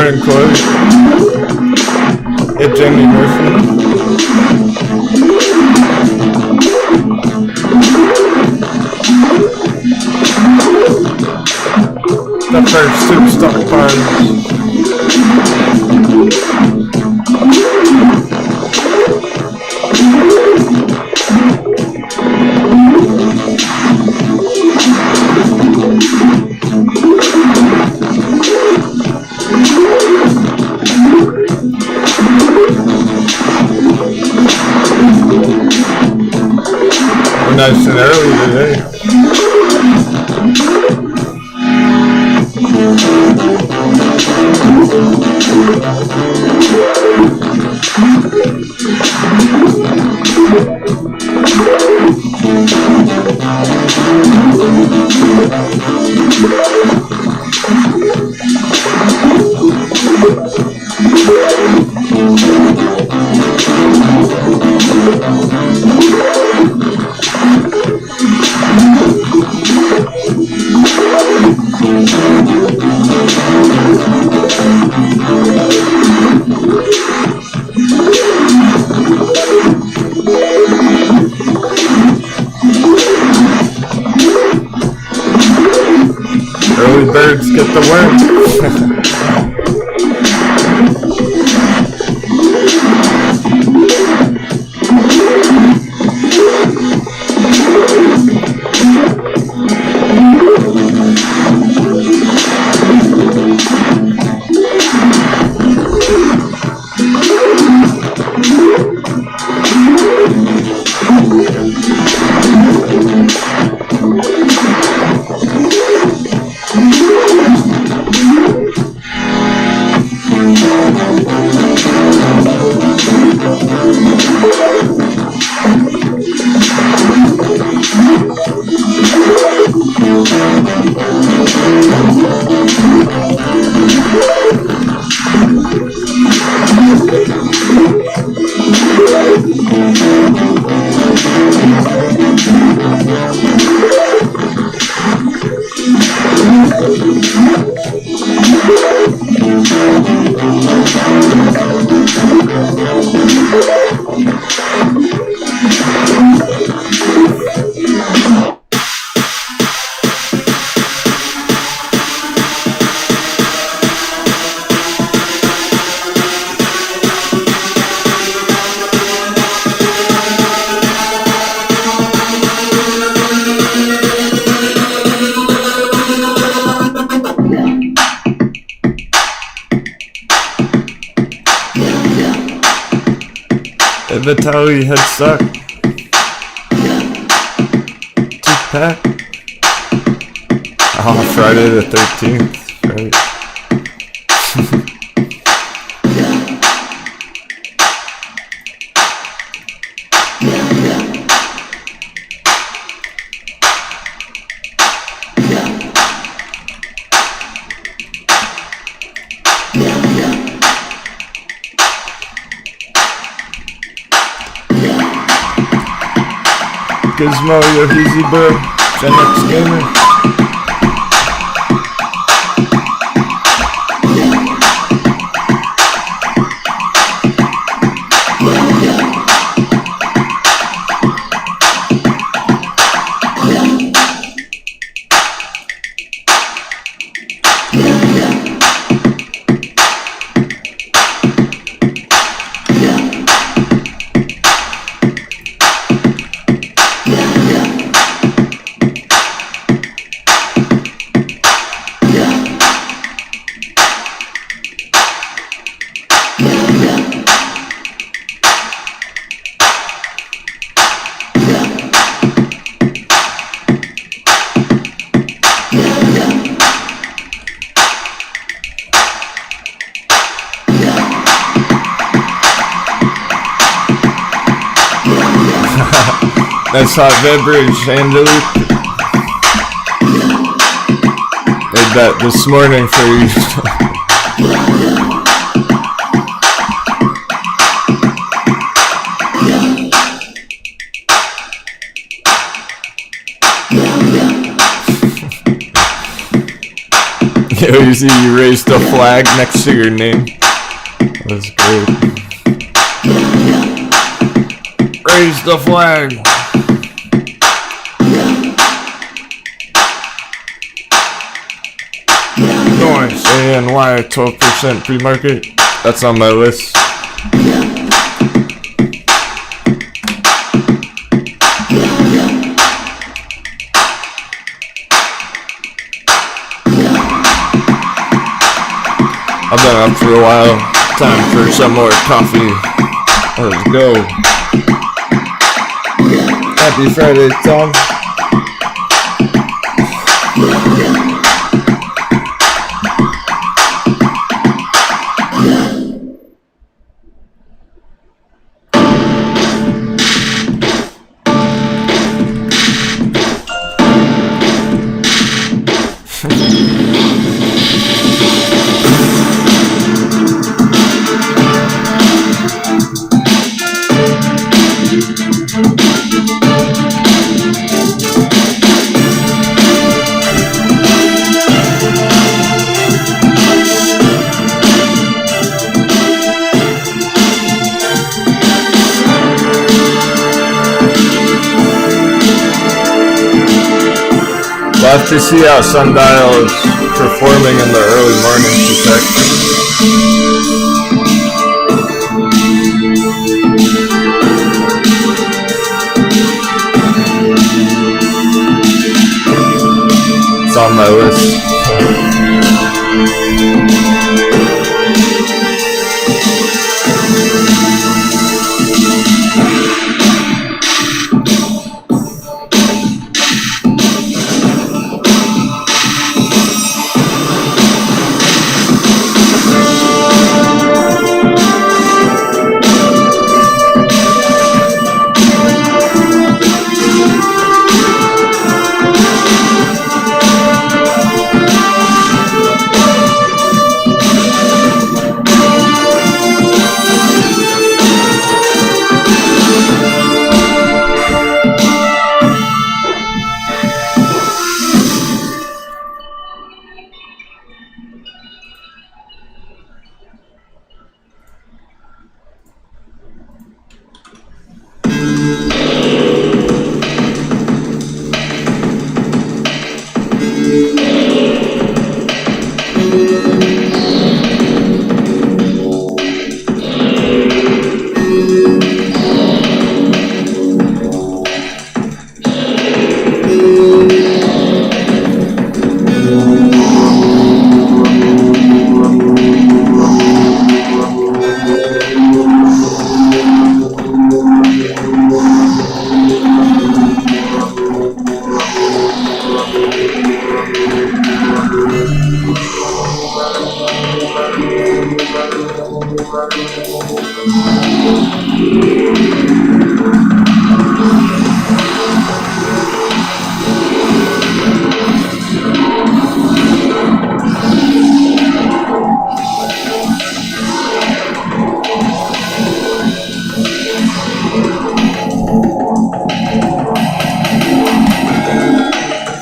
morning, Corey. Hey, Jamie Murphy. The first two stock parties. We're nice and early today. Early birds get the worm. Vitaly headstock. 2-pack. Oh, Friday the 13th, right? Gizmo, your easy bird, Gen X Gamer. That's hot beverage and made that this morning for you. You see, you raised a flag next to your name. That's great. Raise the flag. Noise. ANY 12% pre-market. That's on my list. I've been up for a while. Time for some more coffee. Let's go. Happy Friday, Tom. We'll have to see how SNDL is performing in the early morning to It's on my list.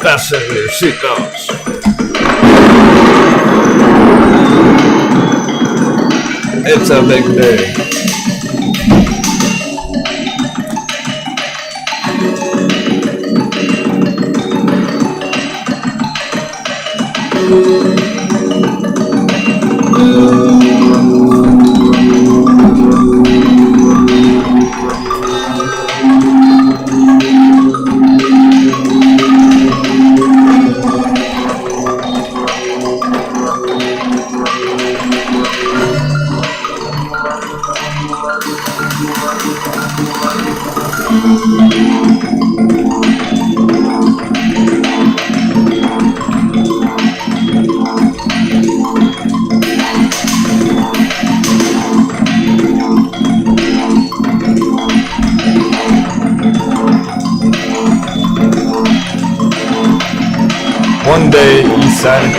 Fasten your seatbelts. It's a big day. One day, east side.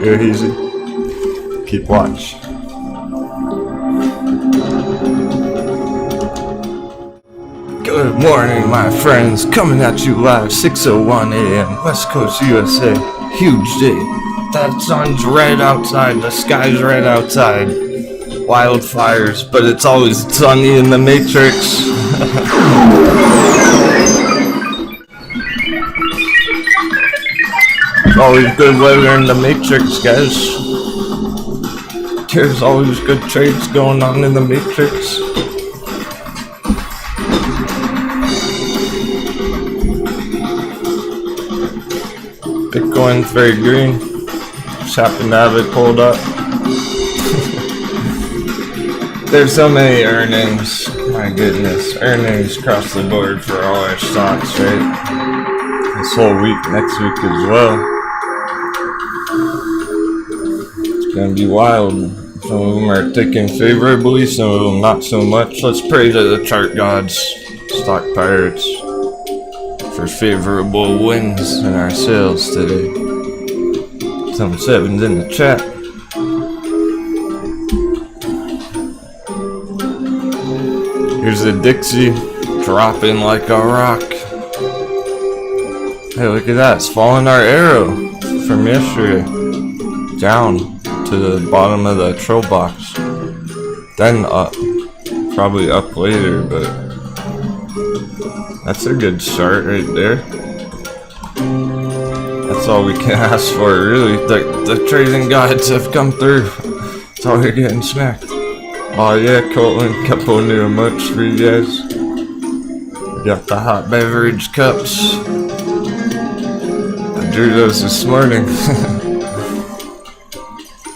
Go easy. Keep watch. Good morning, my friends. Coming at you live, 6:01 a.m. West Coast, USA. Huge day. That sun's red outside. The sky's red outside. Wildfires, but it's always sunny in the Matrix. There's always good weather in the Matrix, guys. There's always good trades going on in the Matrix. Bitcoin's very green. Just happened to have it pulled up. There's so many earnings. My goodness. Earnings across the board for all our stocks, right? This whole week, next week as well. It's gonna be wild. Some of them are ticking favorably, some of them not so much. Let's pray to the chart gods, stock pirates, for favorable wins in our sales today. Some sevens in the chat. Here's the Dixie dropping like a rock. Hey, look at that. It's following our arrow from yesterday. Down to the bottom of the troll box. Then up. Probably up later, but that's a good start right there. That's all we can ask for, really. The trading gods have come through. That's all we're getting smacked. Oh yeah, Colton, couple new emotes for you guys. We got the hot beverage cups. I drew those this morning.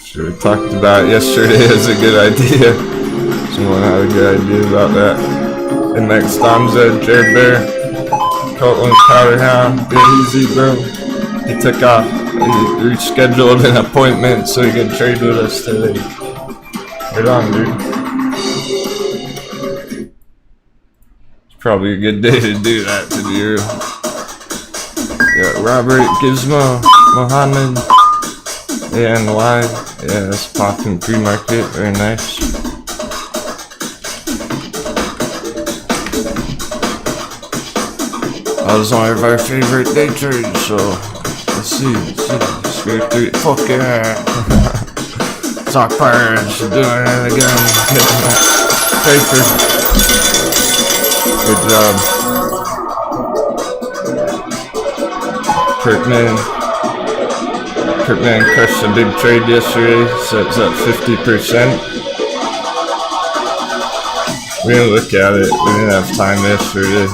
Should have talked about it yesterday as a good idea. Someone had a good idea about that. And next Tomza, Jared Bear, Colton Powderhound, get easy bro. He took off. He rescheduled an appointment so he could trade with us today. Right on, dude. It's probably a good day to do that, to be real. Yeah, Robert, Gizmo, Mohammed, and Y. Yeah, that's popping pre-market. Very nice. That was one of our favorite day trades, so let's see. Let's go through it. Fuck yeah. Stock pirates doing it again. Getting that paper. Good job. Kirkman crushed a big trade yesterday, so it's up 50%. We didn't look at it. We didn't have time yesterday.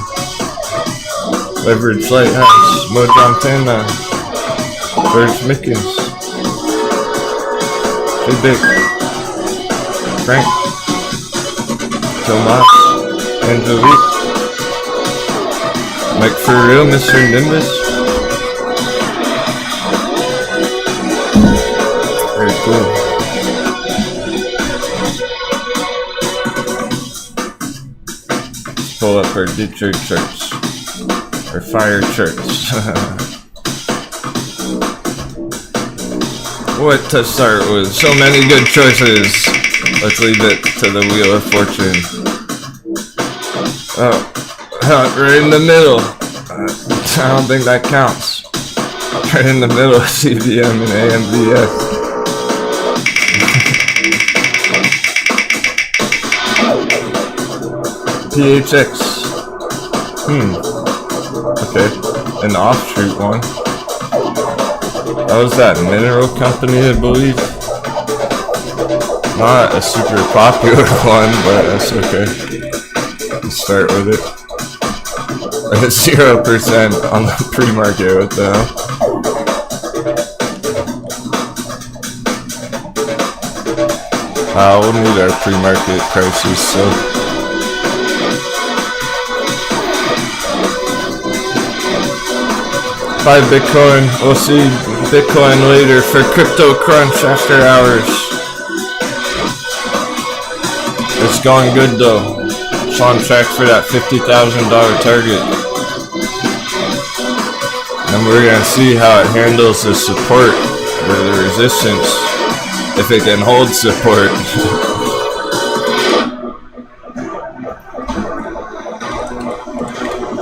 Beverage Lighthouse, Mojontana, George Mickens, Hey Big, Frank, Tomas, Angelique, Mike for real, Mr. Nimbus. Very cool. Let's pull up our Detroit charts. Or fire charts. What to start with? So many good choices. Let's leave it to the Wheel of Fortune. Oh, right in the middle. I don't think that counts. Right in the middle of CVM and AMVS. PHX. Okay, an offshoot one. That was that mineral company, I believe. Not a super popular one, but that's okay. Let's start with it. 0% on the pre-market, what the hell? We'll need our pre-market prices, so. Buy Bitcoin. We'll see Bitcoin later for Crypto Crunch after hours. It's going good though. It's on track for that $50,000 target. And we're gonna see how it handles the support or the resistance if it can hold support.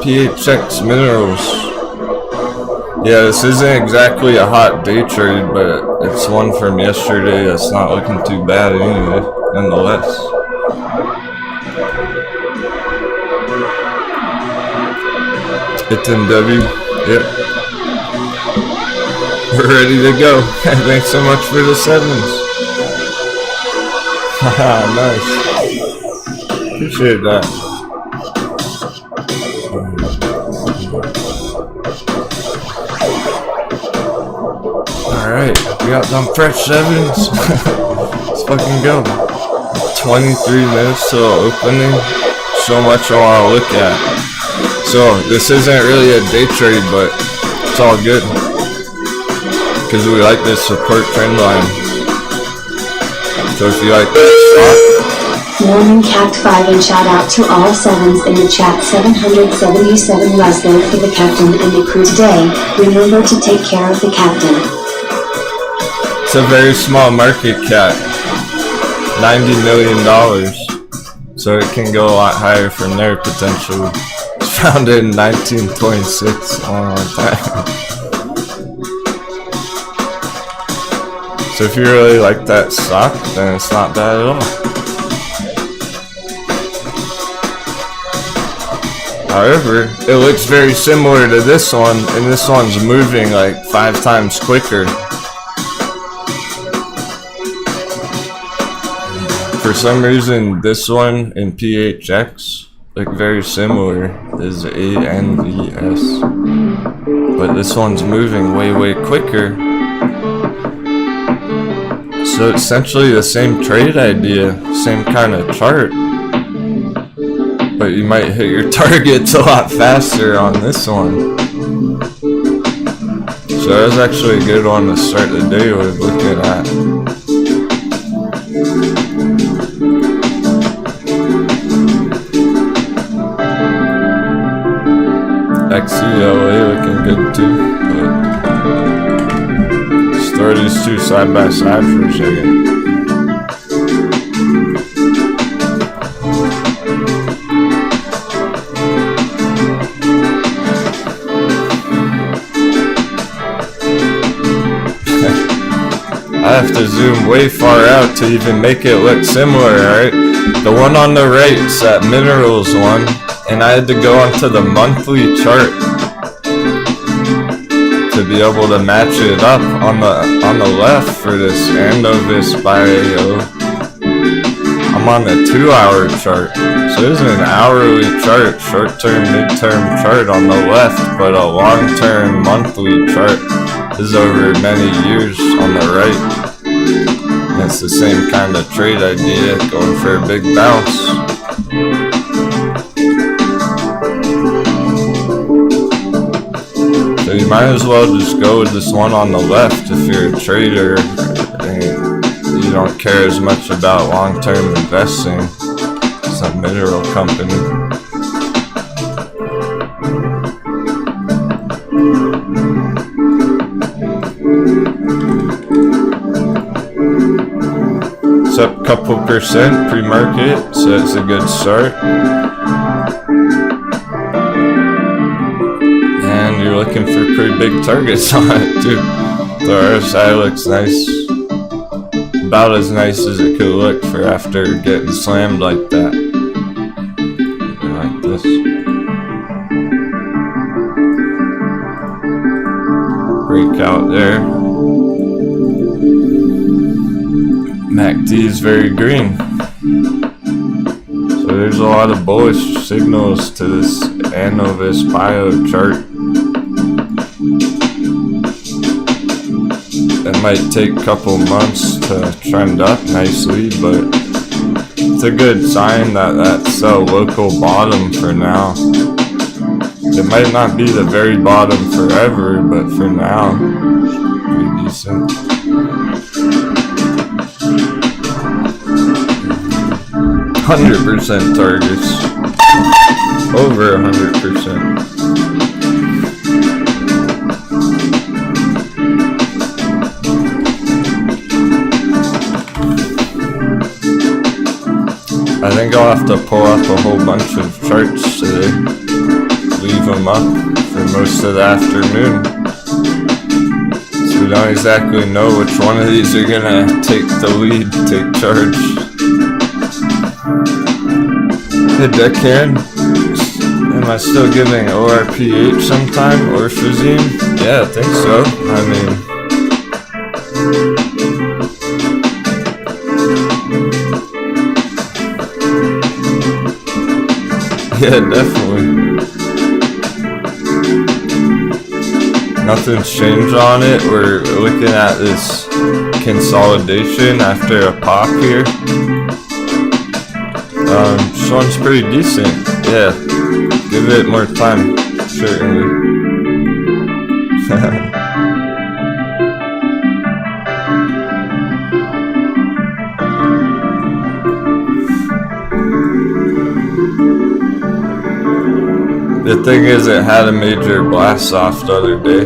PHX Minerals. Yeah, this isn't exactly a hot day trade, but it's one from yesterday that's not looking too bad anyway, nonetheless. It's in W. Yep. We're ready to go. Thanks so much for the 7s. Haha, nice. Appreciate that. Alright, we got some fresh 7s. Let's fucking go. 23 minutes till opening. So much I want to look at. So, this isn't really a day trade, but it's all good. Because we like this support trend line. So if you like that stock. Morning Cat 5 and shout out to all 7s in the chat. 777 was there for the captain and the crew today. Remember to take care of the captain. It's a very small market cap. $90 million. So it can go a lot higher from there potentially. It's founded in 1926. A long time. So if you really like that stock, then it's not bad at all. However, it looks very similar to this one, and this one's moving like 5 times quicker. For some reason, this one and PHX look very similar. This is ANVS. But this one's moving way quicker. So essentially the same trade idea, same kind of chart, but you might hit your targets a lot faster on this one. So that was actually a good one to start the day with looking at. XELA looking good too. Throw these two side by side for a second. I have to zoom way far out to even make it look similar, alright? The one on the right is that minerals one, and I had to go onto the monthly chart to be able to match it up on the left for this Andovis bio. I'm on the 2-hour chart. So this is an hourly chart, short-term, mid-term chart on the left, but a long-term monthly chart is over many years on the right. And it's the same kind of trade idea, going for a big bounce. So you might as well just go with this one on the left if you're a trader and you don't care as much about long-term investing. It's a mineral company. It's up a couple percent pre-market, so it's a good start. And you're looking for pretty big targets on it too. The RSI looks nice. About as nice as it could look for after getting slammed like that. Like this. Breakout there. MACD is very green. So there's a lot of bullish signals to this Andovis bio chart. It might take a couple months to trend up nicely, but it's a good sign that that's a local bottom for now. It might not be the very bottom forever, but for now, pretty decent. %100 targets. Over 100%. I think I'll have to pull up a whole bunch of charts today. Leave them up for most of the afternoon. So we don't exactly know which one of these are gonna take the lead, take charge. Hey Deccan, am I still giving ORPH sometime, or Shazim? Yeah, I think so. I mean, yeah, definitely. Nothing's changed on it. We're looking at this consolidation after a pop here. This one's pretty decent. Yeah, give it more time, certainly. The thing is, it had a major blast off the other day,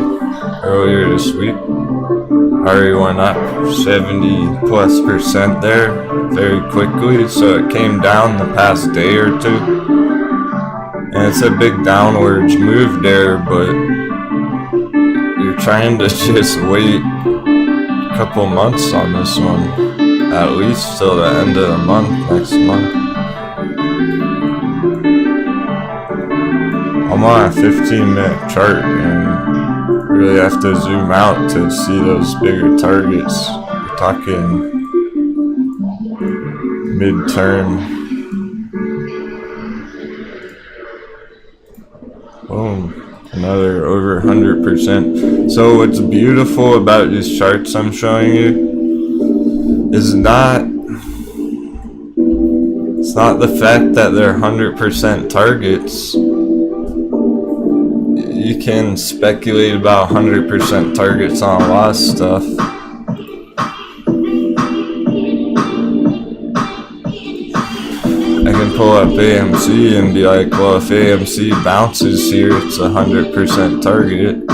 earlier this week. Already went up 70+% there very quickly, so it came down the past day or two. And it's a big downwards move there, but you're trying to just wait a couple months on this one, at least till the end of the month, next month. I'm on a 15-minute chart and really have to zoom out to see those bigger targets. We're talking midterm. Boom. Another over 100%. So what's beautiful about these charts I'm showing you is it's not the fact that they're 100% targets. You can speculate about 100% targets on a lot of stuff. I can pull up AMC and be like, well, if AMC bounces here, it's a 100% target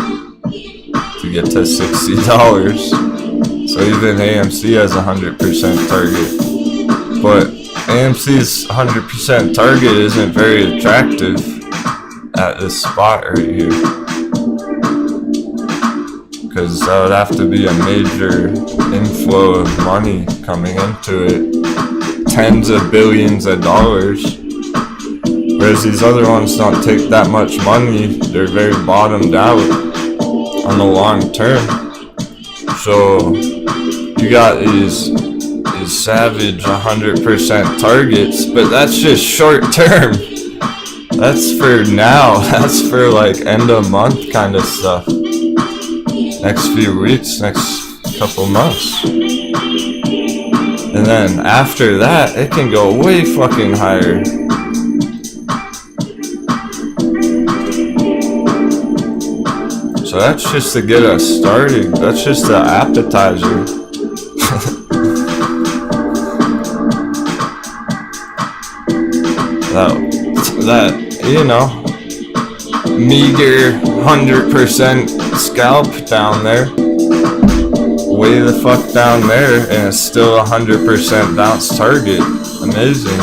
to get to $60. So even AMC has a 100% target. But AMC's 100% target isn't very attractive at this spot right here, because that would have to be a major inflow of money coming into it, tens of billions of dollars, whereas these other ones don't take that much money. They're very bottomed out on the long term. So you got these savage 100% targets, but that's just short term. That's for now. That's for like end of month kind of stuff. Next few weeks, next couple months. And then after that, it can go way fucking higher. So that's just to get us started. That's just the appetizer. that, you know, meager 100% scalp down there, way the fuck down there, and it's still 100% bounce target. Amazing.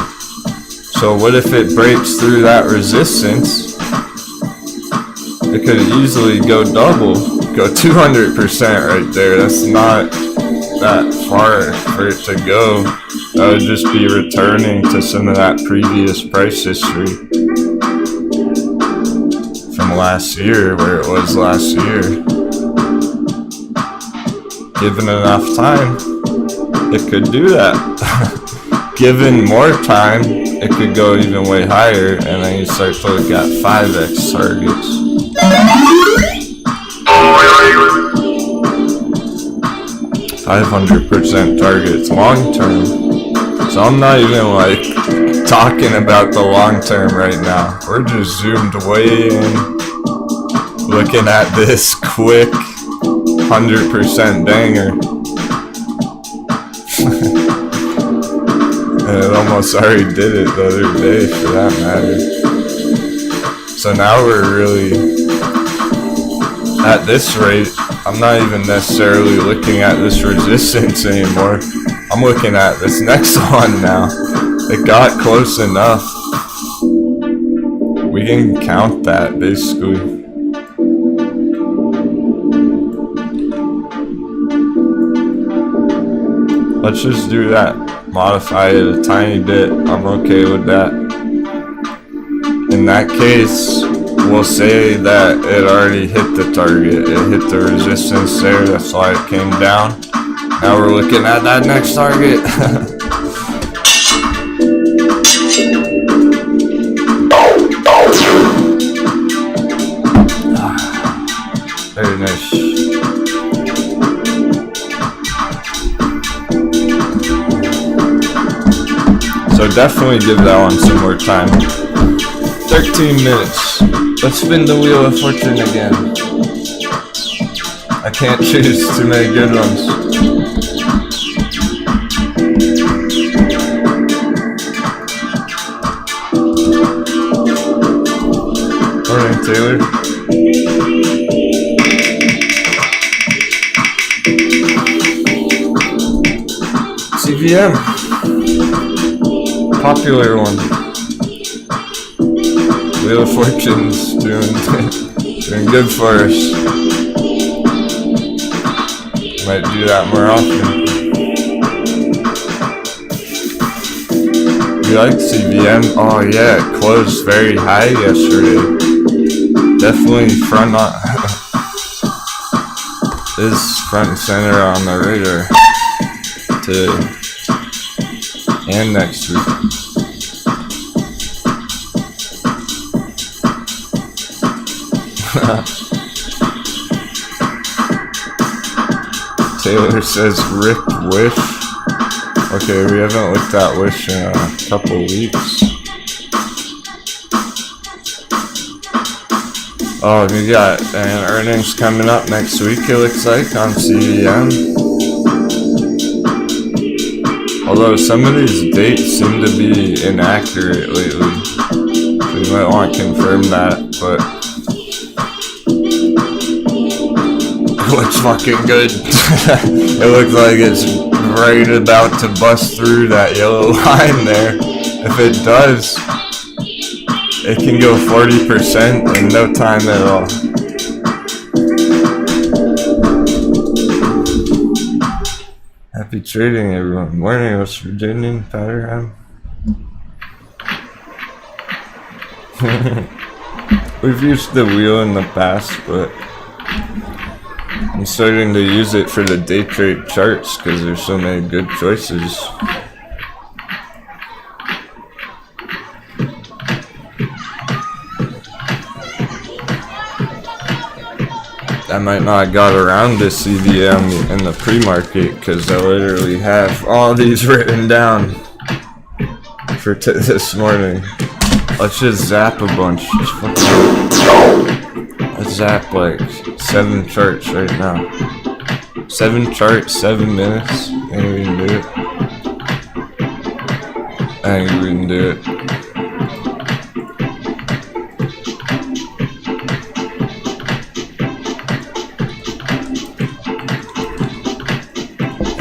So what if it breaks through that resistance? It could easily go double, go 200% right there. That's not that far for it to go. That would just be returning to some of that previous price history from last year, where it was last year. Given enough time, it could do that. Given more time, it could go even way higher, and then you start to look at 5x targets. $500% targets long term. So I'm not even like talking about the long term right now. We're just zoomed way in, looking at this quick 100% banger. And it almost already did it the other day, for that matter. So now we're really at this rate. I'm not even necessarily looking at this resistance anymore. I'm looking at this next one now. It got close enough. We can count that, basically. Let's just do that. Modify it a tiny bit. I'm okay with that. In that case, we'll say that it already hit the target. It hit the resistance there. That's why it came down. Now we're looking at that next target. Very nice. So definitely give that one some more time. 13 minutes. Let's spin the wheel of fortune again. I can't choose too many good ones. Morning, Taylor. CVM. Popular one. Wheel of Fortune's doing good for us. Might do that more often. You like CVM? Oh yeah, it closed very high yesterday. Definitely front on is front and center on the radar today and next week. Taylor says rip Wish. Okay, we haven't looked at Wish in a couple weeks. Oh, we got earnings coming up next week, it looks like, on CVM. Although some of these dates seem to be inaccurate lately. So you might want to confirm that, but it looks fucking good. It looks like it's right about to bust through that yellow line there. If it does, it can go 40% in no time at all. Happy trading, everyone. Morning, West Virginian, Powderham. We've used the wheel in the past, but I'm starting to use it for the day trade charts because there's so many good choices. I might not have got around to CVM in the pre-market because I literally have all these written down for this morning. Let's just zap a bunch. Let's zap like 7 charts right now. 7 charts, 7 minutes. I think we can do it. I think we can do it.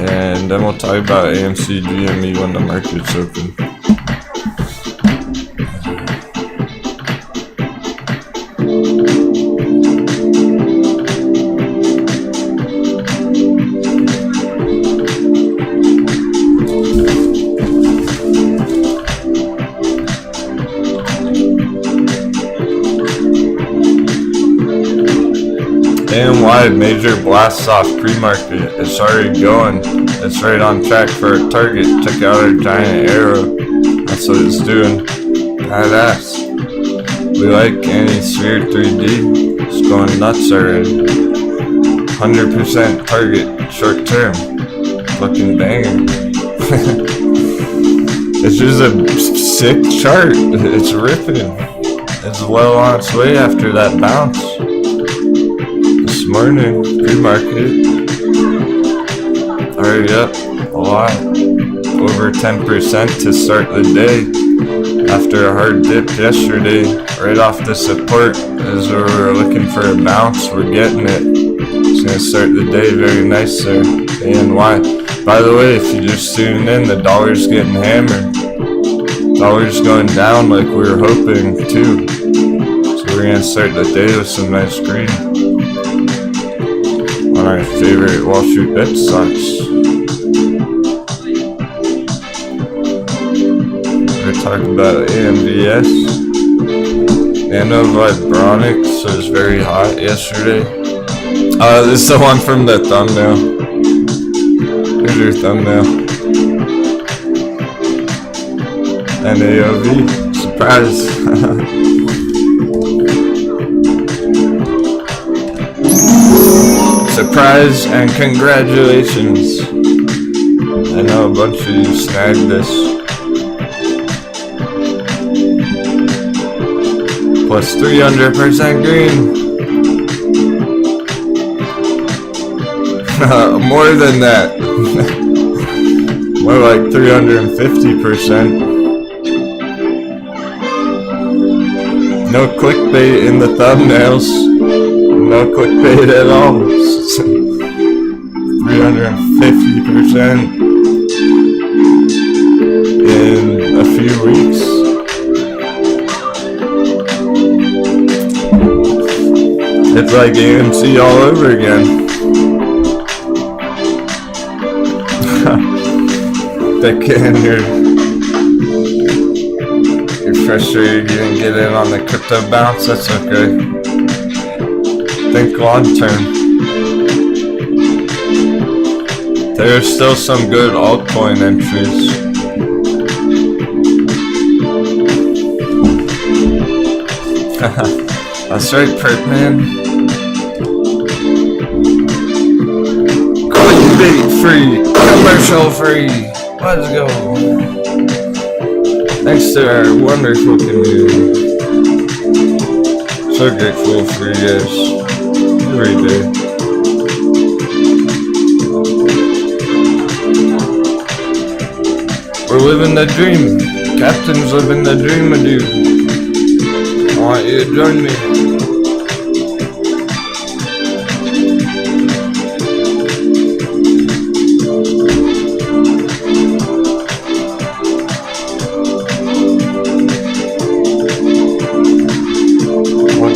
And then we'll talk about AMC, GME when the market's open. AMY major blasts off pre-market. It's already going. It's right on track for a target. Check out our giant arrow. That's what it's doing. Badass. We like anti-sphere 3D. It's going nuts already. 100% target short term. Fucking banger. It's just a sick chart. It's ripping. It's well on its way after that bounce. This morning, pre-market, already up a lot, over 10% to start the day after a hard dip yesterday, right off the support. As we were looking for a bounce, we're getting it. It's going to start the day very nice there, ANY. By the way, if you just tuned in, the dollar's getting hammered. Dollar's going down like we were hoping too. So we're gonna start the day with some nice green on our favorite Wall Street bet stocks. We're talking about AMVS. Vibronics was very hot yesterday. This is the one from the thumbnail. Here's your thumbnail. NAOV. Surprise. Surprise and congratulations. I know a bunch of you snagged this. Plus 300% green. More than that. More like 350%. No clickbait in the thumbnails. No clickbait at all. 350% in a few weeks. It's like AMC all over again. Again, you're frustrated you didn't get in on the crypto bounce. That's okay. Think long term. There's still some good altcoin entries. That's right, Perkman. Clickbait free, commercial free. Let's go. Thanks to our wonderful community. So grateful for you guys every day. We're living the dream. Captain's living the dream, my dude. I want you to join me.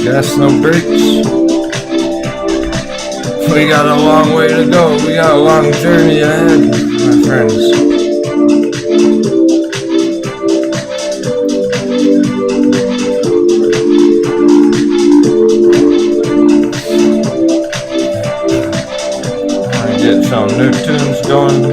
Gas, no brakes. We got a long way to go. We got a long journey ahead, my friends. I get some new tunes going.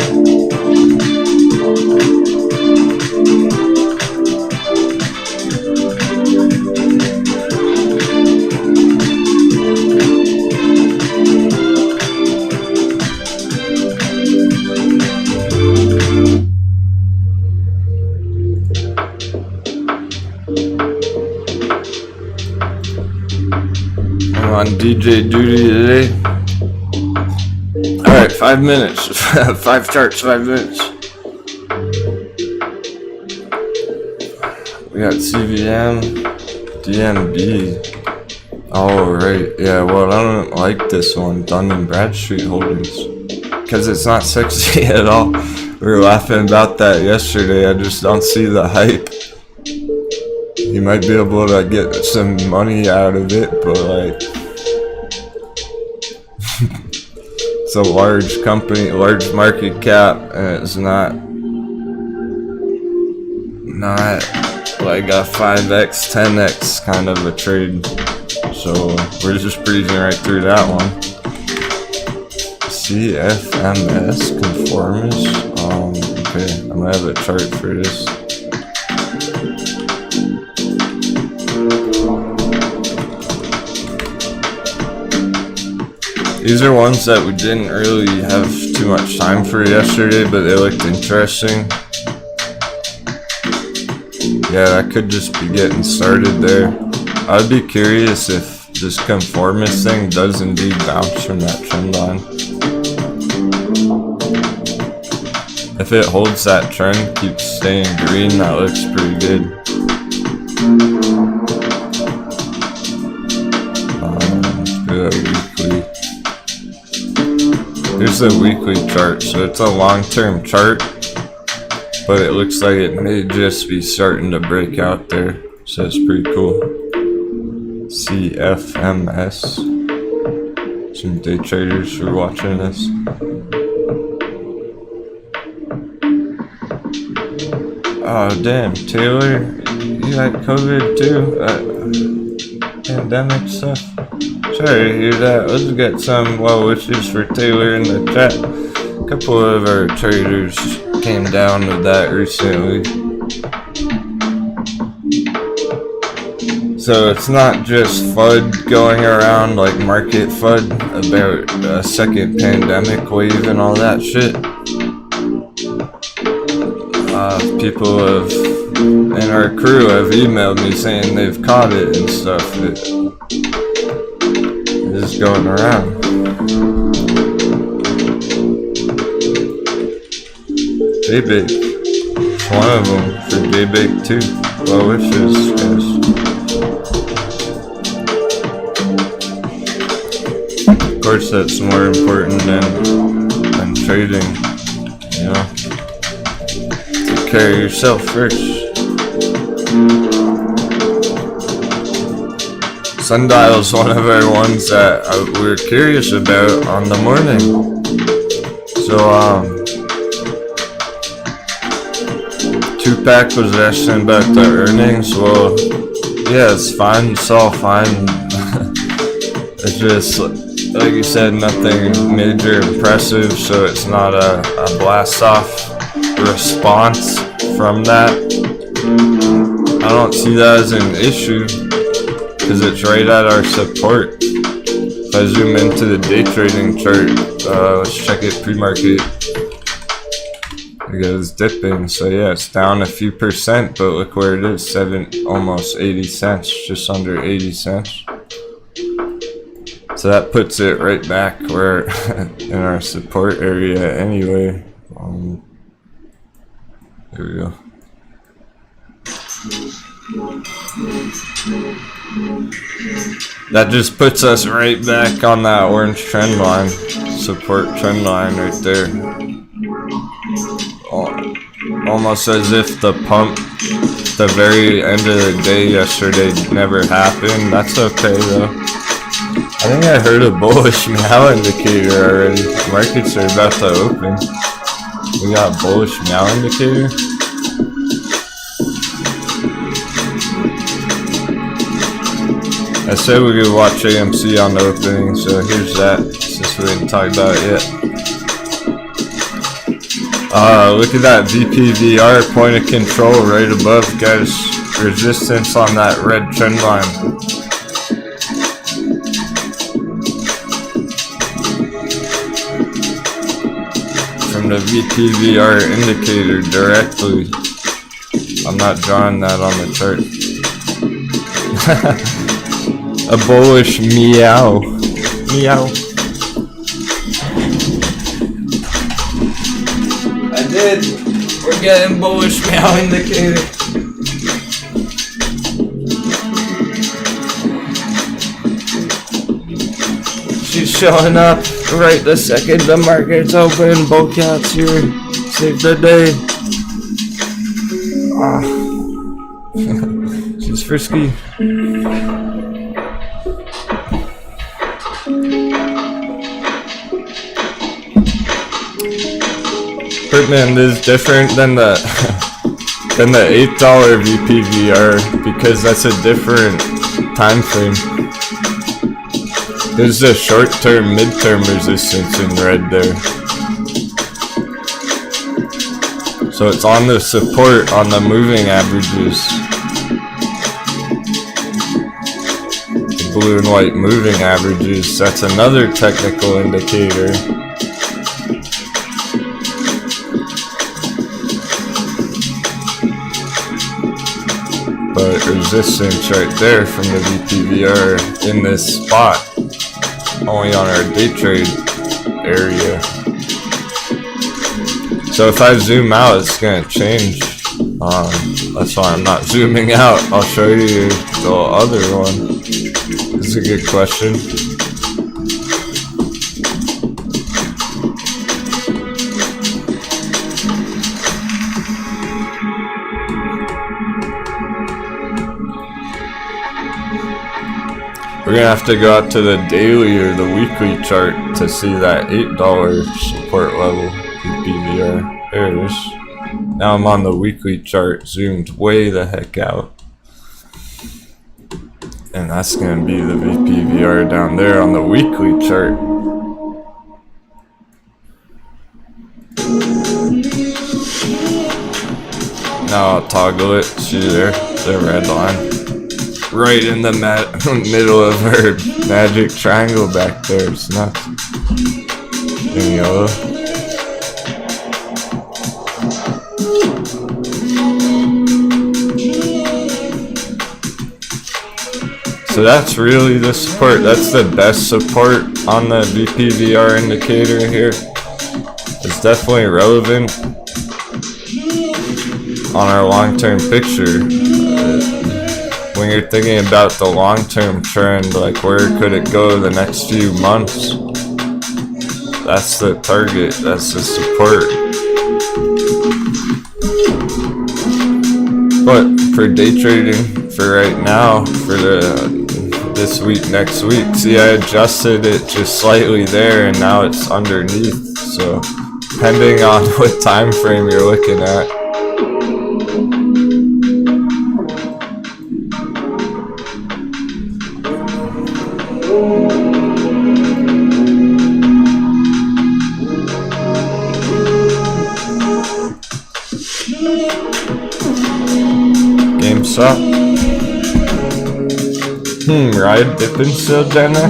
On DJ duty today. Alright, 5 minutes. 5 charts, 5 minutes. We got CVM, DMB. Oh, right. Yeah, well, I don't like this one. Dun & Bradstreet Holdings. Because it's not sexy at all. We were laughing about that yesterday. I just don't see the hype. You might be able to get some money out of it, but like... It's a large company, large market cap, and it's not like a 5x, 10x kind of a trade. So we're just breezing right through that one. CFMS conformist. Okay, I'm gonna have a chart for this. These are ones that we didn't really have too much time for yesterday, but they looked interesting. Yeah, that could just be getting started there. I'd be curious if this conformist thing does indeed bounce from that trend line. If it holds that trend, keeps staying green, that looks pretty good. Here's the weekly chart, so it's a long-term chart. but it looks like it may just be starting to break out there, so it's pretty cool. CFMS. Some day traders who are watching this. Oh damn, Taylor, you had COVID too? Pandemic stuff? Sorry to hear that. Let's get some well wishes for Taylor in the chat. A couple of our traders came down with that recently. So it's not just FUD going around like market FUD about a second pandemic wave and all that shit. People in our crew have emailed me saying they've caught it and stuff. It is going around. J-Bake. One of them for J-Bake too. Well wishes, guys. Of course, that's more important than trading, you know. Take care of yourself first. Sundial's one of our ones that we're curious about on the morning. So, Tupac was asking about the earnings. Well, yeah, it's fine. It's all fine. It's just, like you said, nothing major impressive, so it's not a blast-off response from that. I don't see that as an issue, because it's right at our support. If I zoom into the day trading chart, let's check it pre-market. It goes dipping, so yeah, it's down a few percent, but look where it is, almost 80 cents, just under 80 cents. So that puts it right back where in our support area anyway. There we go. That just puts us right back on that orange trend line, support trend line right there. Almost as if the pump at the very end of the day yesterday never happened. That's okay though. I think I heard a bullish meow indicator already. Markets are about to open. We got bullish meow indicator. I said we could watch AMC on the opening, so here's that, since we didn't talk about it yet. Look at that VPVR point of control right above, guys. Resistance on that red trend line. From the VPVR indicator directly. I'm not drawing that on the chart. A bullish meow. Meow. I did. We're getting bullish meow indicator. She's showing up right the second the market's open. Bullcats here. Save the day. She's frisky. Equipment is different than the $8 VPVR because that's a different time frame. There's a short-term, mid-term resistance in red there. So it's on the support on the moving averages. The blue and white moving averages, that's another technical indicator. But resistance right there from the VPVR in this spot, only on our day trade area. So if I zoom out, it's gonna change. That's why I'm not zooming out. I'll show you the other one. This is a good question. We're gonna have to go out to the daily or the weekly chart to see that $8 support level. BPVR. There it is. Now I'm on the weekly chart, zoomed way the heck out. And that's gonna be the BPVR down there on the weekly chart. Now I'll toggle it. See there? The red line. Right in the middle of her magic triangle back there. It's nuts. In yellow. So that's really the support. That's the best support on the BPVR indicator here. It's definitely relevant on our long-term picture. When you're thinking about the long-term trend, like where could it go the next few months? That's the target. That's the support. But for day trading, for right now, for this week, next week, see, I adjusted it just slightly there, and now it's underneath. So, depending on what time frame you're looking at. GameStop. Ride dipping still, Gen X?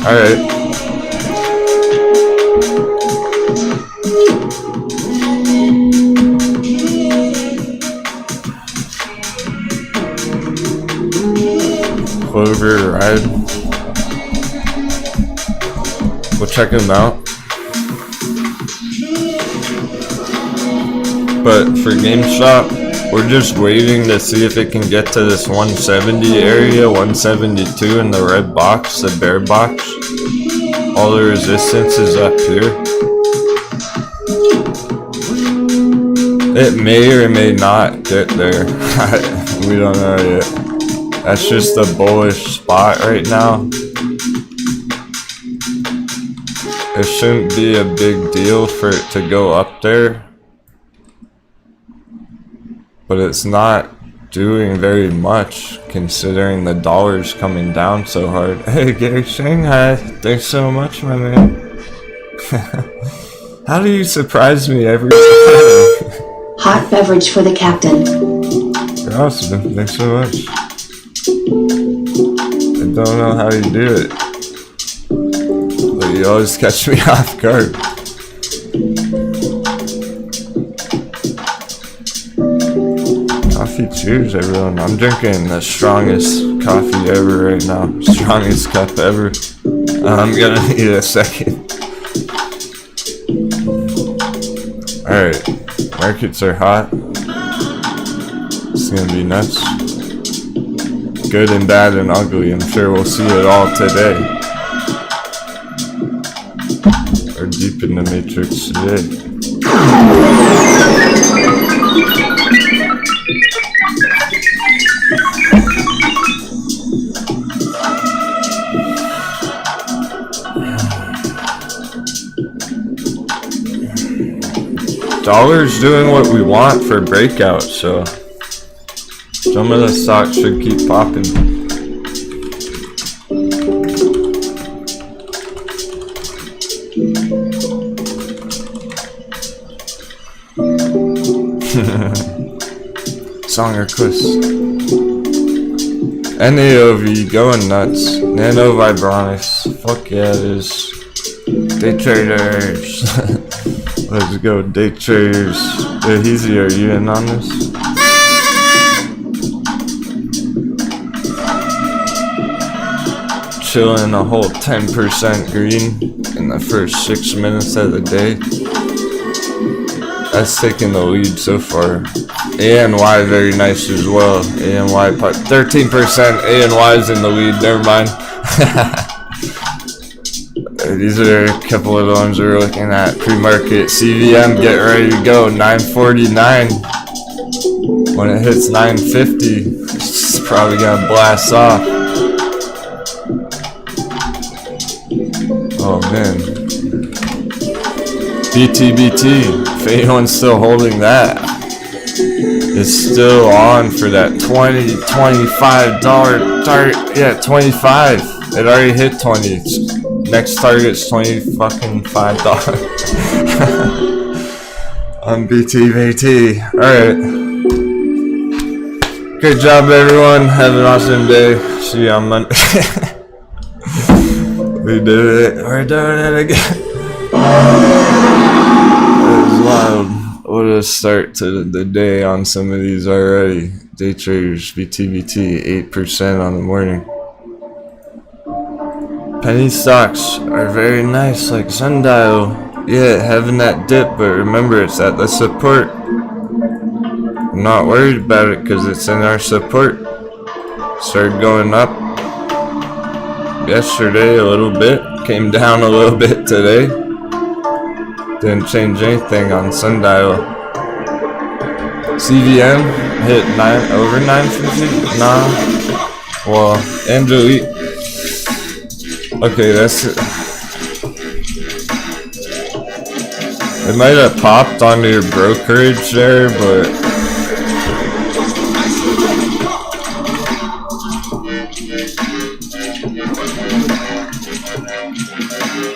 Alright. Clover, Ride. We'll check them out. But for GameStop, we're just waiting to see if it can get to this 170 area, 172 in the red box, the bear box. All the resistance is up here. It may or may not get there. We don't know yet. That's just a bullish spot right now. It shouldn't be a big deal for it to go up there. But it's not doing very much considering the dollar's coming down so hard. Hey, Gary Shanghai, thanks so much, my man. How do you surprise me every day? Hot beverage for the captain. You're awesome, thanks so much. I don't know how you do it, but you always catch me off guard. Coffee, cheers everyone. I'm drinking the strongest coffee ever right now. Strongest cup ever. I'm gonna need a second. Alright, markets are hot. It's gonna be nuts. Good and bad and ugly. I'm sure we'll see it all today. Or deep in the matrix today. Dollar's doing what we want for breakout, so some of the stocks should keep popping. Song request. NAOV going nuts. Nano Vibronics. Fuck yeah, it is. Day traders. Let's go, day traders. Easy, are you in on this? Chilling a whole 10% green in the first 6 minutes of the day. That's taking the lead so far. ANY very nice as well. ANY 13%. ANY is in the lead. Never mind. These are a couple of the ones we're looking at. Pre-market. CVM, get ready to go. 949. When it hits 950, it's probably gonna blast off. Oh man. BTBT, if anyone's still holding that, it's still on for that $25 target. Yeah, 25. It already hit 20. Next target's $25 on BTBT. Alright. Good job, everyone. Have an awesome day. See you on Monday. We did it. We're doing it again. It was wild. What a start to the day on some of these already. Day traders, BTBT, 8% on the morning. Penny stocks are very nice, like Sundial. Yeah, having that dip, but remember it's at the support. I'm not worried about it because it's in our support. Started going up yesterday a little bit, came down a little bit today. Didn't change anything on Sundial. CVM hit over 950. Nah. Well, Angelique. Okay, that's it. It might have popped onto your brokerage there, but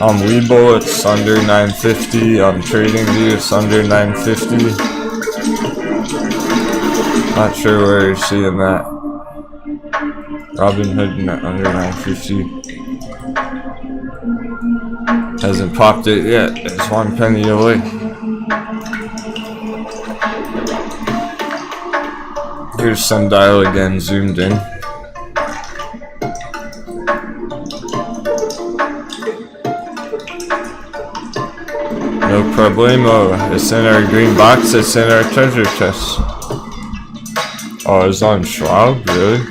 on Webull it's under 950. On TradingView it's under 950. Not sure where you're seeing that. Robinhood under 950. Hasn't popped it yet. It's 1 penny away. Here's Sundial again, zoomed in. No problemo. It's in our green box. It's in our treasure chest. Oh, it's on Schwab? Really?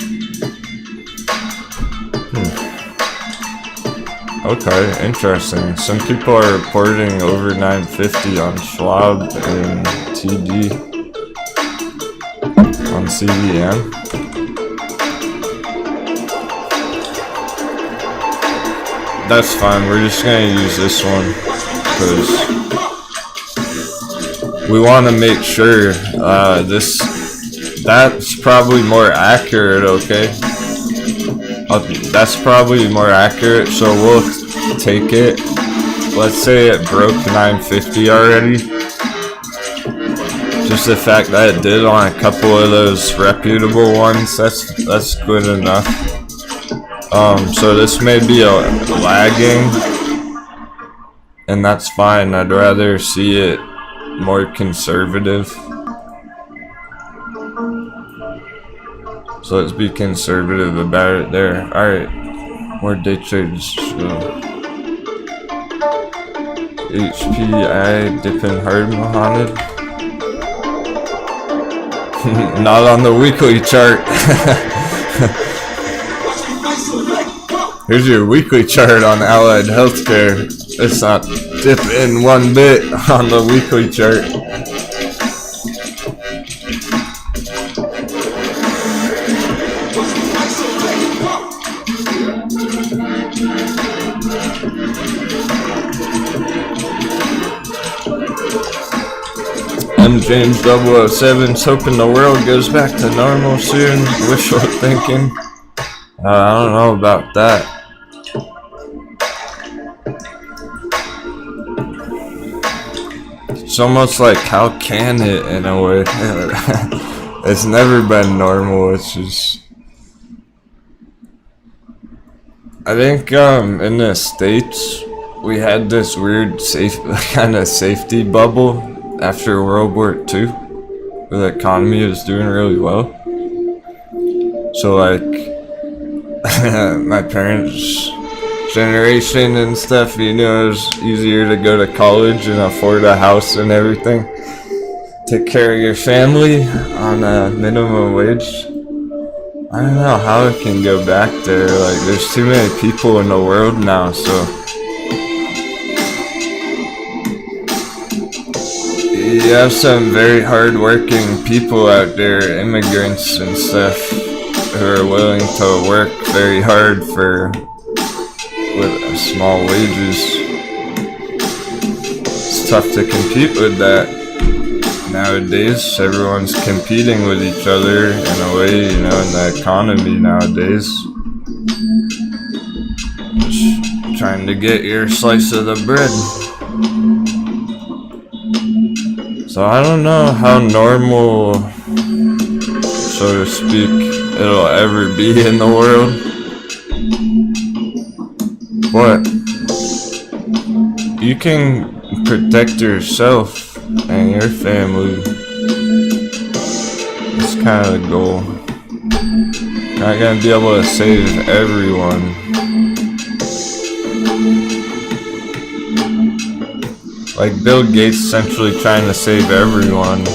Okay, interesting. Some people are reporting over 950 on Schwab and TD on CVM. That's fine. We're just gonna use this one because we want to make sure that's probably more accurate. Okay. That's probably more accurate, so we'll take it. Let's say it broke 950 already. Just the fact that it did on a couple of those reputable ones, that's good enough. So this may be a lagging, and that's fine. I'd rather see it more conservative. So let's be conservative about it there. Alright, more day trades. HPI dipping hard, Mohammed. Not on the weekly chart. Here's your weekly chart on Allied Healthcare. It's not dipping one bit on the weekly chart. James 007's hoping the world goes back to normal soon. Wishful thinking. I don't know about that. It's almost like, how can it, in a way? It's never been normal. It's just, I think in the States we had this weird kind of safety bubble after World War II, where the economy was doing really well. So like my parents' generation and stuff, you know, it was easier to go to college and afford a house and everything. Take care of your family on a minimum wage. I don't know how it can go back there. Like, there's too many people in the world now, so you have some very hard-working people out there, immigrants and stuff, who are willing to work very hard with small wages. It's tough to compete with that nowadays. Everyone's competing with each other in a way, in the economy nowadays. Just trying to get your slice of the bread. So I don't know how normal, so to speak, it'll ever be in the world. But you can protect yourself and your family. It's kind of the goal. You're not gonna be able to save everyone. Like Bill Gates essentially trying to save everyone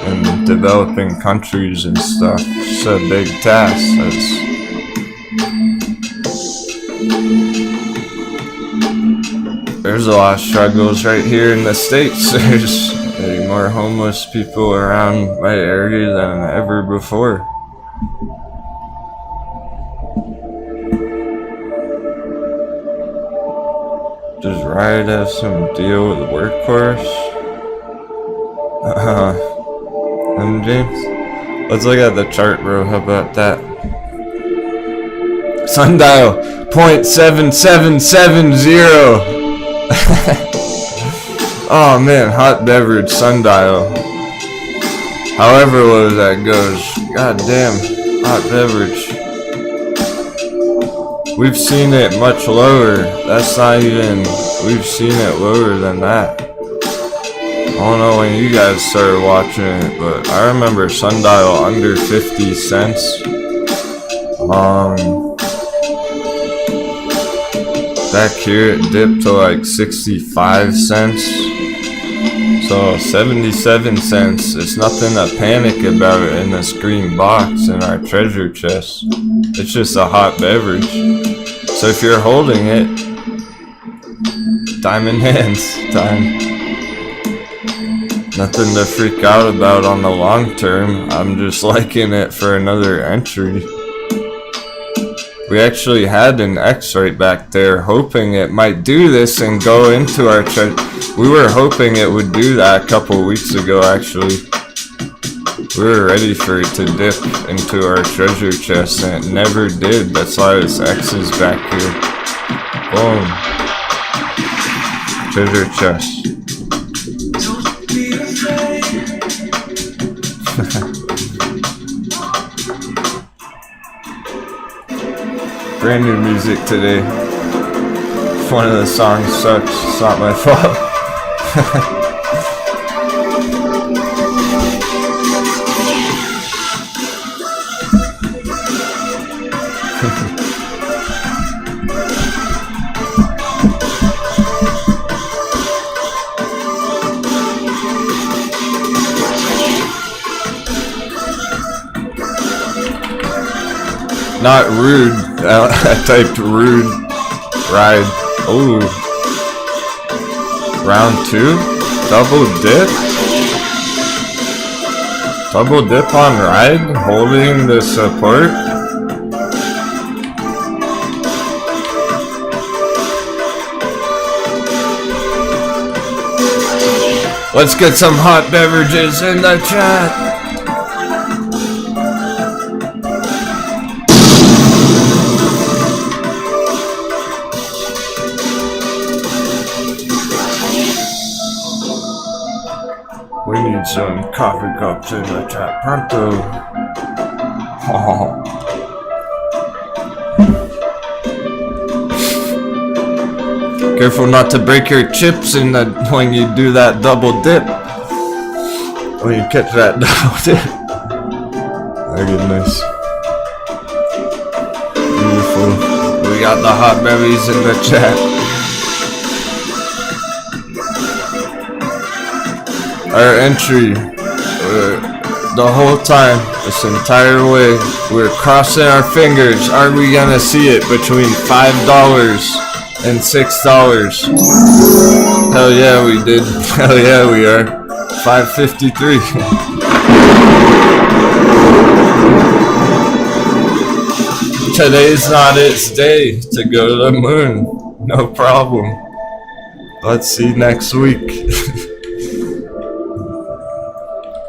in developing countries and stuff. It's a big task. There's a lot of struggles right here in the States. There's more homeless people around my area than ever before. Does Riot have some deal with Workhorse? James? Let's look at the chart, bro. How about that? Sundial 0.7770. Oh man, hot beverage sundial. However low that goes. God damn, hot beverage. We've seen it much lower. That's not even, we've seen it lower than that. I don't know when you guys started watching it, but I remember sundial under 50 cents. Back here it dipped to like 65 cents. So 77 cents. It's nothing to panic about in this green box in our treasure chest. It's just a hot beverage. So if you're holding it, diamond hands time. Nothing to freak out about on the long term. I'm just liking it for another entry. We actually had an X right back there, hoping it might do this and go into our treasure. We were hoping it would do that a couple weeks ago, actually. We were ready for it to dip into our treasure chest, and it never did. That's why this X is back here. Boom. Treasure chest. Brand new music today. If one of the songs sucks, it's not my fault. Not rude. I typed rude ride. Oh. Round 2? Double dip? Double dip on ride? Holding the support? Let's get some hot beverages in the chat. We need some coffee cups in the chat pronto. Oh. Careful not to break your chips in the when you do that double dip. When you catch that double dip. Oh goodness. Beautiful. We got the hot berries in the chat. Our entry, the whole time, this entire way, we're crossing our fingers. Are we gonna see it between $5 and $6? Hell yeah, we did. Hell yeah, we are. 553. Today's not its day to go to the moon. No problem. Let's see next week.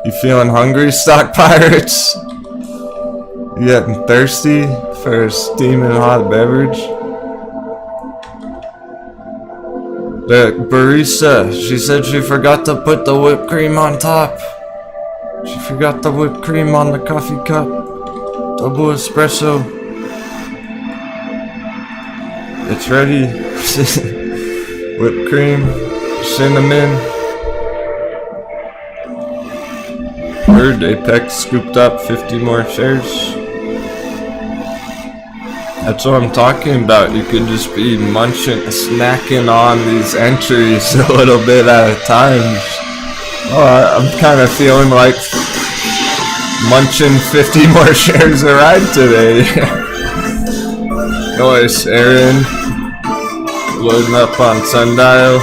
You feeling hungry, stock pirates? You getting thirsty for a steaming hot beverage? The barista, she said she forgot to put the whipped cream on top. She forgot the whipped cream on the coffee cup. Double espresso. It's ready. Whipped cream, cinnamon. Heard Apex scooped up 50 more shares. That's what I'm talking about. You could just be munching, snacking on these entries a little bit at a time. Oh, I'm kind of feeling like munching 50 more shares a ride today. Noise, Aaron. Loading up on Sundial.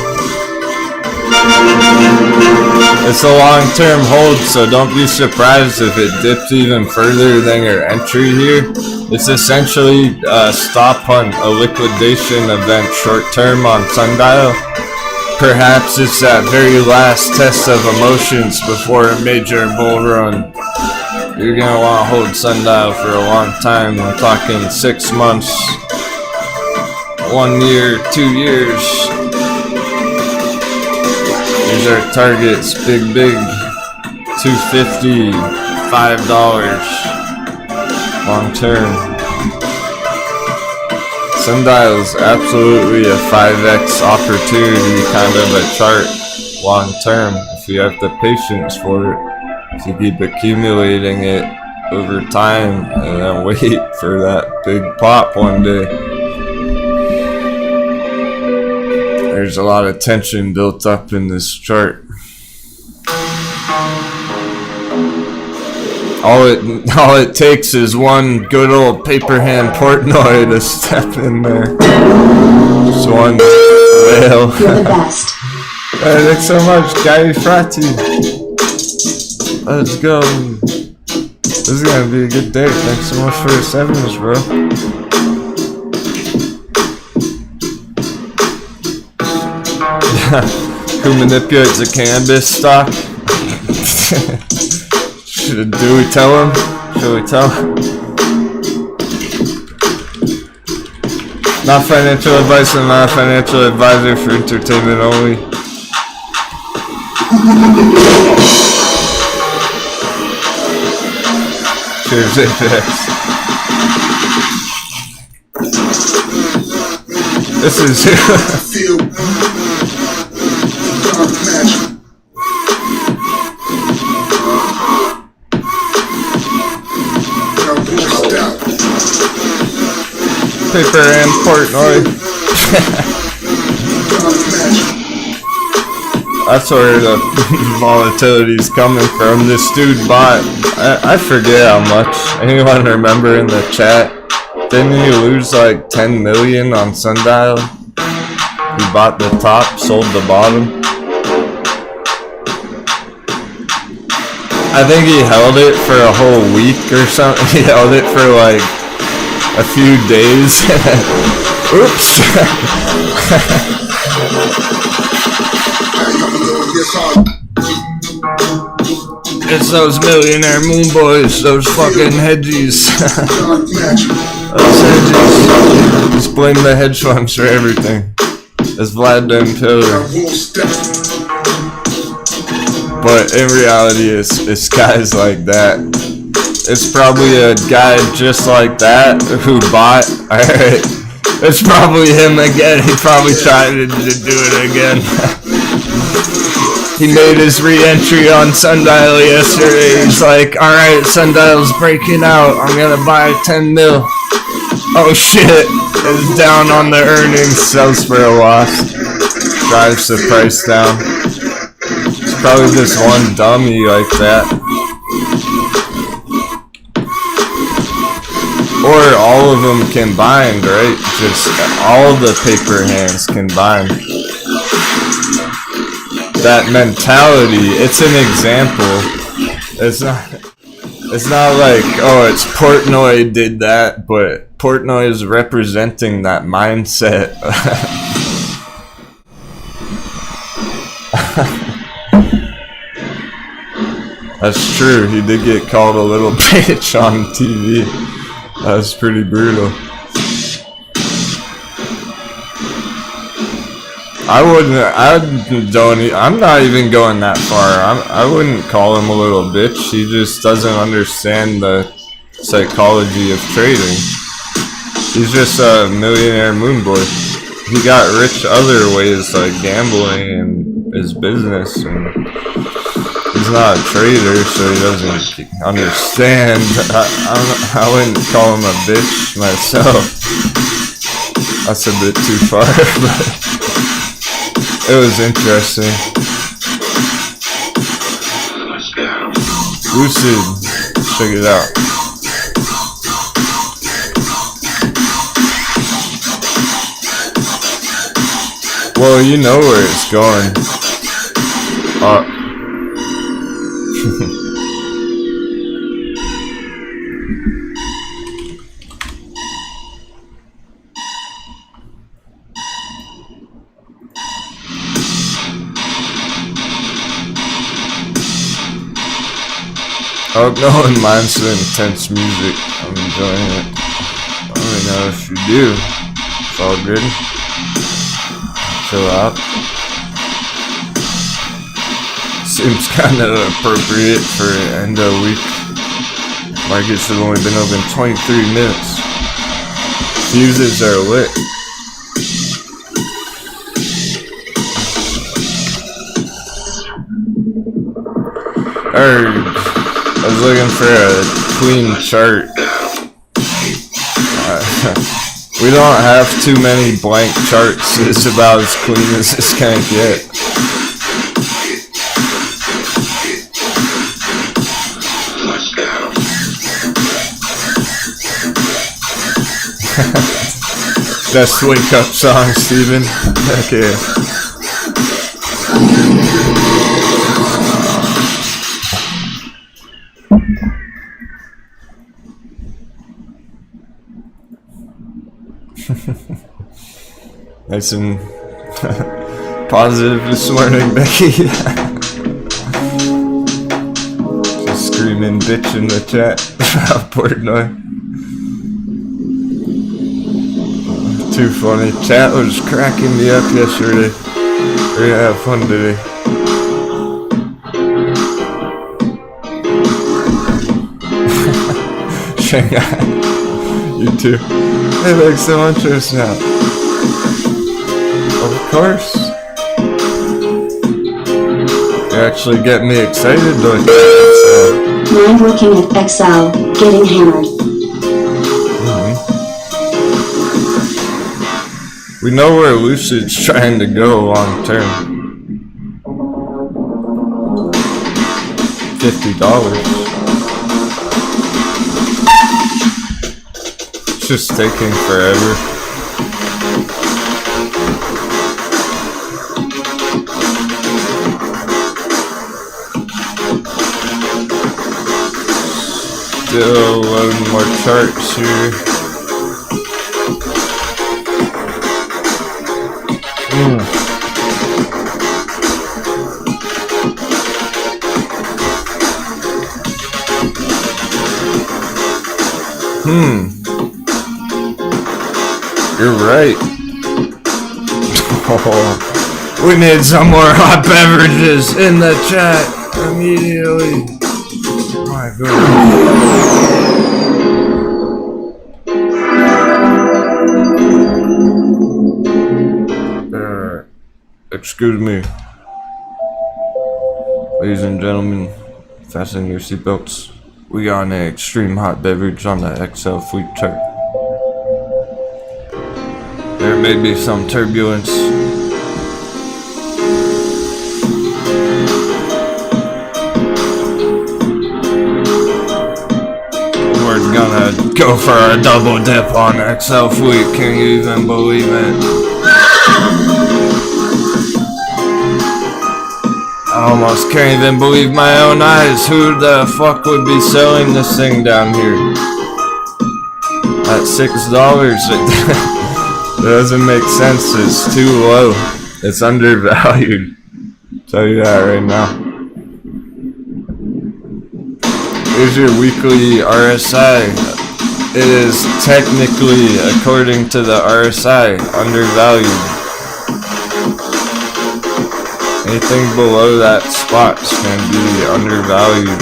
It's a long-term hold, so don't be surprised if it dips even further than your entry here. It's essentially a stop on a liquidation event short-term on Sundial. Perhaps it's that very last test of emotions before a major bull run. You're gonna want to hold Sundial for a long time. I'm talking 6 months, 1 year, 2 years. Here's our targets, big, 250, $5, long term. Sundial is absolutely a 5x opportunity kind of a chart, long term, if you have the patience for it, if you keep accumulating it over time and then wait for that big pop one day. There's a lot of tension built up in this chart. All it takes is one good old paper hand Portnoy to step in there. Just one whale. You're the best. Hey, thanks so much, Guy Frati. Let's go. This is gonna be a good day. Thanks so much for the 7s, bro. Who manipulates a cannabis stock? Do we tell him? Should we tell him? Not financial advice. I'm not a financial advisor, for entertainment only. Cheers, Apex. This is Paper and Portnoy. That's where the volatility is coming from. This dude bought, I forget how much. Anyone remember in the chat? Didn't he lose like 10 million on Sundial? He bought the top, sold the bottom. I think he held it for a whole week or something. He held it for like a few days. Oops. It's those millionaire moon boys, those fucking hedgies. Those hedgies. Just blame the hedge funds for everything. It's Vlad them pillar. But in reality, it's guys like that. It's probably a guy just like that who bought. Alright. It's probably him again. He probably tried to do it again. He made his re-entry on Sundial yesterday. He's like, alright, Sundial's breaking out. I'm gonna buy 10 mil. Oh shit. It's down on the earnings. Sells for a loss. Drives the price down. It's probably just one dummy like that. Or all of them combined, right? Just all the paper hands combined. that mentality. It's an example. It's not like, oh, it's Portnoy did that, but Portnoy is representing that mindset. That's true. He did get called a little bitch on TV. That was pretty brutal. I'm not even going that far. I wouldn't call him a little bitch. He just doesn't understand the psychology of trading. He's just a millionaire moon boy. He got rich other ways, like gambling and his business, and he's not a trader, so he doesn't understand. I wouldn't call him a bitch myself. That's a bit too far, but it was interesting. Lucid, check it out. Well, you know where it's going. Oh no, and mine's some intense music. I'm enjoying it. I don't really know if you do. It's all good. Chill out. Seems kind of appropriate for end of week. Markets have only been open 23 minutes. Fuses are lit. I was looking for a clean chart. We don't have too many blank charts. It's about as clean as this can get. Best wake up song, Steven. Okay. Nice and positive this morning, Becky. Just screaming bitch in the chat about Portnoy. Too funny. Chat was cracking me up yesterday. We're gonna have fun today. Shanghai. You too. They look so interesting now. Of course. You actually get me excited doing that. Mind looking at XL, getting hammered. We know where Lucid's trying to go long term. $50. It's just taking forever. Still loading more charts here. You're right. Oh, we need some more hot beverages in the chat immediately. My God. Excuse me. Ladies and gentlemen, fasten your seatbelts. We got an extreme hot beverage on the XL fleet chart. There may be some turbulence. We're gonna go for a double dip on XL fleet. Can you even believe it? I almost can't even believe my own eyes. Who the fuck would be selling this thing down here at $6? It doesn't make sense. It's too low. It's undervalued. I'll tell you that right now. Here's your weekly RSI. It is technically, according to the RSI, undervalued. Anything below that spot can be undervalued.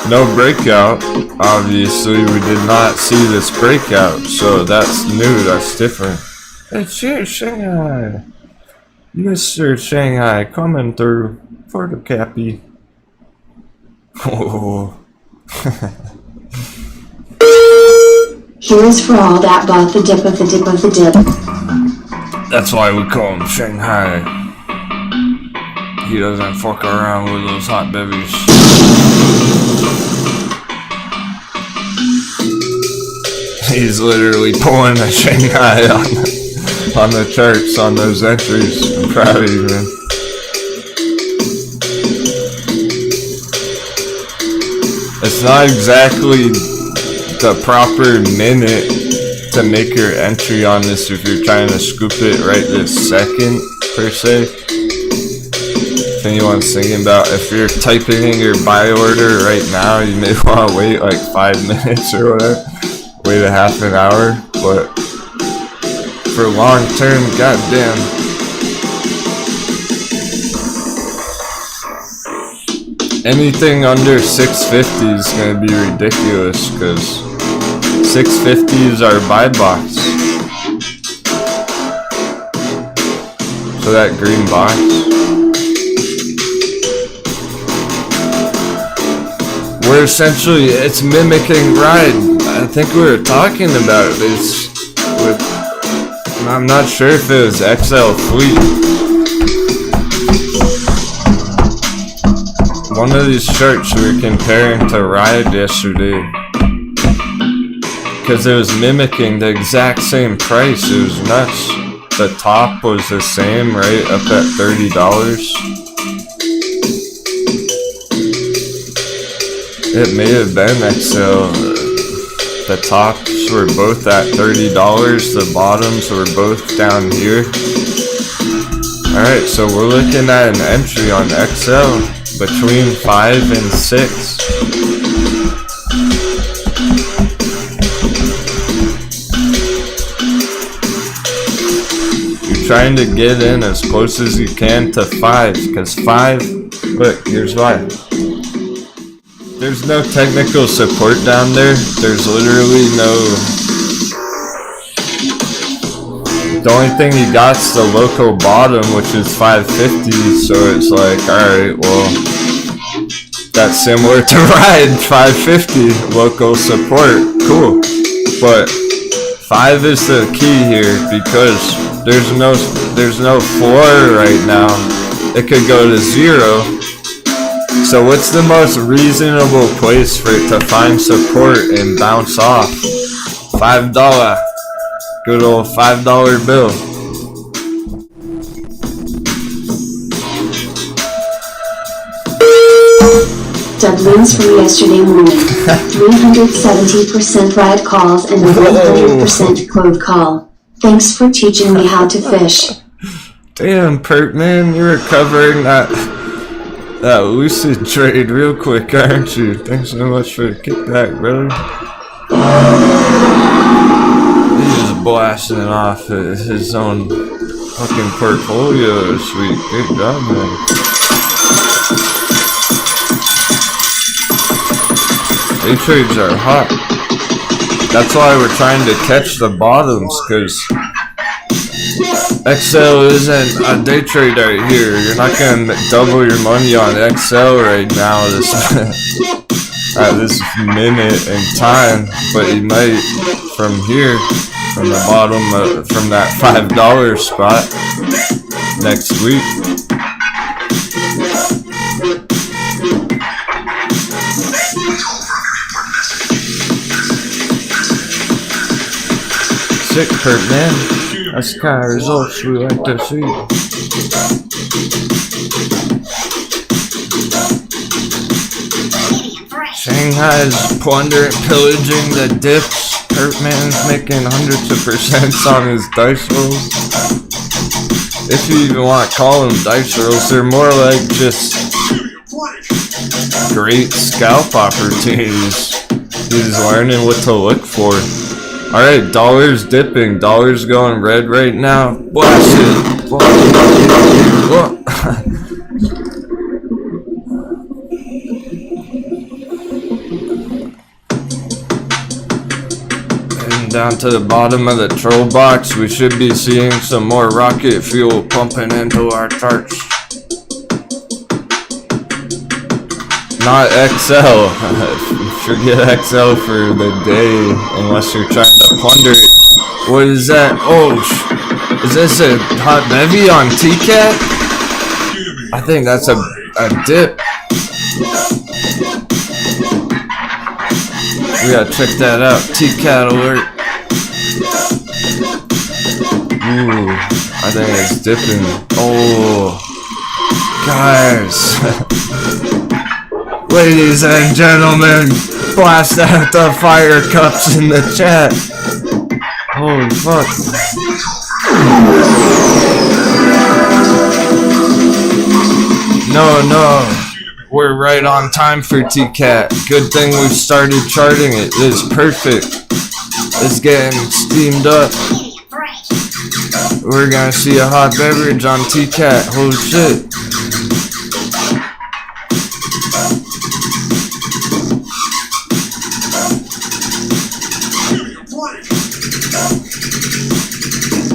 No breakout. Obviously, we did not see this breakout, so that's new, that's different. It's here, Shanghai. Mr. Shanghai coming through for the cappy. Oh. Here's for all that bought the dip of the dip of the dip. That's why we call him Shanghai. He doesn't fuck around with those hot beverages. He's literally pulling a Shanghai on the charts on those entries. I'm proud of you, man. It's not exactly the proper minute to make your entry on this if you're trying to scoop it right this second, per se. If anyone's thinking about if you're typing in your buy order right now, you may want to wait like 5 minutes or whatever. Wait a half an hour, but for long term, goddamn. Anything under 650 is gonna be ridiculous because 650s are buy box. So that green box. We're essentially, it's mimicking ride. I think we were talking about this with, I'm not sure if it was XL Fleet. One of these charts we were comparing to Ride yesterday. Because it was mimicking the exact same price. It was nuts. The top was the same, right? Up at $30. It may have been XL. The tops were both at $30, the bottoms were both down here. Alright, so we're looking at an entry on XL between 5 and 6. You're trying to get in as close as you can to 5, because 5, look, here's why. There's no technical support down there. There's literally no... The only thing you got's the local bottom, which is 550, so it's like, alright, well, that's similar to Ride, 550, local support, cool. But 5 is the key here, because there's no floor right now. It could go to 0. So what's the most reasonable place for it to find support and bounce off? $5. Good old $5 bill. Doubloons from yesterday morning. 370% ride calls and a 100% clove call. Thanks for teaching me how to fish. Damn, Pert, man, you're recovering that lucid trade real quick, aren't you? Thanks so much for the kickback, brother. He's just blasting it off at his own fucking portfolio this week. Good job, man. Day trades are hot. That's why we're trying to catch the bottoms, because XL isn't a day trade right here. You're not gonna double your money on XL right now. at this minute in time, but he might from here, from the bottom, from that $5 spot next week. Sick hurt, man. That's the kind of results we like to see. Shanghai's plundering, pillaging the dips. Pertman's making hundreds of percents on his dice rolls. If you even want to call them dice rolls, they're more like just great scalp opportunities. He's learning what to look for. Alright, dollar's dipping. Dollar's going red right now. Blast it. Whoa. And down to the bottom of the troll box, we should be seeing some more rocket fuel pumping into our charts. Not XL. Forget XL for the day, unless you're trying to plunder it. What is that? Oh, is this a hot bevy on TCAT? I think that's a dip. We gotta check that out. TCAT alert. Ooh, I think it's dipping. Oh, guys. Ladies and gentlemen, blast out the fire cups in the chat. Holy fuck. No. We're right on time for TCAT. Good thing we started charting it. It's perfect. It's getting steamed up. We're gonna see a hot beverage on TCAT. Holy shit.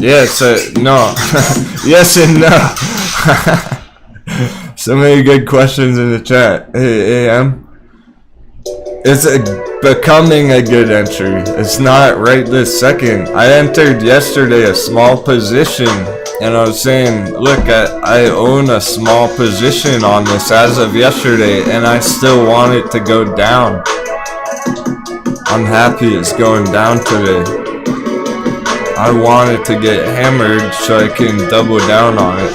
Yes, no. Yes and no. So many good questions in the chat. Hey, AM. It's becoming a good entry. It's not right this second. I entered yesterday a small position, and I was saying, look, I own a small position on this as of yesterday, and I still want it to go down. I'm happy it's going down today. I want it to get hammered so I can double down on it.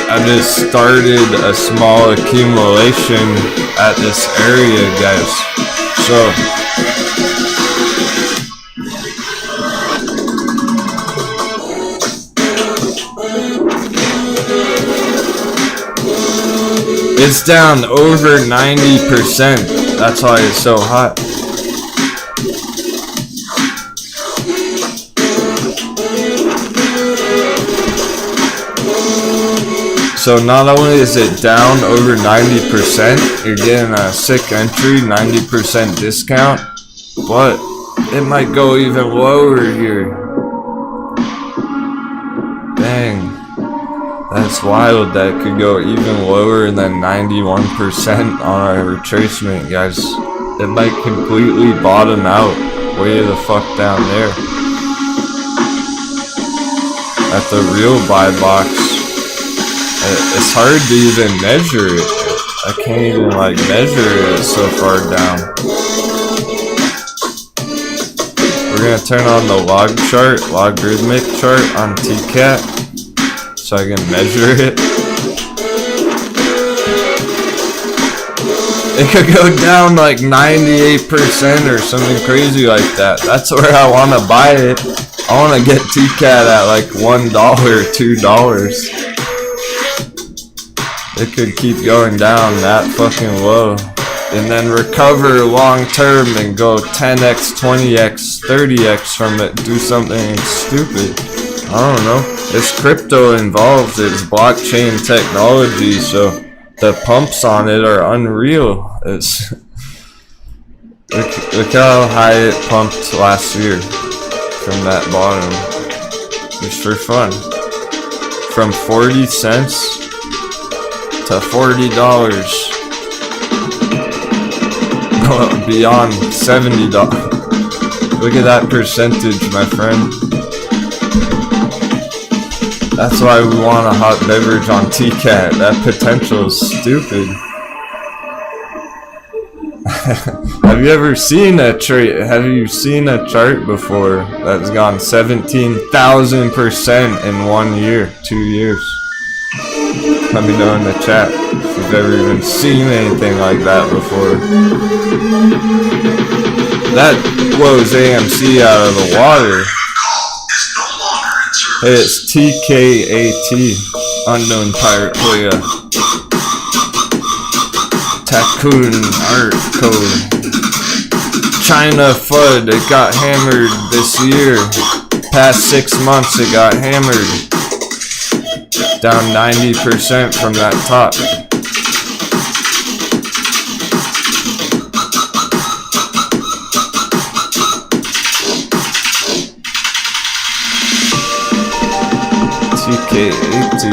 I just started a small accumulation at this area, guys. So it's down over 90%. That's why it's so hot. So not only is it down over 90%, you're getting a sick entry, 90% discount, but it might go even lower here. Dang, that's wild that it could go even lower than 91% on our retracement, guys. It might completely bottom out way the fuck down there. At the real buy box. It's hard to even measure it. I can't even like measure it so far down. We're gonna turn on the log chart, logarithmic chart on TCAT, so I can measure it. It could go down like 98% or something crazy like that. That's where I want to buy it. I want to get TCAT at like $1, $2. It could keep going down that fucking low and then recover long term and go 10x, 20x, 30x from it, do something stupid. I don't know. It's crypto involved, it's blockchain technology, so the pumps on it are unreal. It's look how high it pumped last year from that bottom. Just for fun. From 40 cents to $40. Beyond $70. Look at that percentage, my friend. That's why we want a hot beverage on TCAT. That potential is stupid. Have you ever seen a chart? Have you seen a chart before that's gone 17,000% in 1 year, 2 years? Let me know in the chat if you've ever even seen anything like that before. That blows AMC out of the water. Hey, it's TKAT, Unknown Pirate Player. Tycoon Art Code. China FUD, it got hammered this year. Past 6 months it got hammered. Down 90% from that top. TK82.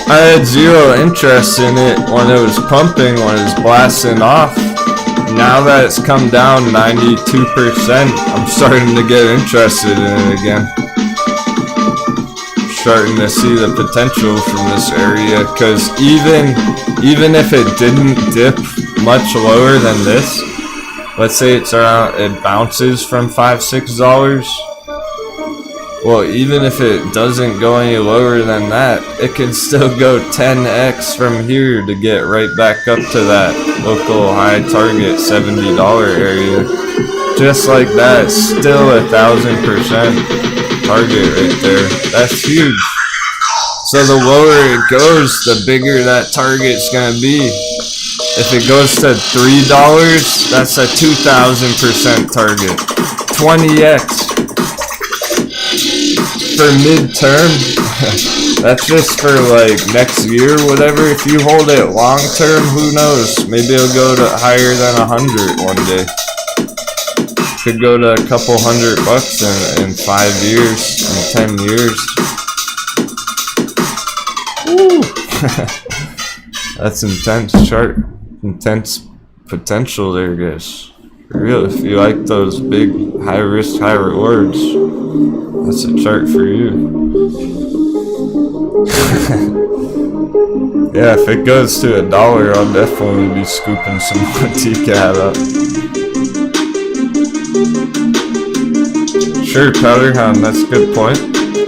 I had zero interest in it when it was pumping, when it was blasting off. Now that it's come down 92%, I'm starting to get interested in it again. Starting to see the potential from this area, because even if it didn't dip much lower than this, let's say it's around, it bounces from $5-6. Well, even if it doesn't go any lower than that, it can still go 10x from here to get right back up to that local high target $70 area. Just like that, still 1,000% target right there. That's huge. So the lower it goes, the bigger that target's gonna be. If it goes to $3, that's a 2,000% target. 20x. For midterm, that's just for like next year, whatever. If you hold it long term, who knows? Maybe it'll go to higher than 100 one day. Could go to a couple $100 in 5 years, in 10 years. Woo. That's intense chart, intense potential there, guys. For real, if you like those big high risk, high rewards, that's a chart for you. Yeah, if it goes to $1, I'll definitely be scooping some TCAT up. Sure, Powderhound, that's a good point.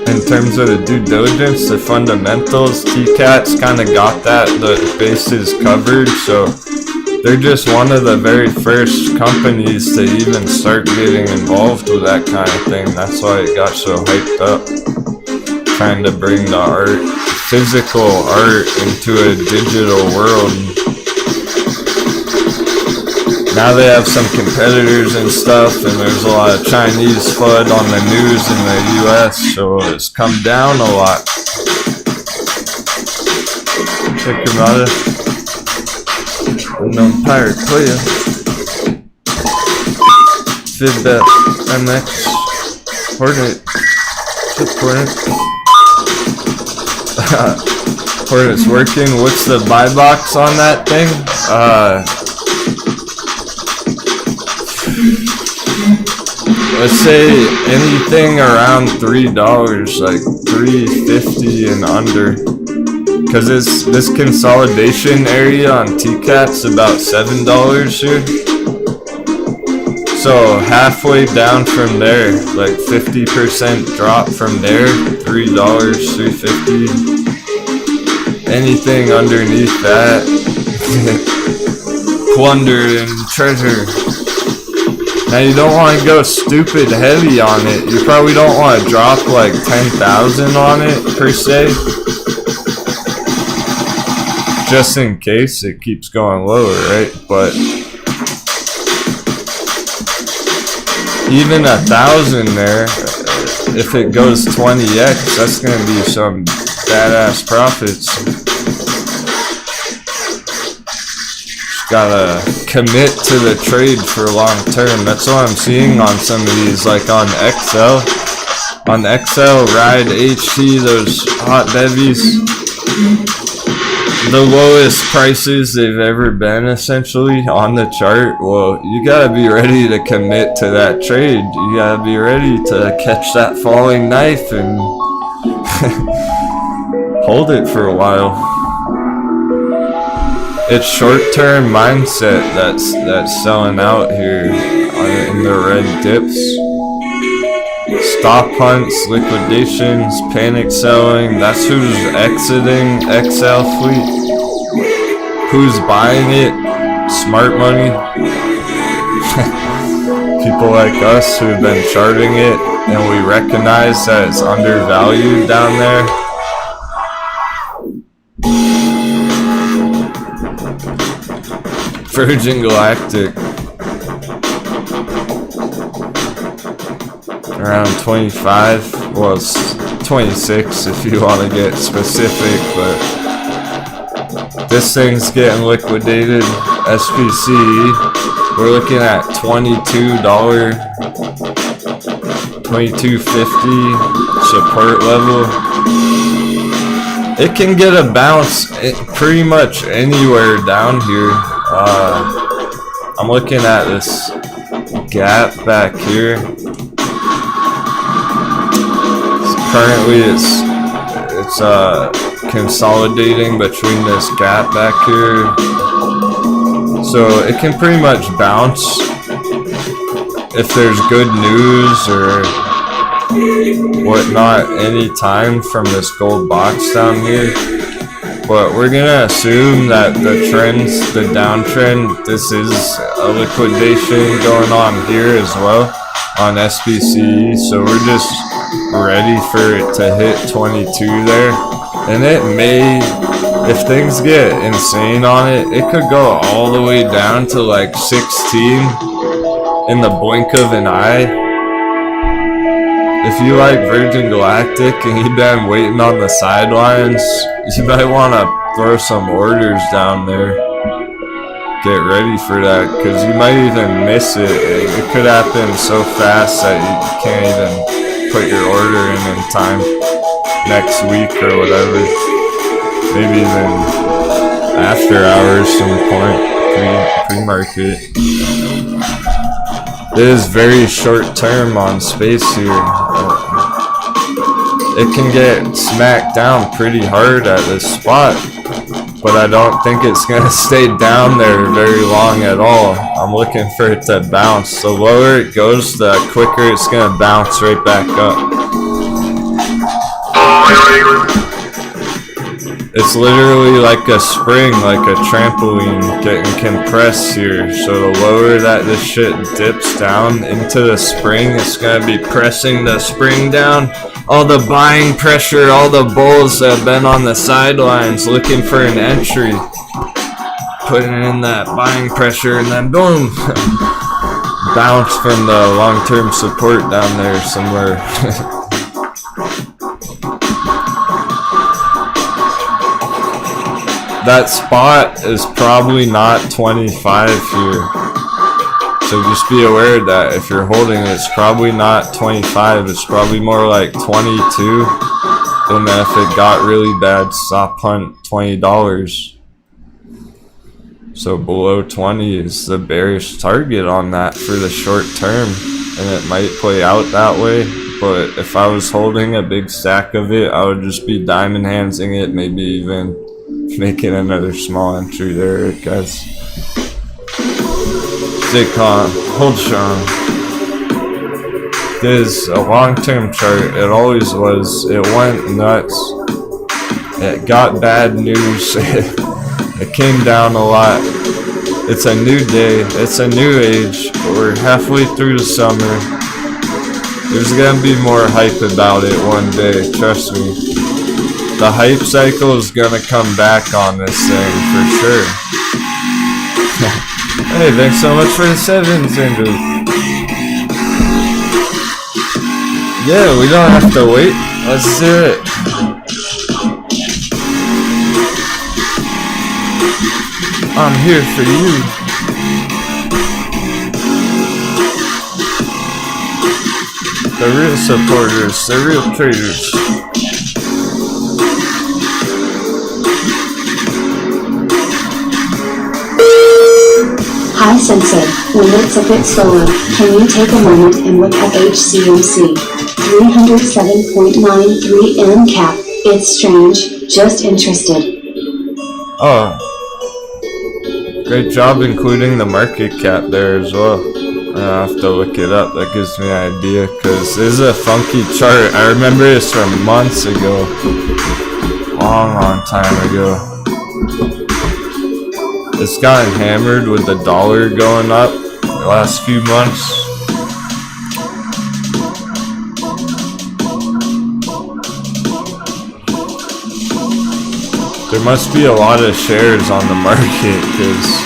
In terms of the due diligence, the fundamentals, TCAT's kind of got that, the bases covered, so they're just one of the very first companies to even start getting involved with that kind of thing. That's why it got so hyped up. Trying to bring the art, physical art, into a digital world. Now they have some competitors and stuff, and there's a lot of Chinese FUD on the news in the US, so it's come down a lot. Check him out. Unknown Pirate Player. FibMX. Hornet. Hornet. Hornet's working. What's the buy box on that thing? Let's say anything around $3, like $3.50 and under. Because this consolidation area on TCAT's about $7 here. So halfway down from there, like 50% drop from there, $3, $3.50. Anything underneath that, plunder and treasure. Now you don't want to go stupid heavy on it. You probably don't want to drop like 10,000 on it per se. Just in case it keeps going lower, right? But even 1,000 there, if it goes 20x, that's gonna be some badass profits. Just gotta commit to the trade for long term. That's what I'm seeing on some of these, like on XL. On XL, Ride, HT, those hot bevies. the lowest prices they've ever been essentially on the chart, well, you gotta be ready to commit to that trade. You gotta be ready to catch that falling knife and hold it for a while. It's short-term mindset that's selling out here in the red dips. Stop hunts, liquidations, panic selling, that's who's exiting XL fleet. Who's buying it? Smart money. People like us who've been charting it and we recognize that it's undervalued down there. Virgin Galactic. Around 25, well it's 26 if you want to get specific, but this thing's getting liquidated. SPC, we're looking at $22, $22.50 support level. It can get a bounce pretty much anywhere down here. I'm looking at this gap back here. Currently it's consolidating between this gap back here, so it can pretty much bounce if there's good news or whatnot anytime from this gold box down here. But we're gonna assume that the trends, the downtrend, this is a liquidation going on here as well on SBC, so we're just ready for it to hit 22 there, and it may, if things get insane on it, it could go all the way down to like 16 in the blink of an eye. If you like Virgin Galactic and you've been waiting on the sidelines, you might want to throw some orders down there. Get ready for that, because you might even miss it. It could happen so fast that you can't even put your order in time next week or whatever. Maybe even after hours some point, pre-market. It is very short term on space here. It can get smacked down pretty hard at this spot, but I don't think it's going to stay down there very long at all. I'm looking for it to bounce. The lower it goes, the quicker it's going to bounce right back up. It's literally like a spring, like a trampoline getting compressed here. So the lower that this shit dips down into the spring, it's going to be pressing the spring down. All the buying pressure, all the bulls that have been on the sidelines looking for an entry, putting in that buying pressure, and then boom, bounce from the long-term support down there somewhere. That spot is probably not 25 here. So just be aware that if you're holding it, it's probably not 25, it's probably more like 22. And then if it got really bad, stop hunt $20. So below 20 is the bearish target on that for the short term. And it might play out that way. But if I was holding a big stack of it, I would just be diamond handsing it, maybe even making another small entry there, guys. Stay calm, hold strong. This is a long-term chart. It always was. It went nuts. It got bad news. It came down a lot. It's a new day. It's a new age. We're halfway through the summer. There's gonna be more hype about it one day. Trust me. The hype cycle is gonna come back on this thing for sure. Hey, thanks so much for the 7s, Andrew. Yeah, we don't have to wait. Let's do it. I'm here for you. The real supporters, the real traders. Sensei, when it's a bit slower, can you take a moment and look at HCMC? 307.93 M cap. It's strange, just interested. Oh, great job including the market cap there as well. I have to look it up. That gives me an idea because this is a funky chart. I remember this from months ago. Long time ago. It's gotten hammered with the dollar going up the last few months. There must be a lot of shares on the market because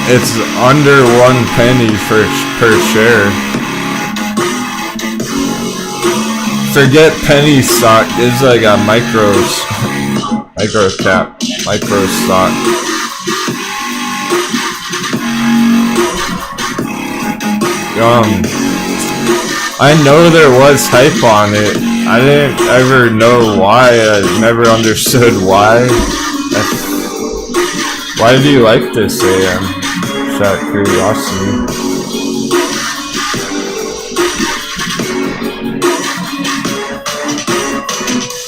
it's under 1 penny per share. Forget penny stock, it's like a micro cap, micro stock. I know there was hype on it. I didn't ever know why. I never understood why. Why do you like this, AM? Just out of curiosity.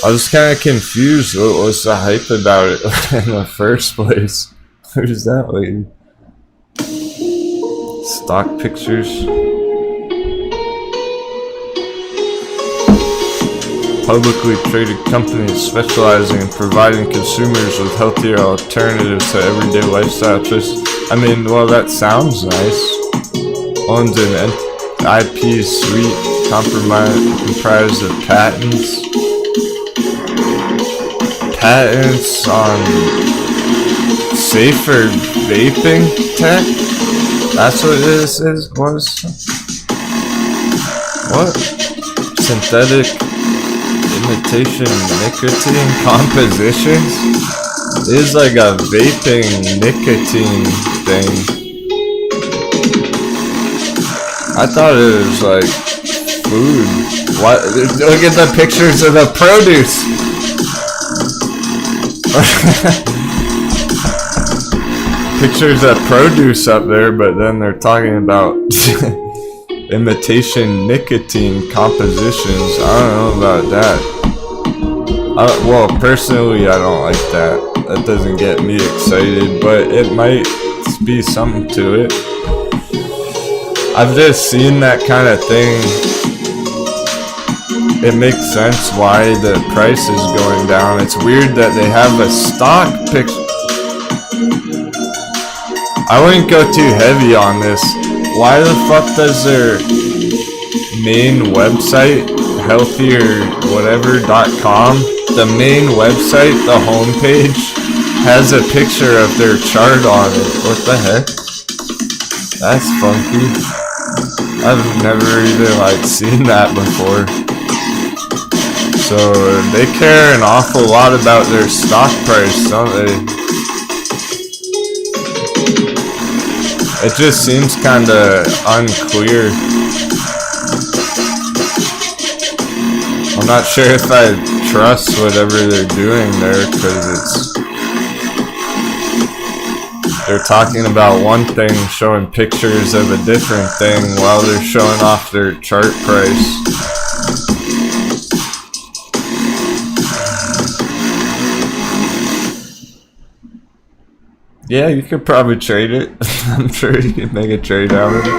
I was kind of confused. What was the hype about it in the first place? Who's that lady? Stock pictures. Publicly traded companies specializing in providing consumers with healthier alternatives to everyday lifestyle choices. I mean, well, that sounds nice. Owns an IP suite comprised of patents. Patents on safer vaping tech? That's what this was? What? Synthetic imitation nicotine compositions? It is like a vaping nicotine thing. I thought it was like food. What? Look at the pictures of the produce! Pictures of produce up there, but then they're talking about imitation nicotine compositions. I don't know about that. Well, personally, I don't like that. That doesn't get me excited, but it might be something to it. I've just seen that kind of thing. It makes sense why the price is going down. It's weird that they have a stock picture. I wouldn't go too heavy on this. Why the fuck does their main website, healthierwhatever.com, the main website, the homepage, has a picture of their chart on it? What the heck? That's funky. I've never even seen that before. So they care an awful lot about their stock price, don't they? It just seems kinda unclear. I'm not sure if I trust whatever they're doing there, because they're talking about one thing, showing pictures of a different thing while they're showing off their chart price. Yeah, you could probably trade it. I'm sure you could make a trade out of it.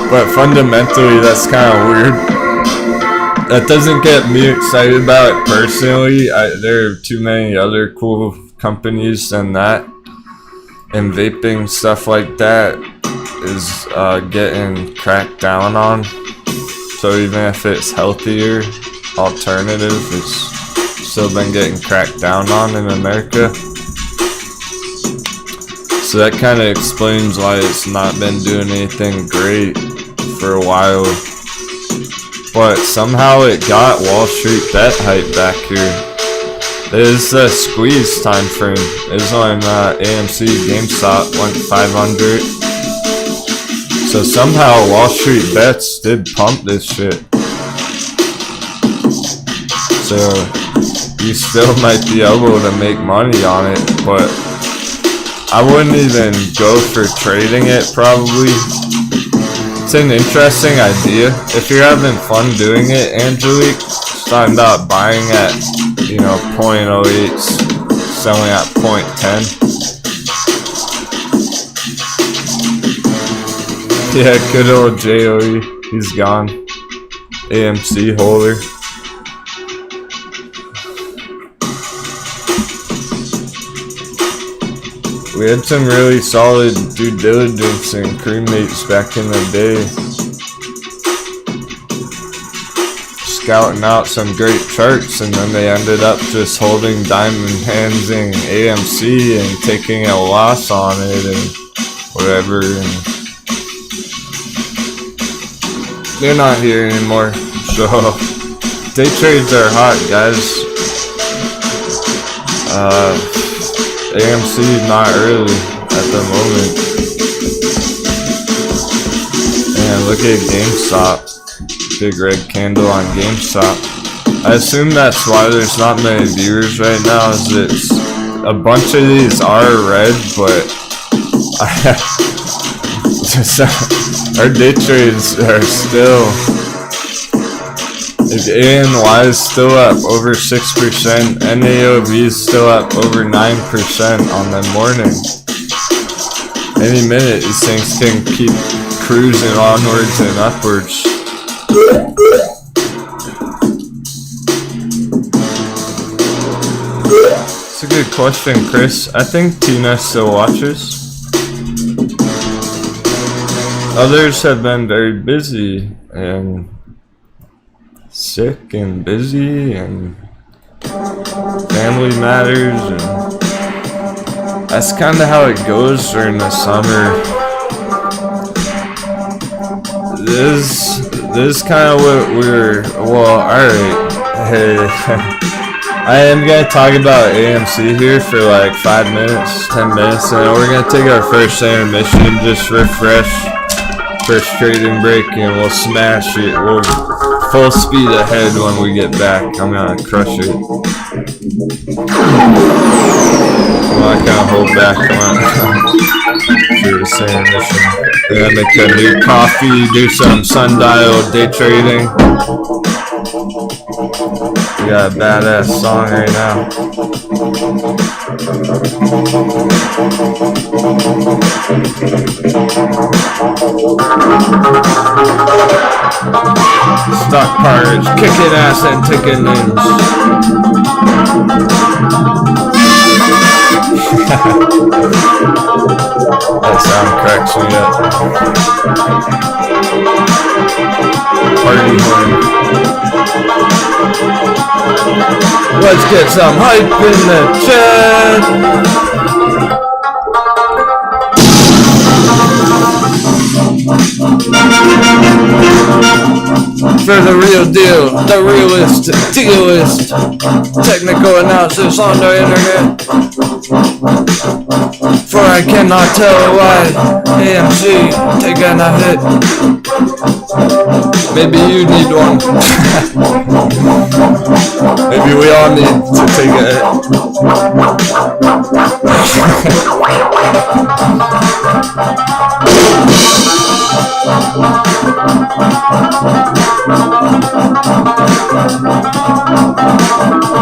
But fundamentally, that's kind of weird. That doesn't get me excited about it personally. There are too many other cool companies than that. And vaping, stuff like that, is getting cracked down on. So even if it's healthier alternative, it's still been getting cracked down on in America. So that kind of explains why it's not been doing anything great for a while. But somehow it got Wall Street bet hype back here. It is the squeeze time frame. It was on AMC, GameStop went 500. So somehow Wall Street bets did pump this shit. So you still might be able to make money on it, but I wouldn't even go for trading it probably. It's an interesting idea. If you're having fun doing it, Angelique, starting out buying at, you know, 0.08s, selling at 0.10. Yeah, good old JOE, he's gone. AMC holder. We had some really solid due diligence and crewmates back in the day. Scouting out some great charts, and then they ended up just holding diamond handsing AMC and taking a loss on it and whatever. And they're not here anymore, so day trades are hot, guys. AMC not early at the moment. And look at GameStop. Big red candle on GameStop. I assume that's why there's not many viewers right now, is it's a bunch of these are red, but our day trades are still, if ANY is still up over 6%, NAOB is still up over 9% on the morning. Any minute these things can keep cruising onwards and upwards. It's a good question, Chris. I think Tina still watches. Others have been very busy and sick and busy and family matters, and that's kind of how it goes during the summer. This is kind of what we're, well, alright, hey, I am going to talk about AMC here for like 5 minutes, 10 minutes, and then we're going to take our first intermission, just refresh, first trading break, and we'll smash it. We'll full speed ahead when we get back. I'm going to crush it. Well, I kind of hold back on for the intermission. We're going to make a new coffee, do some sundial day trading. We got a badass song right now. Stock pirates, kicking ass and taking names. That sound cracks me up. Party horn. Let's get some hype in the chat. For the real deal, the realist, dealist, technical analysis on the internet. For I cannot tell why AMC taking a hit. Maybe you need one. Maybe we all need to take a hit.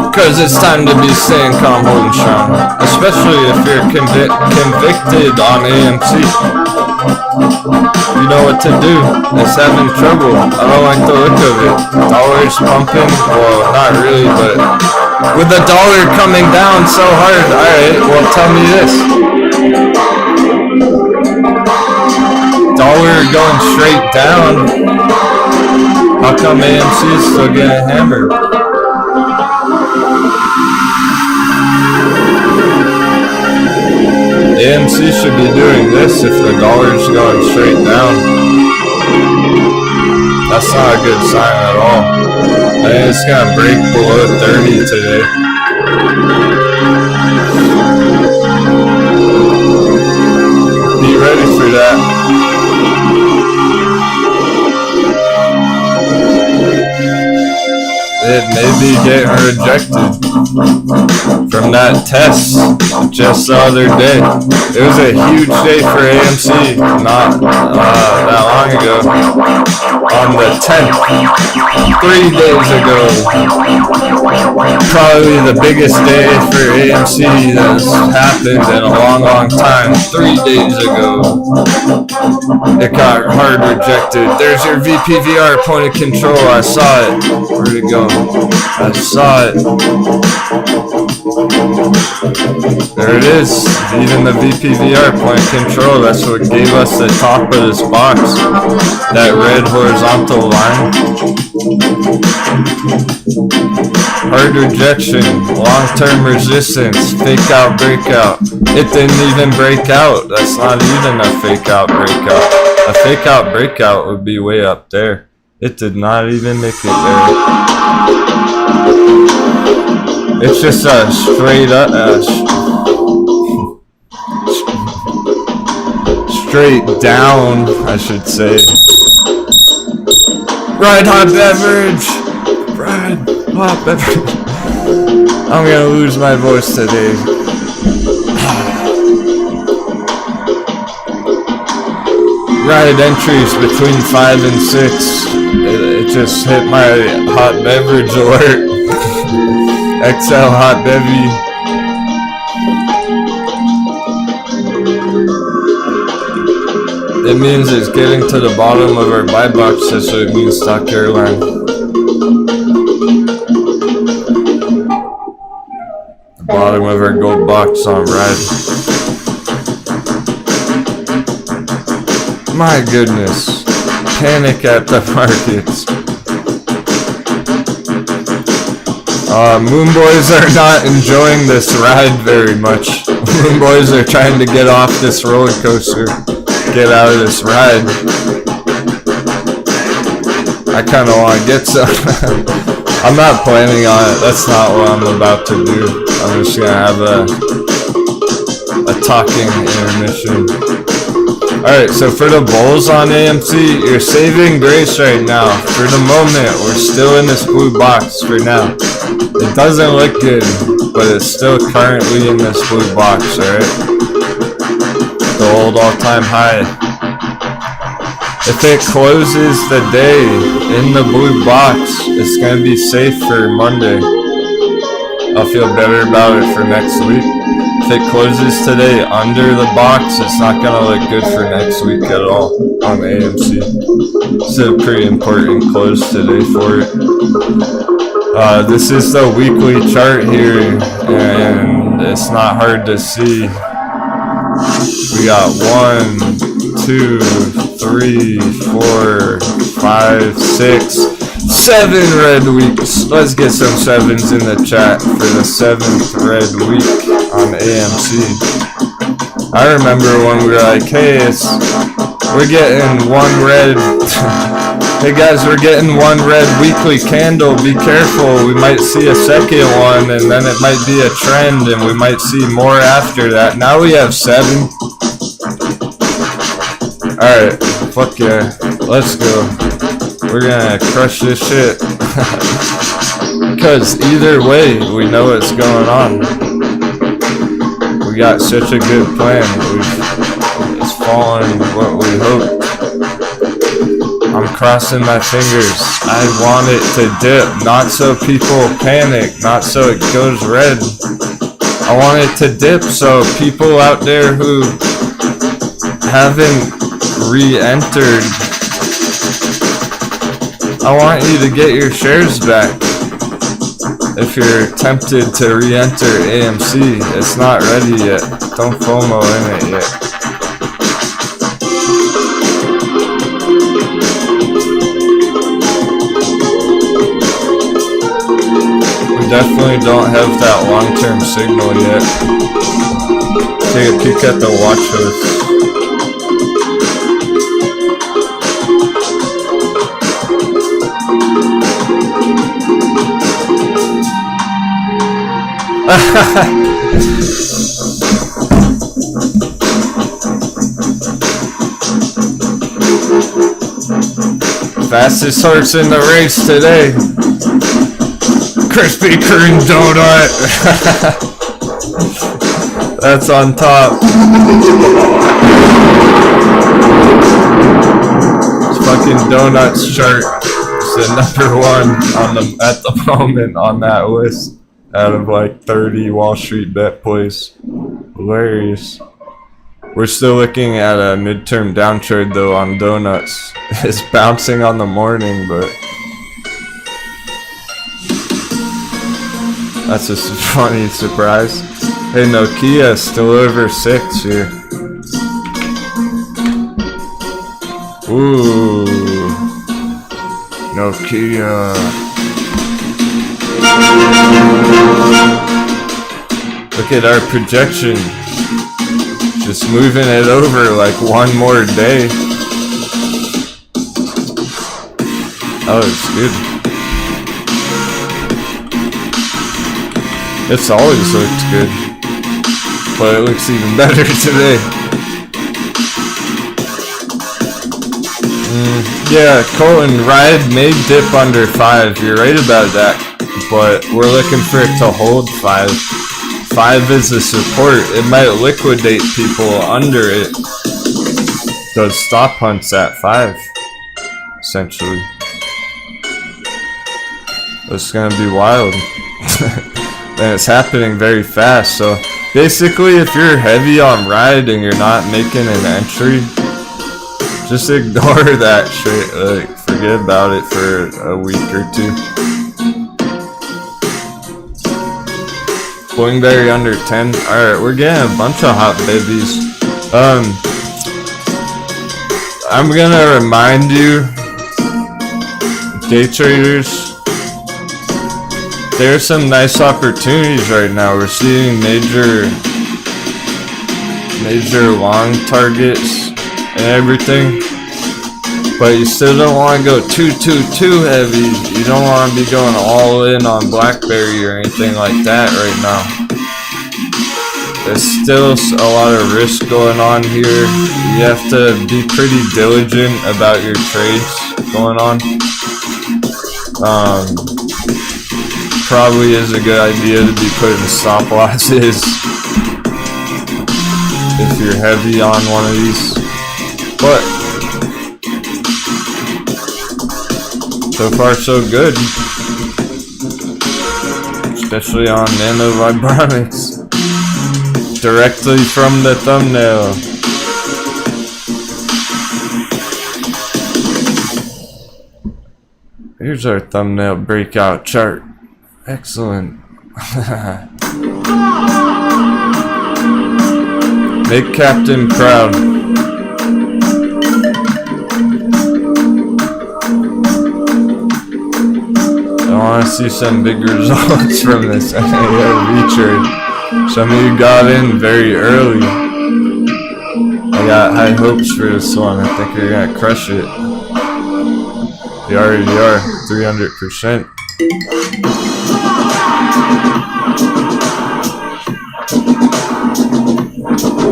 Because it's time to be staying calm, holding strong. Especially if you're convicted on AMC. You know what to do. It's having trouble. I don't like the look of it. Dollar's pumping. Well, not really, but with the dollar coming down so hard. Alright, well, tell me this. Dollar going straight down. How come AMC is still getting hammered? AMC should be doing this if the dollar's going straight down. That's not a good sign at all. I think it's gonna break below 30 today. Be ready for that. It may be getting rejected from that test just the other day. It was a huge day for AMC not that long ago. On the 10th, 3 days ago, probably the biggest day for AMC that's happened in a long time. 3 days ago, it got hard rejected. There's your VPVR point of control. I saw it. Where'd it go? I saw it. There it is. Even the VPVR point of control. That's what gave us the top of this box. That red horizontal line. Hard rejection. Long-term resistance. Fake out breakout. It didn't even break out. That's not even a fake out breakout. A fake out breakout would be way up there. It did not even make it there. It's just a straight up, straight down, I should say. Ride hot beverage! Ride hot beverage. I'm gonna lose my voice today. Ride entries between 5 and 6. It just hit my hot beverage alert. XL hot bevy. It means it's getting to the bottom of our buy box. That's what it means, stock airline. The bottom of our gold box on ride. My goodness. Panic at the markets. Moon boys are not enjoying this ride very much. Moon boys are trying to get off this roller coaster. Get out of this ride. I kind of want to get some. I'm not planning on it. That's not what I'm about to do. I'm just going to have a talking intermission. Alright, so for the bulls on AMC, you're saving grace right now. For the moment, we're still in this blue box for now. It doesn't look good, but it's still currently in this blue box, alright? The old all-time high. If it closes the day in the blue box, it's going to be safe for Monday. I'll feel better about it for next week. If it closes today under the box, it's not going to look good for next week at all on AMC. It's a pretty important close today for it. This is the weekly chart here, and it's not hard to see. We got 1, 2, 3, 4, 5, 6, 7 red weeks. Let's get some 7s in the chat for the 7th red week on AMC. I remember when we were like, hey, we're getting one red. Hey guys, we're getting one red weekly candle. Be careful. We might see a second one, and then it might be a trend, and we might see more after that. Now we have 7. Alright, fuck yeah. Let's go. We're gonna crush this shit. Because either way, we know what's going on. We got such a good plan. It's fallen what we hoped. I'm crossing my fingers. I want it to dip, not so people panic, not so it goes red. I want it to dip so people out there who haven't re-entered, I want you to get your shares back. If you're tempted to re-enter AMC, it's not ready yet. Don't FOMO in it yet. We definitely don't have that long-term signal yet. Take a peek at the watch host. Fastest horse in the race today. Krispy Kreme donut. That's on top. This fucking donuts chart is the #1 at the moment on that list out of like 30 Wall Street bet plays. Hilarious. We're still looking at a midterm downtrend though on donuts. It's bouncing on the morning, but that's a funny surprise. Hey, Nokia still over 6 here. Ooh, Nokia. Look at our projection. Just moving it over like one more day. Oh, it's good. It's always looked good, but it looks even better today. Yeah, Colton, Ride may dip under 5. You're right about that, but we're looking for it to hold 5. 5 is a support. It might liquidate people under it. Those stop hunts at 5, essentially. It's gonna be wild. And it's happening very fast. So basically, if you're heavy on Ride and you're not making an entry, just ignore that shit. Like, forget about it for a week or 2. Boingberry under 10. Alright, we're getting a bunch of hot babies. I'm gonna remind you, day traders, there are some nice opportunities right now. We're seeing major long targets and everything, but you still don't want to go too heavy. You don't want to be going all in on BlackBerry or anything like that right now. There's still a lot of risk going on here. You have to be pretty diligent about your trades going on. Probably is a good idea to be putting stop losses if you're heavy on one of these. But so far so good, especially on Nano Vibronics, directly from the thumbnail. Here's our thumbnail breakout chart. Excellent. Make Captain proud. I want to see some big results from this NAO retrade. Some of you got in very early. I got high hopes for this one. I think we're gonna crush it. We already are, 300%.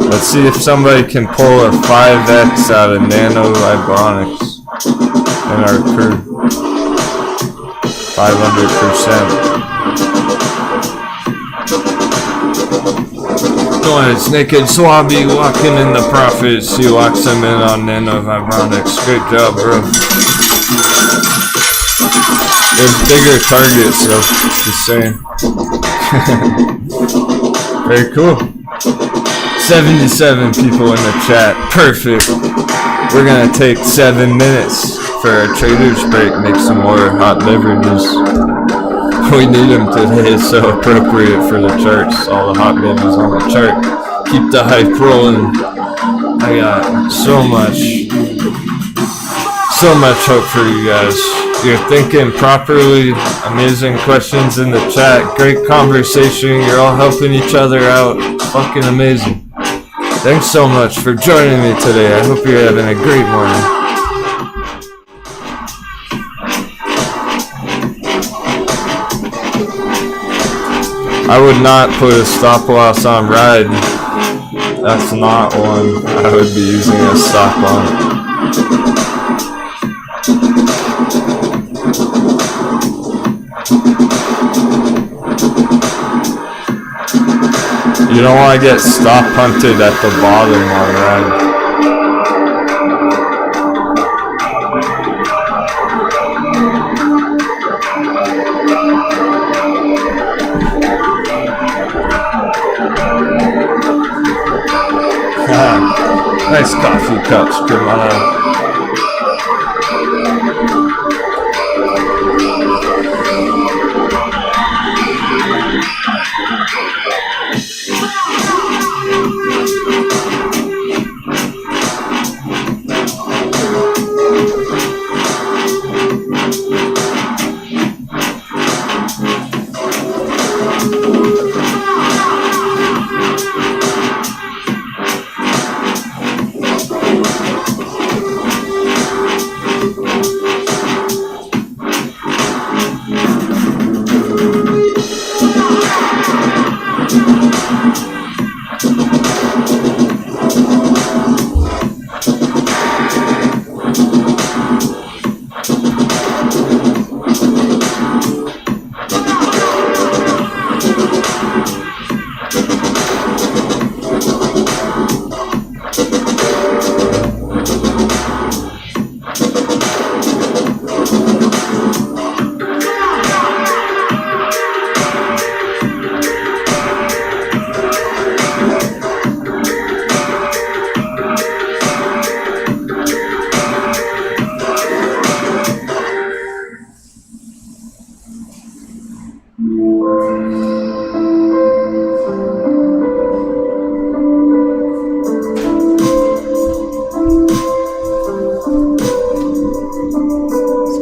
Let's see if somebody can pull a 5x out of Nano Vibronics in our crew. 500%. Going it's Naked Swabby walking in the profits. He locks them in on Nano Vibronics. Great job, bro. There's bigger targets, so just saying. Very cool. 77 people in the chat. Perfect. We're gonna take 7 minutes for our traders break. Make some more hot beverages. We need them today. It's so appropriate for the charts. All the hot babies on the chart. Keep the hype rolling. I got so much hope for you guys. You're thinking properly. Amazing questions in the chat. Great conversation. You're all helping each other out. Fucking amazing. Thanks so much for joining me today. I hope you're having a great morning. I would not put a stop loss on Ride. That's not one I would be using a stop on. You don't want to get stop punted at the bottom on red. Nice coffee cups, come on out.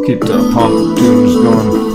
Keep the pump tunes going.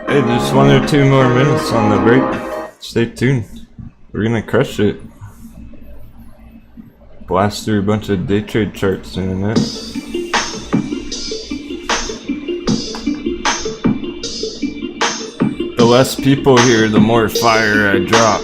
Hey, just 1 or 2 more minutes on the break. Stay tuned. We're gonna crush it. Blast through a bunch of day trade charts in a minute. The less people here, the more fire I drop.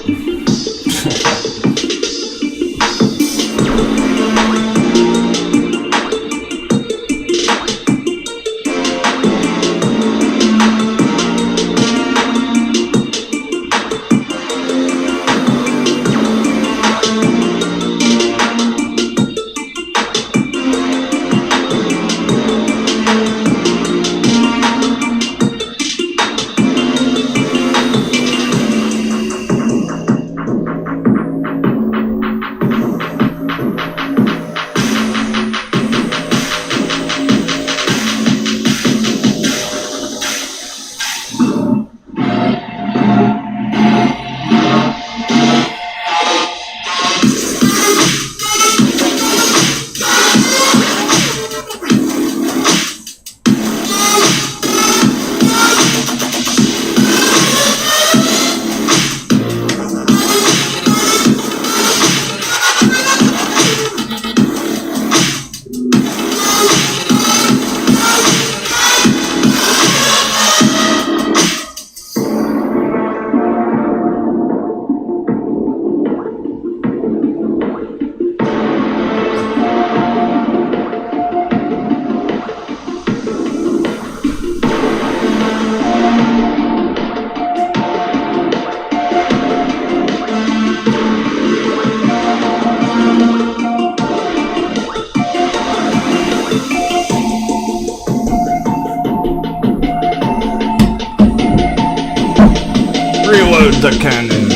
Reload the cannons.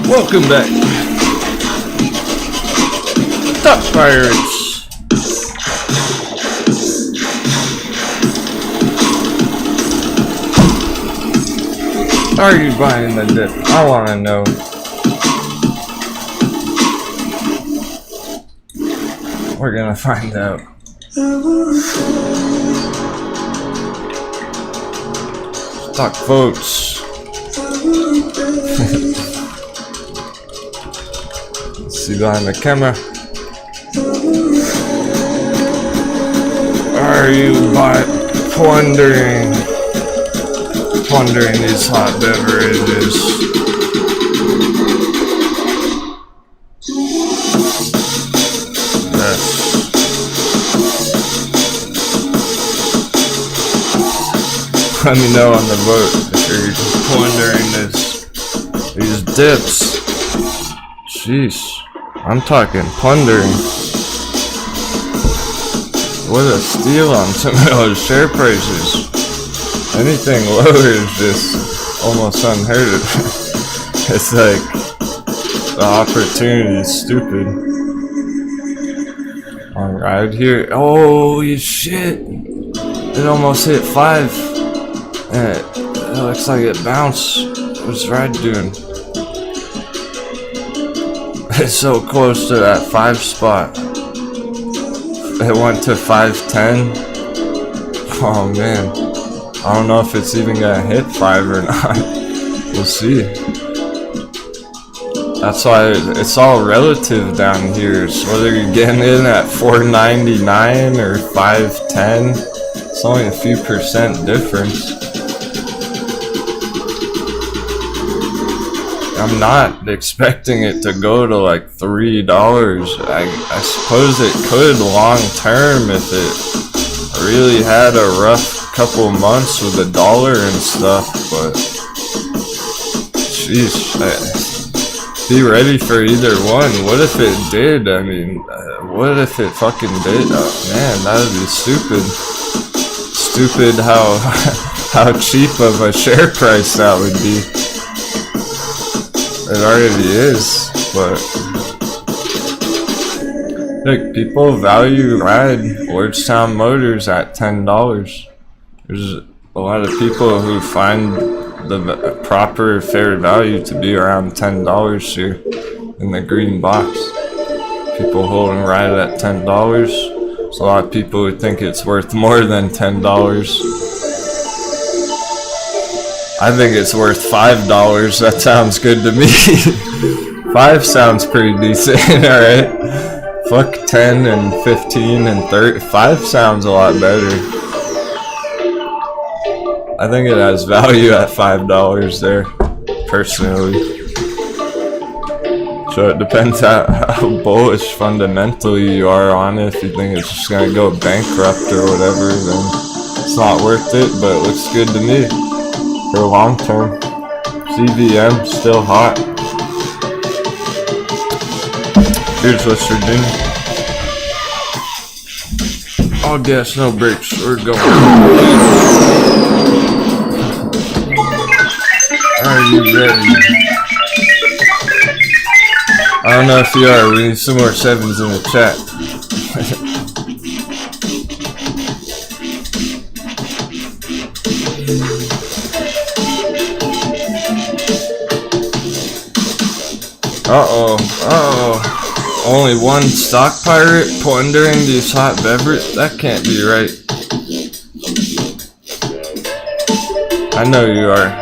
Welcome back. Stop pirates. Are you buying the dip? I want to know. We're gonna find out. Stock votes. See behind the camera. Are you plundering these hot beverages? Yes. Let me know on the vote if you're plundering these dips. Jeez. I'm talking plundering. What a steal on some of those share prices. Anything lower is just almost unheard of. It's like the opportunity is stupid. Alright here. Holy shit! It almost hit 5. And it looks like it bounced. What's Ride doing? It's so close to that 5 spot. It went to 510. Oh man. I don't know if it's even gonna hit 5 or not. We'll see. That's why it's all relative down here. So whether you're getting in at 499 or 510, It's only a few percent difference. I'm not expecting it to go to like $3. I suppose it could long term if it really had a rough couple months with the dollar and stuff, but sheesh, be ready for either one. What if it did? I mean, what if it fucking did? Oh man, that would be stupid. Stupid how cheap of a share price that would be. It already is, but look, people value ride Lordstown Motors at $10. There's a lot of people who find the proper fair value to be around $10 here in the green box. People holding ride at $10. There's a lot of people who think it's worth more than $10. I think it's worth $5. That sounds good to me. 5 sounds pretty decent, alright? Fuck 10 and 15 and 30. 5 sounds a lot better. I think it has value at $5 there, personally. So it depends how bullish fundamentally you are on it. If you think it's just gonna go bankrupt or whatever, then it's not worth it, but it looks good to me. For long term. CVM still hot. Here's West Virginia. All gas, no brakes. We're going. Are you ready? I don't know if you are. We need some more 7s in the chat. Only one stock pirate plundering these hot beverages? That can't be right. I know you are.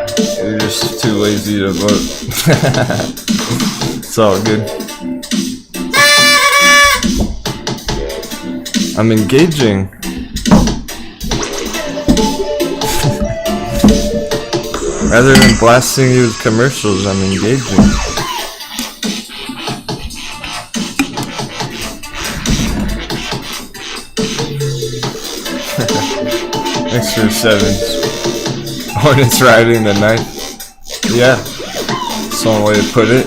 You're just too lazy to vote. It's all good. I'm engaging. Rather than blasting you with commercials, I'm engaging. Thanks for 7s. Hornets riding the knife. Yeah, that's the only way to put it.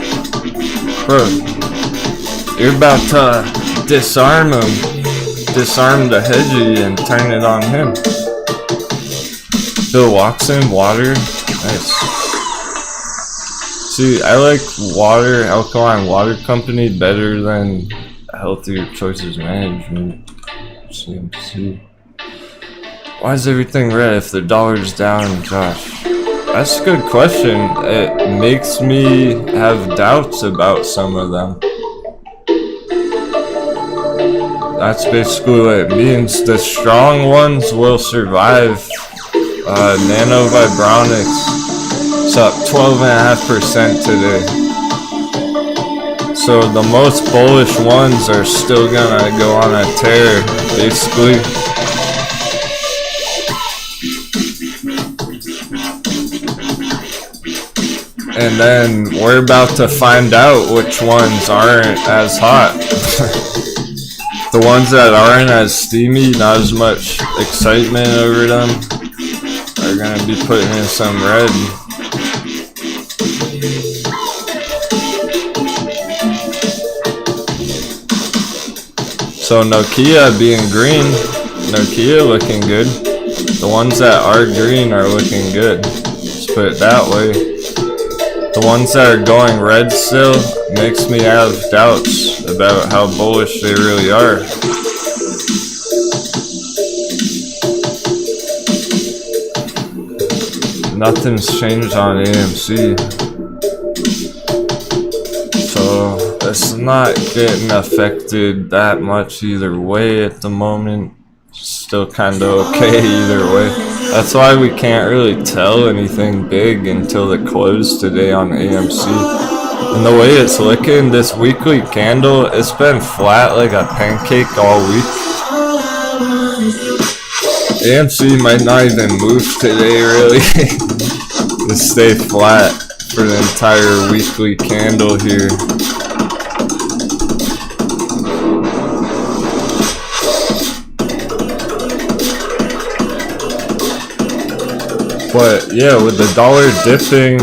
Bro, you're about to disarm him. Disarm the hedgie and turn it on him. Bill Watson, water. Nice. See, I like water, Alkaline Water Company better than Healthier Choices Management. CMC. Why is everything red if the dollar's down? Gosh, that's a good question. It makes me have doubts about some of them. That's basically what it means. The strong ones will survive. Nano Vibronics, it's up 12.5% today. So the most bullish ones are still gonna go on a tear, basically. And then we're about to find out which ones aren't as hot. The ones that aren't as steamy, not as much excitement over them, are gonna be putting in some red. So Nokia being green, Nokia looking good. The ones that are green are looking good. Let's put it that way. The ones that are going red still makes me have doubts about how bullish they really are. Nothing's changed on AMC. So it's not getting affected that much either way at the moment. Still kind of okay either way. That's why we can't really tell anything big until the close today on AMC. And the way it's looking, this weekly candle, it's been flat like a pancake all week. AMC might not even move today, really. Just stay flat for the entire weekly candle here. But yeah, with the dollar dipping,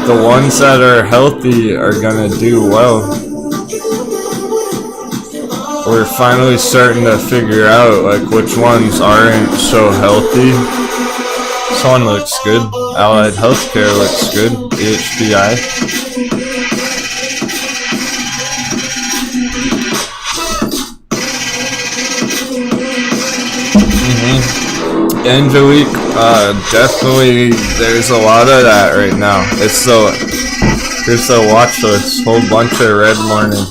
the ones that are healthy are gonna do well. We're finally starting to figure out like which ones aren't so healthy. This one looks good. Allied Healthcare looks good. HBI. Angelique, definitely there's a lot of that right now. It's so, here's the watch list, whole bunch of red morning.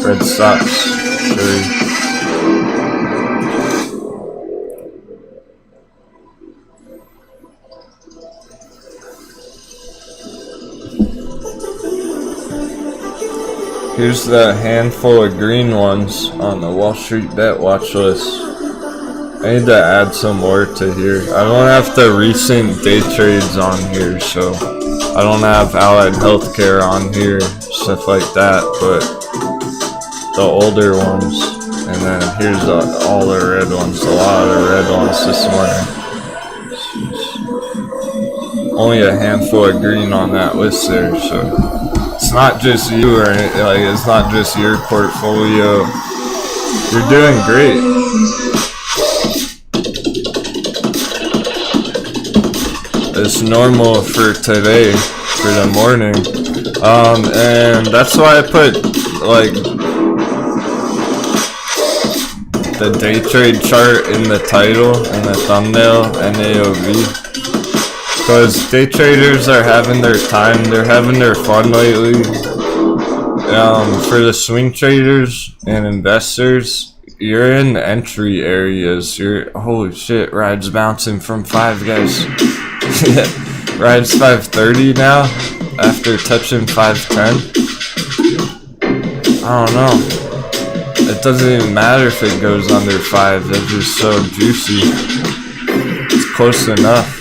Red stocks. Here's the handful of green ones on the Wall Street Bet watch list. I need to add some more to here. I don't have the recent day trades on here, so I don't have Allied Healthcare on here, stuff like that, but the older ones, and then here's all the red ones, a lot of the red ones this morning. Only a handful of green on that list there, so it's not just you or anything, like it's not just your portfolio. You're doing great. It's normal for today, for the morning, and that's why I put like the day trade chart in the title and the thumbnail and AOV, because day traders are having their time, they're having their fun lately. For the swing traders and investors, you're in the entry areas. Holy shit, ride's bouncing from 5, guys. Ride's 530 now after touching 510. I don't know. It doesn't even matter if it goes under 5. It's just so juicy. It's close enough.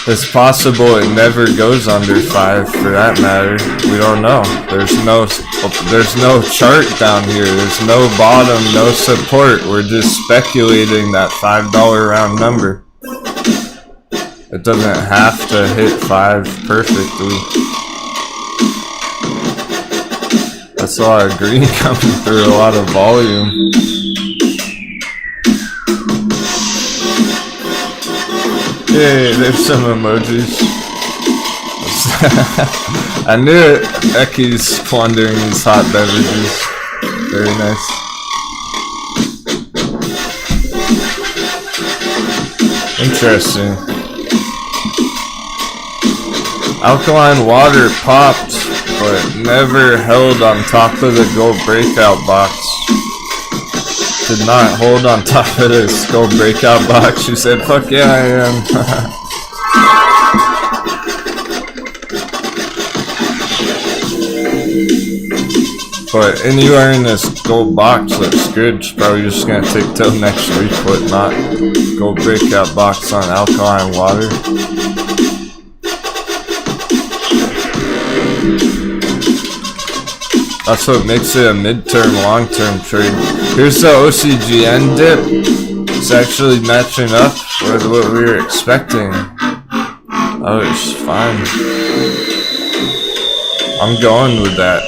It's possible it never goes under 5 for that matter. We don't know. There's no chart down here. There's no bottom, no support. We're just speculating that $5 round number. It doesn't have to hit 5 perfectly. That's a lot of green coming through, a lot of volume. Yay, there's some emojis. I knew it. Ecky's plundering these hot beverages. Very nice. Interesting. Alkaline water popped, but never held on top of the gold breakout box. Did not hold on top of this gold breakout box. She said, fuck yeah, I am. But anywhere in this gold box looks good. She's probably just gonna take till next week, but not gold breakout box on alkaline water. That's what makes it a midterm, long-term trade. Here's the OCGN dip. It's actually matching up with what we were expecting. Oh, it's fine. I'm going with that.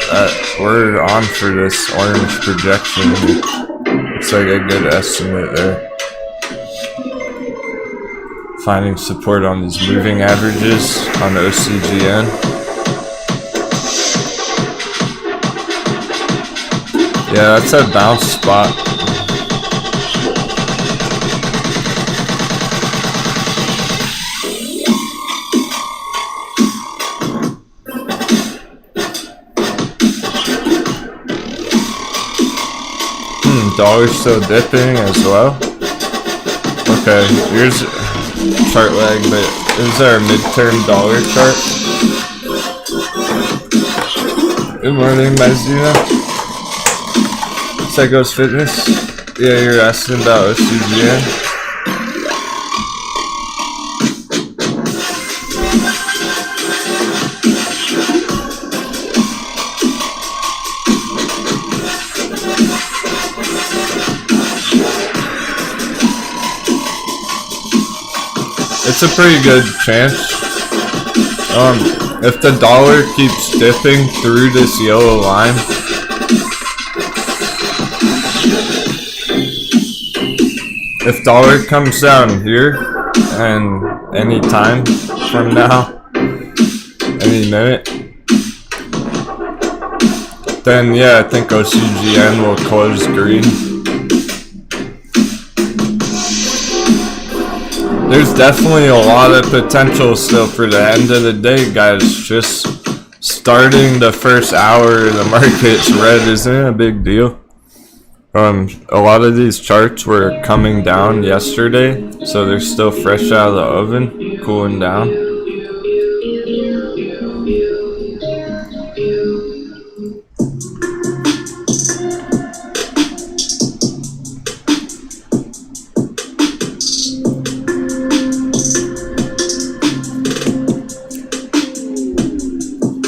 We're on for this orange projection. It's like a good estimate there. Finding support on these moving averages on the OCGN. Yeah, that's a bounce spot. Dollar's still dipping as well. Okay, here's chart lag, but this is our midterm dollar chart. Good morning, Mazina. Psychos Fitness. Yeah, you're asking about QLGN. It's a pretty good chance. If the dollar keeps dipping through this yellow line, if dollar comes down here and any time from now, any minute, then yeah, I think QLGN will close green. There's definitely a lot of potential still for the end of the day, guys. Just starting the first hour, the market's red isn't a big deal. A lot of these charts were coming down yesterday, so they're still fresh out of the oven, cooling down.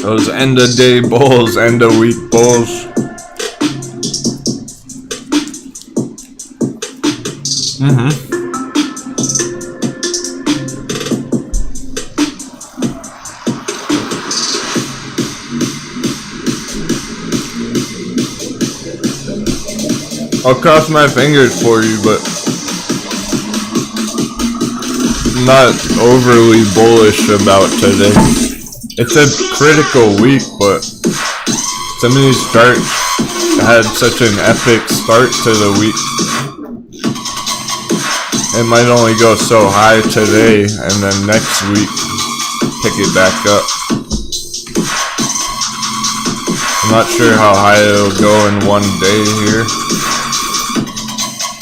Those end of day bulls, end of week bulls. I'll cross my fingers for you, but I'm not overly bullish about today. It's a critical week, but some of these charts had such an epic start to the week. It might only go so high today, and then next week pick it back up. I'm not sure how high it'll go in one day here,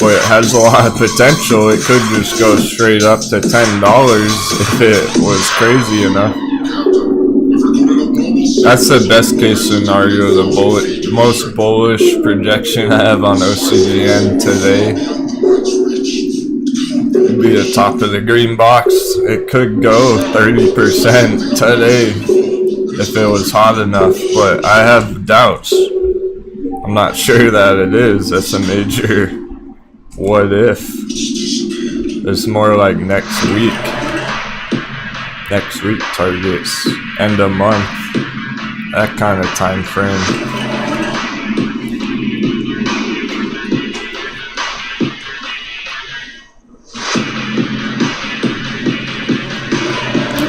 but it has a lot of potential. It could just go straight up to $10 if it was crazy enough. That's the best case scenario, the most bullish projection I have on QLGN today. It'd be the top of the green box. It could go 30% today if it was hot enough, but I have doubts. I'm not sure that it is. That's a major what if. It's more like next week. Next week targets, end of month. That kind of time frame.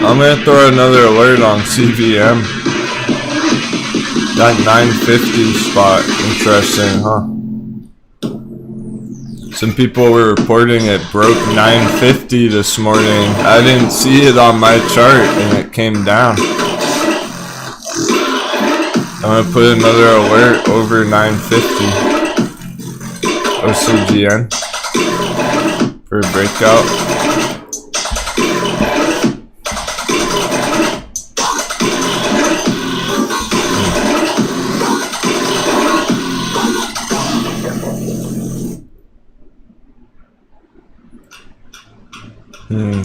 I'm gonna throw another alert on CVM. That 950 spot, interesting, huh? Some people were reporting it broke 950 this morning. I didn't see it on my chart and it came down. I'm gonna put another alert over 950 QLGN for a breakout.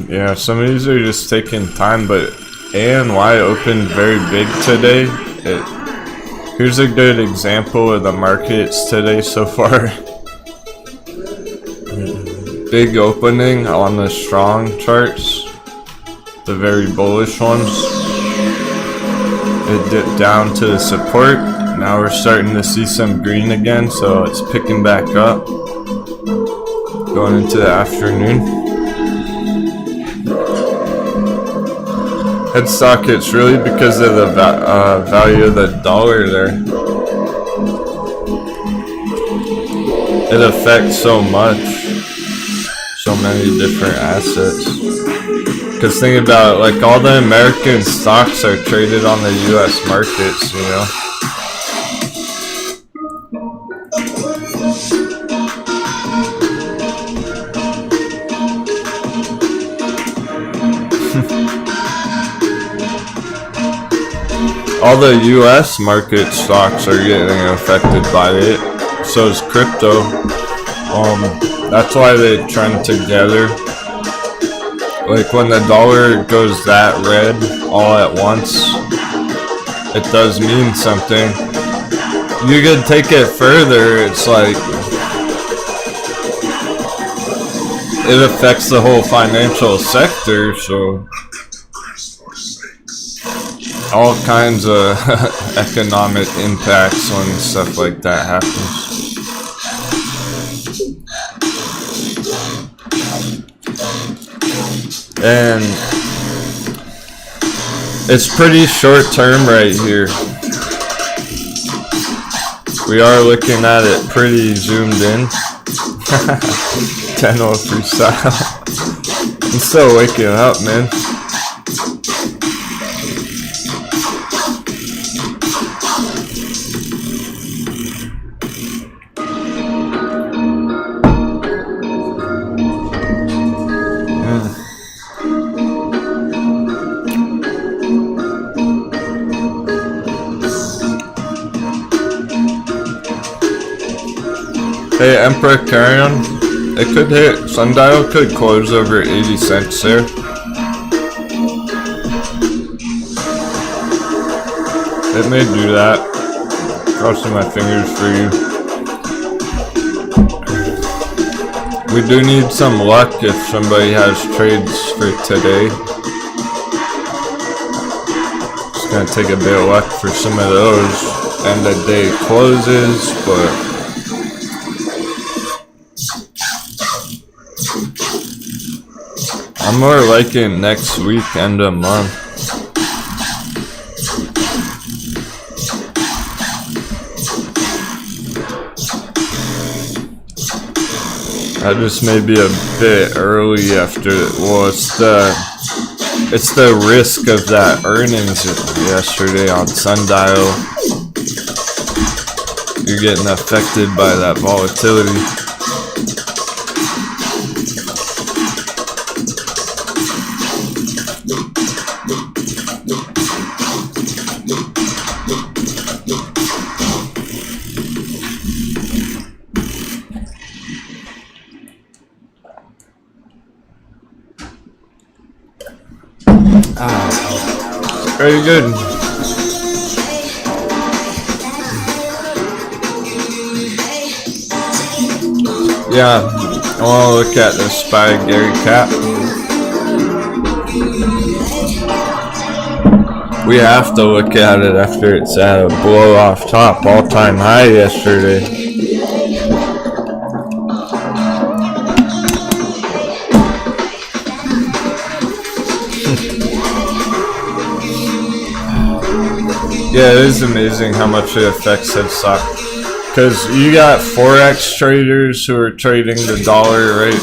Yeah, some of these are just taking time, but ANY opened very big today. Here's a good example of the markets today so far. Big opening on the strong charts, the very bullish ones. It dipped down to the support. Now we're starting to see some green again, so it's picking back up. Going into the afternoon. Headstock, it's really because of the value of the dollar there. It affects so much, so many different assets. Because think about it, like all the American stocks are traded on the US markets, you know. all the US market stocks are getting affected by it. So is crypto. That's why they trend together. Like when the dollar goes that red all at once, it does mean something. You could take it further, it's like it affects the whole financial sector, so all kinds of economic impacts when stuff like that happens. And it's pretty short term right here. We are looking at it pretty zoomed in. Denwo freestyle. I'm still waking up, man. Hey, Emperor Carrion, it could hit. Sundial could close over 80 cents there. It may do that. Crossing my fingers for you. We do need some luck if somebody has trades for today. It's gonna take a bit of luck for some of those. And the day closes, but I'm more liking next week, end of month. That just may be a bit early after. Well, it's the risk of that earnings yesterday on Sundial. You're getting affected by that volatility. Very good. Yeah, I want to look at the SPY Gary cap. We have to look at it after it's at a blow off top, all-time high yesterday. Yeah, it is amazing how much it affects that stock. Because you got Forex traders who are trading the dollar, right?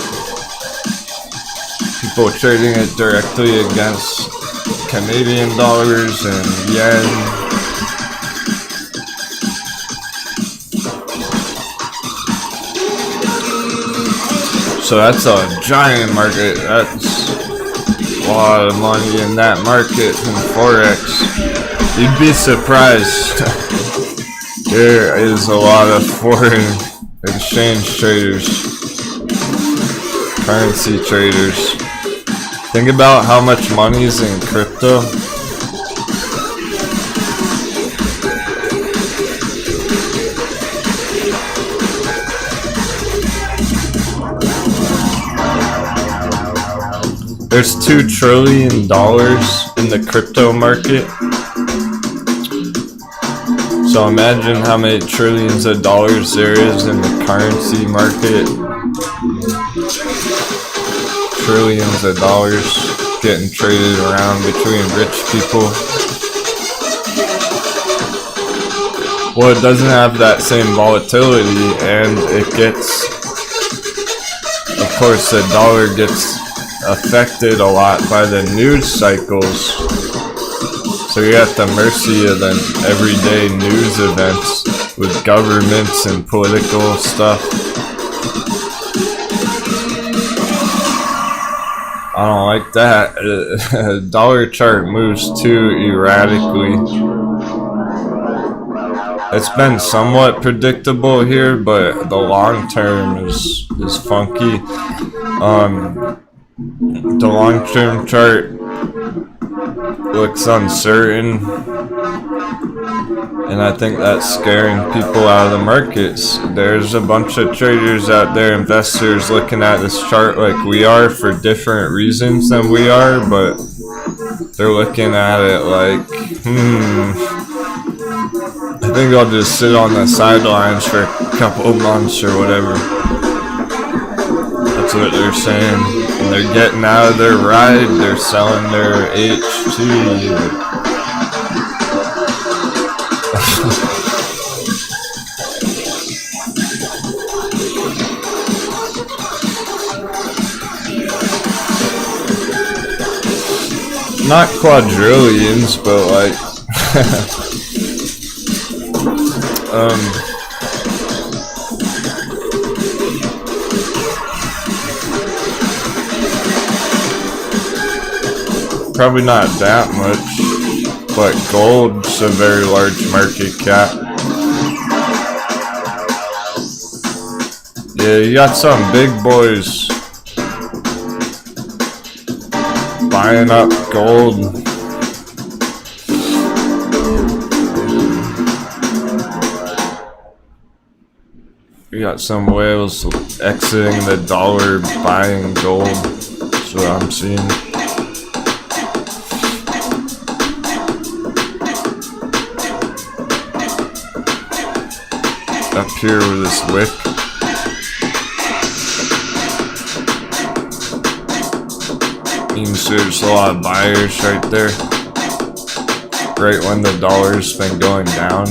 People trading it directly against Canadian dollars and yen. So that's a giant market. That's a lot of money in that market in Forex. You'd be surprised. There is a lot of foreign exchange traders, currency traders. Think about how much money is in crypto. There's $2 trillion in the crypto market. So imagine how many trillions of dollars there is in the currency market. Trillions of dollars getting traded around between rich people. Well, it doesn't have that same volatility, and it gets, of course, the dollar gets affected a lot by the news cycles. So you're at the mercy of the everyday news events with governments and political stuff. I don't like that. Dollar chart moves too erratically. it's been somewhat predictable here, but the long term is funky. The long term chart looks uncertain, and I think that's scaring people out of the markets. There's a bunch of traders out there, investors, looking at this chart like we are for different reasons than we are, but they're looking at it like, I think I'll just sit on the sidelines for a couple of months or whatever. That's what they're saying. And they're getting out of their ride, they're selling their HT. Not quadrillions, but like probably not that much, but gold's a very large market cap. Yeah, you got some big boys buying up gold. You got some whales exiting the dollar, buying gold. That's what I'm seeing. Up here with this wick. You can see there's a lot of buyers right there. Right when the dollar's been going down.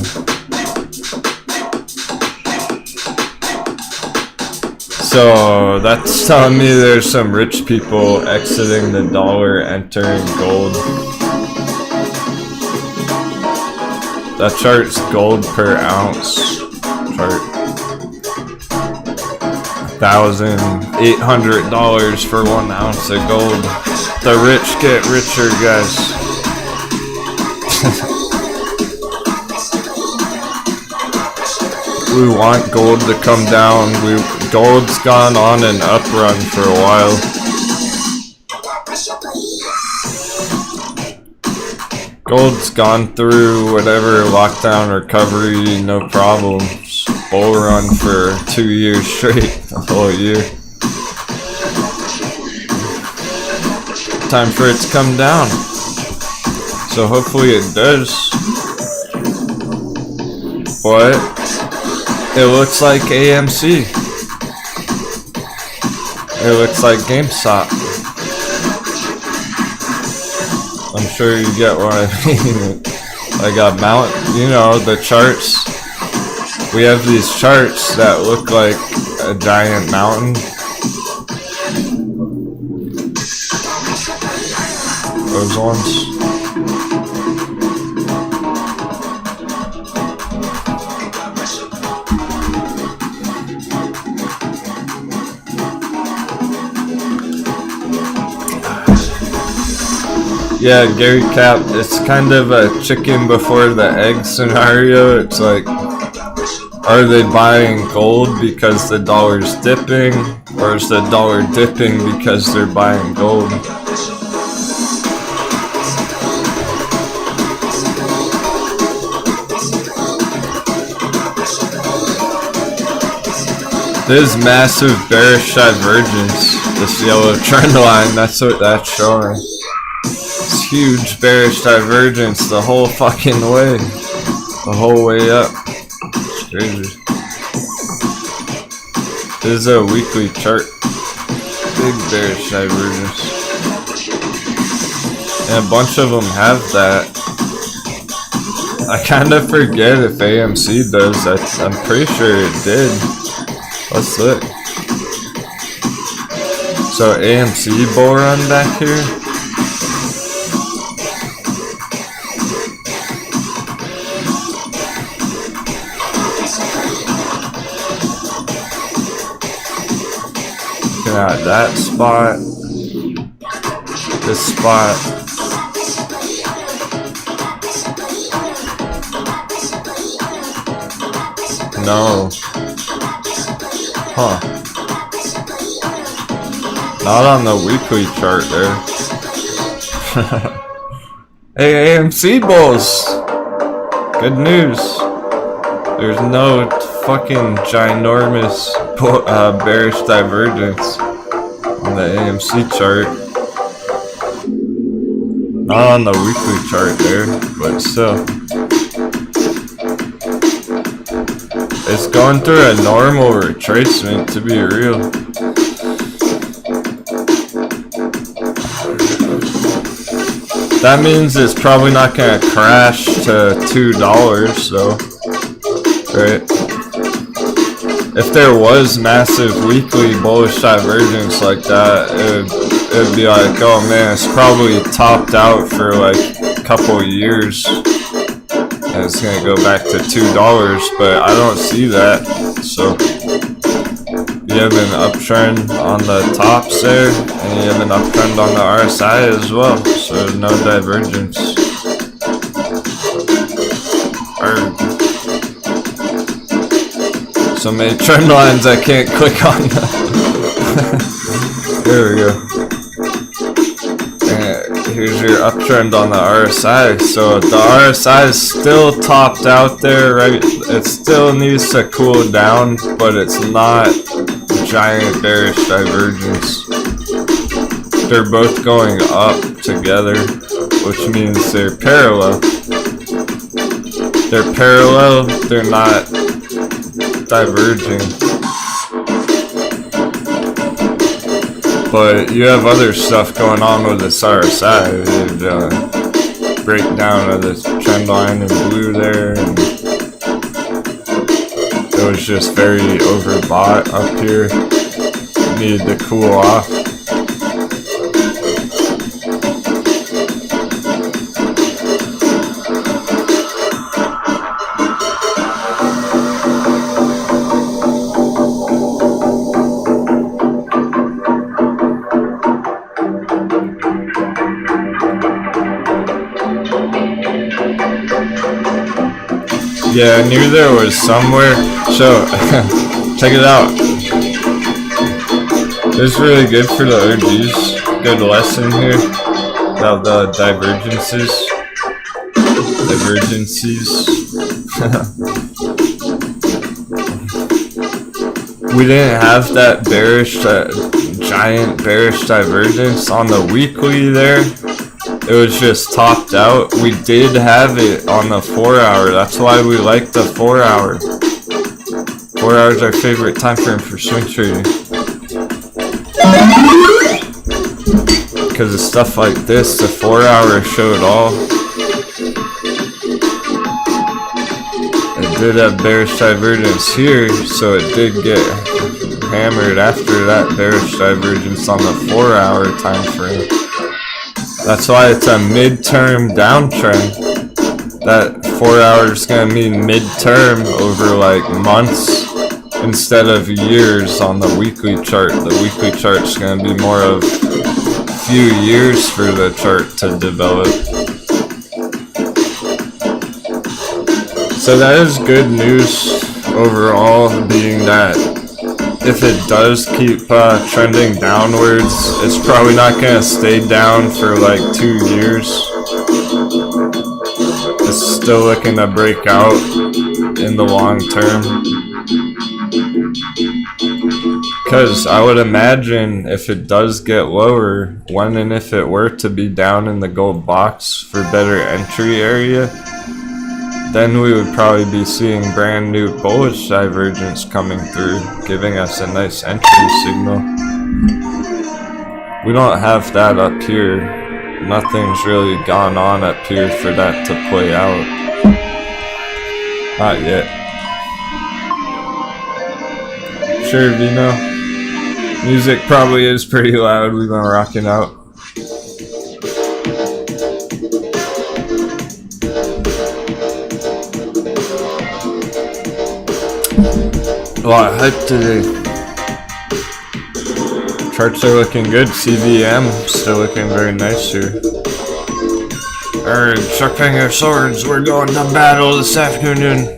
So that's telling me there's some rich people exiting the dollar, entering gold. That chart's gold per ounce chart. $1,800 for 1 ounce of gold. The rich get richer, guys. We want gold to come down. Gold's gone on an up run for a while. Gold's gone through whatever lockdown recovery, no problems. Bull run for 2 years straight, a whole year. Time for it to come down. So hopefully it does. But it looks like AMC. It looks like GameStop. I'm sure you get what I mean. Like a mount, you know, the charts. We have these charts that look like a giant mountain. Those ones. Yeah, Gary Cap, it's kind of a chicken before the egg scenario. It's like, are they buying gold because the dollar's dipping, or is the dollar dipping because they're buying gold? There's massive bearish divergence, this yellow trend line, that's what that's showing. It's huge bearish divergence the whole fucking way. The whole way up. It's crazy. This is a weekly chart. Big bearish divergence. And a bunch of them have that. I kind of forget if AMC does that. I'm pretty sure it did. Let's look. So AMC bull run back here. Looking at that spot. This spot. No. Huh. Not on the weekly chart there. Hey, AMC bulls! Good news. There's no fucking ginormous bearish divergence on the AMC chart. Not on the weekly chart there, but still. It's going through a normal retracement, to be real. That means it's probably not gonna crash to $2, so, right? If there was massive weekly bullish divergence like that, it'd be like, oh man, it's probably topped out for like a couple of years. And it's gonna go back to $2, but I don't see that. So you have an uptrend on the tops there, and you have an uptrend on the RSI as well. So no divergence. So many trend lines I can't click on. There we go. Here's your uptrend on the RSI. So the RSI is still topped out there, right? It still needs to cool down, but it's not giant bearish divergence. They're both going up together, which means they're parallel. They're parallel, they're not diverging. But you have other stuff going on with this RSI. There's breakdown of this trend line in blue there. And it was just very overbought up here. It needed to cool off. Yeah, I knew there was somewhere. So, check it out. This is really good for the OGs. Good lesson here about the divergences. We didn't have that bearish, giant bearish divergence on the weekly there. It was just topped out. We did have it on the 4 hour. That's why we like the 4 hour. 4 hours is our favorite time frame for swing trading. Because of stuff like this, the 4 hour showed all. It did have bearish divergence here, so it did get hammered after that bearish divergence on the 4 hour time frame. That's why it's a midterm downtrend. That 4 hours is gonna mean midterm over like months instead of years on the weekly chart. The weekly chart's gonna be more of a few years for the chart to develop. So that is good news overall, being that if it does keep trending downwards, it's probably not going to stay down for like 2 years. It's still looking to break out in the long term. Because I would imagine if it does get lower, when and if it were to be down in the gold box for better entry area, then we would probably be seeing brand new bullish divergence coming through, giving us a nice entry signal. We don't have that up here. Nothing's really gone on up here for that to play out. Not yet. Sure, Vino. Music probably is pretty loud. We've been rocking out. A lot of hype today. Charts are looking good. CVM still looking very nice here. Alright, sharpening our swords. We're going to battle this afternoon.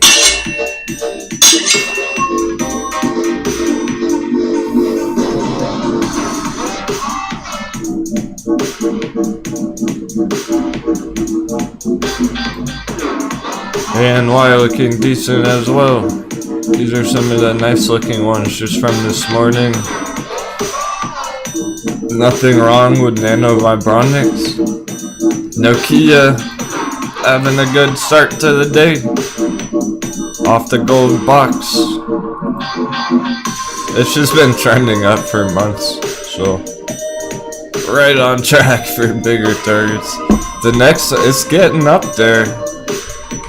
And Y looking decent as well. These are some of the nice looking ones just from this morning. Nothing wrong with Nano Vibronics. Nokia having a good start to the day. Off the gold box. It's just been trending up for months, so right on track for bigger targets. The next, it's getting up there.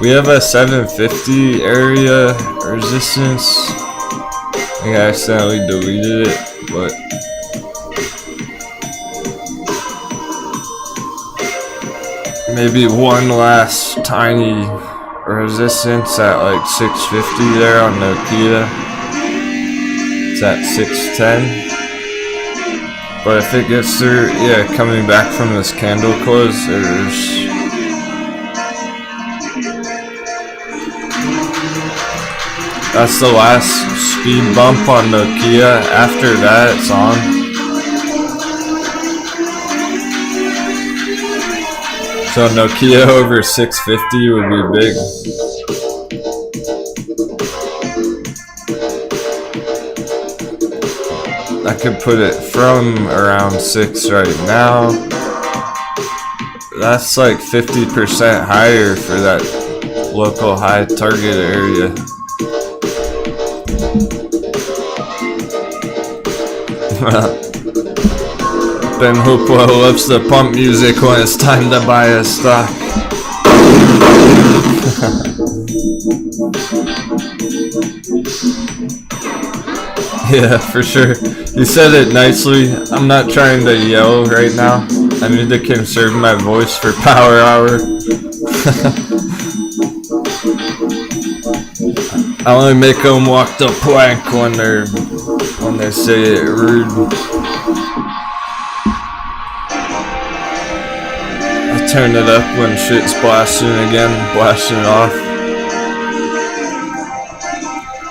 We have a 750 area resistance. I think I accidentally deleted it, but maybe one last tiny resistance at like 650 there on Nokia. It's at 610. But if it gets through, yeah, coming back from this candle close, there's that's the last speed bump on Nokia. After that, it's on. So Nokia over 650 would be big. I could put it from around 6 right now. That's like 50% higher for that local high target area. Ben Hopewell loves the pump music when it's time to buy a stock. Yeah, for sure. You said it nicely. I'm not trying to yell right now. I need to conserve my voice for power hour. I only make them walk the plank when they say it rude. I turn it up when shit's blasting again, blasting off.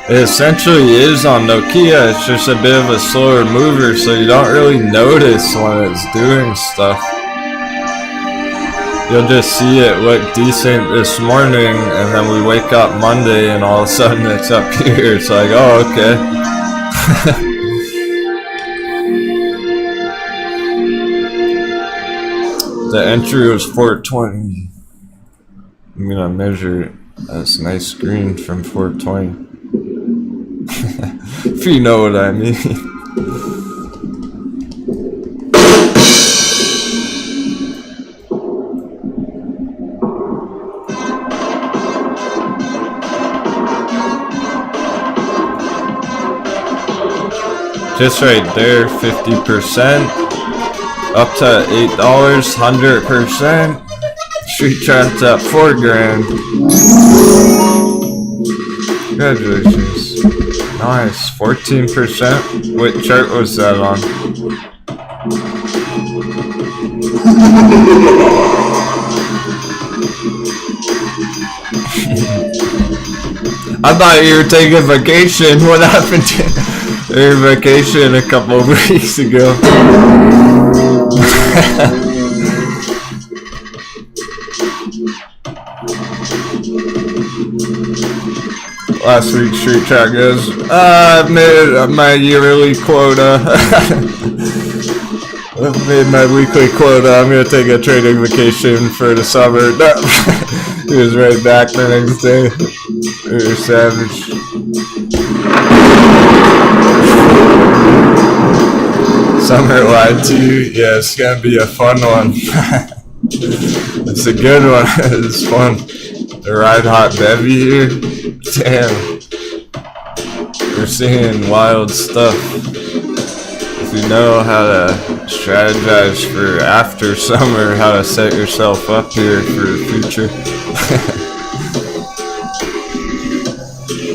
It essentially is on Nokia, it's just a bit of a slower mover, so you don't really notice when it's doing stuff. You'll just see it look decent this morning, and then we wake up Monday and all of a sudden it's up here. It's like, oh, okay. The entry was 420. I'm gonna measure it. That's a nice screen from 420. If you know what I mean. Just right there, 50%. Up to $8, 100%. Street chart's at $4,000. Congratulations. Nice, 14%. What chart was that on? I thought you were taking vacation. What happened to your vacation a couple of weeks ago? Last week's street chart goes, I've made my yearly quota. I've made my weekly quota. I'm gonna take a trading vacation for the summer. No. He was right back the next day. You're savage. Summer lied to you. Yeah, it's gonna be a fun one. It's a good one. It's fun. The ride hot bevy here. Damn. We're seeing wild stuff. If you know how to strategize for after summer, how to set yourself up here for the future.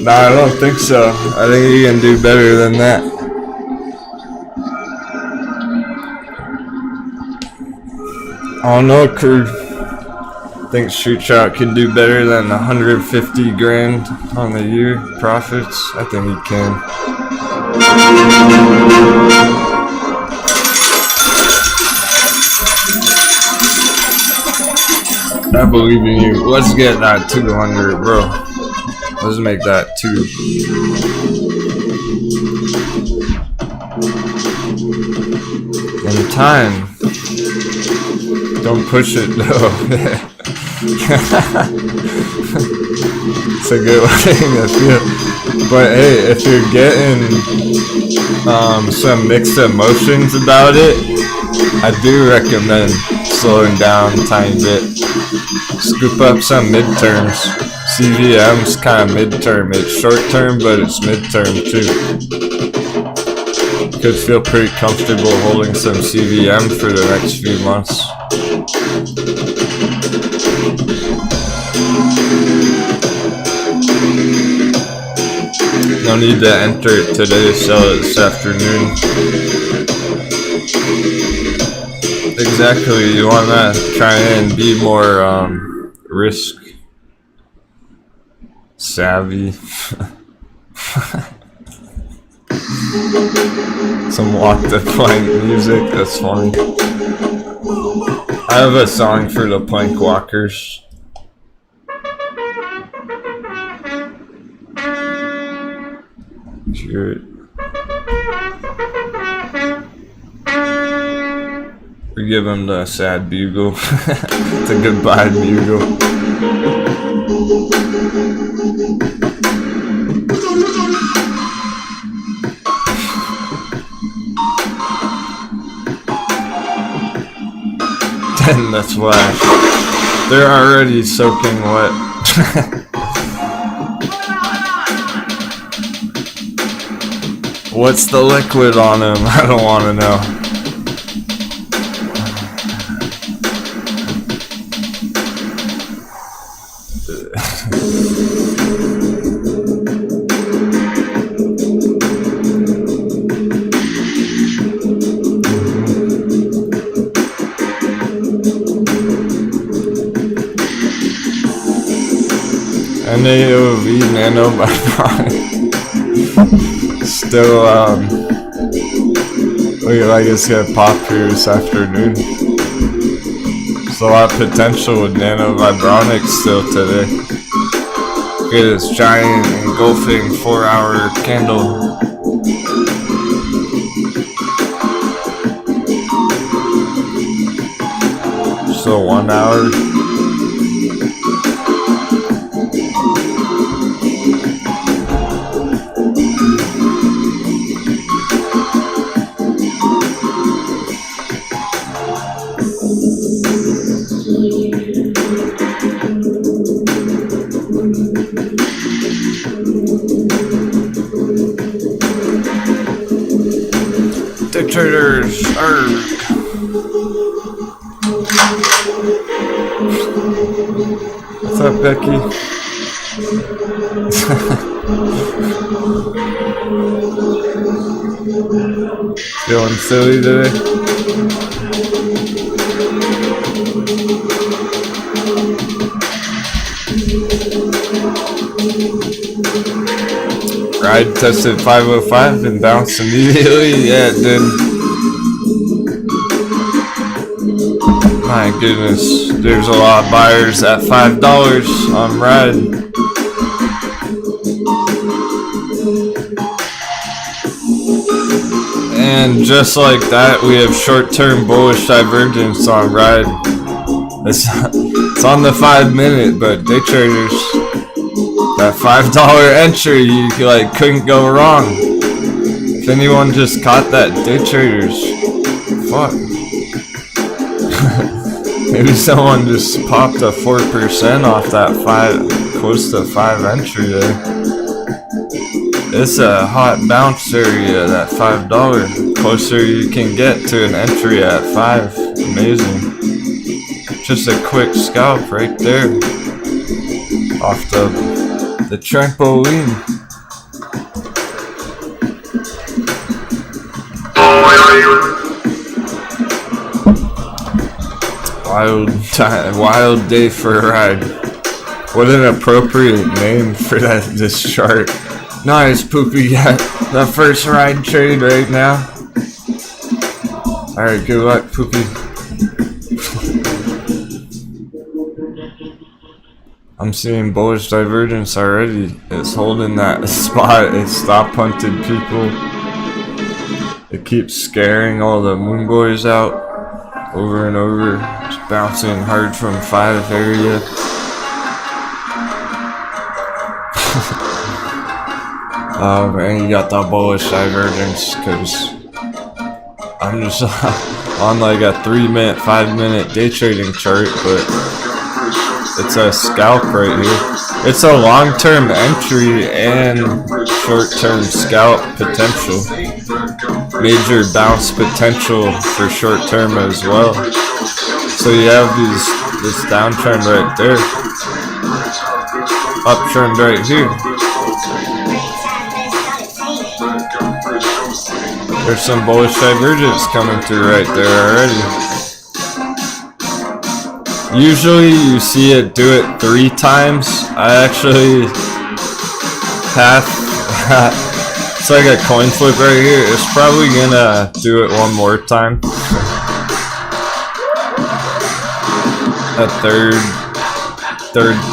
Nah, I don't think so. I think you can do better than that. I don't know, crew. I think Street Shot can do better than 150 grand on the year profits. I think he can. I believe in you. Let's get that 200, bro. Let's make that 2. In time. Don't push it though. It's a good thing I feel. But hey, if you're getting some mixed emotions about it, I do recommend slowing down a tiny bit. Scoop up some midterms. CVM's kind of midterm. It's short term, but it's midterm too. Could feel pretty comfortable holding some CVM for the next few months. No need to enter it today, sell it this afternoon. Exactly, you want to try and be more risk savvy. Some walk the plank music, that's funny. I have a song for the plank walkers. Hear it. We give him the sad bugle. It's a goodbye bugle. Then the flash. They're already soaking wet. What's the liquid on him? I don't want to know. NAOV nano by Brian. Still, looking like it's gonna pop here this afternoon. There's a lot of potential with nano vibronics still today. Look at this giant engulfing 4-hour candle. So 1 hour. Traders, what's up, Becky? Feeling silly today? Ride tested 505 and bounced immediately. Yeah, it did. My goodness, there's a lot of buyers at $5 on Ride. And just like that, we have short-term bullish divergence on Ride. It's on the 5-minute, but day traders, that $5 entry, you like couldn't go wrong. If anyone just caught that, day traders, fuck. Maybe someone just popped a 4% off that close to 5 entry there. It's a hot bounce area, that $5. Closer you can get to an entry at 5. Amazing. Just a quick scalp right there. Off the trampoline. Wild day for a ride. What an appropriate name for this chart. Nice, Poopy. Got the first ride trade right now. Alright, good luck, Poopy. I'm seeing bullish divergence already. It's holding that spot. It stop punted people. It keeps scaring all the moon boys out over and over. It's bouncing hard from 5 area. And you got the bullish divergence because I'm just on like a 3-minute, 5-minute day trading chart, but it's a scalp right here. It's a long-term entry and short-term scalp potential. Major bounce potential for short-term as well. So you have this downtrend right there, uptrend right here. There's some bullish divergence coming through right there already. Usually you see it do it 3 times. I actually have, it's like a coin flip right here. It's probably gonna do it one more time. A third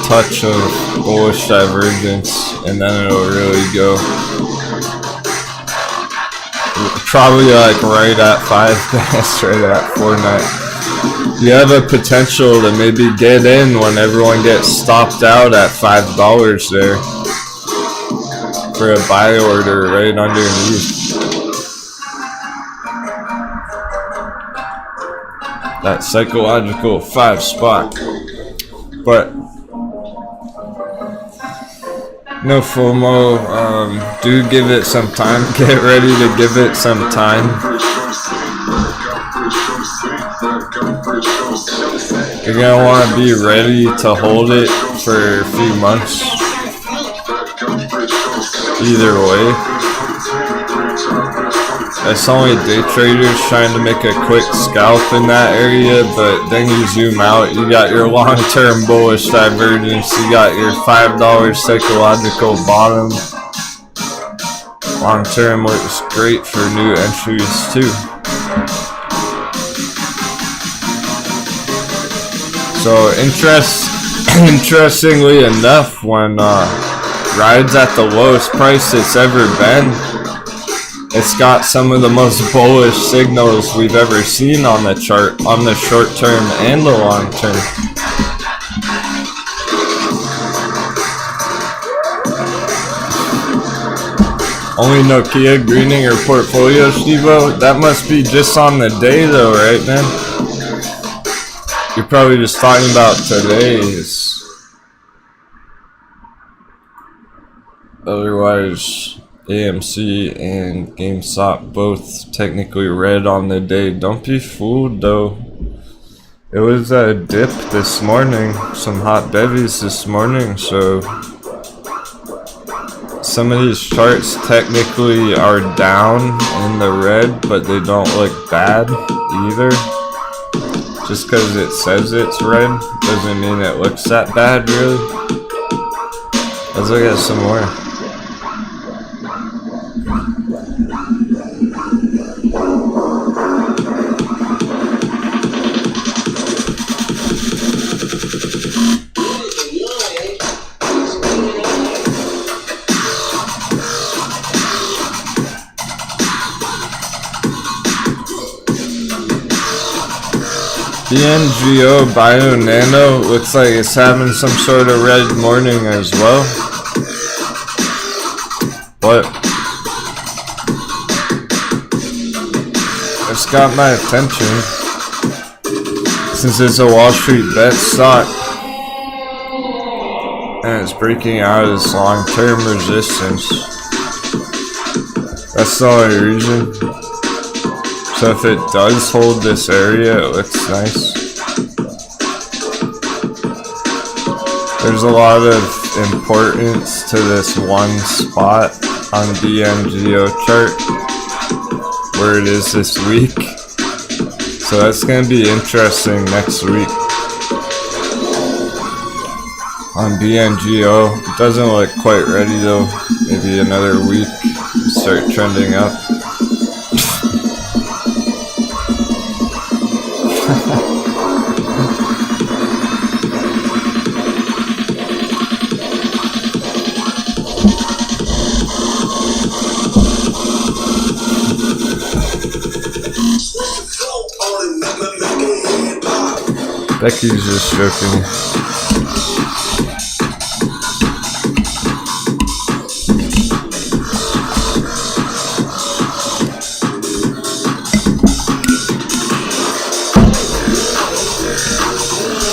touch of bullish divergence, and then it'll really go. Probably like right at 5 minutes, right at 4.9. You have a potential to maybe get in when everyone gets stopped out at $5 there for a buy order right underneath. That psychological 5 spot. But no FOMO, do give it some time. Get ready to give it some time. You're gonna want to be ready to hold it for a few months. Either way. That's only day traders trying to make a quick scalp in that area, but then you zoom out, you got your long-term bullish divergence, you got your $5 psychological bottom. Long-term looks great for new entries too. So interestingly enough, when rides at the lowest price it's ever been, it's got some of the most bullish signals we've ever seen on the chart, on the short term and the long term. Only Nokia greening your portfolio, Stevo? That must be just on the day though, right man? You're probably just talking about today's. Otherwise, AMC and GameStop both technically red on the day. Don't be fooled though. It was a dip this morning, some hot bevies this morning, so some of these charts technically are down in the red, but they don't look bad either. Just because it says it's red doesn't mean it looks that bad, really. Let's look at some more. BNGO Bio Nano looks like it's having some sort of red morning as well. But it's got my attention since it's a Wall Street bet stock and it's breaking out of this long-term resistance. That's the only reason. So if it does hold this area, it looks nice. There's a lot of importance to this one spot on BNGO chart, where it is this week. So that's going to be interesting next week. On BNGO, it doesn't look quite ready though. Maybe another week, start trending up. Becky's just joking.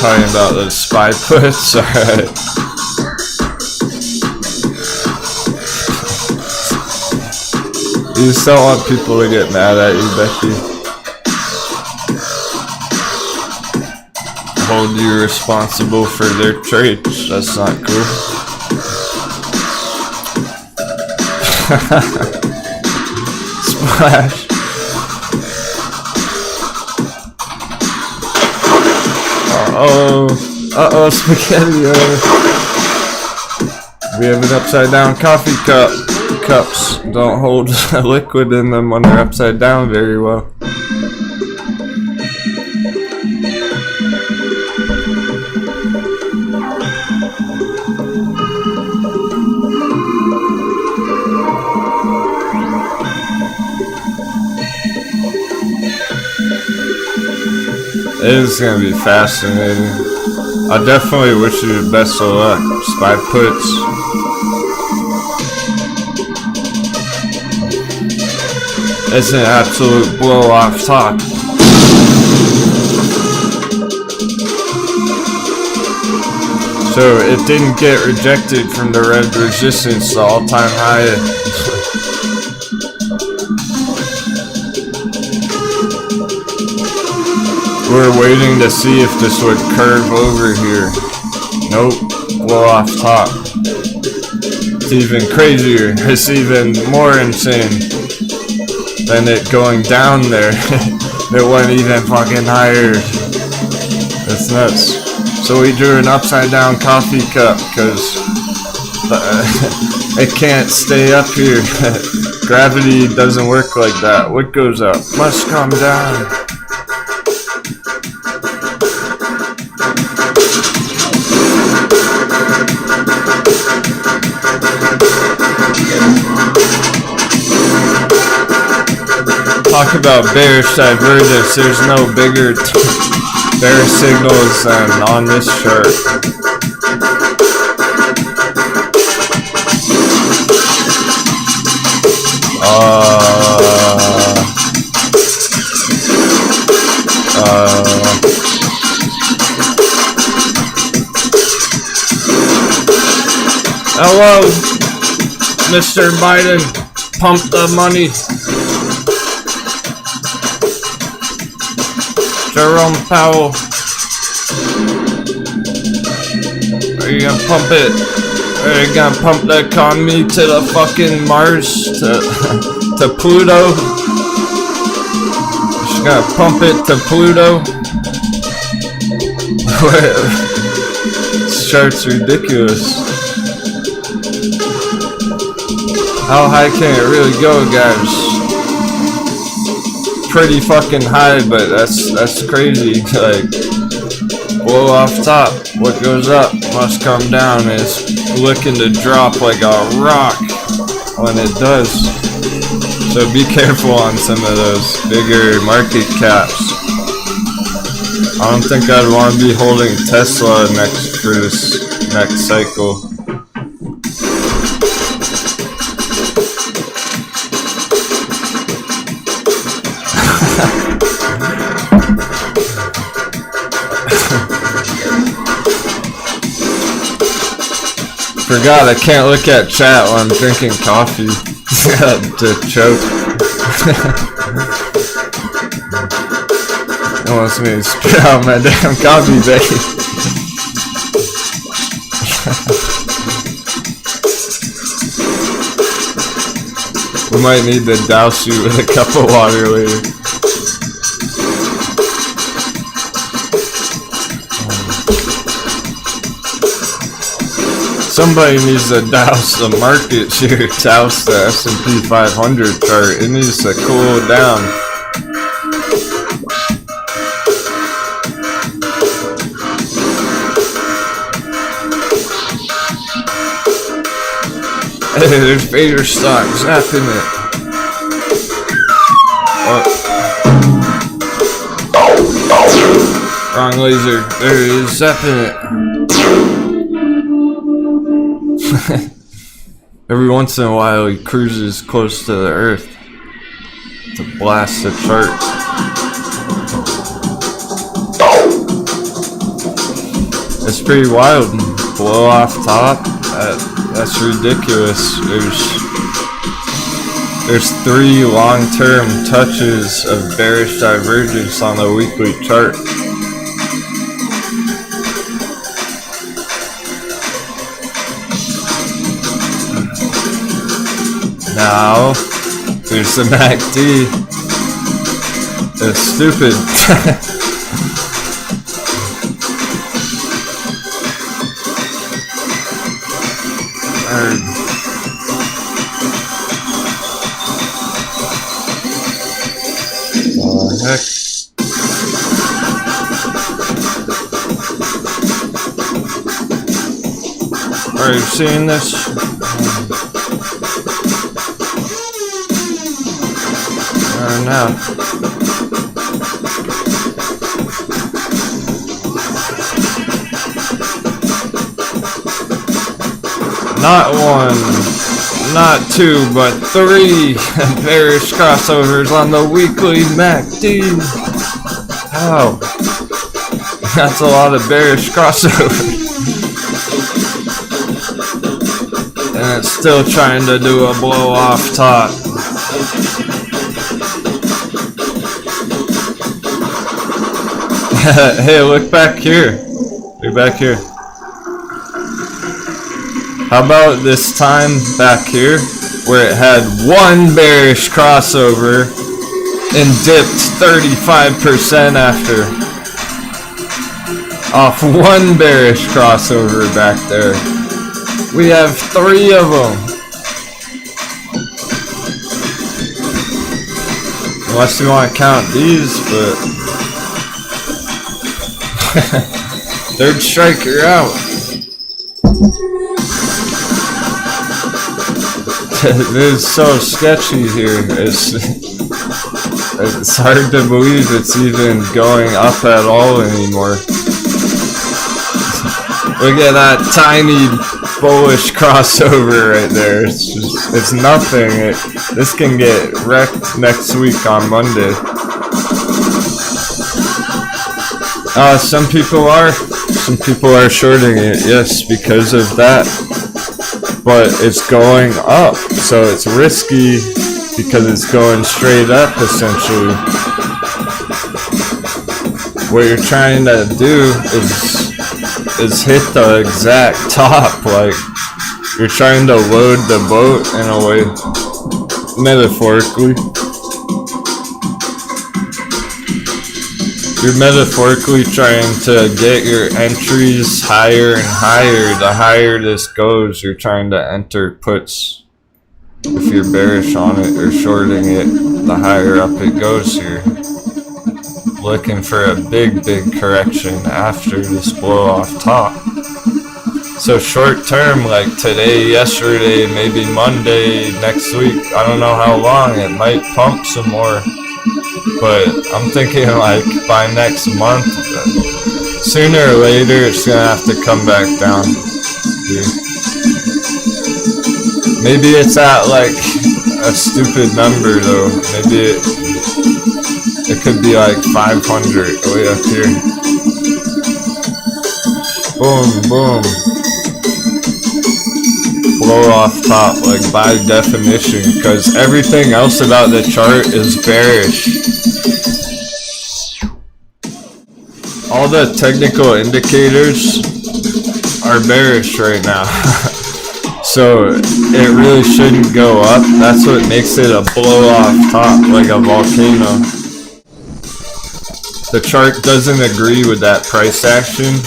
Talking about the spy puts, alright. You just don't want people to get mad at you, Becky. Hold you responsible for their trades. That's not cool. Splash. Uh-oh, spaghetti. We have an upside down coffee cup. Cups don't hold liquid in them when they're upside down very well. It is going to be fascinating. I definitely wish you the best of luck, spy puts. It's an absolute blow off top. So it didn't get rejected from the red resistance, the all-time high. We're waiting to see if this would curve over here. Nope, blow off top. It's even crazier. It's even more insane than it going down there. It went even fucking higher. That's nuts. So we drew an upside down coffee cup because it can't stay up here. Gravity doesn't work like that. What goes up must come down. Talk about bearish divergence. There's no bigger bearish signals than on this chart. Hello, Mr. Biden. Pump the money. Jerome Powell, are you gonna pump it? Are you gonna pump the economy to the fucking Mars, to Pluto? She's gonna pump it to Pluto? This chart's ridiculous. How high can it really go, guys? Pretty fucking high, but that's crazy. Like, blow off top. What goes up must come down. It's looking to drop like a rock when it does. So be careful on some of those bigger market caps. I don't think I'd want to be holding Tesla next for this next cycle. Forgot I can't look at chat while I'm drinking coffee to choke. It wants me to spit out my damn coffee, baby. We might need to douse you with a cup of water later. Somebody needs to douse the market here, douse the S&P 500 chart. It needs to cool down. Hey, there's Vader stock zapping it. Wrong laser. There he is, zapping it. Every once in a while he cruises close to the earth to blast the chart. It's pretty wild. Blow off top. That's ridiculous. There's 3 long-term touches of bearish divergence on the weekly chart. Now, there's the MACD. It's stupid. What the heck? Are you seeing this? Now. Not 1, not 2, but 3 bearish crossovers on the weekly MACD. Wow. That's a lot of bearish crossovers. And it's still trying to do a blow off top. Hey, look back here. Look back here. How about this time back here where it had 1 bearish crossover and dipped 35% after? Off 1 bearish crossover back there. We have 3 of them. Unless you want to count these, but third strike, you're out. It is so sketchy here. It's hard to believe it's even going up at all anymore. Look at that tiny bullish crossover right there. It's nothing. This can get wrecked next week on Monday. Some people are shorting it, yes, because of that. But it's going up, so it's risky because it's going straight up essentially. What you're trying to do is hit the exact top, like you're trying to load the boat in a way, metaphorically. You're metaphorically trying to get your entries higher and higher. The higher this goes, you're trying to enter puts. If you're bearish on it or shorting it, the higher up it goes. You're looking for a big correction after this blow off top. So short term, like today, yesterday, maybe Monday, next week, I don't know how long, it might pump some more. But I'm thinking like by next month, sooner or later, it's gonna have to come back down. Maybe it's at like a stupid number though. Maybe it could be like 500 way up here. Boom, boom. Blow off top, like by definition, because everything else about the chart is bearish. All the technical indicators are bearish right now. So it really shouldn't go up. That's what makes it a blow off top, like a volcano. The chart doesn't agree with that price action.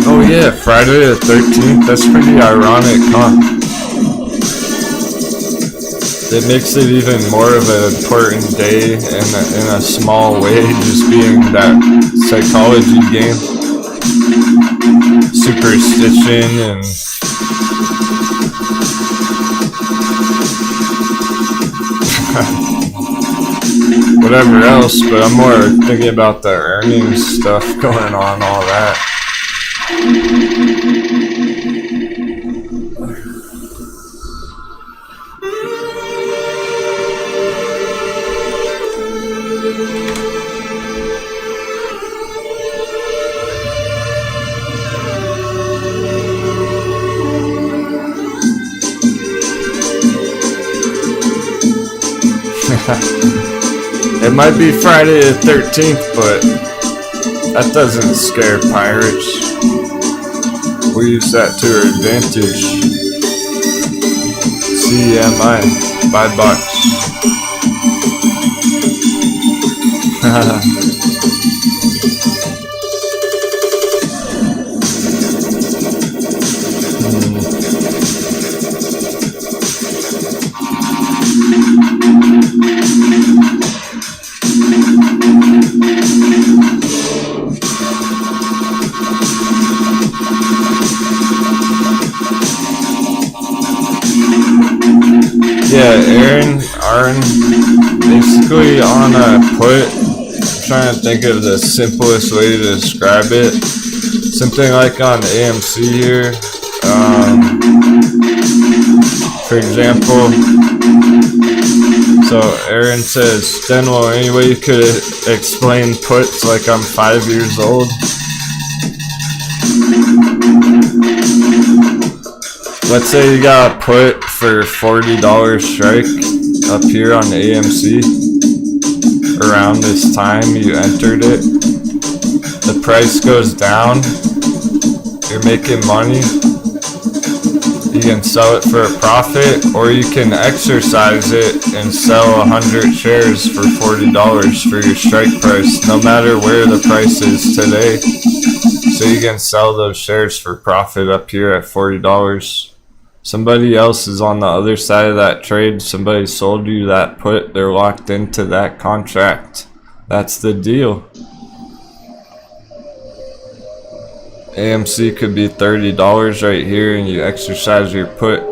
Oh yeah, Friday the 13th, that's pretty ironic, huh? It makes it even more of an important day in a small way, just being that psychology game. Superstition and what whatever else, but I'm more thinking about the earnings stuff going on, all that. It might be Friday the 13th, but that doesn't scare pirates. We use that to our advantage. CMI, buy box. Yeah, Aaron, basically on a put, I'm trying to think of the simplest way to describe it. Something like on AMC here. For example, so Aaron says, Denwo, any way you could explain puts like I'm 5 years old? Let's say you got a put for $40 strike up here on the AMC. Around this time you entered it. The price goes down. You're making money. You can sell it for a profit, or you can exercise it and sell 100 shares for $40 for your strike price, no matter where the price is today. So you can sell those shares for profit up here at $40. Somebody else is on the other side of that trade. Somebody sold you that put. They're locked into that contract. That's the deal. AMC could be $30 right here, and you exercise your put.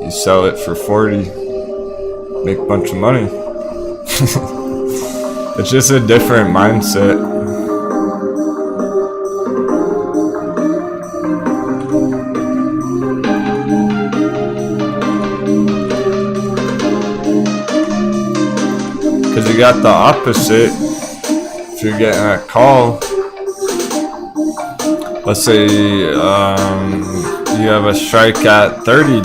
You sell it for $40. Make a bunch of money. It's just a different mindset. Because you got the opposite. If you're getting a call, let's say you have a strike at $30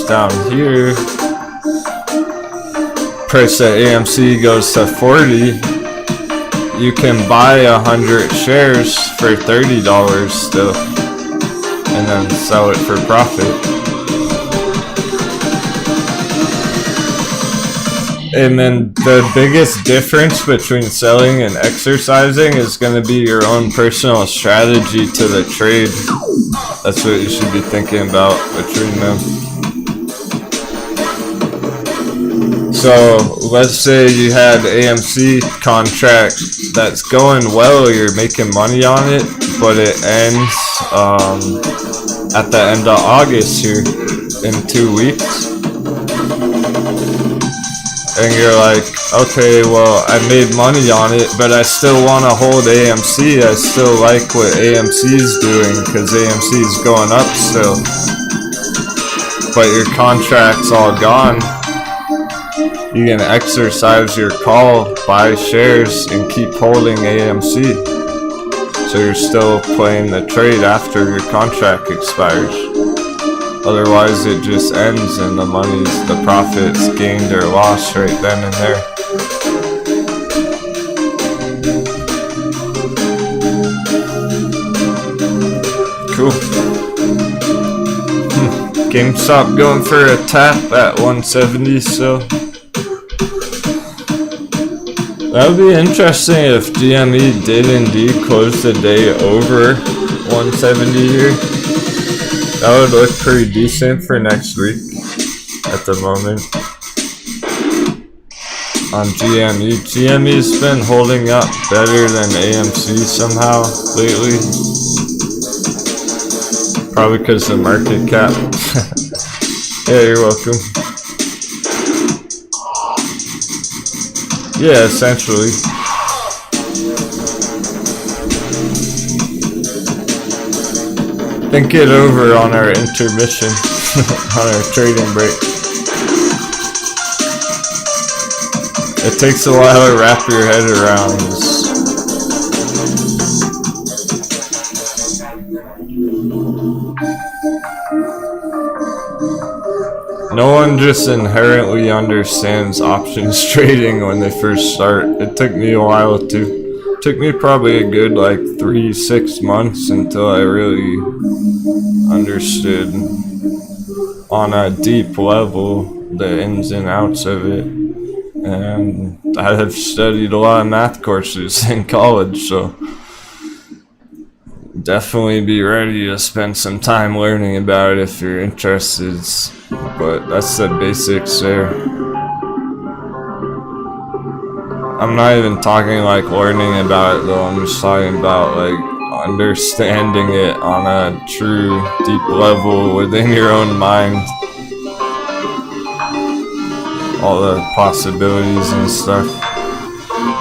down here, price at AMC goes to 40, you can buy 100 shares for $30 still, and then sell it for profit. And then the biggest difference between selling and exercising is going to be your own personal strategy to the trade. That's what you should be thinking about between them. So let's say you had AMC contract that's going well, you're making money on it, but it ends at the end of August here in 2 weeks. And you're like, okay, well, I made money on it, but I still want to hold AMC. I still like what AMC is doing because AMC is going up still. But your contract's all gone. You can exercise your call, buy shares, and keep holding AMC. So you're still playing the trade after your contract expires. Otherwise, it just ends and the profits gained or lost right then and there. Cool. GameStop going for a tap at 170, so that would be interesting if GME did indeed close the day over 170 here. That would look pretty decent for next week at the moment. On GME. GME's been holding up better than AMC somehow lately. Probably because of market cap. Yeah, you're welcome. Yeah, essentially. Think it over on our intermission, on our trading break. It takes a while to wrap your head around this. No one just inherently understands options trading when they first start. It took me a while to. It took me probably a good like 3-6 months until I really understood on a deep level the ins and outs of it. And I have studied a lot of math courses in college, so definitely be ready to spend some time learning about it if you're interested. But that's the basics there. I'm not even talking like learning about it though, I'm just talking about like understanding it on a true deep level within your own mind. All the possibilities and stuff.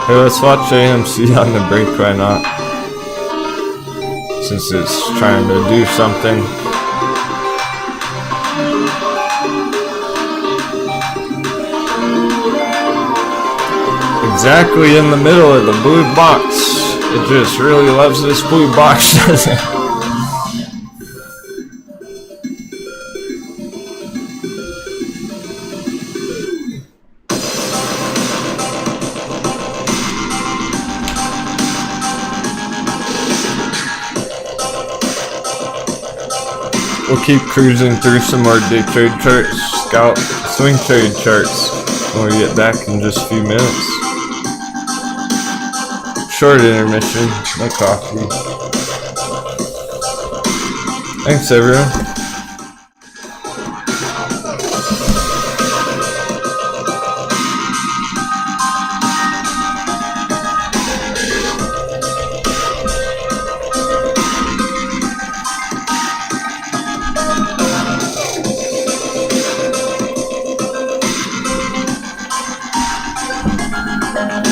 Hey, let's watch AMC on the break, why not? Since it's trying to do something. Exactly in the middle of the blue box. It just really loves this blue box, doesn't it? We'll keep cruising through some more day trade charts, scalp, swing trade charts when we get back in just a few minutes. Short intermission, no coffee. Thanks everyone.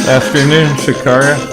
Afternoon, Shikara.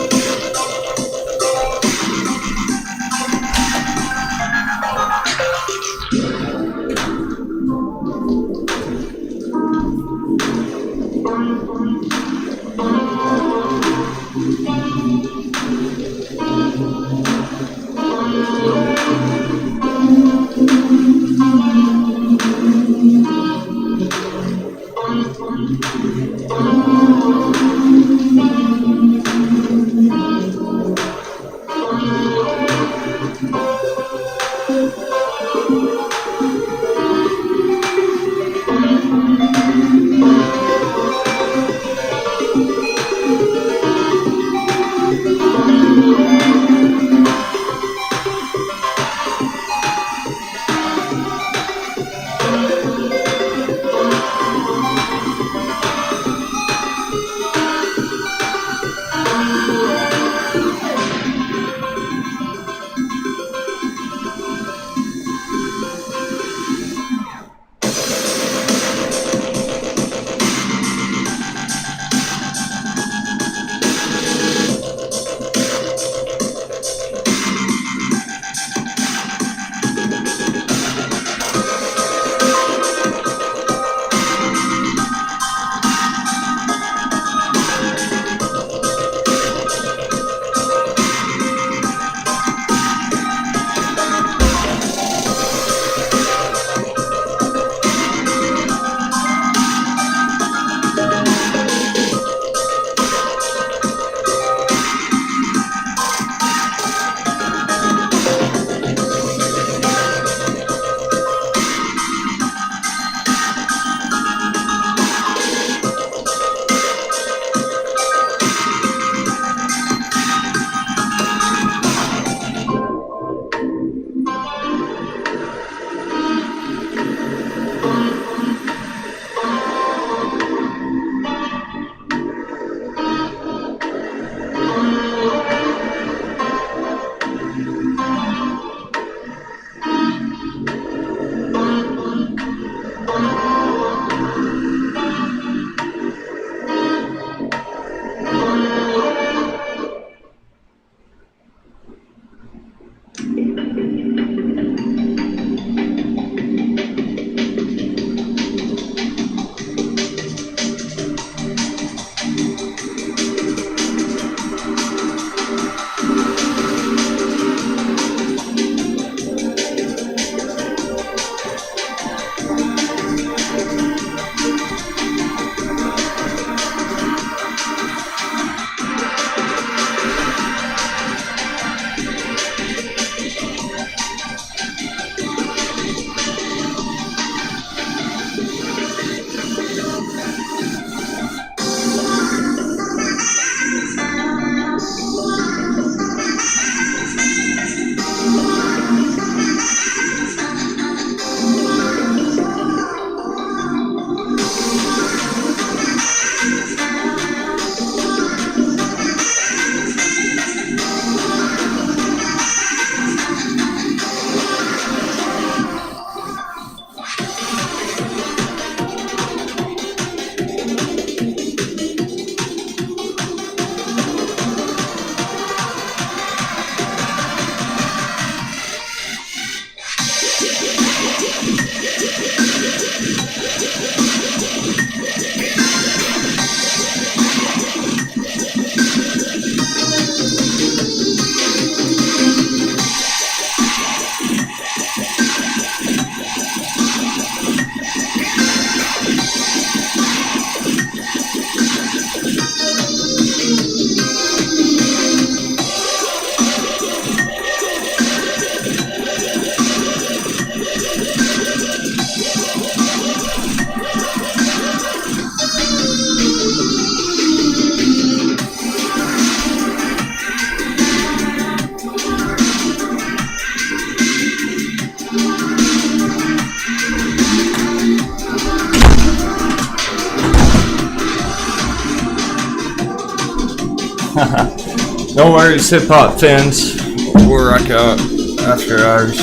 No worries, hip hop fans. We'll rock out after hours.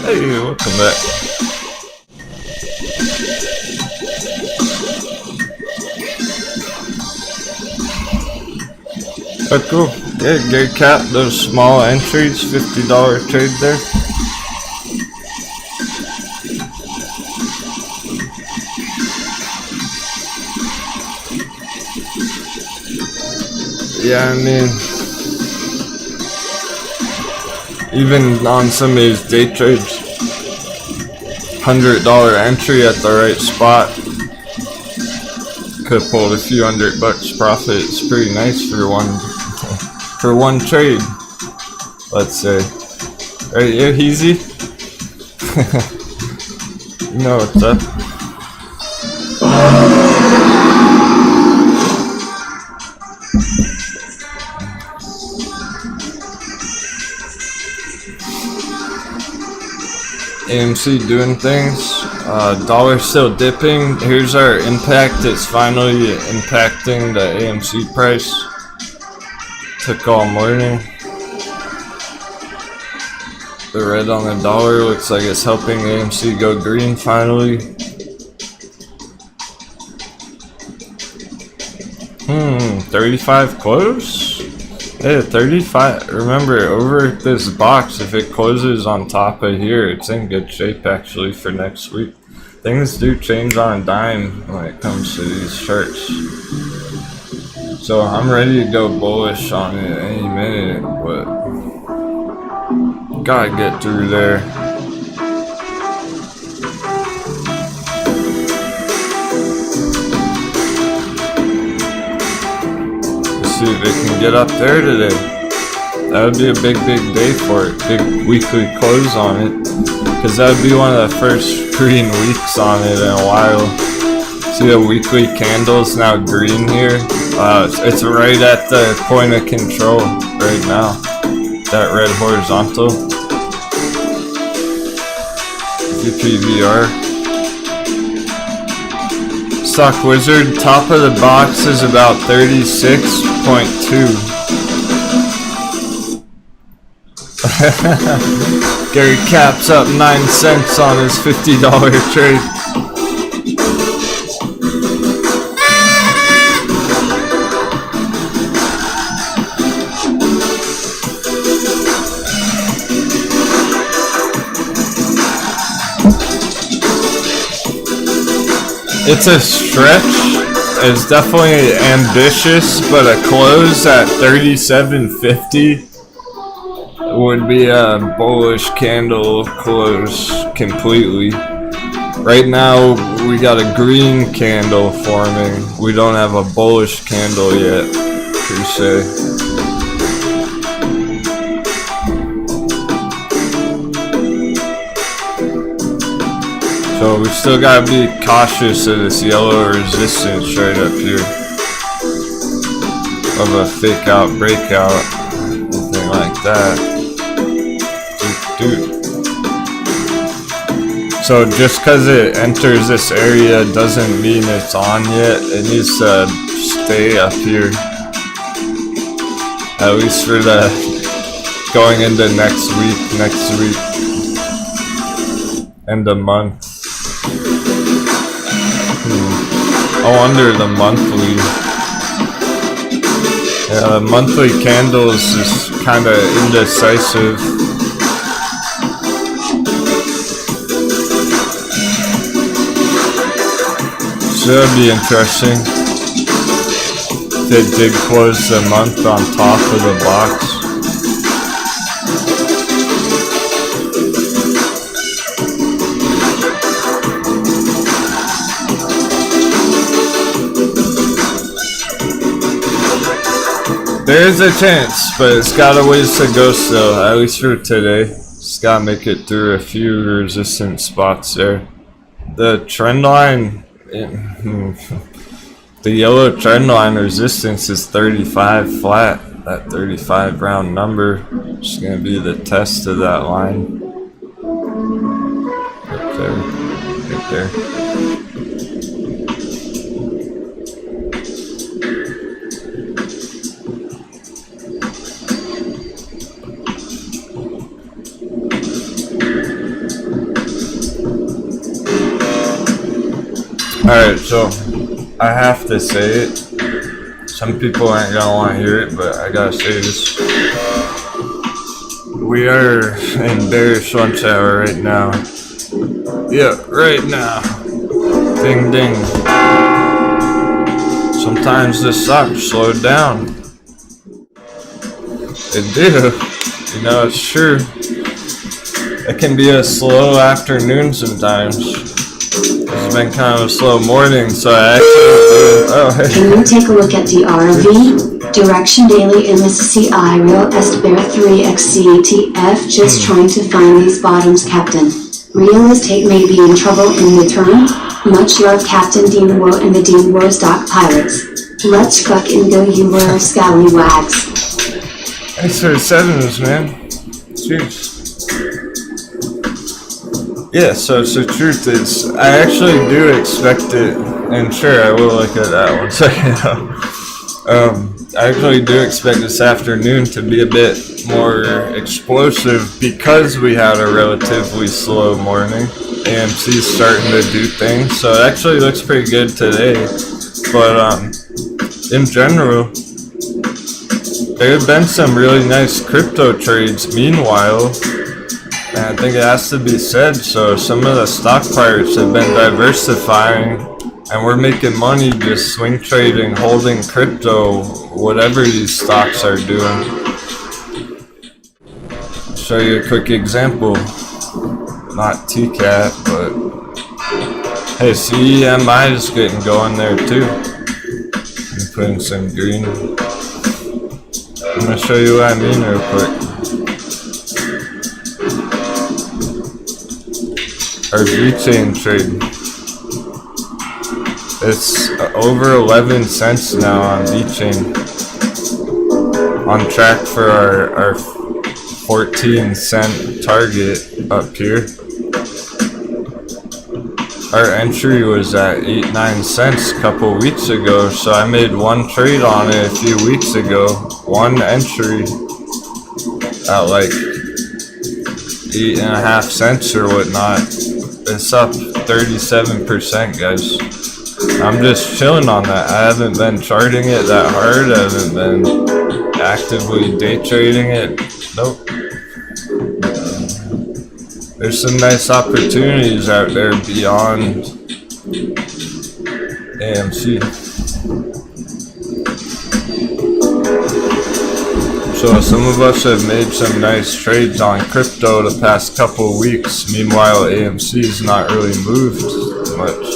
Hey, welcome back. Oh, cool. Yeah, good cap those small entries, $50 trade there. Yeah, I mean, even on some of these day trades, $100 entry at the right spot could have pulled a few $100 profit. It's pretty nice for one trade, let's say. Right, yeah, easy. You know what's up. AMC doing things. Dollar still dipping. Here's our impact. It's finally impacting the AMC price. Took all morning. The red on the dollar looks like it's helping AMC go green finally. 35 close? Yeah, 35. Remember, over this box, if it closes on top of here, it's in good shape actually for next week. Things do change on a dime when it comes to these charts. So I'm ready to go bullish on it any minute, but gotta get through there. See if it can get up there today. That would be a big day for it. Big weekly close on it, because that would be one of the first green weeks on it in a while. See the weekly candles now green here. It's right at the point of control right now. That red horizontal. PVR. Stock Wizard, top of the box is about 36.2. Gary Cap's up 9 cents on his $50 trade. It's a stretch. It's definitely ambitious, but a close at 37.50 would be a bullish candle close completely. Right now, we got a green candle forming. We don't have a bullish candle yet, per se. So we still gotta be cautious of this yellow resistance right up here. Of a fake out breakout, anything like that. So just because it enters this area doesn't mean it's on yet. It needs to stay up here. At least for the going into next week, end of month. I wonder the monthly. Yeah, the monthly candles is kind of indecisive. So that'd be interesting. If it did close the month on top of the box. There's a chance, but it's got a ways to go still, at least for today. Just gotta make it through a few resistance spots there. The trend line, the yellow trend line resistance is 35 flat. That 35 round number is gonna be the test of that line. Right there. Alright, so I have to say it. Some people ain't gonna want to hear it, but I gotta say this. We are in bearish lunch hour right now. Yeah, right now. Ding ding. Sometimes the stocks slow down. They do. You know, it's true. It can be a slow afternoon sometimes. It's been kind of a slow morning, so I actually Can you take a look at DRV? Direction Daily MSCI Real Est Bear 3XC ETF. Just trying to find these bottoms, Captain. Real estate may be in trouble in the term. Much love, Captain Denwo and the Denwo stock pirates. Let's fucking go, you little scallywags. Thanks for the sevens, man. Cheers. Yeah, so the truth is, I actually do expect it, and sure, I will look at that one second. I actually do expect this afternoon to be a bit more explosive because we had a relatively slow morning. AMC's starting to do things, so it actually looks pretty good today. But in general, there have been some really nice crypto trades meanwhile, and I think it has to be said. So some of the stock pirates have been diversifying, and we're making money just swing trading, holding crypto, whatever these stocks are doing. I'll show you a quick example. Not TCAT, but hey, CFMS is getting going there too. I'm putting some green. I'm gonna show you what I mean real quick. Our V-chain trade. It's over 11 cents now on V-chain. On track for our 14-cent target up here. Our entry was at 8-9 cents a couple weeks ago, so I made one trade on it a few weeks ago. One entry at like 8.5 cents or whatnot. It's up 37%, guys. I'm just chilling on that. I haven't been charting it that hard. I haven't been actively day trading it. Nope. There's some nice opportunities out there beyond AMC. So some of us have made some nice trades on crypto the past couple weeks. Meanwhile, AMC's not really moved much.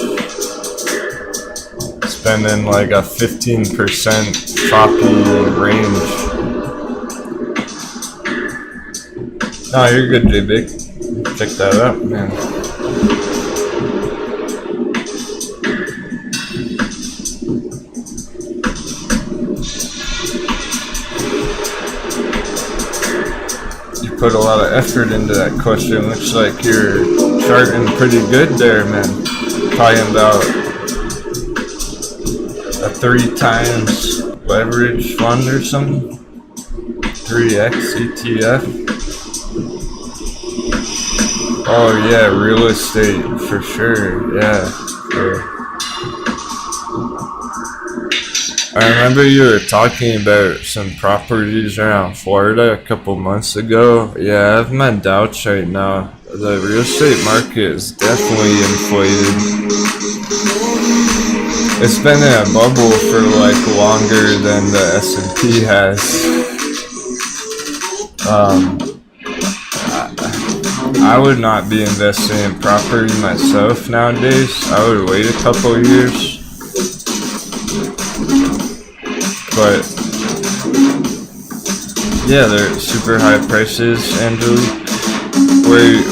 It's been in like a 15% choppy range. No, you're good, J-Big. Check that out, man. You put a lot of effort into that question. Looks like you're charting pretty good there, man. Talking about a 3 times leverage fund or something. 3x ETF. Oh yeah, real estate for sure. Yeah. Sure. I remember you were talking about some properties around Florida a couple months ago. Yeah, I have my doubts right now. The real estate market is definitely inflated. It's been in a bubble for like longer than the S&P has. I would not be investing in property myself nowadays. I would wait a couple years. But yeah, they're super high prices. Angelique,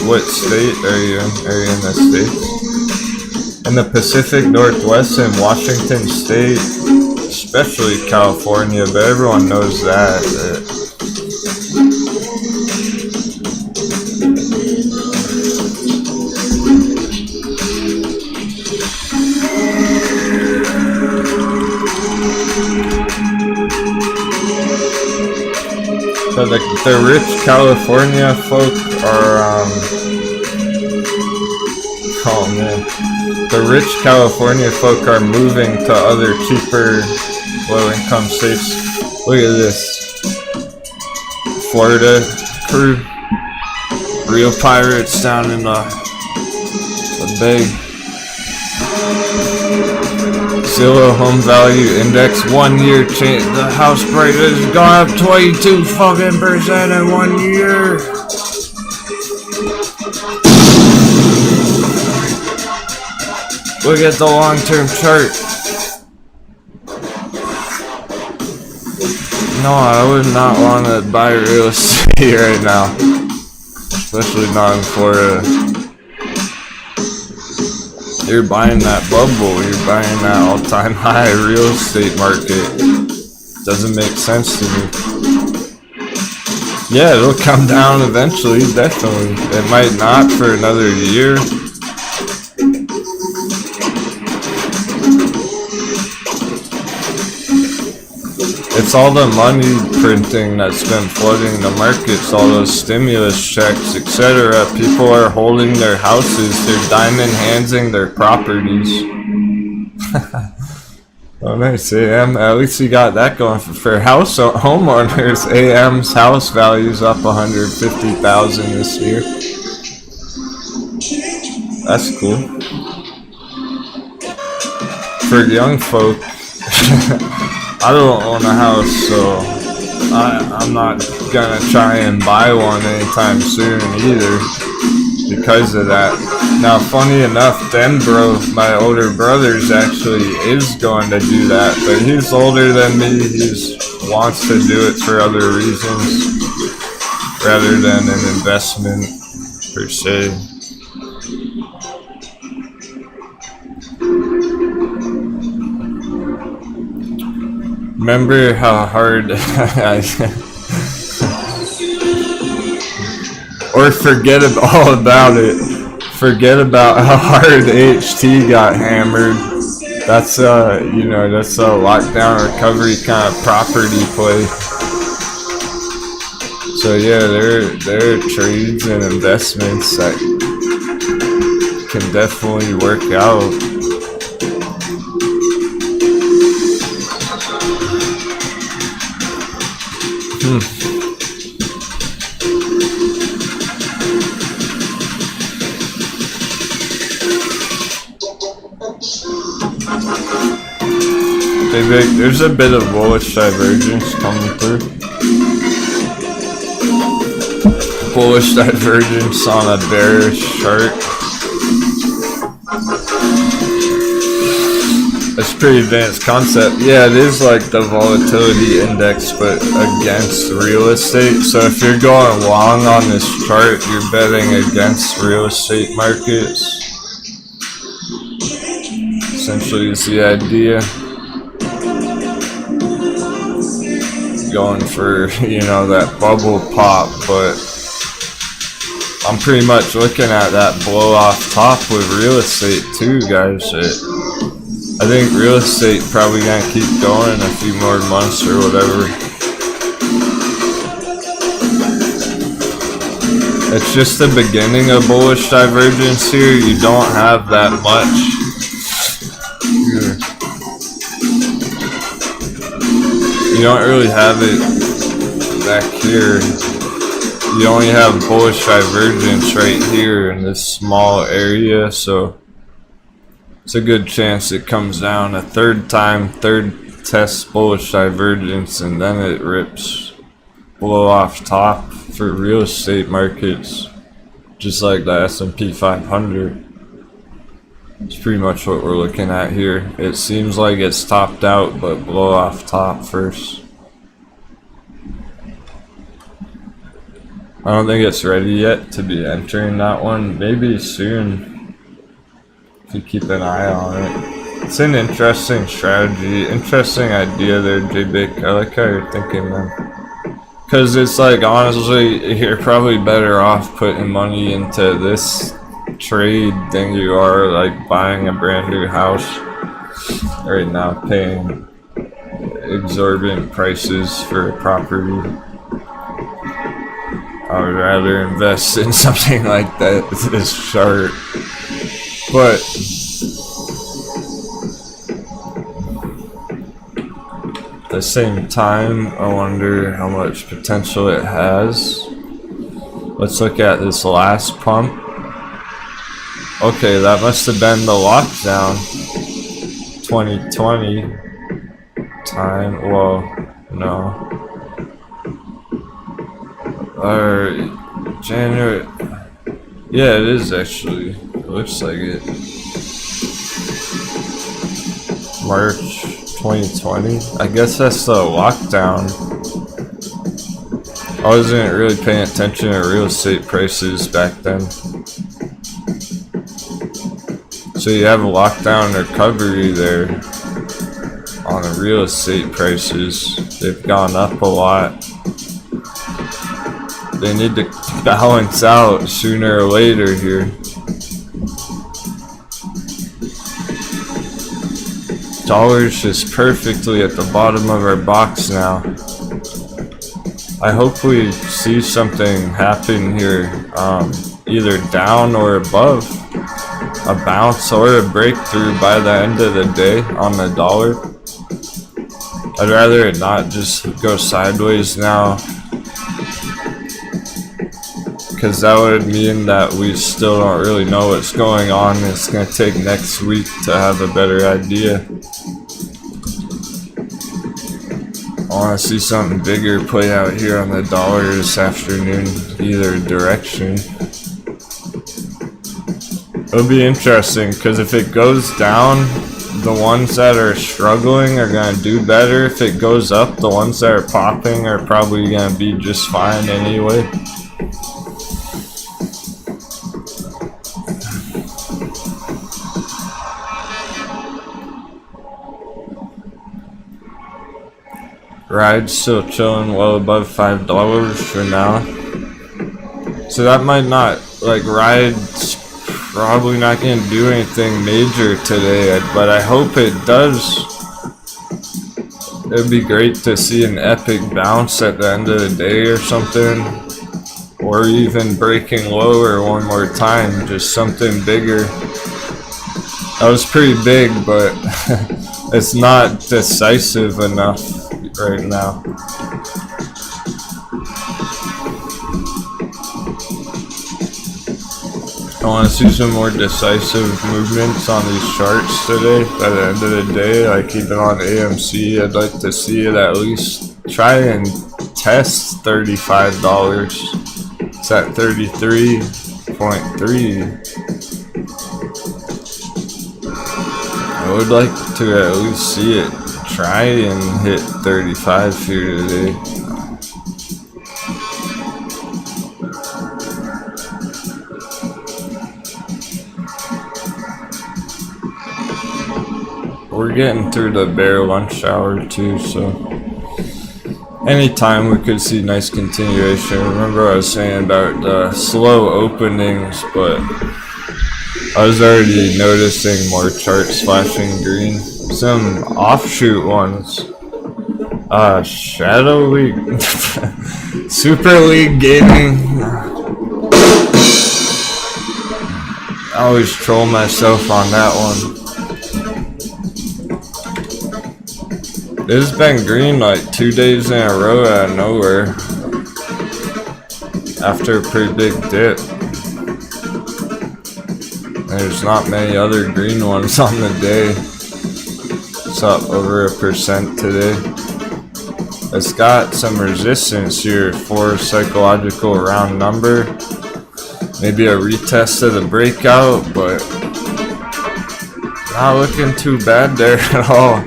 what state are you in? Are you in the States? In the Pacific Northwest and Washington State, especially California, but everyone knows that. So the rich California folk are Oh man. The rich California folk are moving to other cheaper low-income states. Look at this. Florida crew. Real pirates down in the bay. Zillow home value index 1 year change. The house price has gone up 22 fucking % in 1 year. Look at the long-term chart. No, I would not want to buy real estate right now. Especially not in Florida. You're buying that bubble. You're buying that all-time high real estate market. Doesn't make sense to me. Yeah, it'll come down eventually, definitely. It might not for another year. It's all the money printing that's been flooding the markets, all those stimulus checks, etc. People are holding their houses, they're diamond handsing their properties. Oh nice, AM. At least you got that going for homeowners. AM's house value's up 150,000 this year. That's cool. For young folk, I don't own a house, so I'm not gonna try and buy one anytime soon either because of that. Now, funny enough, Denwo, my older brother's actually is going to do that, but he's older than me. He wants to do it for other reasons rather than an investment per se. Remember how hard or forget all about it. Forget about how hard HT got hammered. That's you know, that's a lockdown recovery kind of property play. So yeah, there are trades and investments that can definitely work out. There's a bit of bullish divergence coming through. Bullish divergence on a bearish chart. That's pretty advanced concept. Yeah, it is like the volatility index, but against real estate. So if you're going long on this chart, you're betting against real estate markets. Essentially is the idea. Going for, you know, that bubble pop, but I'm pretty much looking at that blow off top with real estate too, guys. I think real estate probably gonna keep going a few more months or whatever. It's just the beginning of bullish divergence here. You don't have that much here. You don't really have it back here. You only have bullish divergence right here in this small area, so it's a good chance it comes down a third test bullish divergence, and then it rips blow off top for real estate markets, just like the S&P 500. It's pretty much what we're looking at here. It seems like it's topped out, but blow off top first. I don't think it's ready yet to be entering that one. Maybe soon, if you keep an eye on it. It's an interesting strategy, interesting idea there, J-Big. I like how you're thinking, man. Because it's like, honestly, you're probably better off putting money into this trade than you are like buying a brand new house right now, paying exorbitant prices for a property. I would rather invest in something like that, this chart. But at the same time, I wonder how much potential it has. Let's look at this last pump. Okay, that must have been the lockdown 2020 time. Well, no. Or January. Yeah, it is actually. It looks like it. March 2020. I guess that's the lockdown. I wasn't really paying attention to real estate prices back then. So you have a lockdown recovery there on the real estate prices. They've gone up a lot. They need to balance out sooner or later here. Dollar's just perfectly at the bottom of our box now. I hope we see something happen here, either down or above. A bounce or a breakthrough by the end of the day on the dollar. I'd rather it not just go sideways now, because that would mean that we still don't really know what's going on. It's going to take next week to have a better idea. I want to see something bigger play out here on the dollar this afternoon, either direction. It'll be interesting, because if it goes down, the ones that are struggling are going to do better. If it goes up, the ones that are popping are probably going to be just fine anyway. Ride's still chilling well above $5 for now. So that might not, like, Ride's probably not going to do anything major today, but I hope it does. It'd be great to see an epic bounce at the end of the day or something, or even breaking lower one more time, just something bigger. That was pretty big, but it's not decisive enough right now. I want to see some more decisive movements on these charts today. By the end of the day, like even on AMC, I'd like to see it at least try and test $35. It's at 33.3. I would like to at least see it try and hit 35 here today. We're getting through the bear lunch hour too, so anytime we could see nice continuation. Remember I was saying about the slow openings, but I was already noticing more charts flashing green. Some offshoot ones. Shadow League. Super League Gaming. I always troll myself on that one. It's been green like 2 days in a row out of nowhere. After a pretty big dip. There's not many other green ones on the day. It's up over 1% today. It's got some resistance here for psychological round number. Maybe a retest of the breakout, but not looking too bad there at all.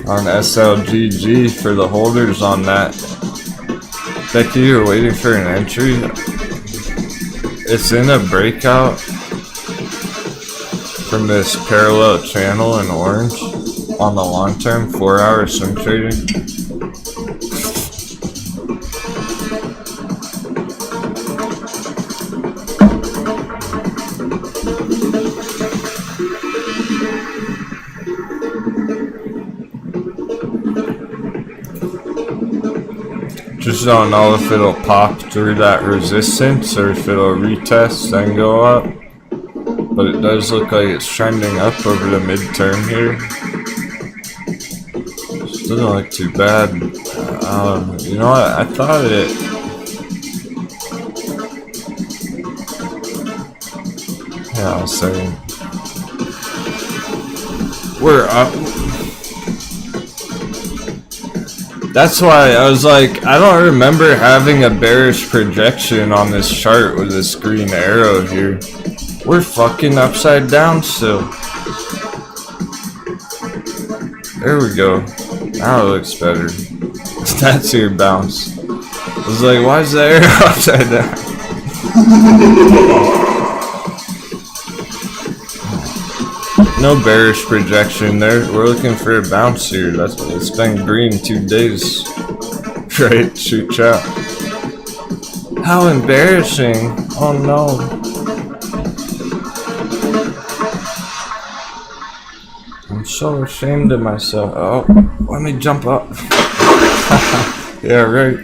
On SLGG for the holders on that. Becky, you're waiting for an entry? It's in a breakout from this parallel channel in orange on the long term 4-hour swing trading. Just don't know if it'll pop through that resistance or if it'll retest and go up. but it does look like it's trending up over the midterm here. Doesn't look too bad. You know what? I thought it. Yeah, I'll say we're up. That's why I was like, I don't remember having a bearish projection on this chart with this green arrow here. We're fucking upside down still. There we go. Now it looks better. That's your bounce. I was like, why is the arrow upside down? No bearish projection there. We're looking for a bounce here. It's been green 2 days. Right? Shoot chat. How embarrassing. Oh no. I'm so ashamed of myself. Oh, let me jump up. Yeah, right.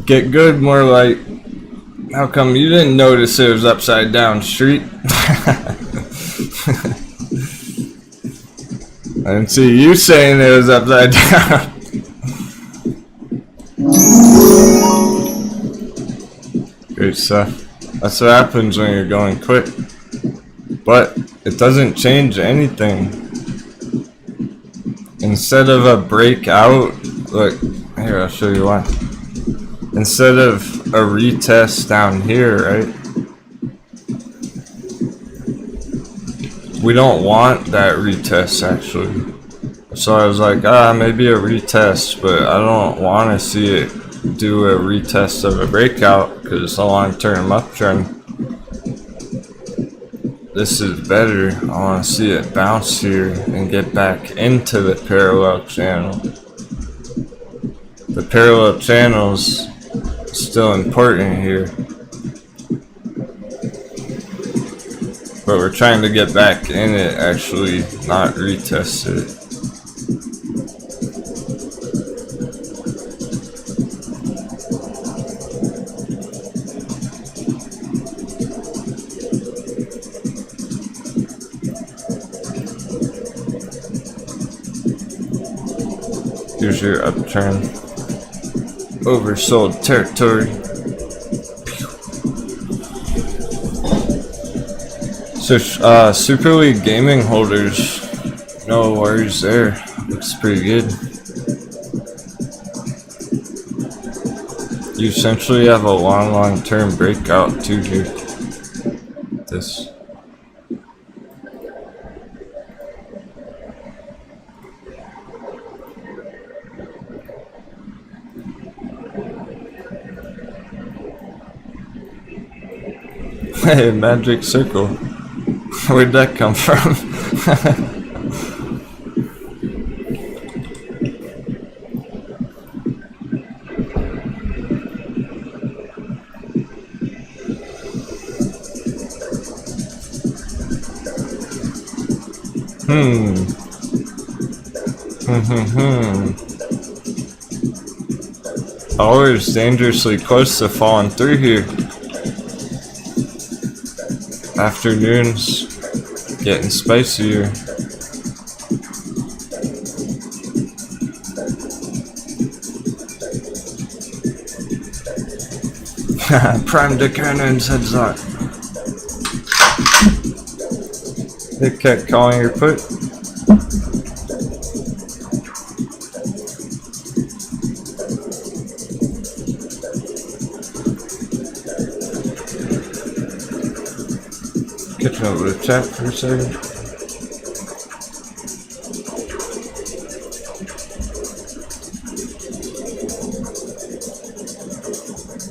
Get good, more light. How come you didn't notice it was upside down, street? I didn't see you saying it was upside down. Great stuff. That's what happens when you're going quick. But it doesn't change anything. Instead of a breakout, look, here, I'll show you why. Instead of a retest down here, right? We don't want that retest actually. So I was like, maybe a retest, but I don't want to see it do a retest of a breakout because it's a long-term uptrend. This is better. I want to see it bounce here and get back into the parallel channel. The parallel channel's still important here, but we're trying to get back in it, actually, not retest it. Here's your upturn. Oversold territory. So Super League gaming holders, no worries there. Looks pretty good. You essentially have a long-term breakout too here. This. Hey, magic circle. Where'd that come from? Always dangerously close to falling through here. Afternoons getting spicier. Prime Dick Cannon's heads up. Big Cat calling your put. Catching up with the chat for a second.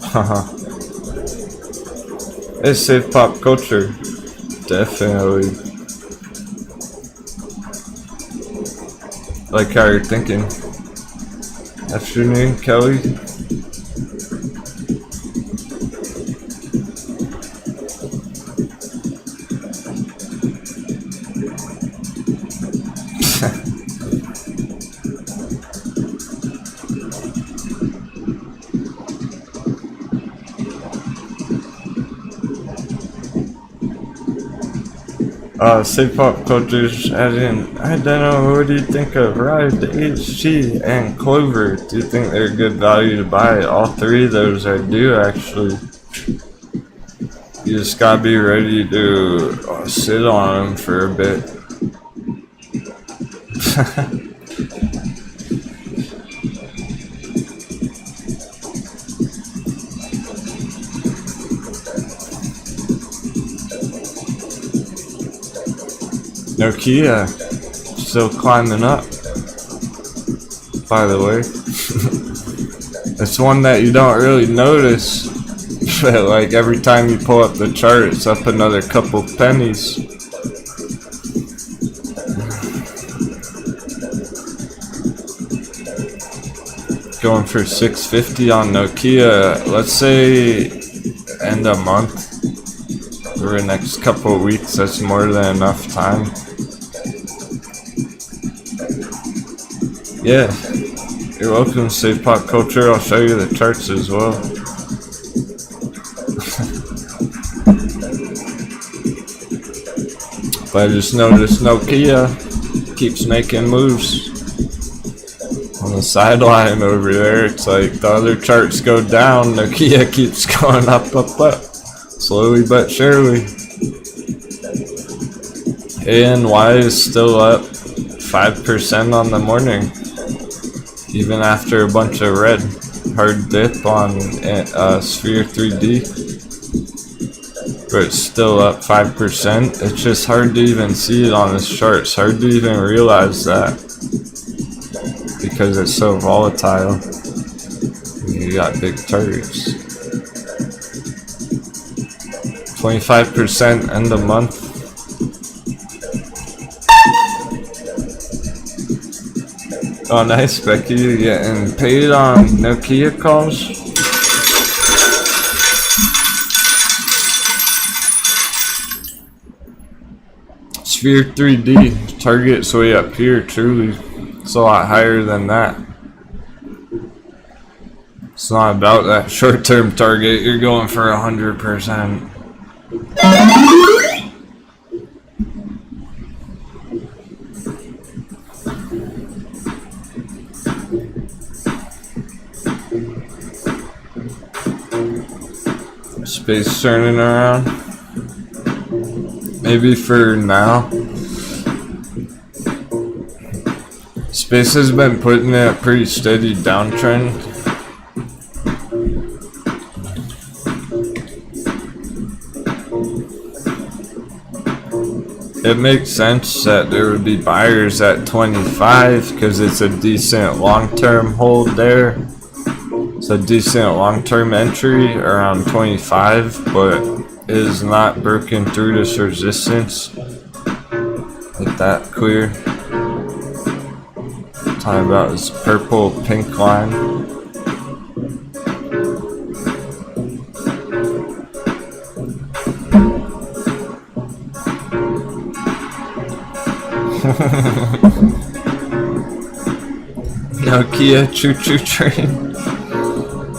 Haha. It's safe pop culture. Definitely. Like how you're thinking. Afternoon, Kelly. Say pop cultures adding, I don't know, what do you think of Ride, HG, and Clover? Do you think they're good value to buy? All three of those I do actually. You just gotta be ready to sit on them for a bit. Nokia still climbing up, by the way. It's one that you don't really notice, but like every time you pull up the chart, it's up another couple pennies. Going for 650 on Nokia, let's say end of month. For the next couple of weeks, that's more than enough time. Yeah, you're welcome to Save Pop Culture. I'll show you the charts as well. But I just noticed Nokia keeps making moves on the sideline over there. It's like the other charts go down, Nokia keeps going up, up, up. Slowly but surely. ANY is still up 5% on the morning, even after a bunch of red. Hard dip on Sphere 3D, but it's still up 5%. It's just hard to even see it on this chart. It's hard to even realize that because it's so volatile. You got big targets. 25% end of month. Oh, nice, Becky. You're getting paid on Nokia calls. Sphere 3D. Target's way up here, truly. It's a lot higher than that. It's not about that short-term target. You're going for 100%. Space turning around. Maybe for now. Space has been putting in a pretty steady downtrend. It makes sense that there would be buyers at 25 because it's a decent long-term hold there. It's a decent long-term entry around 25, but it is not broken through this resistance like that clear. Talking about this purple pink line. Nokia choo-choo train.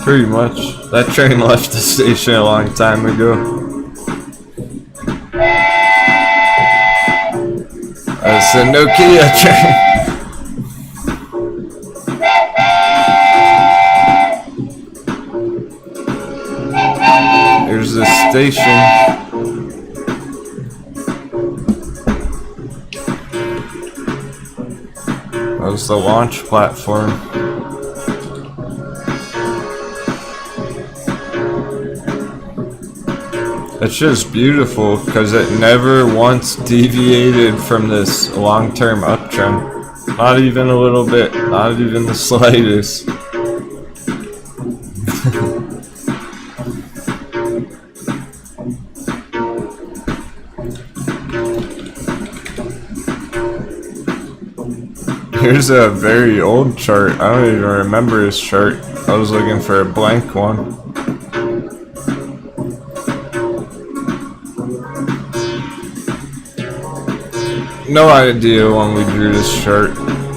Pretty much. That train left the station a long time ago. That's the Nokia train. Here's the station. That was the launch platform. It's just beautiful because it never once deviated from this long-term uptrend. Not even a little bit, not even the slightest. Here's a very old chart. I don't even remember this chart. I was looking for a blank one. No idea when we drew this chart.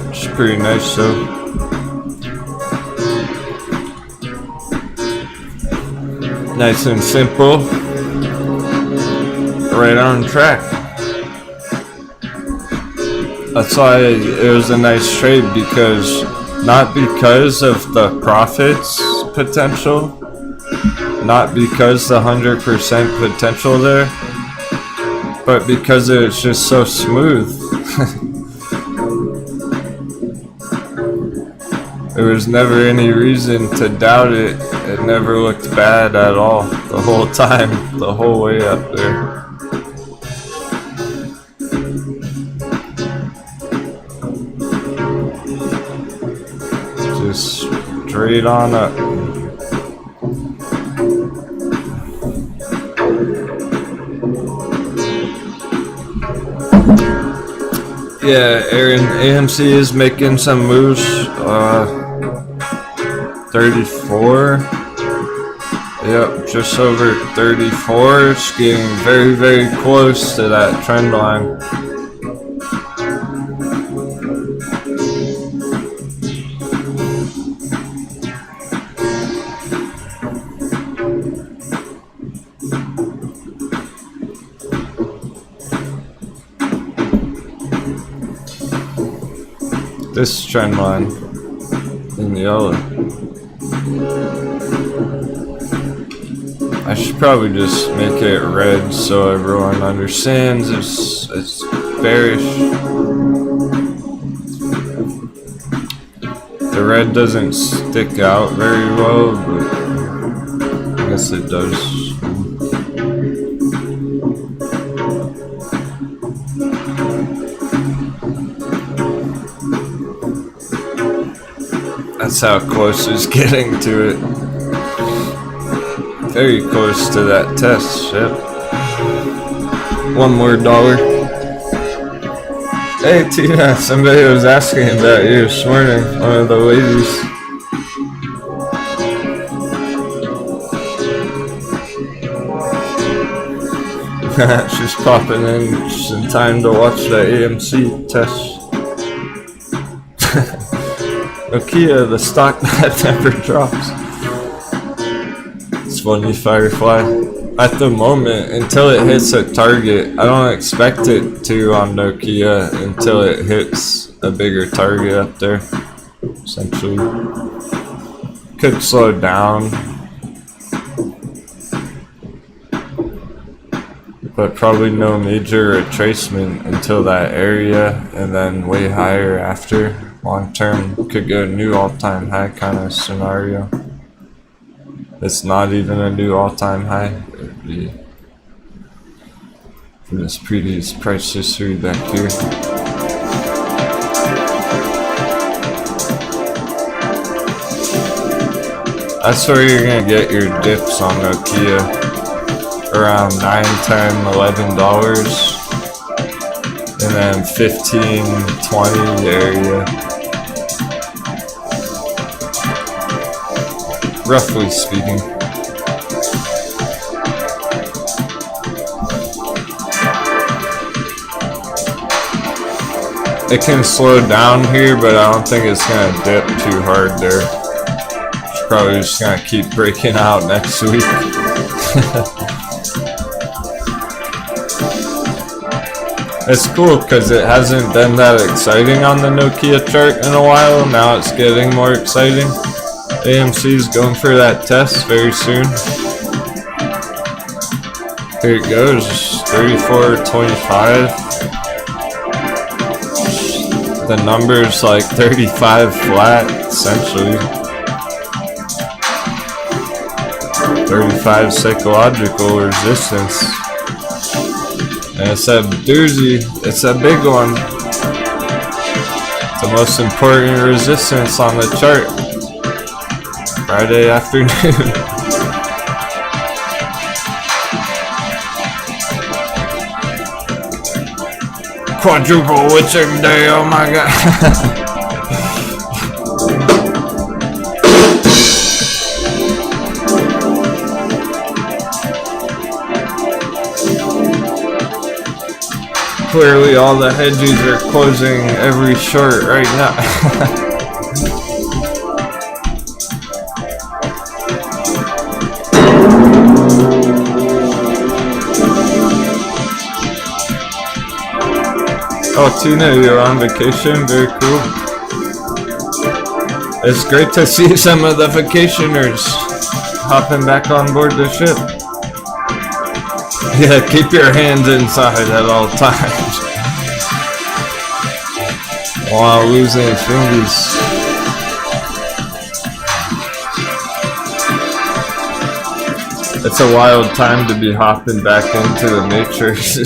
It's pretty nice though. Nice and simple. Right on track. That's why it was a nice trade, because not because of the profits potential, not because the 100% potential there, but because it was just so smooth. There was never any reason to doubt it. It never looked bad at all the whole time, the whole way up there. Just straight on up. Yeah, Aaron, AMC is making some moves. 34. Yep, just over 34. It's getting very, very close to that trend line. This trend line in yellow. I should probably just make it red so everyone understands it's bearish. The red doesn't stick out very well, but I guess it does. That's how close it's getting to it. Very close to that test, yep. One more dollar. Hey Tina, somebody was asking about you this morning, one of the ladies. She's popping in just in time to watch the AMC test. Nokia, the stock that never drops. It's funny, Firefly. At the moment, until it hits a target, I don't expect it to on Nokia until it hits a bigger target up there. Essentially, could slow down, but probably no major retracement until that area, and then way higher after. Long term could go new all-time high kind of scenario. It's not even a new all-time high. It would be from this previous price history back here. That's where you're gonna get your dips on Nokia, around $9, $10, $11, and then 15, 20 area. Roughly speaking. It can slow down here, but I don't think it's gonna dip too hard there. It's probably just gonna keep breaking out next week. It's cool because it hasn't been that exciting on the Nokia chart in a while. Now it's getting more exciting. AMC is going for that test very soon. Here it goes, 34.25. The number's like 35 flat, essentially. 35 psychological resistance. And it's a doozy, it's a big one. The most important resistance on the chart. Friday afternoon. Quadruple witching day, oh my god. Clearly all the hedges are closing every short right now. Oh, Tina, you're on vacation? Very cool. It's great to see some of the vacationers hopping back on board the ship. Yeah, keep your hands inside at all times while losing fingies. It's a wild time to be hopping back into the matrix.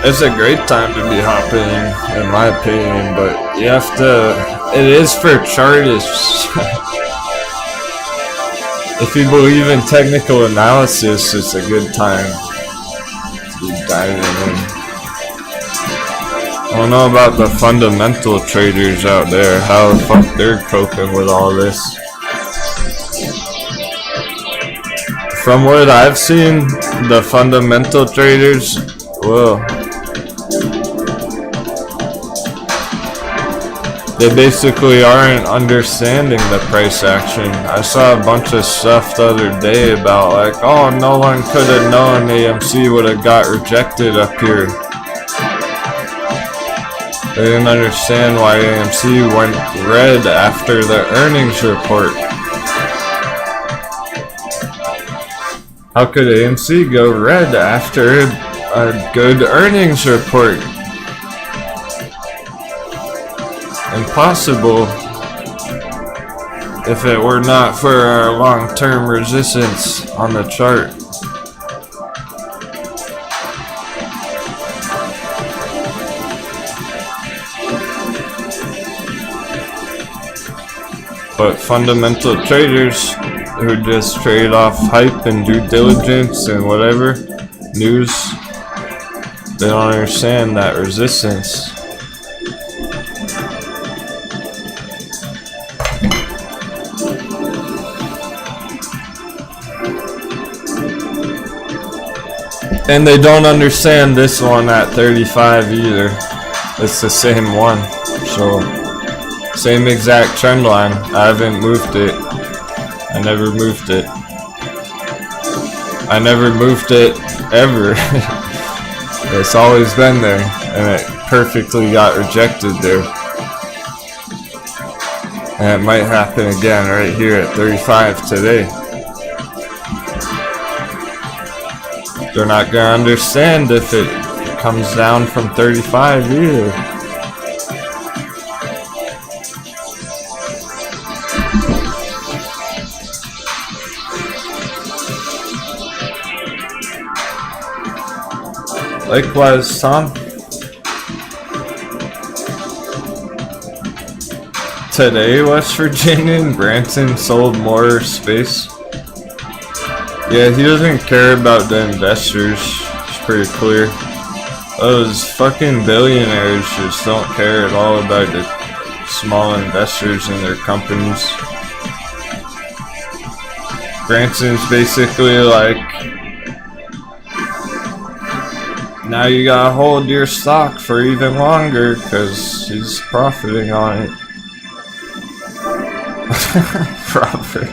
It's a great time to be hopping, in my opinion, but you have to, it is for chartists. If you believe in technical analysis, it's a good time to be diving in. I don't know about the fundamental traders out there, how the fuck they're coping with all this. From what I've seen, the fundamental traders, well, they basically aren't understanding the price action. I saw a bunch of stuff the other day about like, oh, no one could have known AMC would have got rejected up here. They didn't understand why AMC went red after the earnings report. How could AMC go red after a good earnings report? Impossible if it were not for our long-term resistance on the chart. But fundamental traders who just trade off hype and due diligence and whatever news, they don't understand that resistance. And they don't understand this one at 35 either. It's the same one. So, same exact trend line. I haven't moved it. I never moved it. I never moved it ever. It's always been there. And it perfectly got rejected there. And it might happen again right here at 35 today. They're not gonna understand if it comes down from 35 either. Likewise, Tom. Today, West Virginia and Branson sold more space. Yeah, he doesn't care about the investors. It's pretty clear. Those fucking billionaires just don't care at all about the small investors in their companies. Branson's basically like, now you gotta hold your stock for even longer because he's profiting on it. Profit.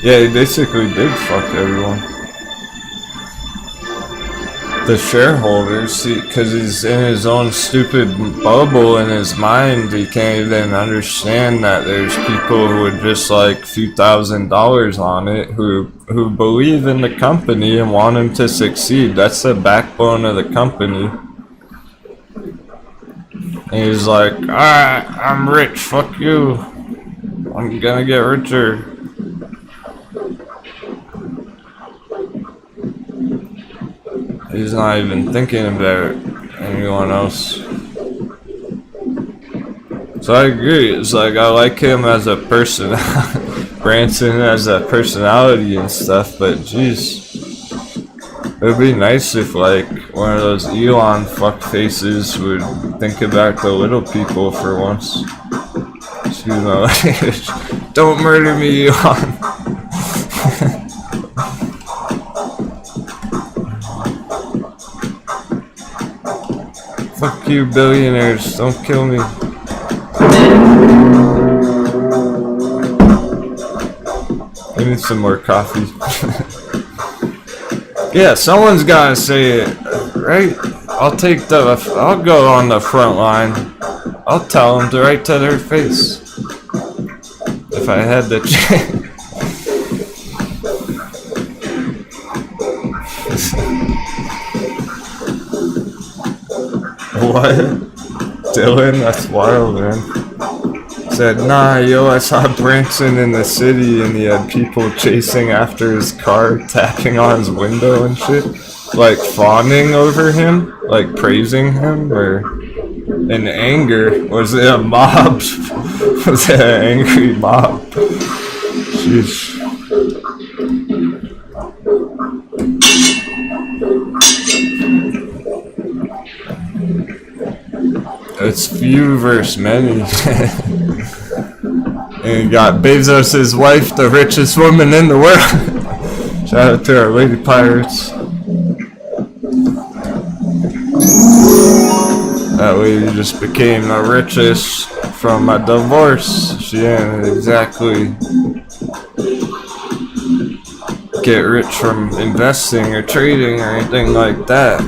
Yeah, he basically did fuck everyone. The shareholders, because he's in his own stupid bubble in his mind, he can't even understand that there's people who would just like a few $1,000s on it, who believe in the company and want him to succeed. That's the backbone of the company. And he's like, alright, I'm rich, fuck you. I'm gonna get richer. He's not even thinking about anyone else. So I agree. It's like I like him as a person, Branson as a personality and stuff, but jeez, It'd be nice if, like, one of those Elon fuck faces would think about the little people for once. So, you know, don't murder me, Elon. Fuck you, billionaires. Don't kill me. I need some more coffee. Yeah, someone's gotta say it, right? I'll go on the front line. I'll tell them right to their face. If I had the chance. What? Dylan? That's wild, man. Said, nah, yo, I saw Branson in the city and he had people chasing after his car, tapping on his window and shit. Like fawning over him, like praising him, or in anger. Was it a mob? Was it an angry mob? Sheesh. It's few versus many. And you got Bezos' wife, the richest woman in the world. Shout out to our lady pirates. That lady just became the richest from a divorce. She didn't exactly get rich from investing or trading or anything like that.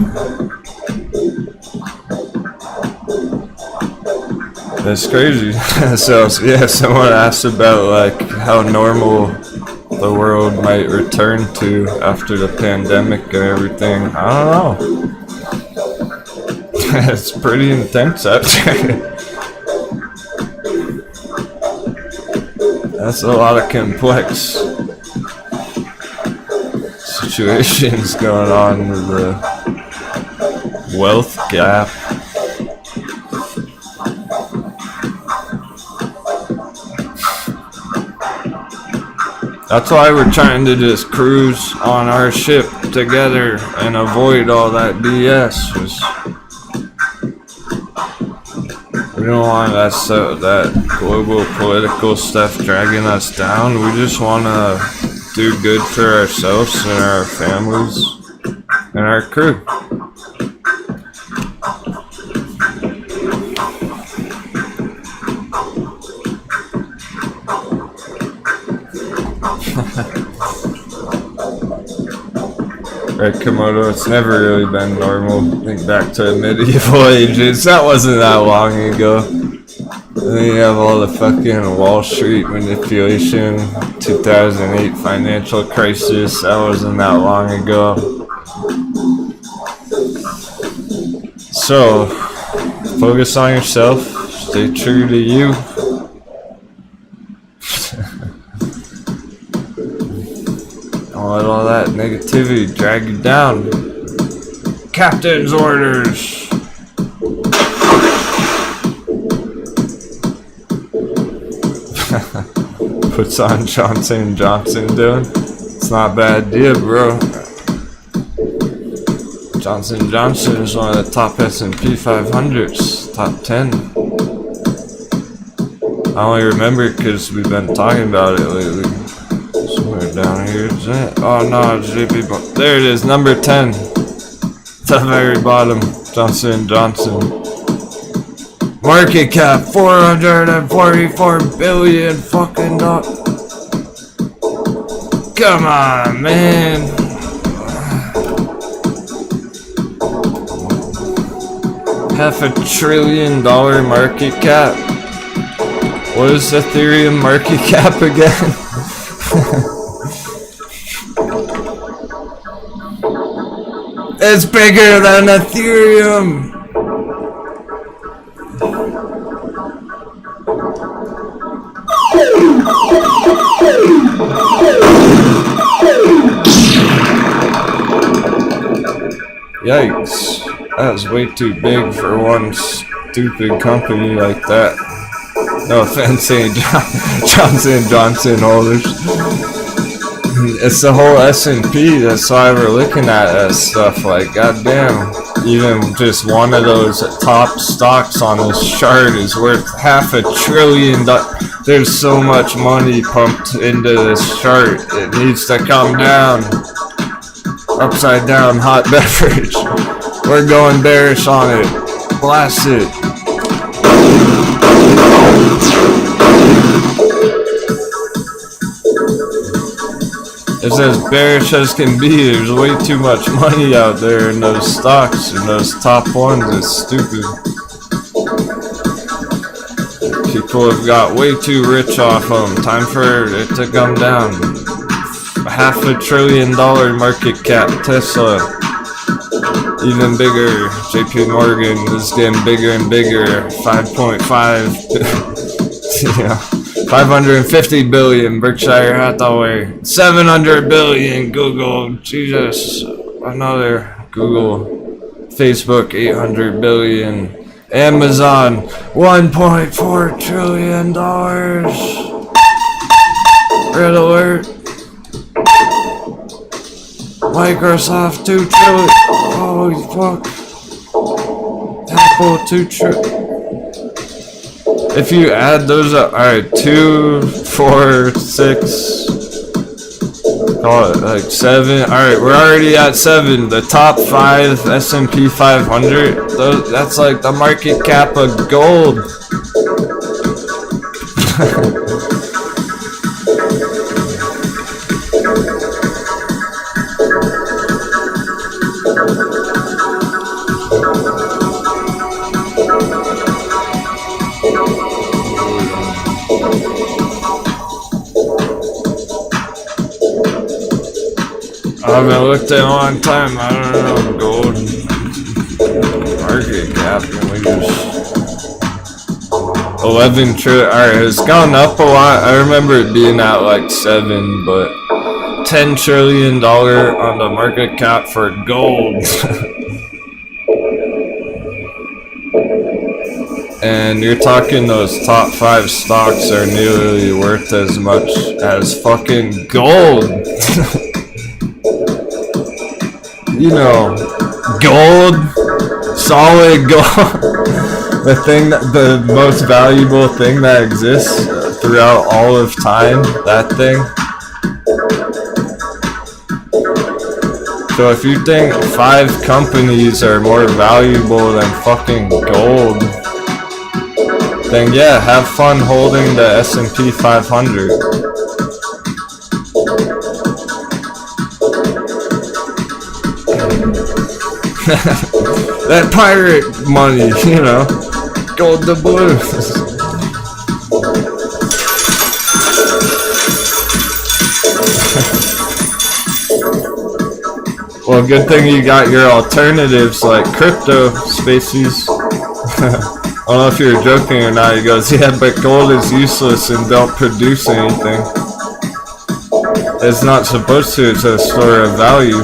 That's crazy. So yeah, someone asked about like how normal the world might return to after the pandemic and everything. I don't know. It's pretty intense out there. That's a lot of complex situations going on with the wealth gap. That's why we're trying to just cruise on our ship together and avoid all that BS. We don't want that global political stuff dragging us down. We just want to do good for ourselves and our families and our crew. Right, Komodo, it's never really been normal. Think back to medieval ages. That wasn't that long ago. And then you have all the fucking Wall Street manipulation, 2008 financial crisis. That wasn't that long ago. So, focus on yourself. Stay true to you. Don't let all that negativity drag you down. Captain's orders. Puts on Johnson & Johnson doing. It's not a bad idea, bro. Johnson & Johnson is one of the top S&P 500s, top 10. I only remember because we've been talking about it lately. Somewhere down here, is it? Oh no, it's JP. There it is, number 10. It's at the very bottom. Johnson & Johnson. Market cap 444 billion fucking dollars. Come on, man. $500 billion market cap. What is Ethereum market cap again? It's bigger than Ethereum. Yikes. That was way too big for one stupid company like that. No offense, Johnson & Johnson holders. It's the whole S&P. That's why we're looking at that stuff. Like, goddamn, even just one of those top stocks on this chart is worth $500 billion. There's so much money pumped into this chart. It needs to come down. Upside down hot beverage. We're going bearish on it. Blast it. It's as bearish as can be. There's way too much money out there in those stocks, and those top ones. It's stupid. People have got way too rich off them. Time for it to come down. $500 billion market cap Tesla. Even bigger. JP Morgan is getting bigger and bigger. 5.5. Yeah. 550 billion Berkshire Hathaway. 700 billion Google. Jesus. Another Google. Facebook 800 billion. Amazon $1.4 trillion. Red alert. Microsoft 2 trillion. Holy fuck. Apple 2 trillion. If you add those up, alright, 2, 4, 6, call it like 7. Alright, we're already at 7. The top 5 S&P 500, that's like the market cap of gold. I haven't looked at a long time. I don't know. Gold market cap. We just 11 trillion. Alright, it's gone up a lot. I remember it being at like 7, but $10 trillion on the market cap for gold. And you're talking those top 5 stocks are nearly worth as much as fucking gold. You know, gold, solid gold, the most valuable thing that exists throughout all of time, that thing. So if you think 5 companies are more valuable than fucking gold, then yeah, have fun holding the S&P 500. That pirate money, you know, gold to blues. Well, good thing you got your alternatives like crypto spaces. I don't know if you're joking or not. He goes, yeah, but gold is useless and don't produce anything. It's not supposed to, it's a store of value.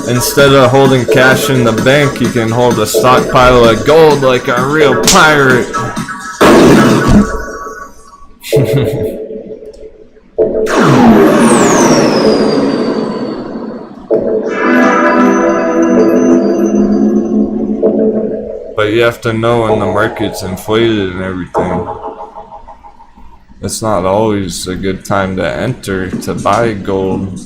Instead of holding cash in the bank, you can hold a stockpile of gold like a real pirate. But you have to know when the market's inflated and everything. It's not always a good time to enter to buy gold.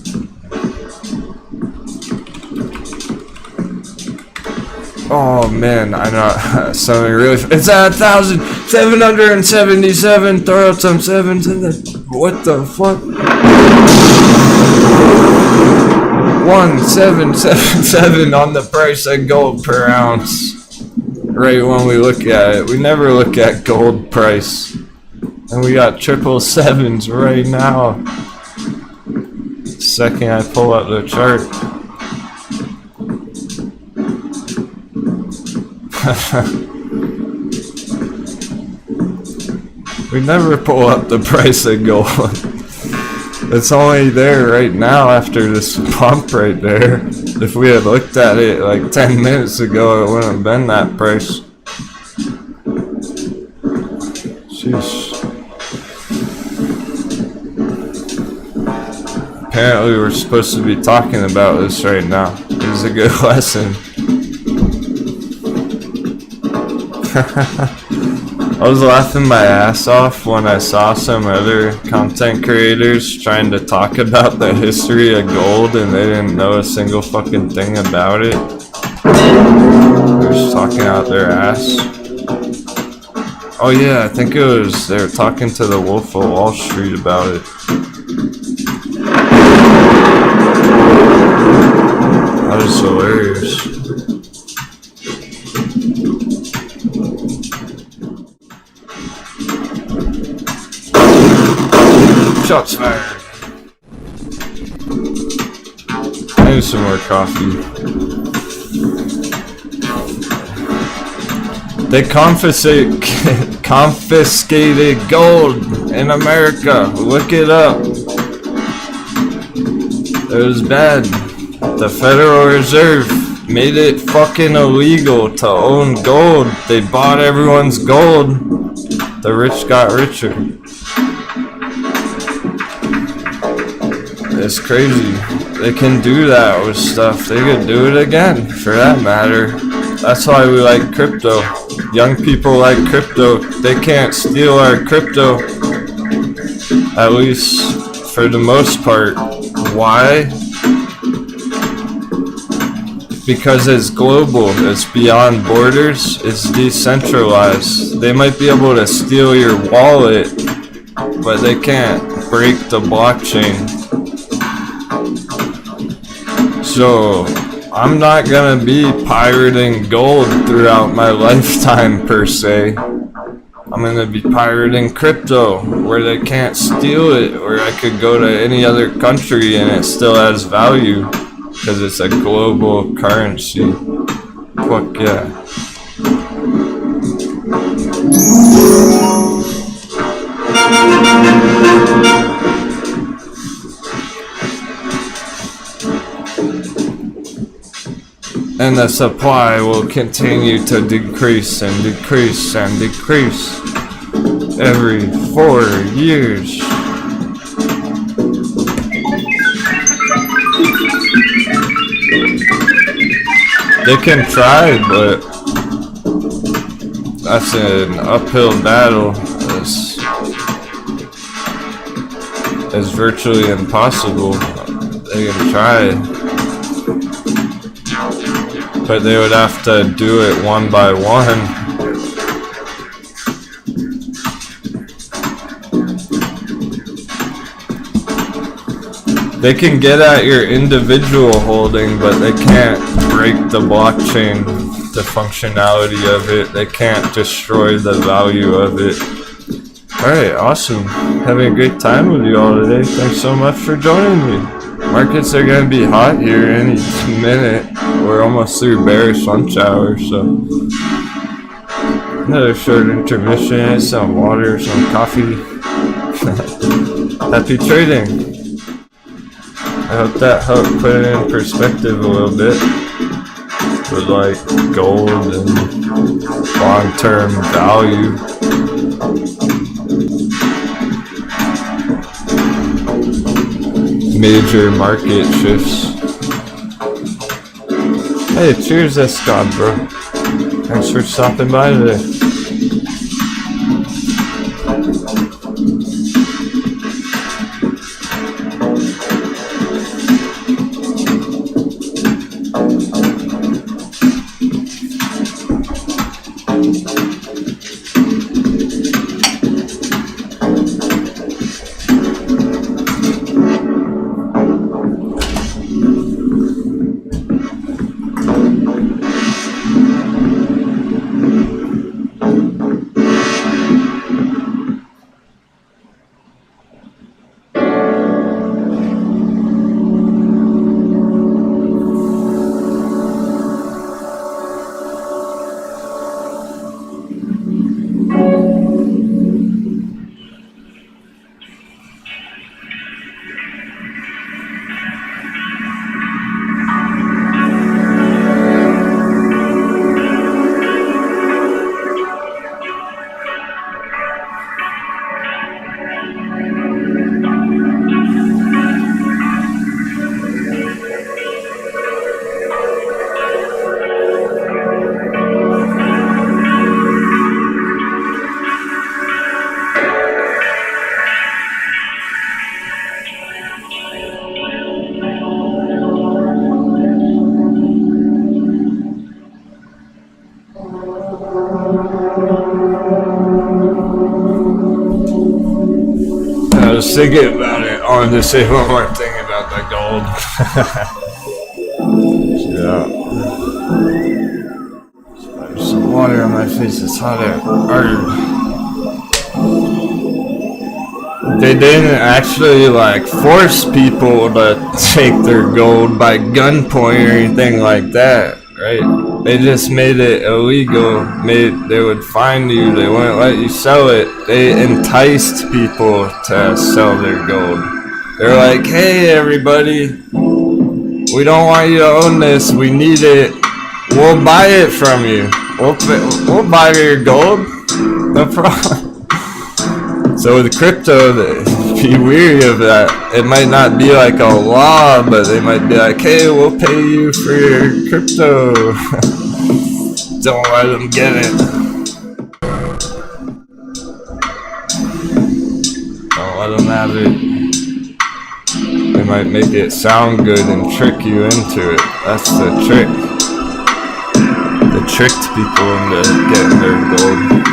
Oh man, I know something really. It's at 1,777. Throw out some sevens in the. What the fuck? 1,777 on the price of gold per ounce. Right when we look at it, we never look at gold price, and we got 777s right now. Second I pull up the chart. We never pull up the price of gold. It's only there right now after this pump right there. If we had looked at it like 10 minutes ago, it wouldn't have been that price. Sheesh. apparently we're supposed to be talking about this right now. It was a good lesson. I was laughing my ass off when I saw some other content creators trying to talk about the history of gold and they didn't know a single fucking thing about it. They were just talking out their ass. Oh yeah, I think it was, they were talking to the Wolf of Wall Street about it. That was hilarious. Shots fired. I need some more coffee. They confiscated gold in America. Look it up. It was bad. The Federal Reserve made it fucking illegal to own gold. They bought everyone's gold. The rich got richer. It's crazy. They can do that with stuff. They could do it again, for that matter. That's why we like crypto. Young people like crypto. They can't steal our crypto. At least for the most part. Why? Because it's global. It's beyond borders. It's decentralized. They might be able to steal your wallet, but they can't break the blockchain. So, I'm not gonna be pirating gold throughout my lifetime per se. I'm gonna be pirating crypto where they can't steal it, where I could go to any other country and it still has value because it's a global currency. Fuck yeah. And the supply will continue to decrease and decrease and decrease every 4 years. They can try, but that's an uphill battle. It's virtually impossible. They can try. But they would have to do it one by one. They can get at your individual holding, but they can't break the blockchain, the functionality of it. They can't destroy the value of it. Alright, awesome. Having a great time with you all today. Thanks so much for joining me. Markets are going to be hot here any minute. We're almost through bearish lunch hour, so another short intermission, some water, some coffee. Happy trading. I hope that helped put it in perspective a little bit with like gold and long-term value. Major market shifts. Hey, cheers, Scalp, bro. Thanks for stopping by today. was thinking about it. I wanted to say one more thing about the gold. Yeah. There's some water on my face. It's hot out. They didn't actually like force people to take their gold by gunpoint or anything like that, right? They just made it illegal. They would fine you. They wouldn't let you sell it. They enticed people to sell their gold. They're like, hey everybody, we don't want you to own this. We need it. We'll buy it from you. We'll buy your gold. No problem. So with crypto, be weary of that. It might not be like a law, but they might be like, hey, we'll pay you for your crypto. Don't let them get it. Don't let them have it. They might make it sound good and trick you into it. That's the trick. They tricked people into getting their gold.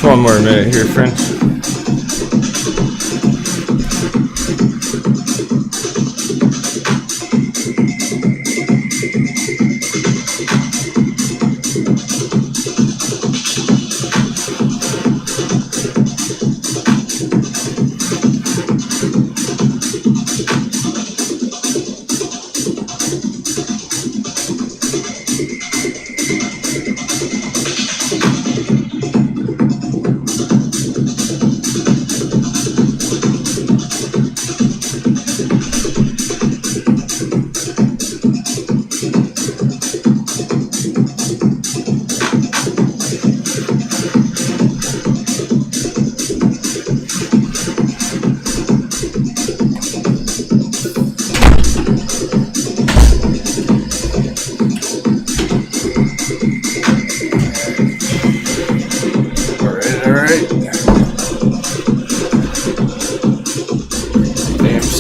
Just one more minute here, friends.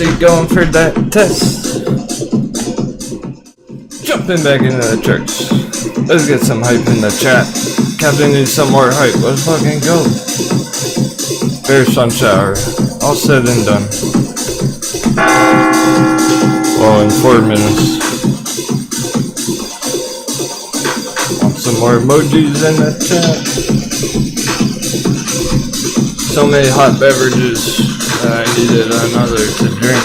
actually going for that test. Jumping back into the church. Let's get some hype in the chat. Captain needs some more hype. Let's fucking go. Fair sun shower. All said and done. Well, in 4 minutes. Want some more emojis in the chat. So many hot beverages that I needed another to drink.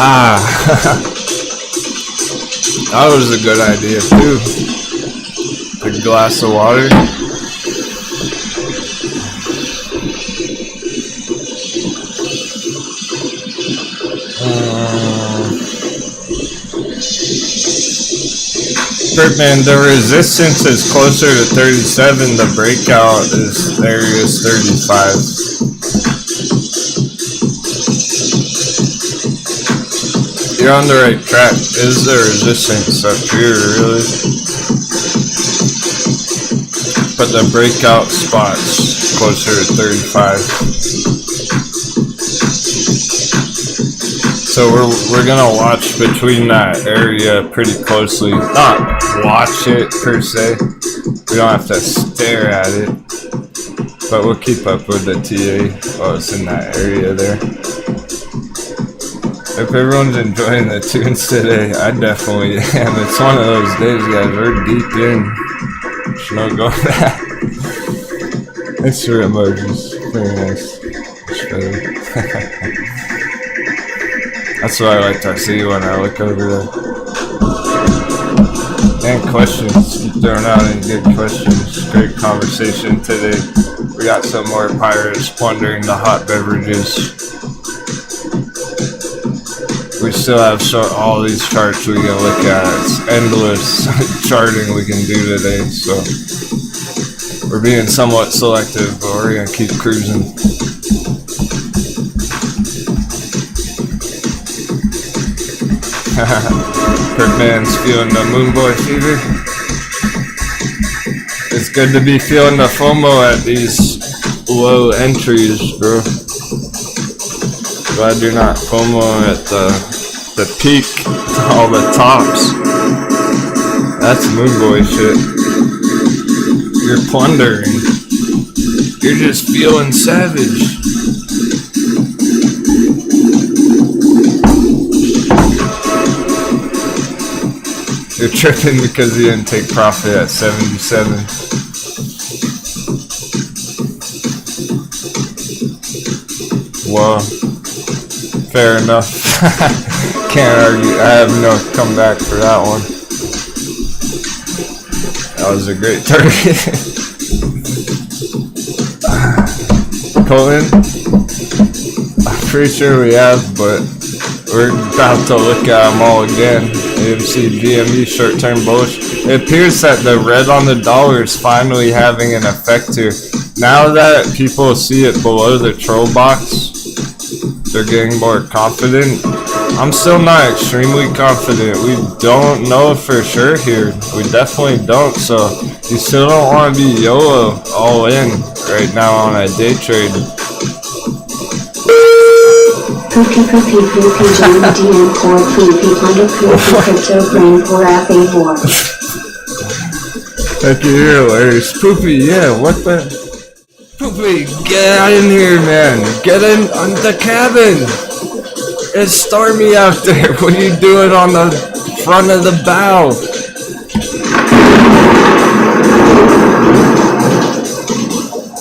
Ah, that was a good idea too. A glass of water. Man, the resistance is closer to 37. The breakout is area is 35. You're on the right track. Is the resistance up here, really? But the breakout spot's closer to 35. So we're gonna watch between that area pretty closely. Not watch it per se. We don't have to stare at it. But we'll keep up with the TA while it's in that area there. If everyone's enjoying the tunes today, I definitely am. It's one of those days, guys. We're deep in. There's no going back. Thanks for emojis. Very nice. Much better. That's what I like to see when I look over there. And questions. Keep throwing out any good questions. Great conversation today. We got some more pirates plundering the hot beverages. We still have all these charts we can look at. It's endless charting we can do today. So we're being somewhat selective, but we're going to keep cruising. Kirkman's feeling the moon boy fever. It's good to be feeling the FOMO at these low entries, bro. Glad you're not FOMO at the peak, all the tops. That's moon boy shit. You're plundering. You're just feeling savage. You're tripping because you didn't take profit at 77. Well, fair enough. Can't argue. I have no comeback for that one. That was a great target. Colton, I'm pretty sure we have, but we're about to look at them all again. AMC, GME, short-term bullish. It appears that the red on the dollar is finally having an effect here. Now that people see it below the troll box, they're getting more confident. I'm still not extremely confident. We don't know for sure here. We definitely don't. So you still don't want to be YOLO all in right now on a day trade. Poopy John DM for Poopy Plunder Poopy Crypto Brain for FA4. Heck, you're hilarious. Poopy, yeah, what the? Poopy, get in here, man. Get in on the cabin. It's stormy out there. What are you doing on the front of the bow?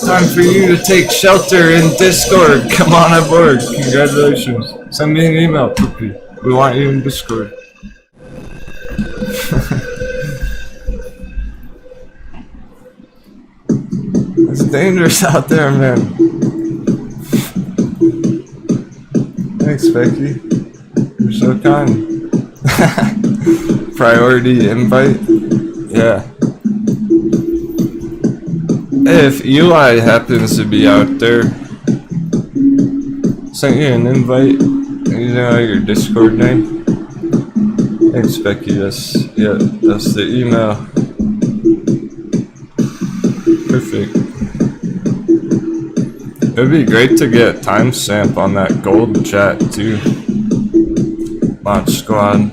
Time for you to take shelter in Discord. Come on aboard. Congratulations. Send me an email, Poopy. We want you in Discord. It's dangerous out there, man. Thanks, Becky. You're so kind. Priority invite? Yeah. If Eli happens to be out there, sent you an invite, and using your Discord name? Thanks, Becky. That's the email. Perfect. It'd be great to get a timestamp on that gold chat too. Mod Squad.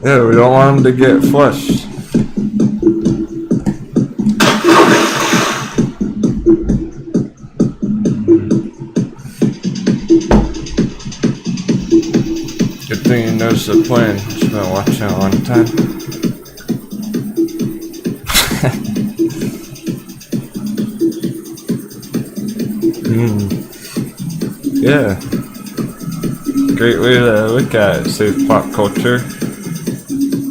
Yeah, we don't want them to get flushed. Good thing he knows the plan. He's been watching a long time. Yeah. Great way to look at it. Save pop culture.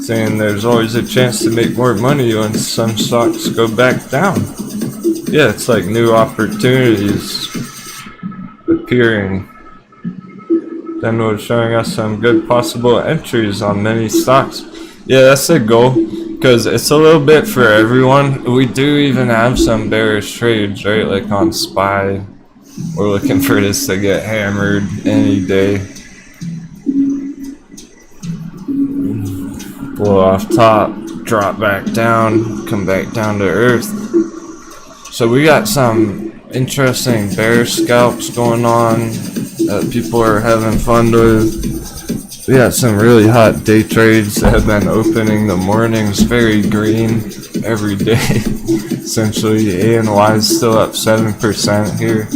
Saying there's always a chance to make more money when some stocks go back down. Yeah, it's like new opportunities appearing. Denwo showing us some good possible entries on many stocks. Yeah, that's the goal, because it's a little bit for everyone. We do even have some bearish trades, right? Like on SPY. We're looking for this to get hammered any day. Blow off top, drop back down, come back down to earth. So we got some interesting bear scalps going on that people are having fun with. We got some really hot day trades that have been opening the mornings very green every day. Essentially, ANY is still up 7% here.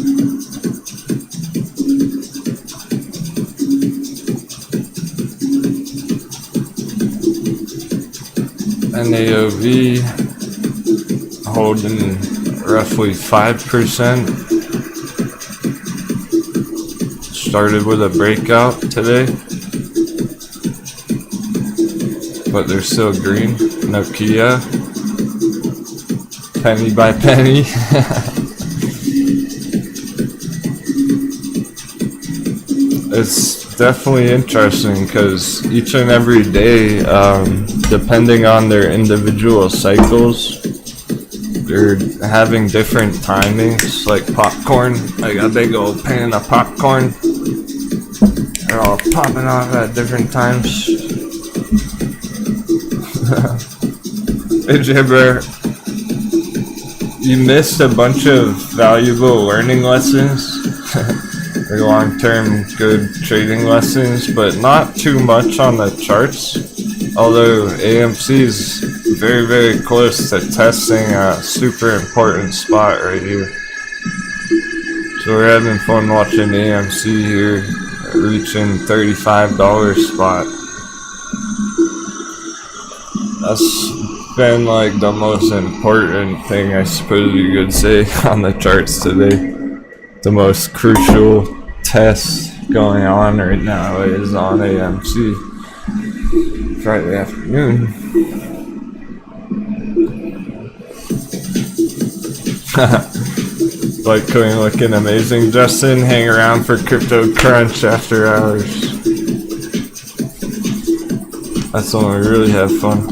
NAOV holding roughly 5%. Started with a breakout today, but they're still green. Nokia, penny by penny. It's definitely interesting because each and every day, depending on their individual cycles, they're having different timings. Like popcorn, I got a big old pan of popcorn. They're all popping off at different times. Hey Jibber, you missed a bunch of valuable learning lessons. Or long-term good trading lessons, but not too much on the charts. Although AMC is very, very close to testing a super important spot right here. So we're having fun watching AMC here, reaching $35 spot. That's been like the most important thing, I suppose you could say, on the charts today. The most crucial test going on right now is on AMC Friday afternoon. Litecoin looking amazing. Justin, hang around for Crypto Crunch after hours. That's when we really have fun.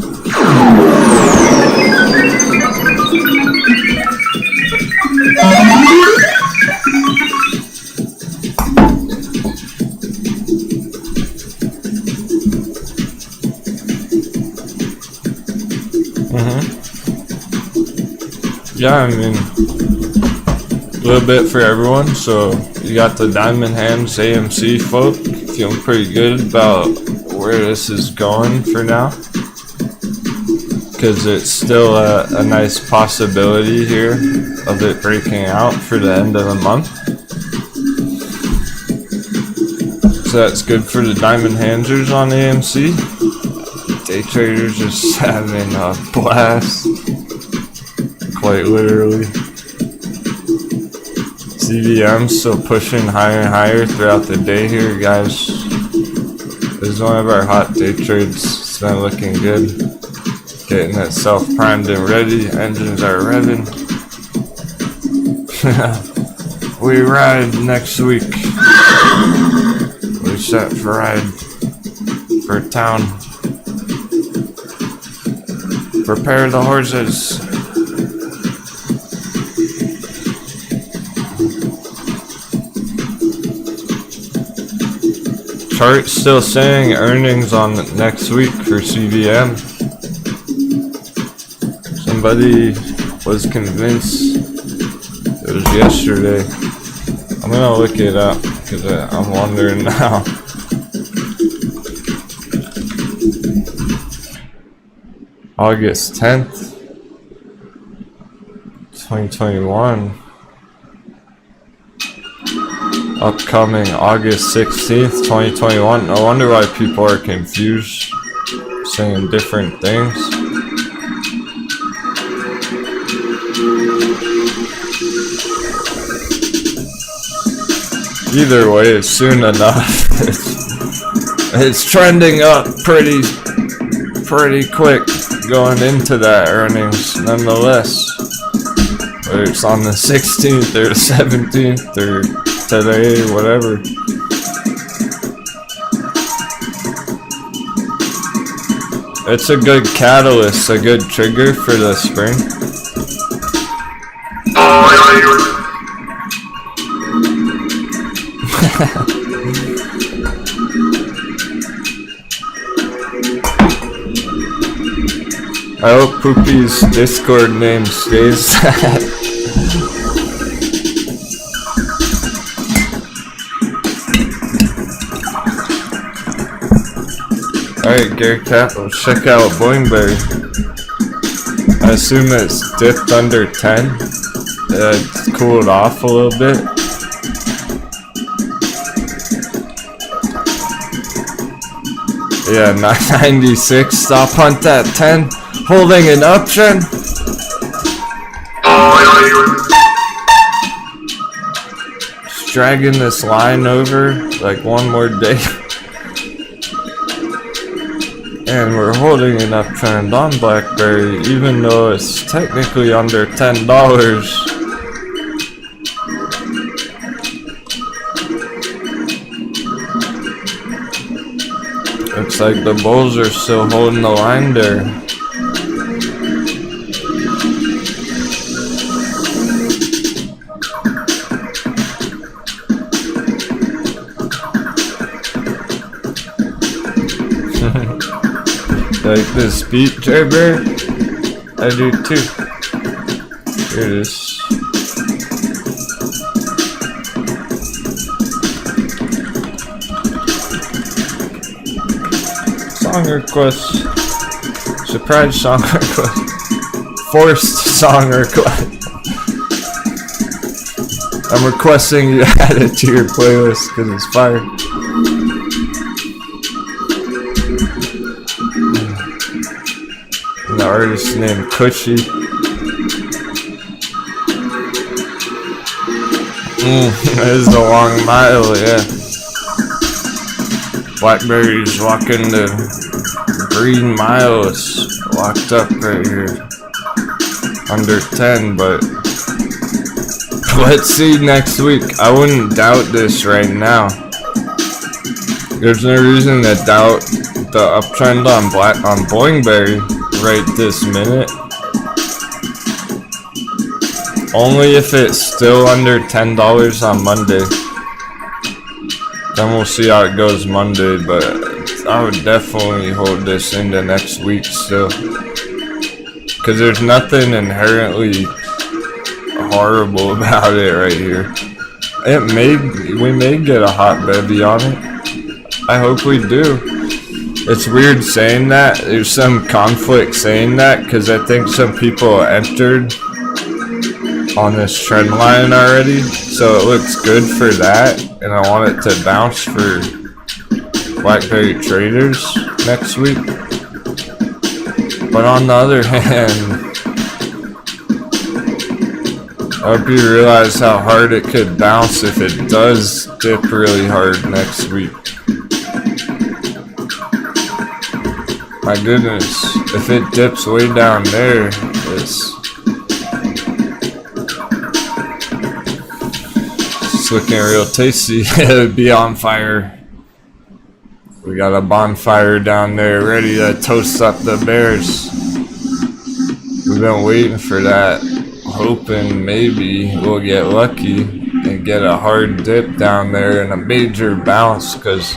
Yeah, I mean, a little bit for everyone. So you got the Diamond Hands AMC folk feeling pretty good about where this is going for now, because it's still a nice possibility here of it breaking out for the end of the month. So that's good for the Diamond Handsers on AMC. Day traders just having a blast. Quite literally. CVM still pushing higher and higher throughout the day here, guys. This is one of our hot day trades. It's been looking good. Getting itself primed and ready. Engines are revving. We ride next week. We set for ride for town. Prepare the horses. Chart still saying earnings on next week for CVM. Somebody was convinced it was yesterday. I'm gonna look it up because I'm wondering now. August 10th, 2021. Upcoming August 16th, 2021. No wonder why people are confused, saying different things. Either way, it's soon enough. It's trending up pretty quick going into that earnings, nonetheless. Whether it's on the 16th or the 17th or today, whatever. It's a good catalyst, a good trigger for the spring. I hope Poopy's Discord name stays that. Alright, Gary Cat, let's check out Boingberry. I assume it's dipped under 10. It's cooled off a little bit. Yeah, 996. Stop hunt at 10. Holding an uptrend. Just dragging this line over like one more day. And we're holding an uptrend on BlackBerry, even though it's technically under $10. Looks like the bulls are still holding the line there. Like this beat, Jabber? I do too. Here it is. Song request. Surprise song request. Forced song request. I'm requesting you add it to your playlist because it's fire. The artist named Cushy. That is a long mile, yeah. Blackberry's walking the green mile. It's locked up right here. Under 10, but let's see next week. I wouldn't doubt this right now. There's no reason to doubt the uptrend on Boingberry right this minute. Only if it's still under $10 on Monday. Then we'll see how it goes Monday, but I would definitely hold this into next week still. Because there's nothing inherently horrible about it right here. We may get a hot bevy on it. I hope we do. It's weird saying that. There's some conflict saying that because I think some people entered on this trend line already, so it looks good for that, and I want it to bounce for BlackBerry traders next week. But on the other hand, I hope you realize how hard it could bounce if it does dip really hard next week. My goodness, if it dips way down there, it's looking real tasty. It would be on fire. We got a bonfire down there ready to toast up the bears. We've been waiting for that, hoping maybe we'll get lucky and get a hard dip down there and a major bounce, because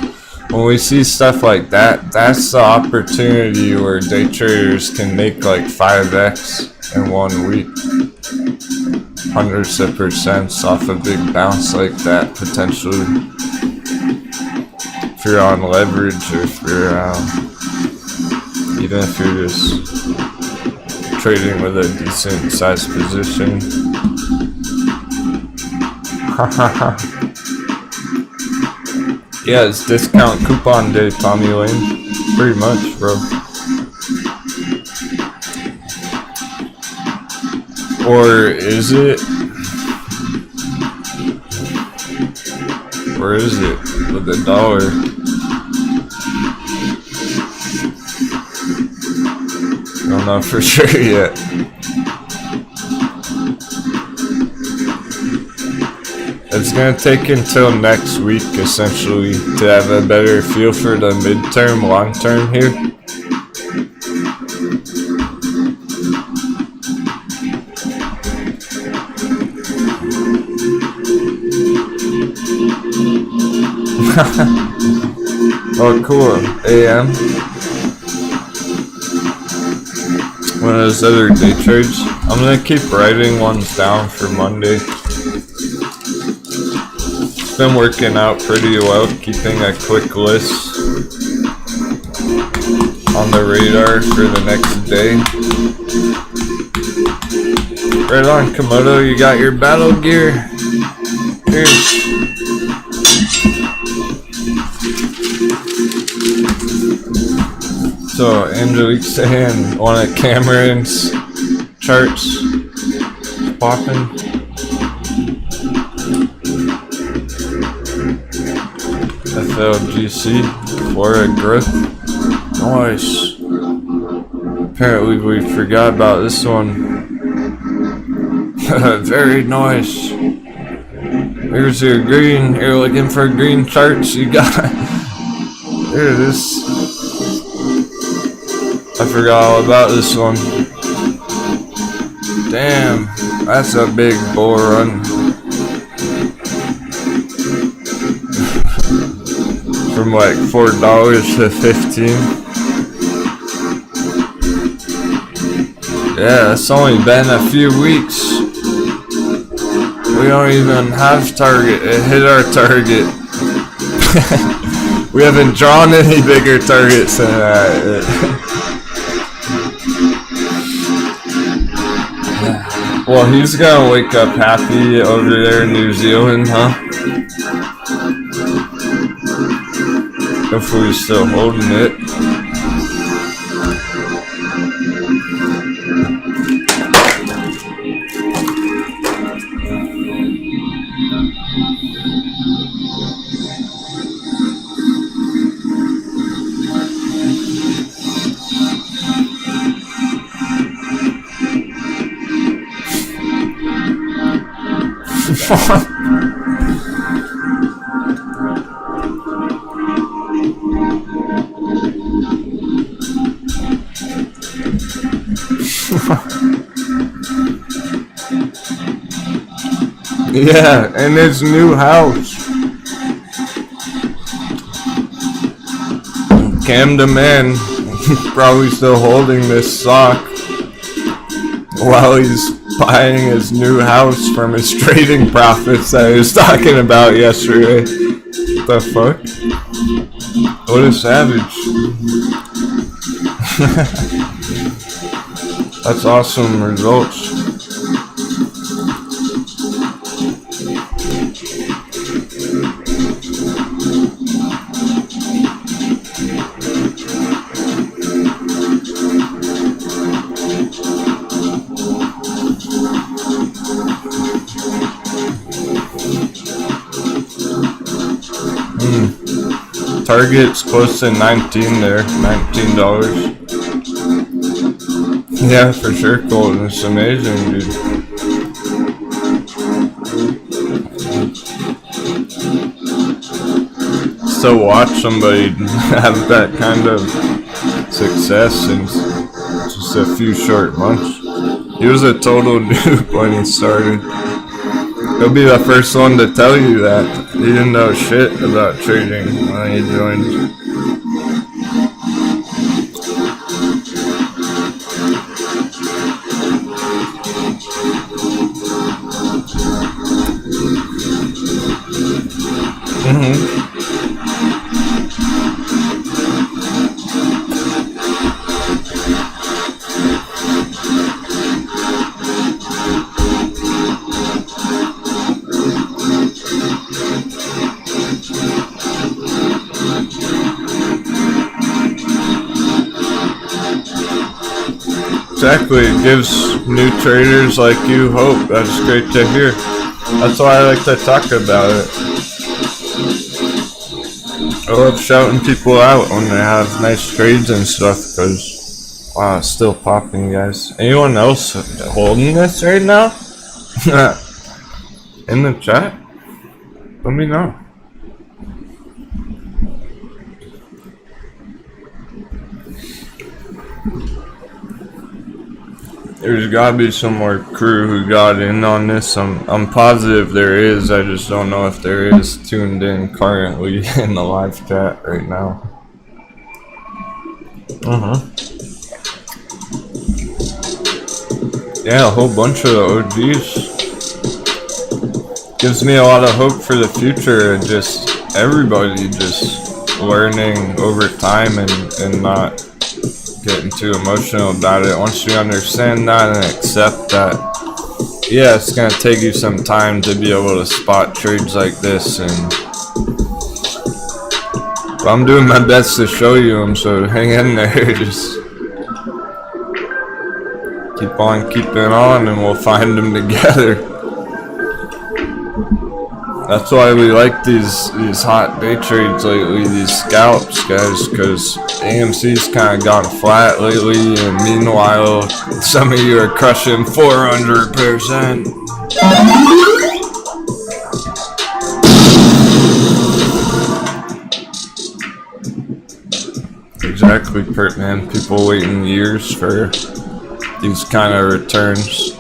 when we see stuff like that, that's the opportunity where day traders can make like 5x in 1 week. Hundreds of percents off a big bounce like that, potentially. If you're on leverage, or if you're even if you're just trading with a decent sized position. Yeah, it's discount coupon day, Tommy Lane. Pretty much, bro. Or is it? Or is it with the dollar? I don't know for sure yet. It's gonna take until next week, essentially, to have a better feel for the midterm, long term here. Oh, cool. AM. One of those other day trades. I'm gonna keep writing ones down for Monday. It's been working out pretty well, keeping a quick list on the radar for the next day. Right on, Komodo, you got your battle gear. Here. So Angelique saying one of Cameron's charts popping. FLGC, Flora growth. Nice. Apparently we forgot about this one. Very nice. Here's your green. You're looking for green charts. You got. Here it is. I forgot all about this one. Damn, that's a big bull run. From like $4 to 15. Yeah, it's only been a few weeks. We don't even have target. It hit our target. We haven't drawn any bigger targets than that. Well, he's gonna wake up happy over there in New Zealand, huh? Hopefully he's still holding it. Yeah, and his new house. Cam the man, probably still holding this sock while he's buying his new house from his trading profits that he was talking about yesterday. What the fuck? What a savage. That's awesome results. Target's close to 19 there, $19. Yeah, for sure, Colton. It's amazing, dude. To watch somebody have that kind of success in just a few short months. He was a total noob when he started. He'll be the first one to tell you that. He didn't know shit about trading when he joined. Exactly, it gives new traders like you hope. That's great to hear. That's why I like to talk about it. I love shouting people out when they have nice trades and stuff, because, wow, it's still popping, guys. Anyone else holding this right now? In the chat? Let me know. There's gotta be some more crew who got in on this. I'm positive there is. I just don't know if there is tuned in currently in the live chat right now. Yeah, a whole bunch of the OGs. Gives me a lot of hope for the future, and just everybody just learning over time and not getting too emotional about it. Once you understand that and accept that, yeah, it's gonna take you some time to be able to spot trades like this, and I'm doing my best to show you them, so hang in there. Just keep on keeping on and we'll find them together. That's why we like these hot day trades lately, these scalps, guys, because AMC's kind of gone flat lately, and meanwhile, some of you are crushing 400%. Exactly, Pert Man. People waiting years for these kind of returns.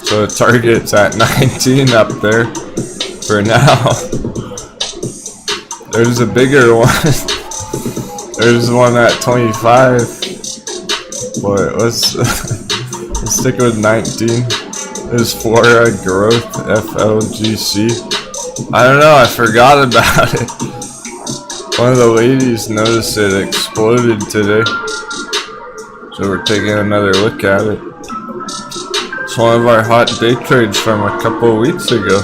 So the target's at 19 up there for now. There's a bigger one. There's one at 25. But let's stick with 19. There's Flora Growth FLGC. I don't know, I forgot about it. One of the ladies noticed it exploded today. So we're taking another look at it. It's one of our hot day trades from a couple weeks ago.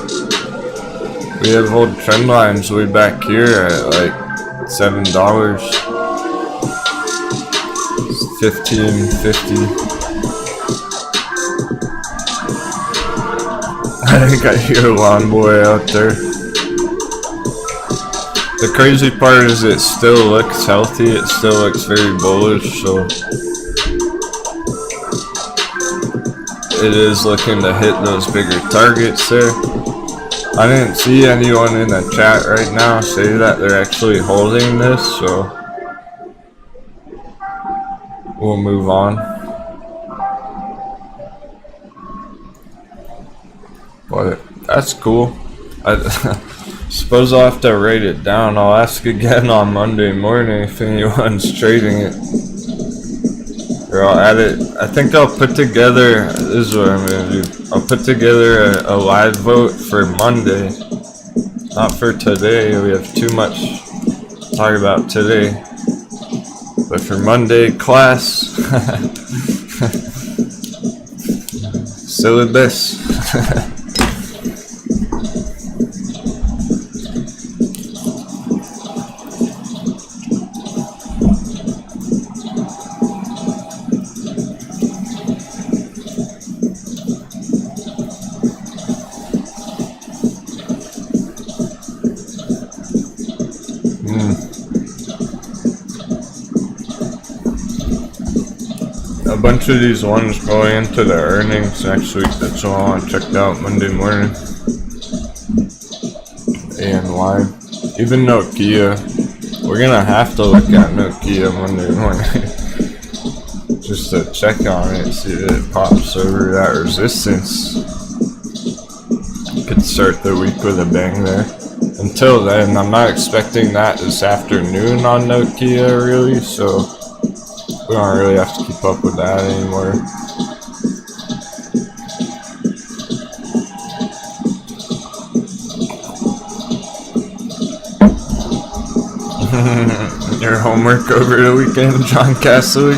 We have old trend lines way back here at like $7. It's $15.50. I think I hear Lawn Boy out there. The crazy part is it still looks healthy. It still looks very bullish, so it is looking to hit those bigger targets there. I didn't see anyone in the chat right now say that they're actually holding this, so we'll move on. But that's cool. I suppose I'll have to write it down. I'll ask again on Monday morning if anyone's trading it. Or I'll add it. I think I'll put together, this is what I'm going to do. I'll put together a live vote for Monday. Not for today, we have too much to talk about today. But for Monday class, syllabus. A bunch of these ones going into the earnings next week. That's all I checked out Monday morning. ANY. Even Nokia. We're gonna have to look at Nokia Monday morning. Just to check on it, see if it pops over that resistance. Could start the week with a bang there. Until then, I'm not expecting that this afternoon on Nokia really, so we don't really have to keep up with that anymore. Your homework over the weekend, John Castley?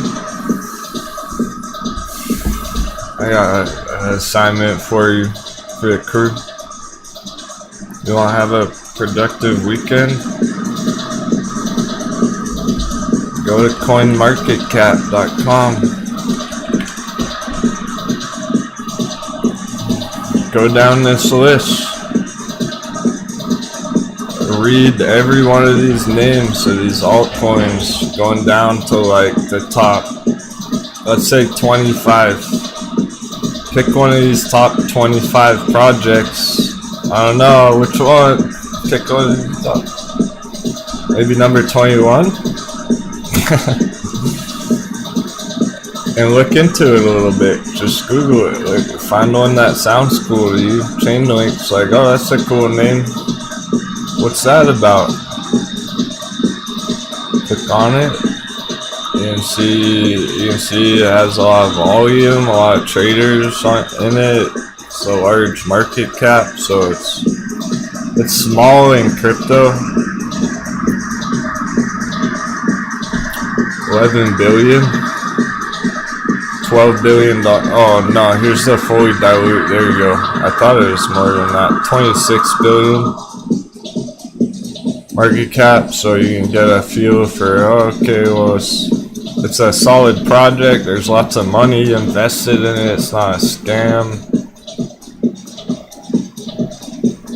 I got an assignment for you, for the crew. You want to have a productive weekend? Go to coinmarketcap.com. Go down this list. Read every one of these names of these altcoins going down to like the top, let's say 25. Pick one of these top 25 projects. I don't know which one. Pick one of these top. Maybe number 21. And look into it a little bit. Just Google it. Like, find one that sounds cool to you. Chainlink's like, oh, that's a cool name. What's that about? Click on it. You can see it has a lot of volume, a lot of traders in it. It's a large market cap, so it's small in crypto. 11 billion. 12 billion. Oh no, here's the fully dilute. There you go. I thought it was more than that. 26 billion. Market cap, so you can get a feel for, okay, well, it's a solid project, there's lots of money invested in it, it's not a scam.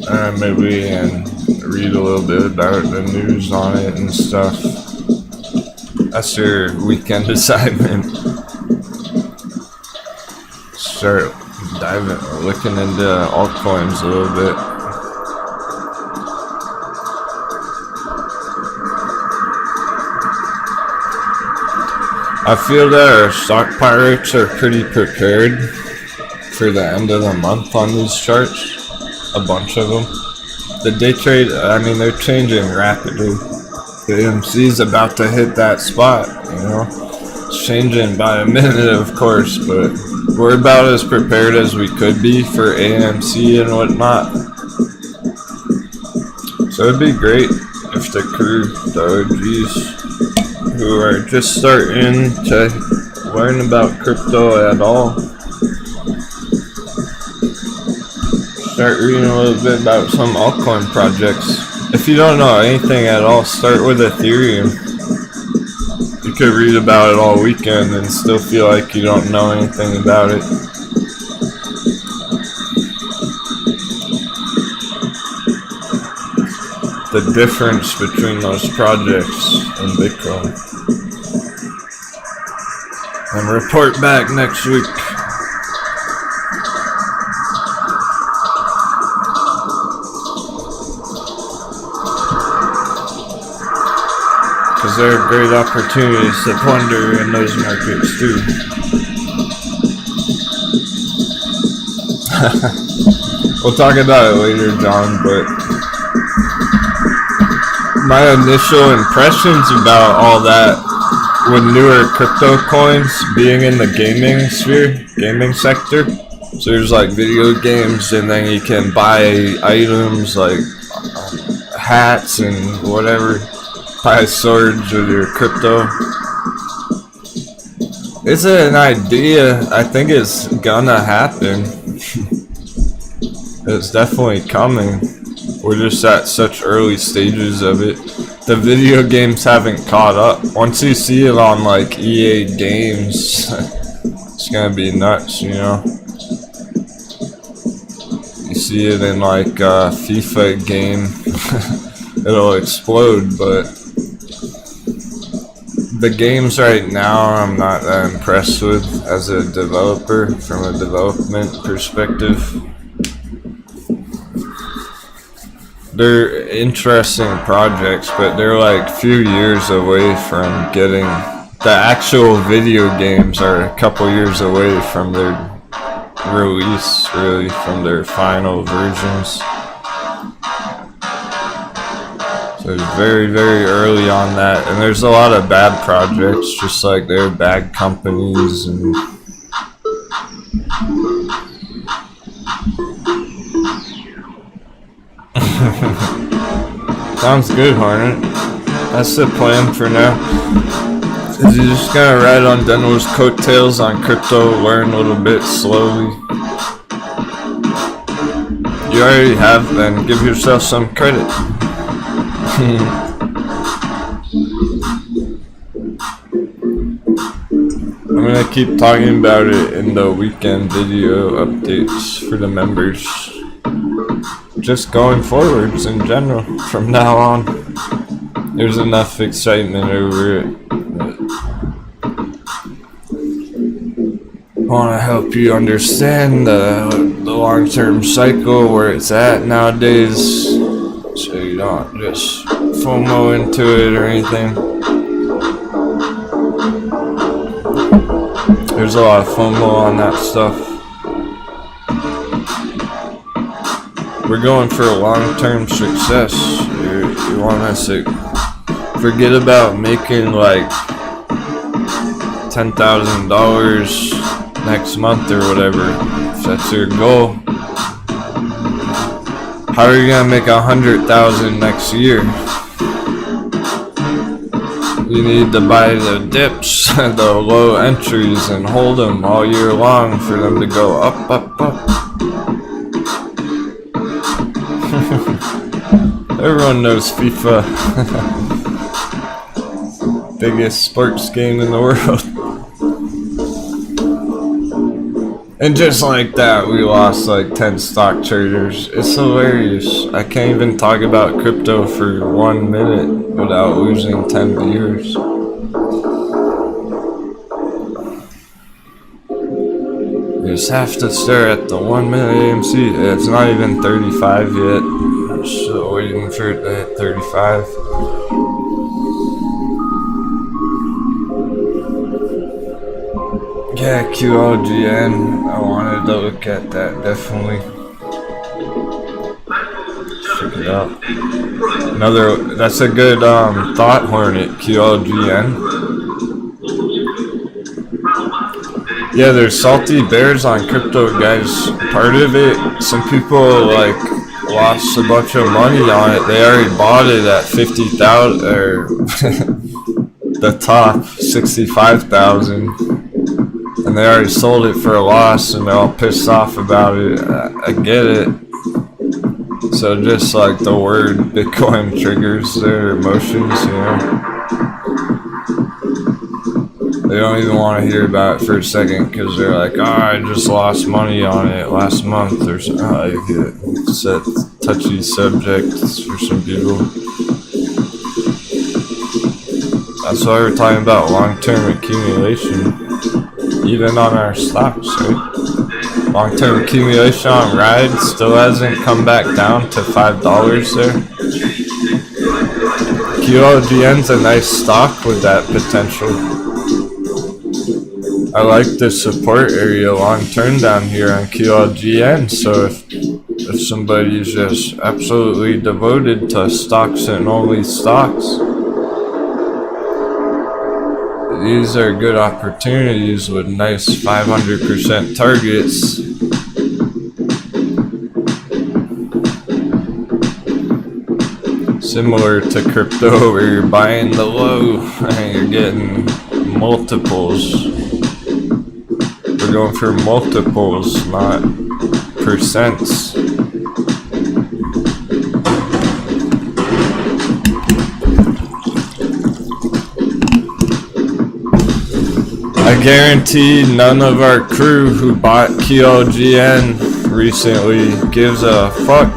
And maybe we can read a little bit about the news on it and stuff. That's your weekend assignment. Start looking into altcoins a little bit. I feel that our stock pirates are pretty prepared for the end of the month on these charts. A bunch of them. The day trade, I mean, they're changing rapidly. The AMC is about to hit that spot, you know. It's changing by a minute, of course, but we're about as prepared as we could be for AMC and whatnot. So it'd be great if the crew, the OGs, who are just starting to learn about crypto at all, start reading a little bit about some altcoin projects. If you don't know anything at all, start with Ethereum. You could read about it all weekend and still feel like you don't know anything about it. The difference between those projects and Bitcoin. And report back next week. Because there are great opportunities to plunder in those markets too. We'll talk about it later, John, but my initial impressions about all that with newer crypto coins being in the gaming sphere, gaming sector. So there's like video games, and then you can buy items like hats and whatever, buy swords with your crypto. It's an idea. I think it's gonna happen. It's definitely coming. We're just at such early stages of it. The video games haven't caught up. Once you see it on like EA games, it's gonna be nuts, you know. You see it in like a FIFA game, it'll explode. But the games right now, I'm not that impressed with as a developer from a development perspective. they're interesting projects, but they're like few years away from getting the actual video games are a couple years away from their release, really, from their final versions. So it's very, very early on that, and there's a lot of bad projects, just like they're bad companies and sounds good, Hornet. That's the plan for now. Is you just gotta ride on Denwo's coattails on crypto, learn a little bit slowly. You already have, then give yourself some credit. I'm gonna keep talking about it in the weekend video updates for the members. Just going forwards in general from now on. There's enough excitement over it. I want to help you understand the long-term cycle where it's at nowadays, so you don't just FOMO into it or anything. There's a lot of FOMO on that stuff. We're going for a long-term success. You want us to forget about making like $10,000 next month or whatever. If that's your goal, how are you gonna make 100,000 next year? You need to buy the dips, the low entries, and hold them all year long for them to go up, up, up. Everyone knows FIFA. Biggest sports game in the world. And just like that, we lost like 10 stock traders. It's hilarious. I can't even talk about crypto for 1 minute without losing 10 viewers. You just have to stare at the 1 minute AMC. It's not even 35 yet. Still waiting for it to hit 35. Yeah, QLGN. I wanted to look at that, definitely. Check it out. That's a good thought, Hornet, QLGN. Yeah, there's salty bears on crypto, guys. Part of it, some people like lost a bunch of money on it. They already bought it at 50,000 or the top 65,000. And they already sold it for a loss, and they're all pissed off about it. I get it. So just like the word Bitcoin triggers their emotions, you know. They don't even want to hear about it for a second because they're like, oh, I just lost money on it last month or something. It's a touchy subject for some people. That's why we're talking about long-term accumulation. Even on our stocks, right? Long-term accumulation on Ride still hasn't come back down to $5 there. QLGN's a nice stock with that potential. I like the support area long-term down here on QLGN, so if somebody's just absolutely devoted to stocks and only stocks, these are good opportunities with nice 500% targets. Similar to crypto where you're buying the low and you're getting multiples. We're going for multiples, not percents. I guarantee none of our crew who bought QLGN recently gives a fuck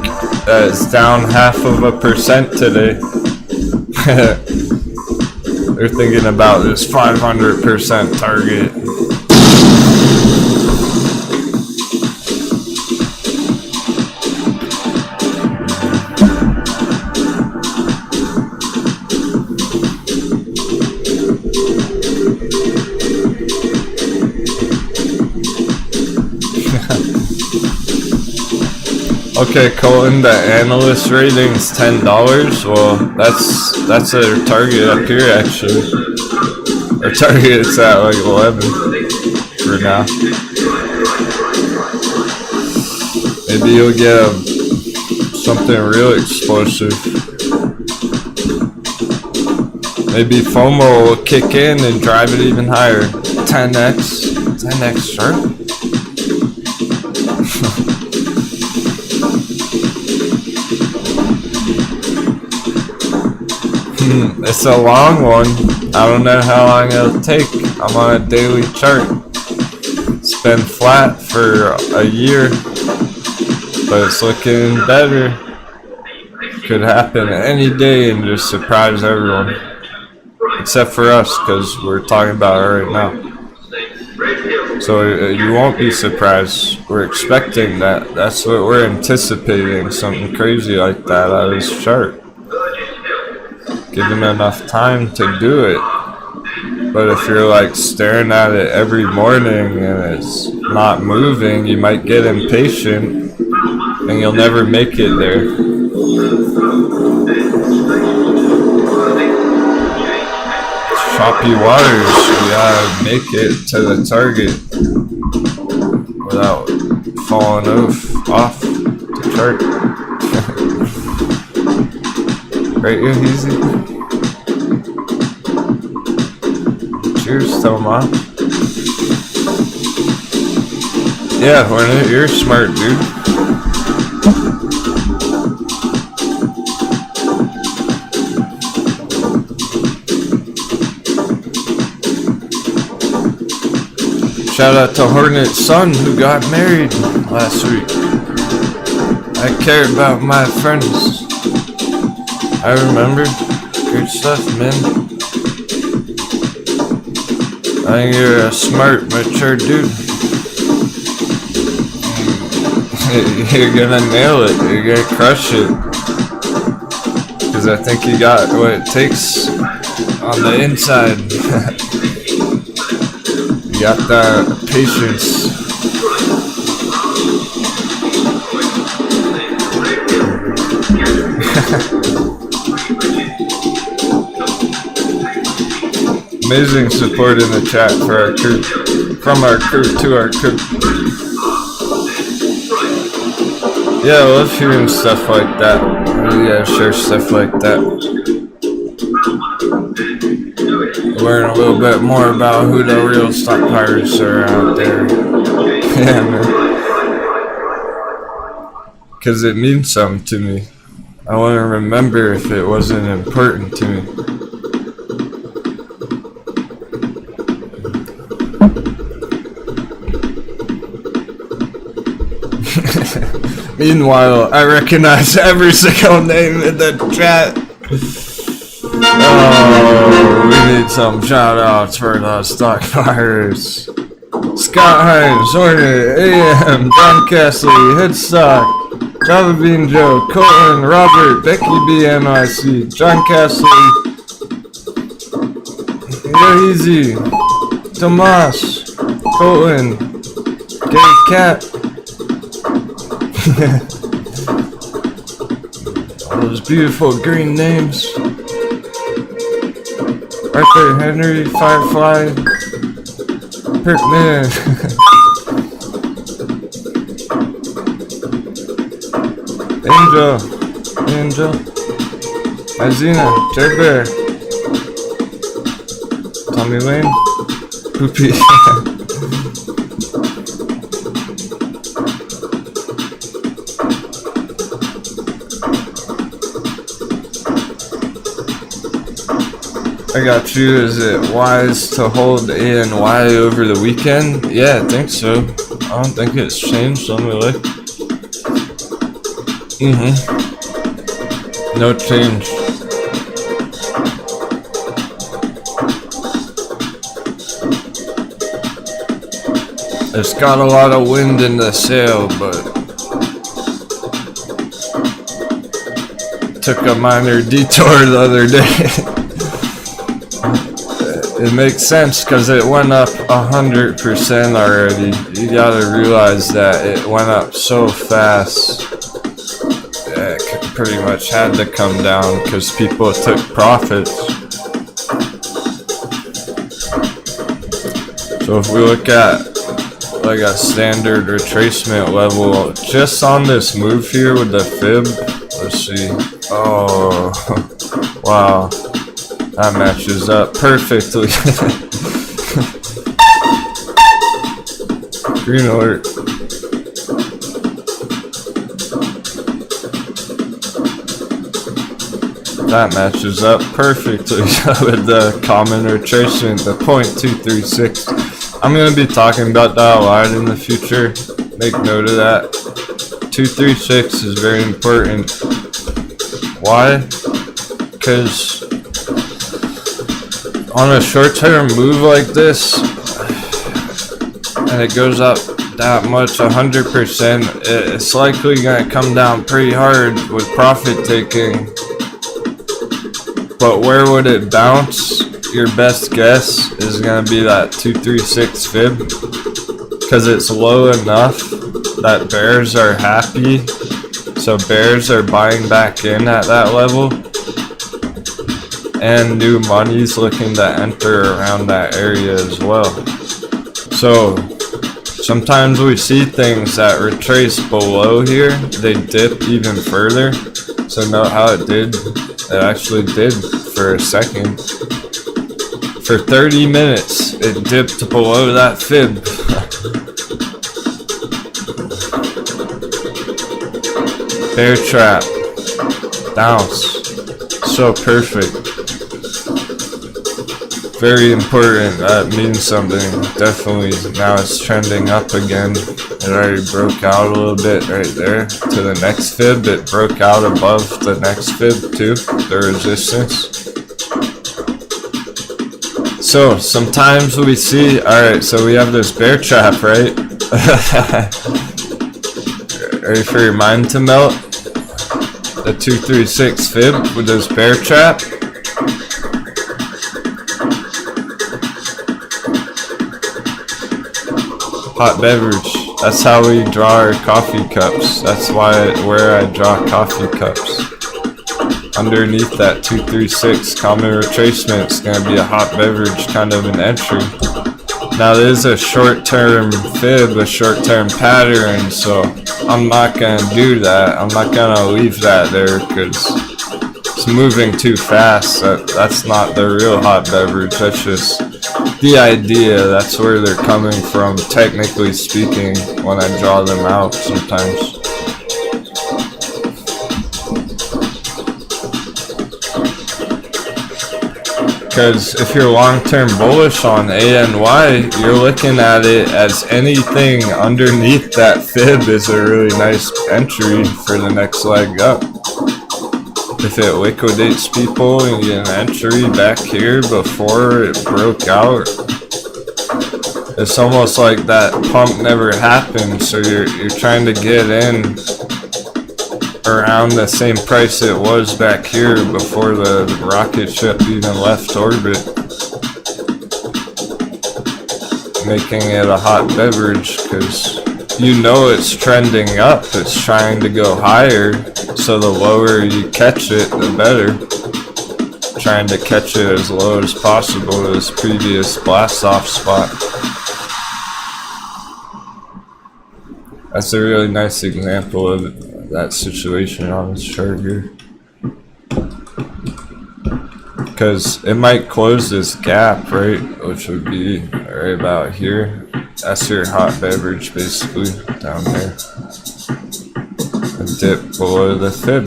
that it's down 0.5% today. They're thinking about this 500% target. Okay, Colton, the analyst rating's $10. Well, that's their target up here actually. Our target's at like 11 for now. Maybe you'll get something real explosive. Maybe FOMO will kick in and drive it even higher. 10x sharp. It's a long one. I don't know how long it'll take. I'm on a daily chart. It's been flat for a year, but it's looking better. Could happen any day and just surprise everyone. Except for us, because we're talking about it right now. So you won't be surprised. We're expecting that. That's what we're anticipating. Something crazy like that out of this chart. Give them enough time to do it. But if you're like staring at it every morning and it's not moving, you might get impatient and you'll never make it there. Choppy waters, you gotta make it to the target without falling off the chart. Right here, easy. Cheers, Toma. Yeah, you're smart, dude. Shout out to Hornet's son who got married last week. I care about my friends. I remember. Good stuff, man. I think you're a smart, mature dude. You're gonna nail it. You're gonna crush it. Because I think you got what it takes on the inside. You got that patience. Amazing support in the chat for our crew, from our crew to our crew. Yeah, I love hearing stuff like that. Really gotta share stuff like that. Learn a little bit more about who the real stock pirates are out there. Yeah, man. Because it means something to me. I want to remember if it wasn't important to me. Meanwhile, I recognize every single name in the chat. Oh, we need some shout outs for the stock buyers. Scott Hines, Hornet, AM, John Castley, Headstock, Java Bean Joe, Colton, Robert, Becky B NYC, John Castley, You're Easy, Tomas, Colton, Gay Cat. All those beautiful green names. Arthur Henry, Firefly, Perkman. Angel, Azina, Jared Bear, Tommy Lane, Poopy. I got you. Is it wise to hold A and Y over the weekend? Yeah, I think so. I don't think it's changed. Let me look. No change. It's got a lot of wind in the sail, but took a minor detour the other day. It makes sense because it went up 100% already. You gotta realize that it went up so fast. pretty much had to come down because people took profits. So if we look at like a standard retracement level, just on this move here with the fib, let's see. Oh, wow, that matches up perfectly. Green alert. That matches up perfectly with the common retracement, the 0.236. I'm going to be talking about that a lot in the future. Make note of that. 236 is very important. Why? Because on a short-term move like this, and it goes up that much, 100%, it's likely going to come down pretty hard with profit taking. But where would it bounce? Your best guess is going to be that 236 fib, because it's low enough that bears are happy, so bears are buying back in at that level, and new money's looking to enter around that area as well. So sometimes we see things that retrace below here, they dip even further. So note how it did. It actually did for a second. For 30 minutes, it dipped below that fib. Bear trap. Bounce. So perfect. Very important. That means something. Definitely. Now it's trending up again. It already broke out a little bit right there to the next fib. It broke out above the next fib too, the resistance. So sometimes we see, alright, so we have this bear trap, right? Ready for your mind to melt? The 236 fib with this bear trap. Hot beverage. That's how we draw our coffee cups. That's where I draw coffee cups. Underneath that 236 common retracement is going to be a hot beverage kind of an entry. Now it is a short-term fib, a short-term pattern, so I'm not going to do that. I'm not going to leave that there because it's moving too fast. That's not the real hot beverage. That's just the idea. That's where they're coming from, technically speaking, when I draw them out sometimes. Because if you're long-term bullish on ANY, you're looking at it as anything underneath that fib is a really nice entry for the next leg up. If it liquidates people and you get an entry back here before it broke out, it's almost like that pump never happened, so you're trying to get in around the same price it was back here before the rocket ship even left orbit, making it a hot beverage because you know it's trending up, it's trying to go higher, so the lower you catch it, the better. Trying to catch it as low as possible to this previous blast off spot. That's a really nice example of that situation on this chart here, because it might close this gap, right, which would be right about here. That's your hot beverage basically down there, a dip below the fib.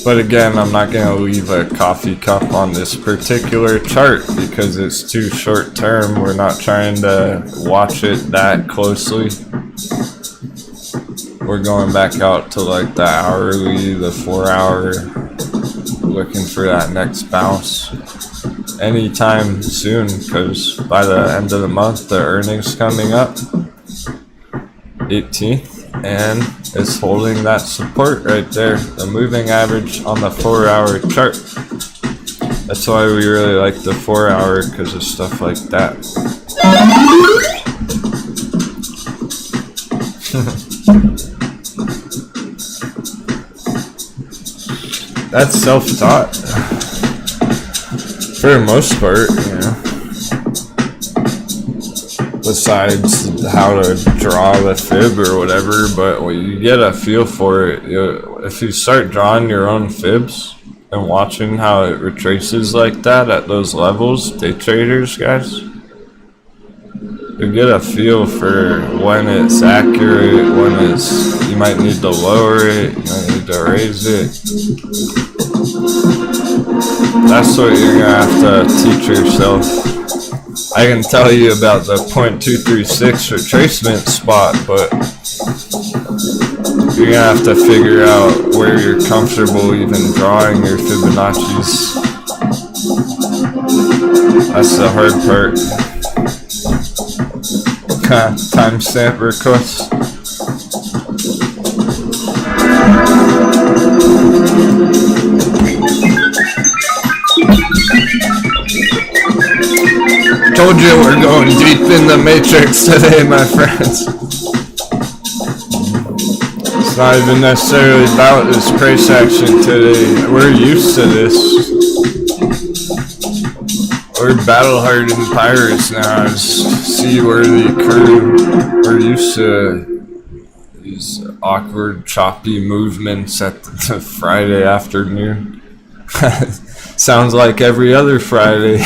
But again, I'm not going to leave a coffee cup on this particular chart because it's too short term. We're not trying to watch it that closely. We're going back out to like the hourly, the 4 hour, looking for that next bounce anytime soon, because by the end of the month, the earnings coming up, 18th. And it's holding that support right there, the moving average on the 4 hour chart. That's why we really like the 4 hour, because of stuff like that. That's self-taught for the most part, you know. Besides how to draw the fib or whatever, but when you get a feel for it, if you start drawing your own fibs and watching how it retraces like that at those levels, day traders, guys, you get a feel for when it's accurate, when you might need to lower it, you might need to raise it. That's what you're gonna have to teach yourself. I can tell you about the 0.236 retracement spot, but you're gonna have to figure out where you're comfortable even drawing your Fibonacci's. That's the hard part. Timestamp request. Told you we're going deep in the matrix today, my friends. It's not even necessarily about this price action today. We're used to this. We're battle-hardened pirates now. It's seaworthy crew. We're used to these awkward, choppy movements at the Friday afternoon. Sounds like every other Friday.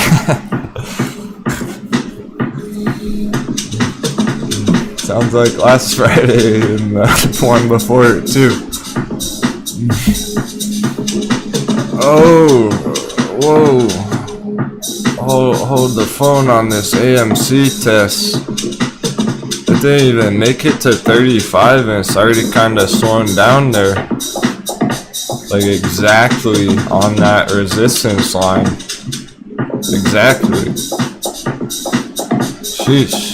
Sounds like last Friday and the one before it too. Oh, whoa. Hold the phone on this AMC test. It didn't even make it to 35 and it's already kind of slowing down there. Like exactly on that resistance line. Exactly. Sheesh.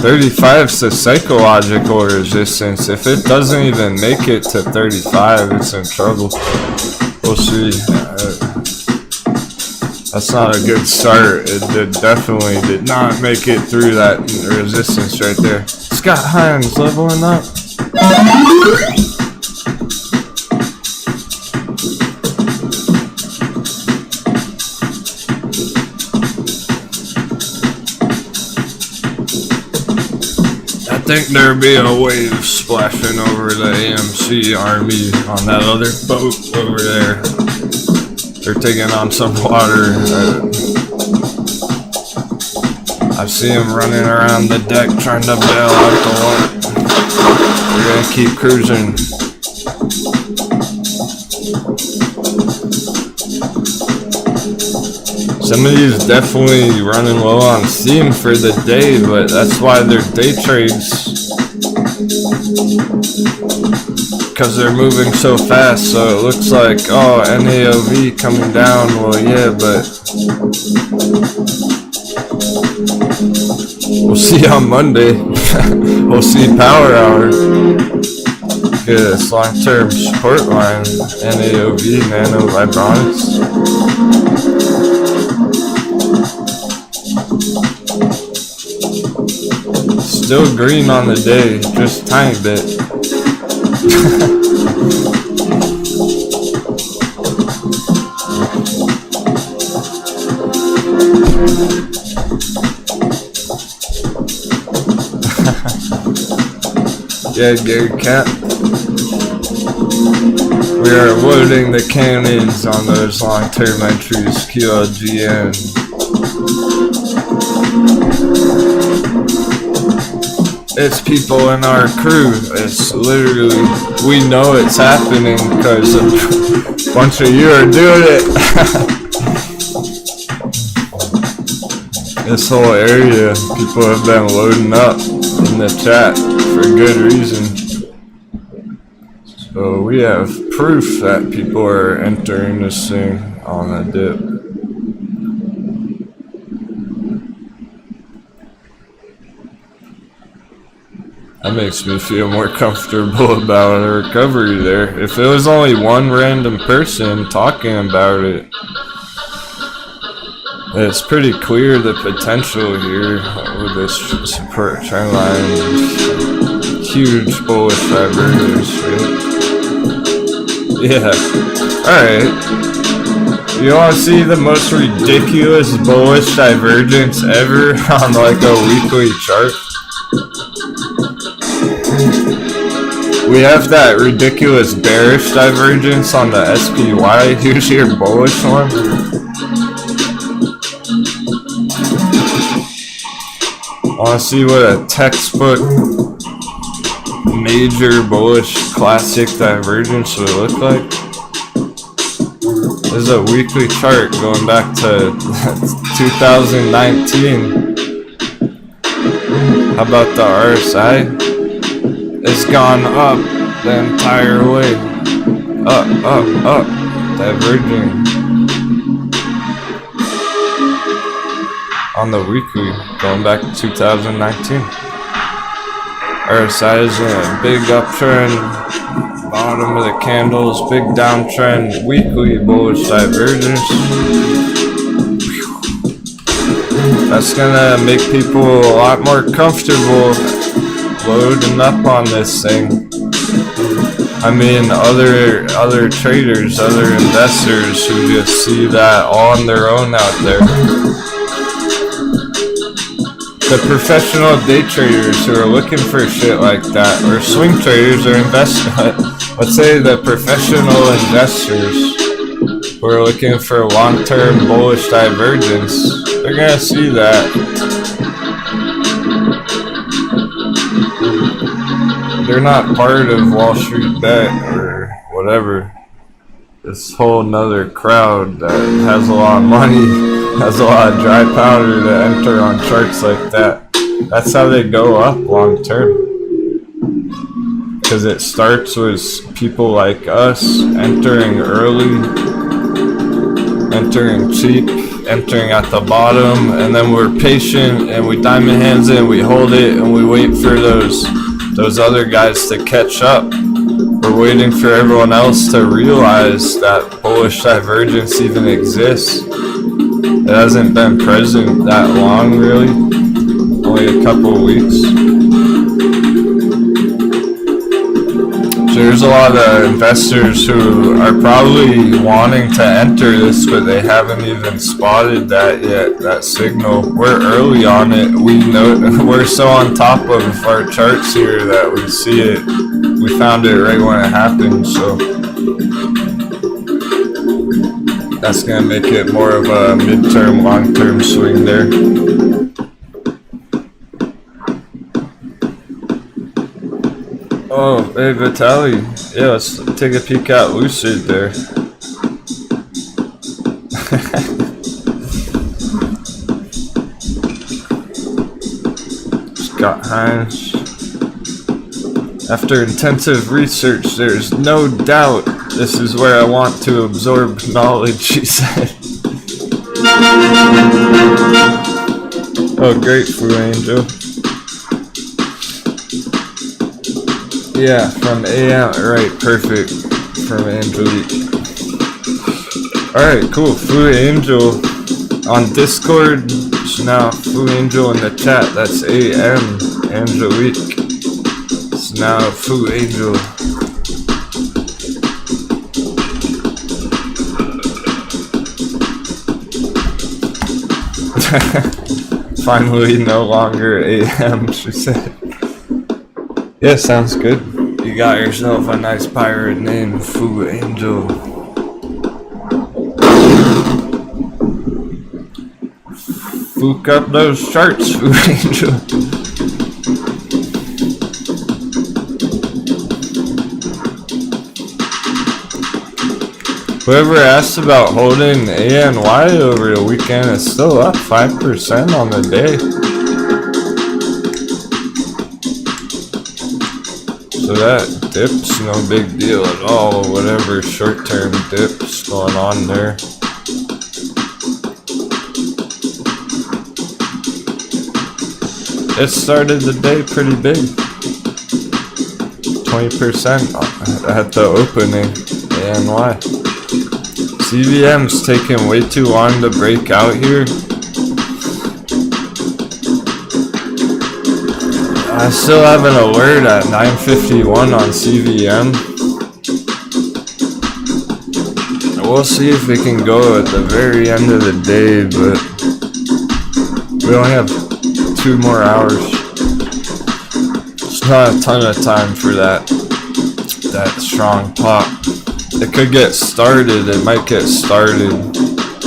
35 is the psychological resistance. If it doesn't even make it to 35, it's in trouble. We'll see. That's not a good start. It definitely did not make it through that resistance right there. Scott Hines leveling up. I think there'll be a wave splashing over the AMC army on that other boat over there. They're taking on some water. I see them running around the deck trying to bail out the water. We're gonna keep cruising. Some of these definitely running low on steam for the day, but that's why they're day trades. Because they're moving so fast, so it looks like, oh, NAOV coming down. Well, yeah, but we'll see on Monday. We'll see power hour. Get this long-term support line, NAOV, Nano Vibronics. Still green on the day, just a tiny bit. Yeah, Gary Cat. We are loading the cannons on those long-term entries, QLGN. It's people in our crew. It's literally, we know it's happening because a bunch of you are doing it. This whole area, people have been loading up in the chat for good reason. So we have proof that people are entering this thing on a dip. That makes me feel more comfortable about a recovery there. If it was only one random person talking about it, it's pretty clear the potential here with this support trend line. huge bullish divergence, right? Yeah. Alright. You want to see the most ridiculous bullish divergence ever on like a weekly chart? We have that ridiculous bearish divergence on the SPY. Here's your bullish one. Want to see what a textbook major bullish classic divergence would look like? This is a weekly chart going back to 2019. How about the RSI? It's gone up the entire way. Up, diverging. On the weekly, going back to 2019. RSI is in a big uptrend. Bottom of the candles, big downtrend, weekly bullish divergence. That's gonna make people a lot more comfortable loading up on this thing. I mean, other traders, other investors who just see that on their own out there. The professional day traders who are looking for shit like that, or swing traders or investors. Let's say the professional investors who are looking for long-term bullish divergence, they're gonna see that. They're not part of Wall Street Bet or whatever. This whole nother crowd that has a lot of money, has a lot of dry powder to enter on charts like that. That's how they go up long-term. Because it starts with people like us entering early, entering cheap, entering at the bottom, and then we're patient and we diamond hands it and we hold it and we wait for those other guys to catch up. We're waiting for everyone else to realize that bullish divergence even exists. It hasn't been present that long, really, only a couple of weeks. There's a lot of investors who are probably wanting to enter this, but they haven't even spotted that yet, that signal. We're early on it. We know we're so on top of our charts here that we see it. We found it right when it happened, so that's gonna make it more of a midterm, long-term swing there. Oh, hey Vitaly. Yeah, let's take a peek at Lucid there. Scott Hines. After intensive research, there's no doubt this is where I want to absorb knowledge, she said. Oh, great, Flu Angel. Yeah, from AM, right, perfect, from Angelique. Alright, cool, Flu Angel on Discord, so now Flu Angel in the chat, that's AM, Angelique. So now Flu Angel. Finally no longer AM, she said. Yeah, sounds good. You got yourself a nice pirate name, Foo Angel. Fook up those charts, Foo Angel. Whoever asked about holding ANY over the weekend is still up 5% on the day. So that dip's no big deal at all, whatever short-term dip's going on there. It started the day pretty big. 20% at the opening, ANY. CVM's taking way too long to break out here. I still have an alert at 9:51 on CVM. We'll see if we can go at the very end of the day, but we only have 2 more hours. It's not a ton of time for that strong pop. It could get started. It might get started.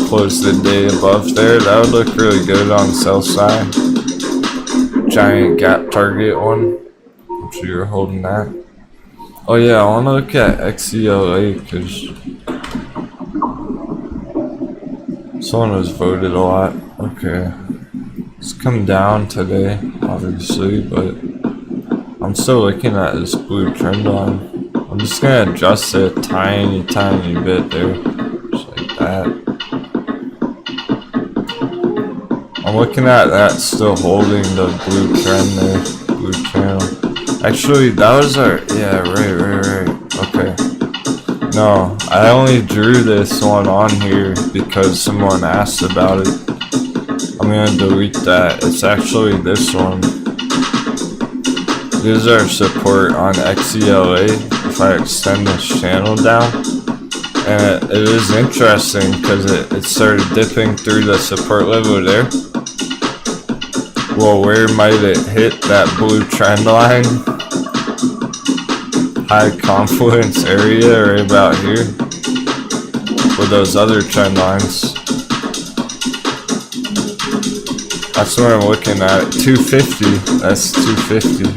Close the day above there. That would look really good on sell side. Giant gap target one. I'm sure you're holding that. Oh yeah, I want to look at XELA because someone was voted a lot. Okay. It's come down today, obviously, but I'm still looking at this blue trend line. I'm just gonna adjust it a tiny bit there. Just like that. I'm looking at that still holding the blue trend there. Blue channel. Actually, that was our, yeah, right. Okay. No, I only drew this one on here because someone asked about it. I'm gonna delete that. It's actually this one. This is our support on XELA. If I extend this channel down, and it is interesting because it started dipping through the support level there. Well, where might it hit that blue trend line? High confluence area right about here with those other trend lines. That's what I'm looking at. 250. That's 250.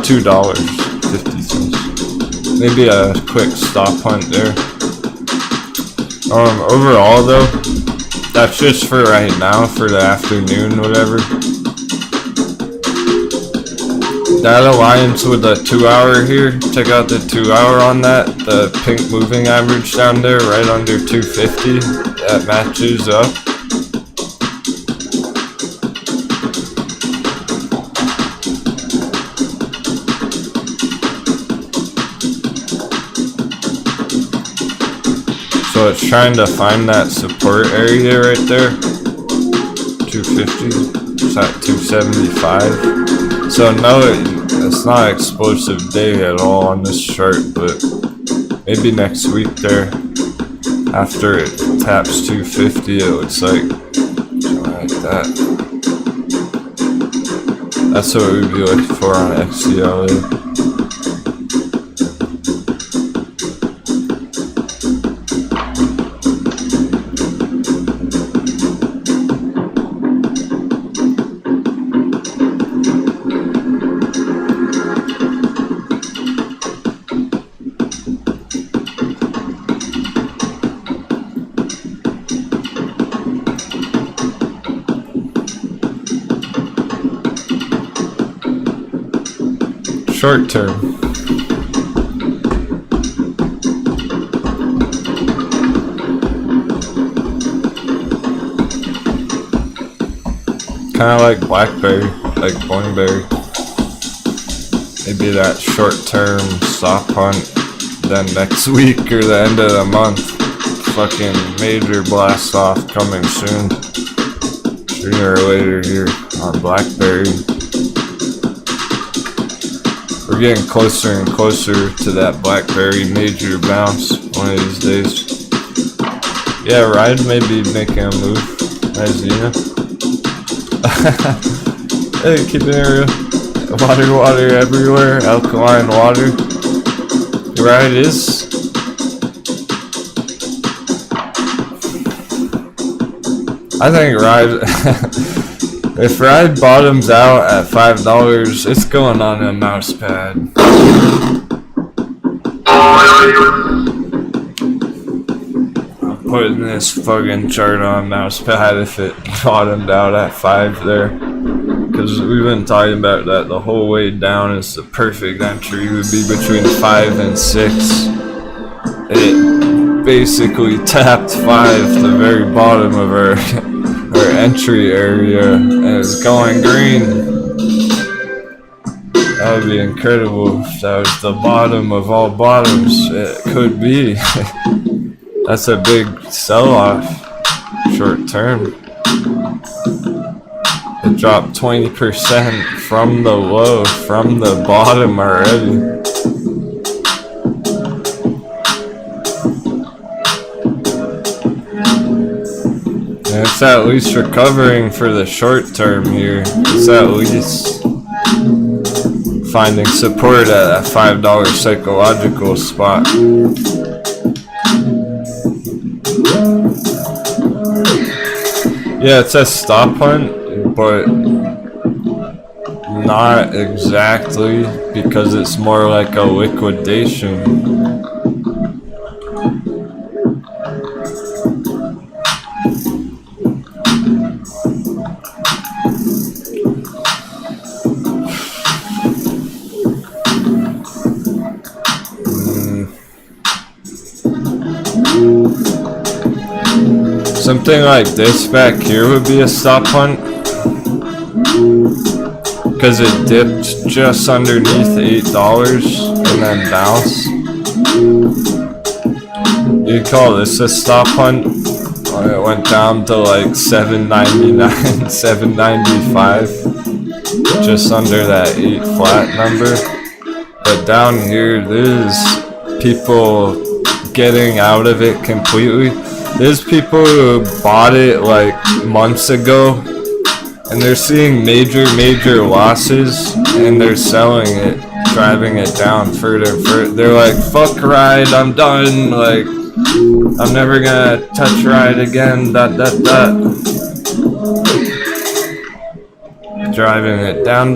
$2.50. Maybe a quick stop hunt there. Overall though, that's just for right now, for the afternoon, whatever. That aligns with the 2 hour here. Check out the 2 hour on that. The pink moving average down there, right under 250. That matches up. So it's trying to find that support area right there. 250. It's at 275. So no, it's not an explosive day at all on this chart, but maybe next week there, after it taps 250, it looks like something like that. That's what we'd be looking for on XCLA. Short term. Kind of like blackberry, like boingberry. Maybe that short term stop hunt. Then next week or the end of the month, fucking major blast off coming soon. Sooner or later here on blackberry. We're getting closer and closer to that blackberry major bounce one of these days. Yeah, Ride may be making a move. Nice, Zena. Hey, keep it real. Water everywhere. Alkaline water. Ride is. I think Ride. If Ride bottoms out at $5, it's going on a mouse pad. I'm putting this fucking chart on mouse pad if it bottomed out at 5 there. Because we've been talking about that the whole way down is the perfect entry would be between 5 and 6. It basically tapped 5, the very bottom of our entry area, and it's going green. That would be incredible if that was the bottom of all bottoms. It could be. That's a big sell-off short term. It dropped 20% from the low, from the bottom already. And it's at least recovering for the short term here. It's at least finding support at a $5 psychological spot. Yeah, it says stop hunt, but not exactly, because it's more like a liquidation. Something like this back here would be a stop hunt, because it dipped just underneath $8 and then bounced. You call this a stop hunt? It went down to like $7.99, $7.95, just under that 8 flat number. But down here, there's people getting out of it completely. There's people who bought it like months ago, and they're seeing major losses, and they're selling it, driving it down further and further. They're like, fuck ride, I'm done, like, I'm never gonna touch ride again, ... Driving it down,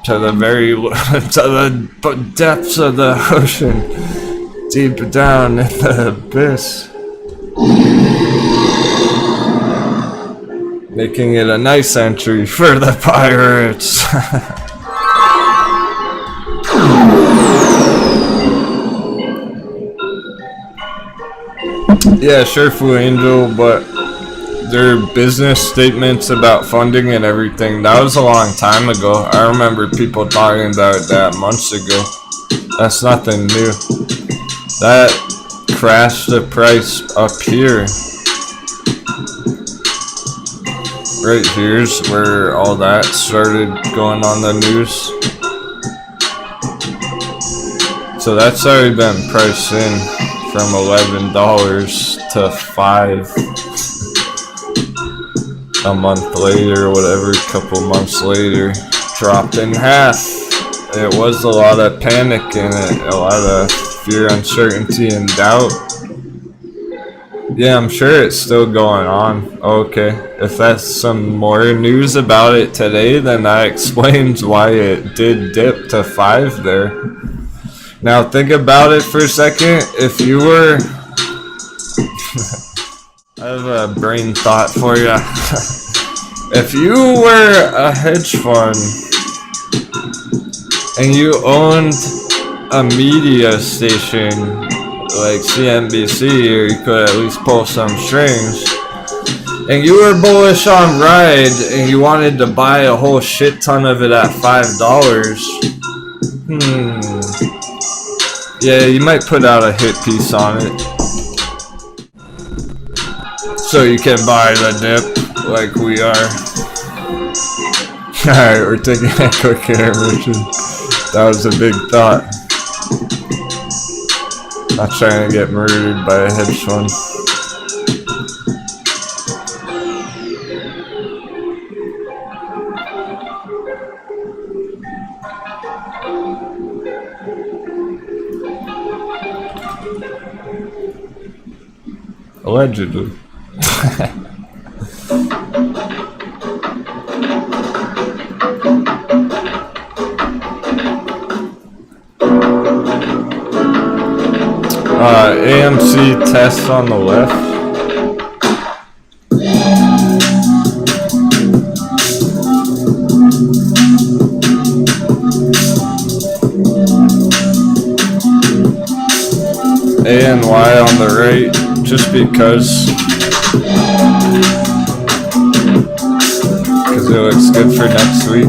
to the very, to the depths of the ocean, deep down in the abyss. Making it a nice entry for the pirates. Yeah, sure, Flu Angel, but their business statements about funding and everything, that was a long time ago. I remember people talking about that months ago. That's nothing new. That crashed the price up here. Right here's where all that started going on the news. So that's already been priced in from $11 to $5 a month later, whatever, a couple months later, dropped in half. It was a lot of panic in it, a lot of fear, uncertainty, and doubt. Yeah, I'm sure it's still going on. Okay, if that's some more news about it today, then that explains why it did dip to 5 there. Now think about it for a second. If you were... I have a brain thought for you. If you were a hedge fund and you owned a media station like CNBC, or you could at least pull some strings, and you were bullish on Ride and you wanted to buy a whole shit ton of it at $5, yeah, you might put out a hit piece on it, so you can buy the dip like we are. Alright, we're taking a quick intermission. That was a big thought. Not trying to get murdered by a hedge fund. Allegedly. AMC test on the left. ANY on the right, just because it looks good for next week.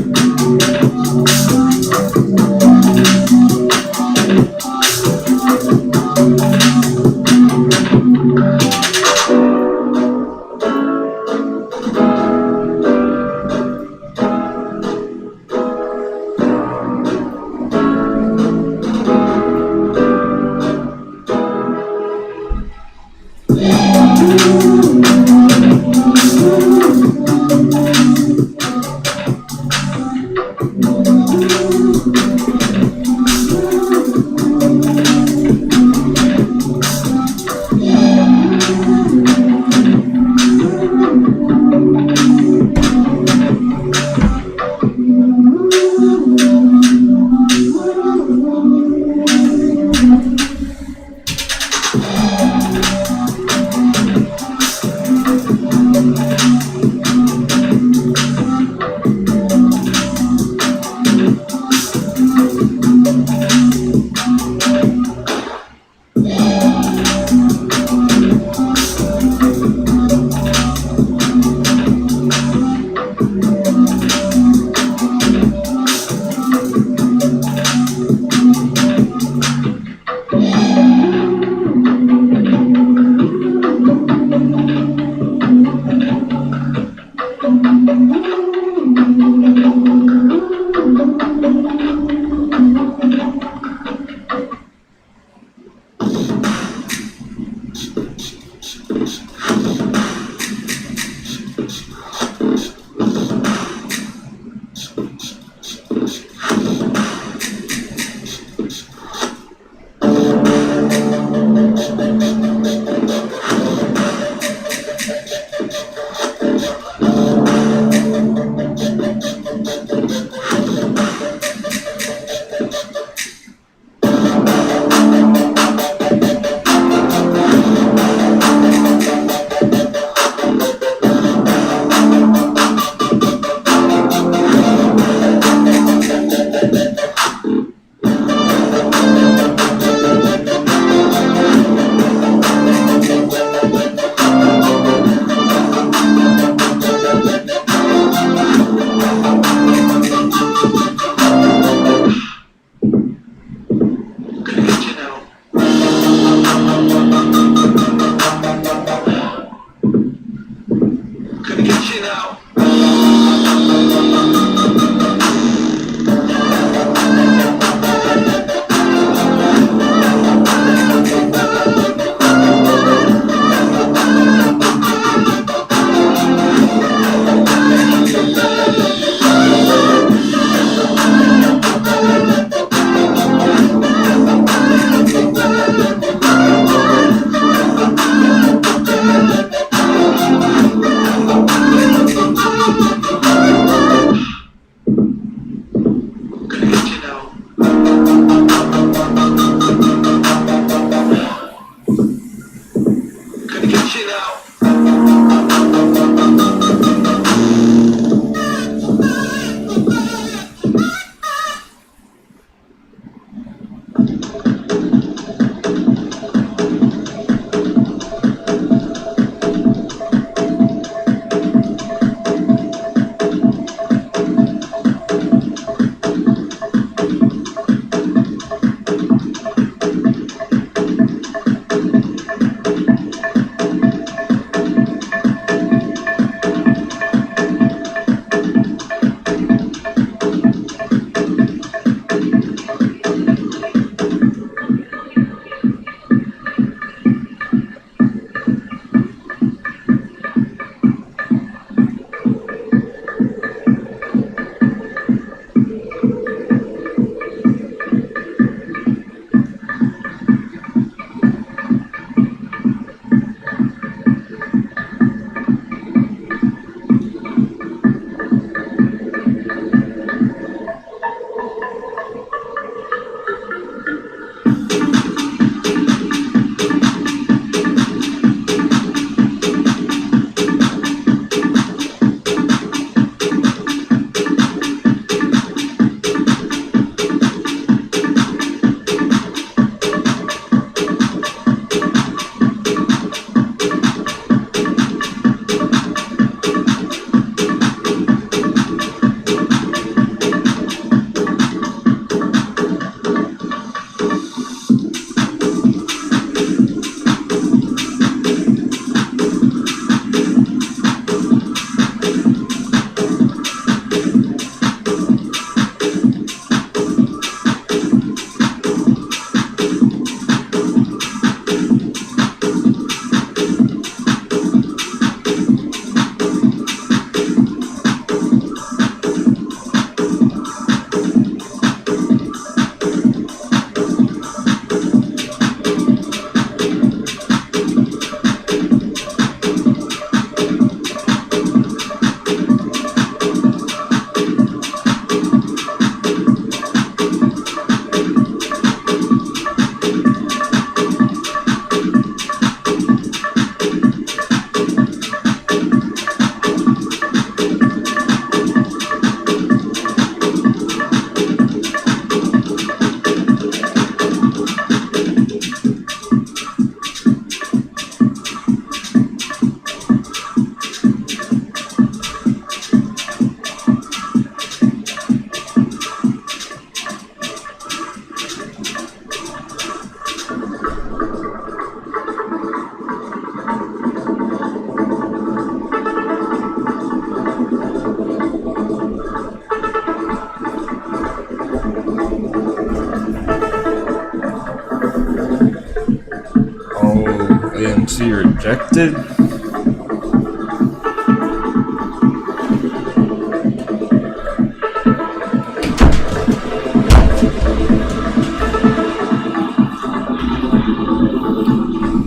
BTC rejected.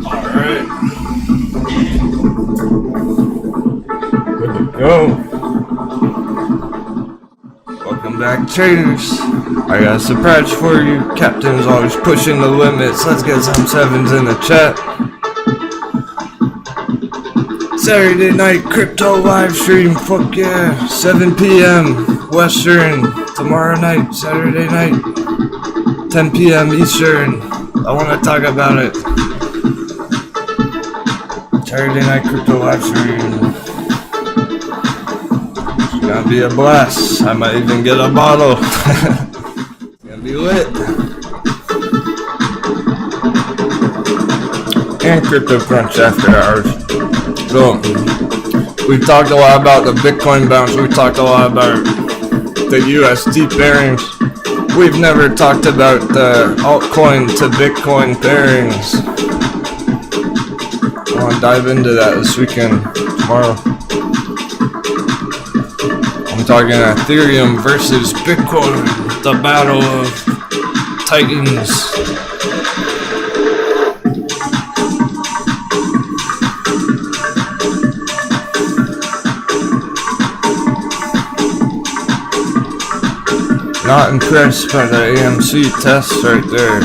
Alright. Good to go. Welcome back, traders. I got a surprise for you. Captain's always pushing the limits. Let's get some sevens in the chat. Saturday night crypto live stream. Fuck yeah. 7 p.m. Western. Tomorrow night, Saturday night. 10 p.m. Eastern. I want to talk about it. Saturday night crypto live stream. It's gonna be a blast. I might even get a bottle. It's gonna be lit. And crypto crunch after hours. So we talked a lot about the Bitcoin bounce. We talked a lot about the USD pairings. We've never talked about the altcoin to Bitcoin pairings. I want to dive into that this weekend, tomorrow. I'm talking Ethereum versus Bitcoin, the battle of titans. Not impressed by the AMC test right there.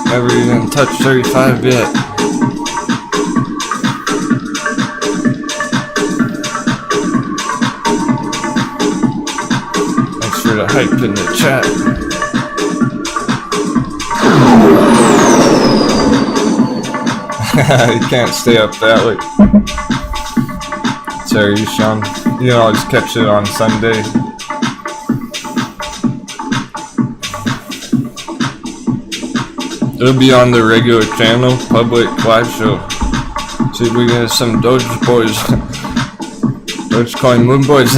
Never even touched 35 yet. Thanks for the hype in the chat. You can't stay up that late. Sorry, Sean. You can always catch it on Sunday. It'll be on the regular channel, public live show. See if we get some Doge boys. Dogecoin Moon boys.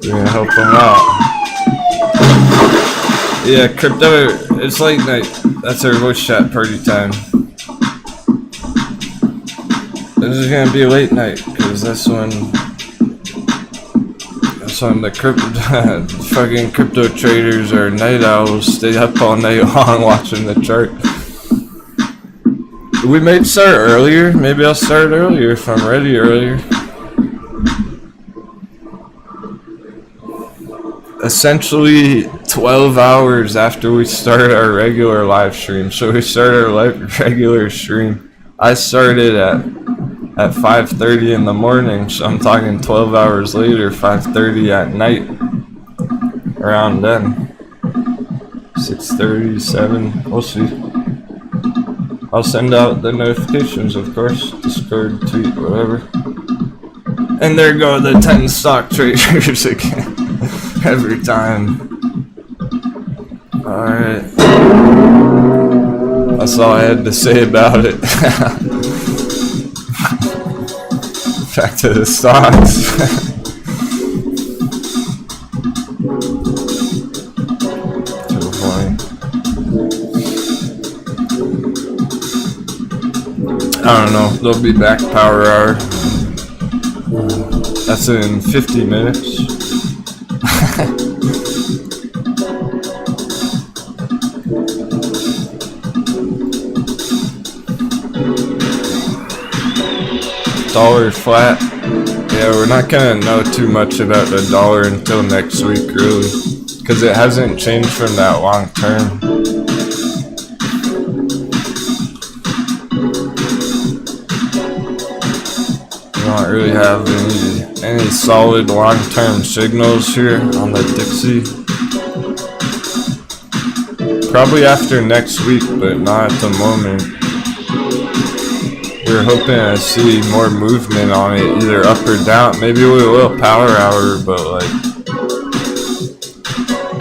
We're gonna help them out. Yeah, crypto, it's late night. That's our voice chat party time. This is gonna be a late night, because that's when the fucking crypto traders or night owls stay up all night long watching the chart. We may start earlier. Maybe I'll start earlier if I'm ready earlier. Essentially 12 hours after we start our regular live stream. So we start our regular stream. I started at 5:30 in the morning, so I'm talking 12 hours later, 5:30 at night, around then, 6:30, 7, we'll see. I'll send out the notifications, of course, Discord, tweet, whatever. And there go the 10 stock traders again, every time. Alright, that's all I had to say about it. Back to the stocks. Too funny. I don't know. They'll be back power hour. That's in 50 minutes. Dollar flat. Yeah, we're not gonna know too much about the dollar until next week, really, because it hasn't changed from that long term. We don't really have any solid long term signals here on the Dixie. Probably after next week, but not at the moment. We're hoping to see more movement on it, either up or down. Maybe we will power hour, but like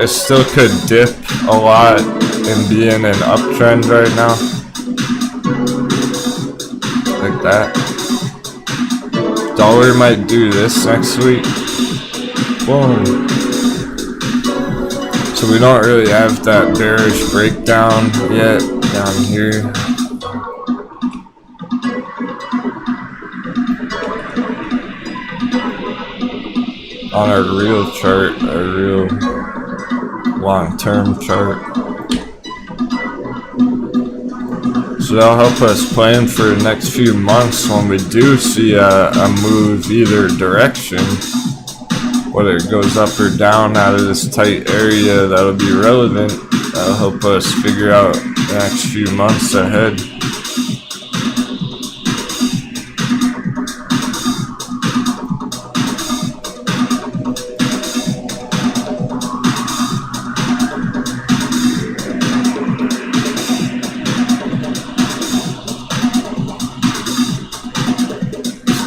it still could dip a lot and be in an uptrend right now, like that. Dollar might do this next week. Boom. So we don't really have that bearish breakdown yet down here. On our real chart, our real long-term chart. So that'll help us plan for the next few months when we do see a move either direction, whether it goes up or down out of this tight area. That'll be relevant. That'll help us figure out the next few months ahead.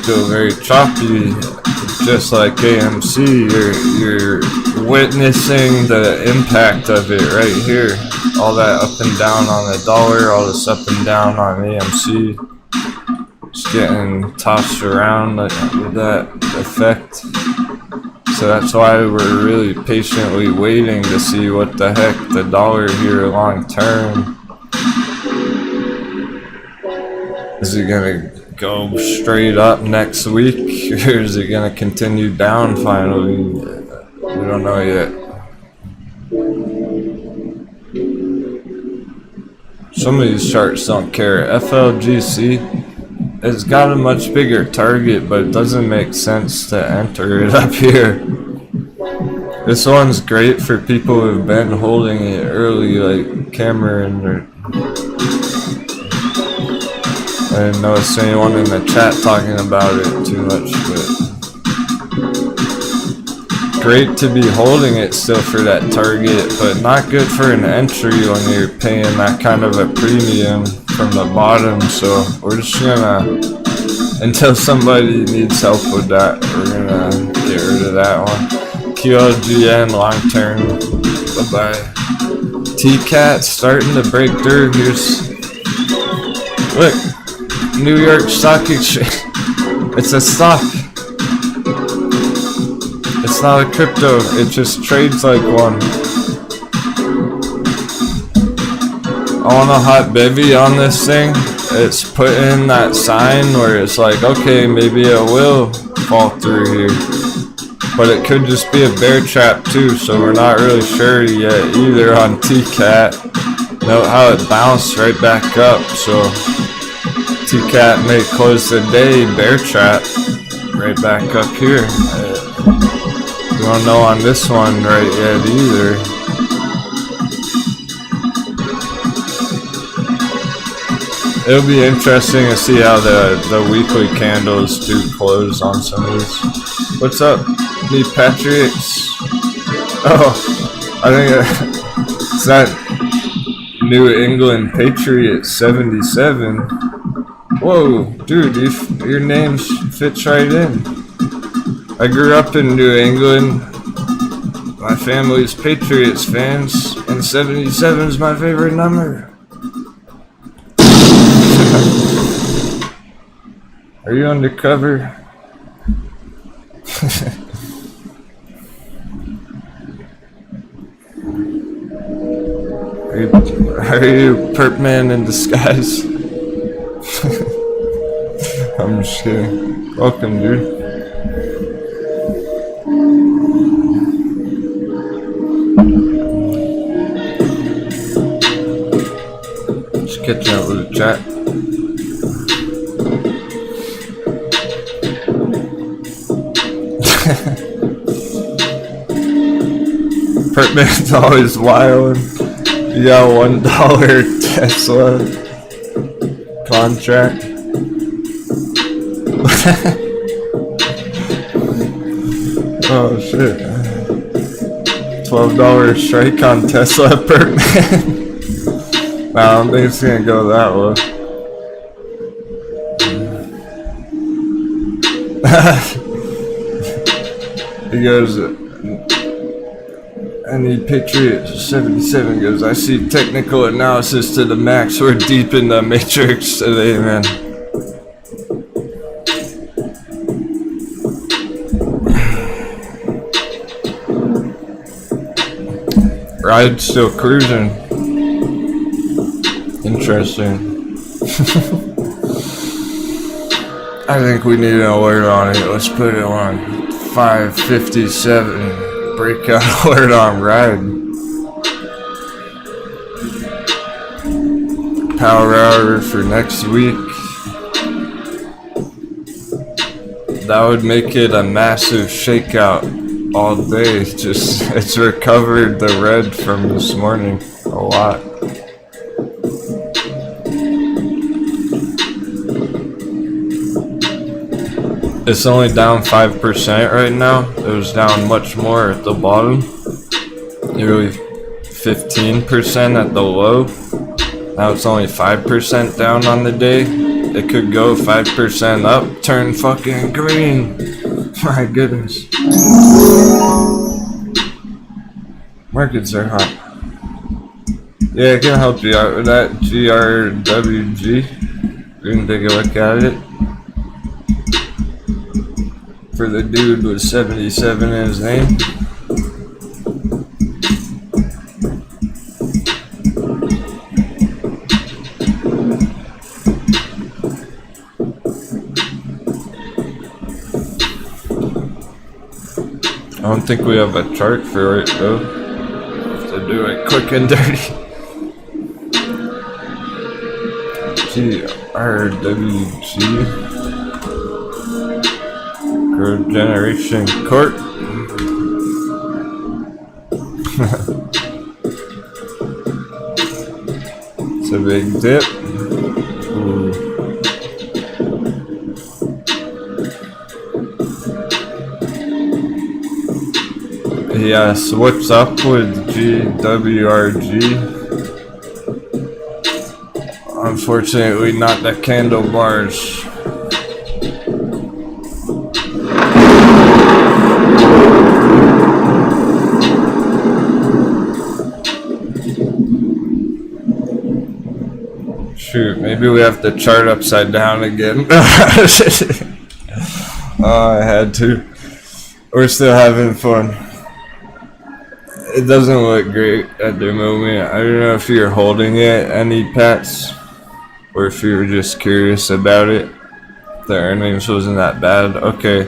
Still very choppy, just like AMC. You're witnessing the impact of it right here. All that up and down on the dollar, all this up and down on AMC. It's getting tossed around with that effect. So that's why we're really patiently waiting to see what the heck the dollar here long term. Is it gonna go straight up next week, or is it gonna continue down finally? We don't know yet. Some of these charts don't care. FLGC has got a much bigger target, but it doesn't make sense to enter it up here. This one's great for people who've been holding it early, like Cameron or I didn't notice anyone in the chat talking about it too much, but great to be holding it still for that target, but not good for an entry when you're paying that kind of a premium from the bottom. So we're just gonna, until somebody needs help with that, we're gonna get rid of that one. QLGN long term, bye bye. TCAT starting to break through. Here's, look. New York Stock Exchange. It's a stock. It's not a crypto. It just trades like one. I want a hot bevy on this thing. It's putting that sign where it's like, okay, maybe it will fall through here. But it could just be a bear trap too, so we're not really sure yet either on TCAT. Note how it bounced right back up, so TCAT may close the day bear trap right back up here. We don't know on this one right yet either. It'll be interesting to see how the weekly candles do close on some of these. What's up, me Patriots? Oh, I think it's that New England Patriots 77. Whoa, dude, your name fits right in. I grew up in New England. My family's Patriots fans, and 77 is my favorite number. Are you undercover? Are you perp man in disguise? I'm just kidding. Welcome, dude. Just catching up with the chat. Perp man's always wild. You got $1 Tesla contract. Oh shit. $12 strike on Tesla per man. Nah, I don't think it's gonna go that way. He goes, I need Patriots. 77 goes, I see technical analysis to the max. We're deep in the matrix today, man. Ride's still cruising. Interesting. I think we need an alert on it. Let's put it on 557. Breakout alert on Ride. Power hour for next week. That would make it a massive shakeout all day. It's recovered the red from this morning a lot. It's only down 5% right now. It was down much more at the bottom. Nearly 15% at the low. Now it's only 5% down on the day. It could go 5% up, turn fucking green. My goodness. Markets are hot. Yeah, I can help you out with that. GRWG. We can take a look at it. For the dude with 77 in his name. I don't think we have a chart for it though. To do it quick and dirty. GRWG. Growth Generation Court. It's a big dip. Ooh. Yes, what's up with GWRG? Unfortunately, not the candle bars. Shoot, maybe we have to chart upside down again. Oh, I had to. We're still having fun. It doesn't look great at the moment. I don't know if you're holding it, any Pats, or if you were just curious about it. The earnings wasn't that bad. Okay,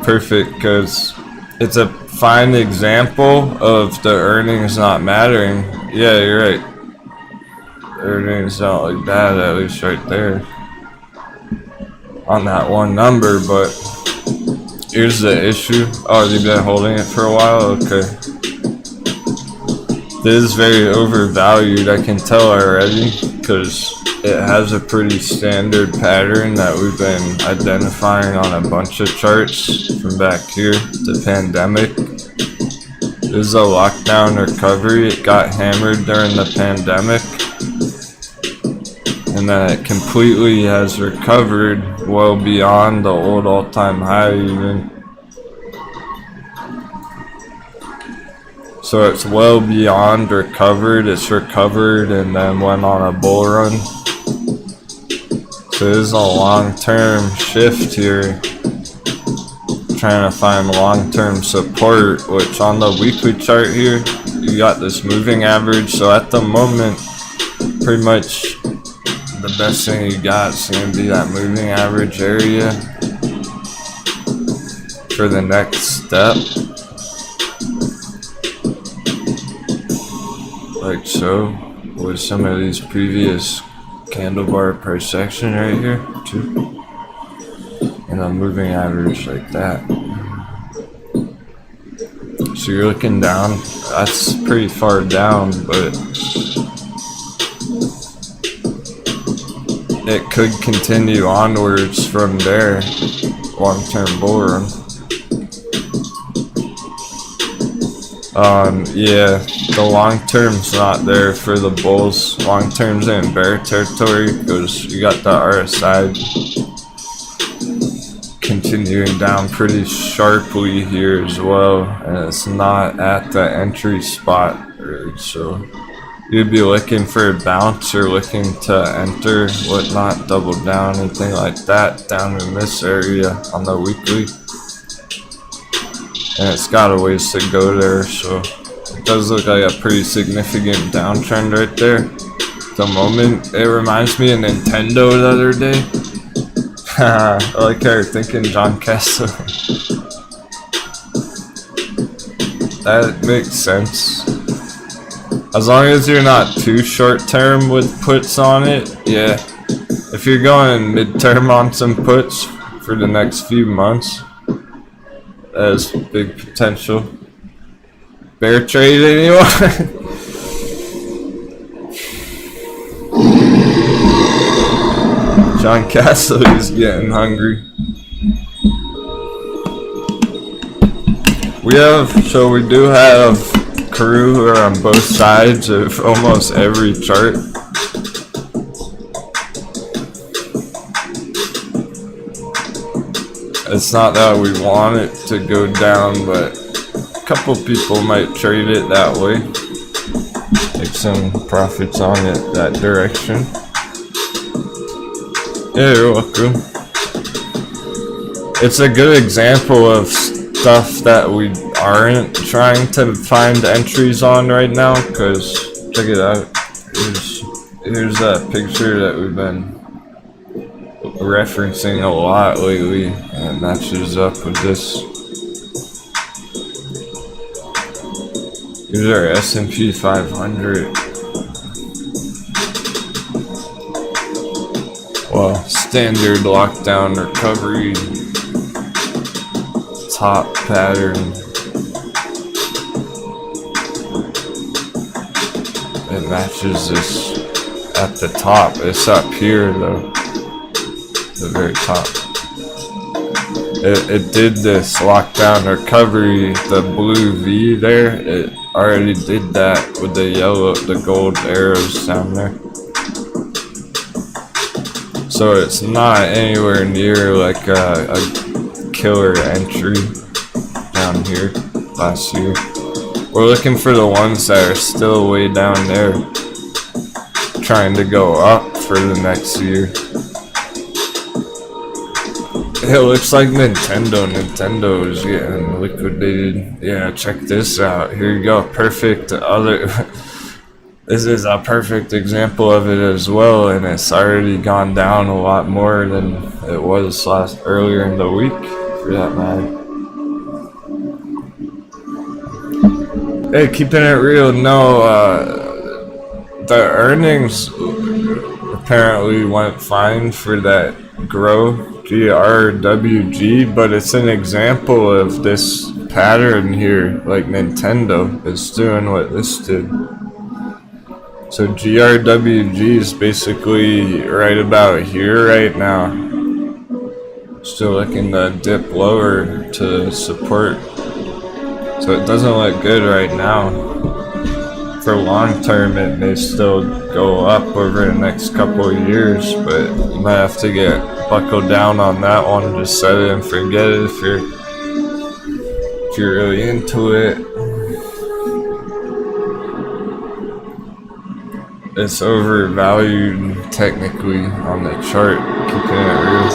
perfect, because it's a fine example of the earnings not mattering. Yeah, you're right. Earnings don't look bad, at least right there on that one number, but here's the issue. Oh, you've been holding it for a while? Okay. It is very overvalued, I can tell already, because it has a pretty standard pattern that we've been identifying on a bunch of charts from back here, the pandemic. This is a lockdown recovery. It got hammered during the pandemic, and then it completely has recovered well beyond the old all-time high even. So it's well beyond recovered. It's recovered and then went on a bull run. So there's a long-term shift here. Trying to find long-term support, which on the weekly chart here, you got this moving average. So at the moment, pretty much the best thing you got is going to be that moving average area for the next step. Like so, with some of these previous candle bar price action right here, too. And a moving average like that. So you're looking down, that's pretty far down, but it could continue onwards from there, long-term bull run. Yeah, the long-term's not there for the bulls. Long-term's in bear territory because you got the RSI continuing down pretty sharply here as well, and it's not at the entry spot really, so you'd be looking for a bounce or looking to enter, whatnot, double down, anything like that down in this area on the weekly. And it's got a ways to go there, so It does look like a pretty significant downtrend right there. At the moment, it reminds me of Nintendo the other day. I like how you're thinking, John Castle. That makes sense. As long as you're not too short term with puts on it, yeah. If you're going mid-term on some puts for the next few months, that has big potential. Bear trade anyone? John Castle is getting hungry. We do have crew who are on both sides of almost every chart. It's not that we want it to go down, but a couple people might trade it that way. Take some profits on it that direction. Yeah, you're welcome. It's a good example of stuff that we aren't trying to find entries on right now, because check it out. Here's that picture that we've been referencing a lot lately, and it matches up with this. Here's our S&P 500. Well, standard lockdown recovery, top pattern. It matches this at the top. It's up here though, the very top. It did this lockdown recovery, the blue V there. It already did that with the gold arrows down there. So it's not anywhere near like a killer entry down here last year. We're looking for the ones that are still way down there, trying to go up for the next year. It looks like Nintendo is getting liquidated. Yeah, check this out. Here you go. Perfect. This is a perfect example of it as well, and it's already gone down a lot more than it was earlier in the week, for that matter. Hey, keeping it real, no, the earnings apparently went fine for that GRWG, but it's an example of this pattern here, like Nintendo is doing what this did. So GRWG is basically right about here right now. Still looking to dip lower to support. So it doesn't look good right now. For long term, it may still go up over the next couple of years, but you might have to get buckled down on that one. Just set it and forget it if you're really into it. It's overvalued technically on the chart, keeping it real.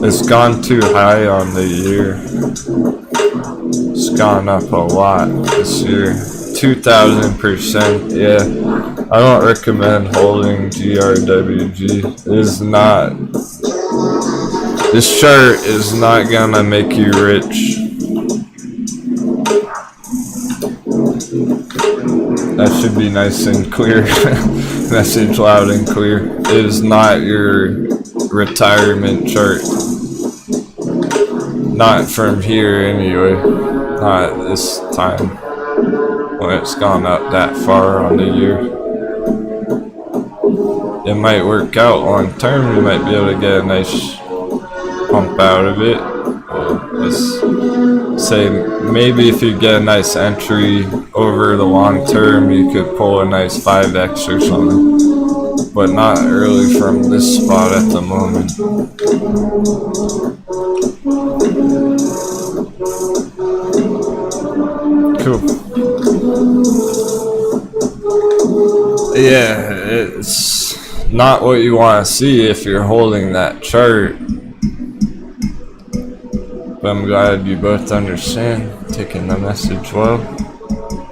It's gone too high on the year. It's gone up a lot this year. 2,000%, yeah. I don't recommend holding GRWG. It is not. This chart is not gonna make you rich. That should be nice and clear. Message loud and clear. It is not your retirement chart. Not from here anyway. Not this time. When it's gone up that far on the year. It might work out long term. You might be able to get a nice pump out of it. Well, let's say maybe if you get a nice entry over the long term, you could pull a nice 5x or something, but not early from this spot at the moment. Cool. Yeah, it's not what you want to see if you're holding that chart. But I'm glad you both understand. Taking the message well.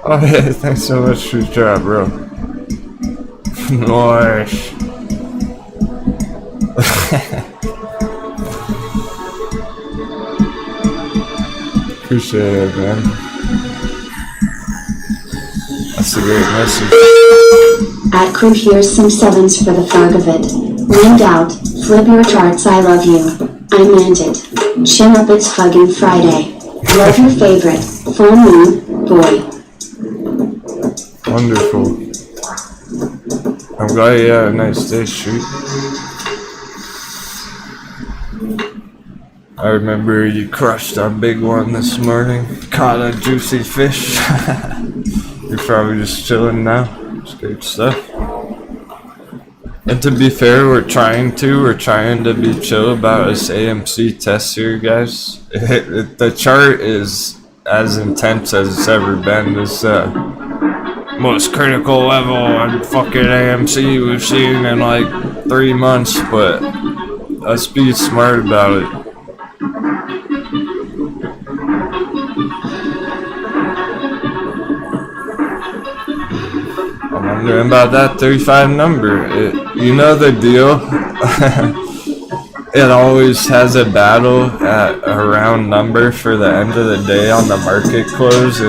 Oh yeah, thanks so much for the job, bro. Nice. Appreciate it, man. That's a great message. At crew, here's some sevens for the fog of it. Wind out, flip your charts, I love you. I meant it. Chin up, it's fucking Friday. Love your favorite, full moon, boy. Wonderful. I'm glad you had a nice day, Street. I remember you crushed our big one this morning. Caught a juicy fish. You're probably just chilling now. It's good stuff. And to be fair, we're trying to be chill about this AMC test here, guys. The chart is as intense as it's ever been. This most critical level on fucking AMC we've seen in like 3 months, but let's be smart about it. I'm wondering about that 35 number. You know the deal. It always has a battle at a round number for the end of the day on the market close.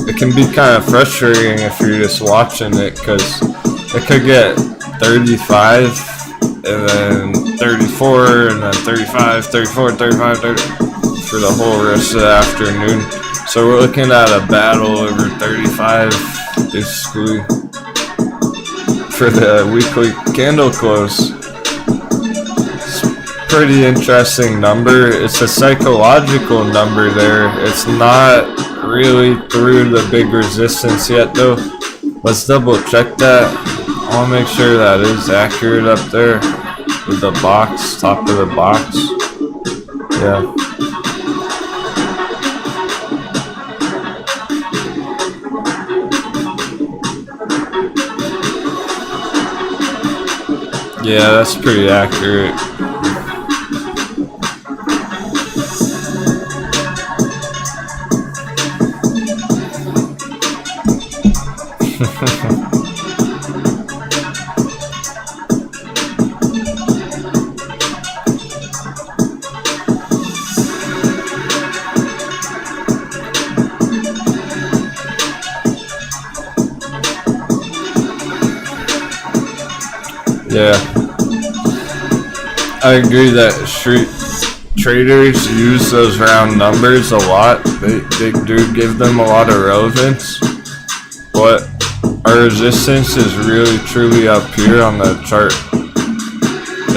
It can be kind of frustrating if you're just watching it, because it could get 35 and then 34 and then 35, 34, 35, 30 for the whole rest of the afternoon. So we're looking at a battle over 35 basically for the weekly candle close. It's a pretty interesting number. It's a psychological number there. It's not really through the big resistance yet though. Let's double check that. I want to make sure that is accurate up there with the box, top of the box. Yeah. Yeah, that's pretty accurate. Yeah, I agree that street traders use those round numbers a lot. They do give them a lot of relevance, but our resistance is really truly up here on the chart.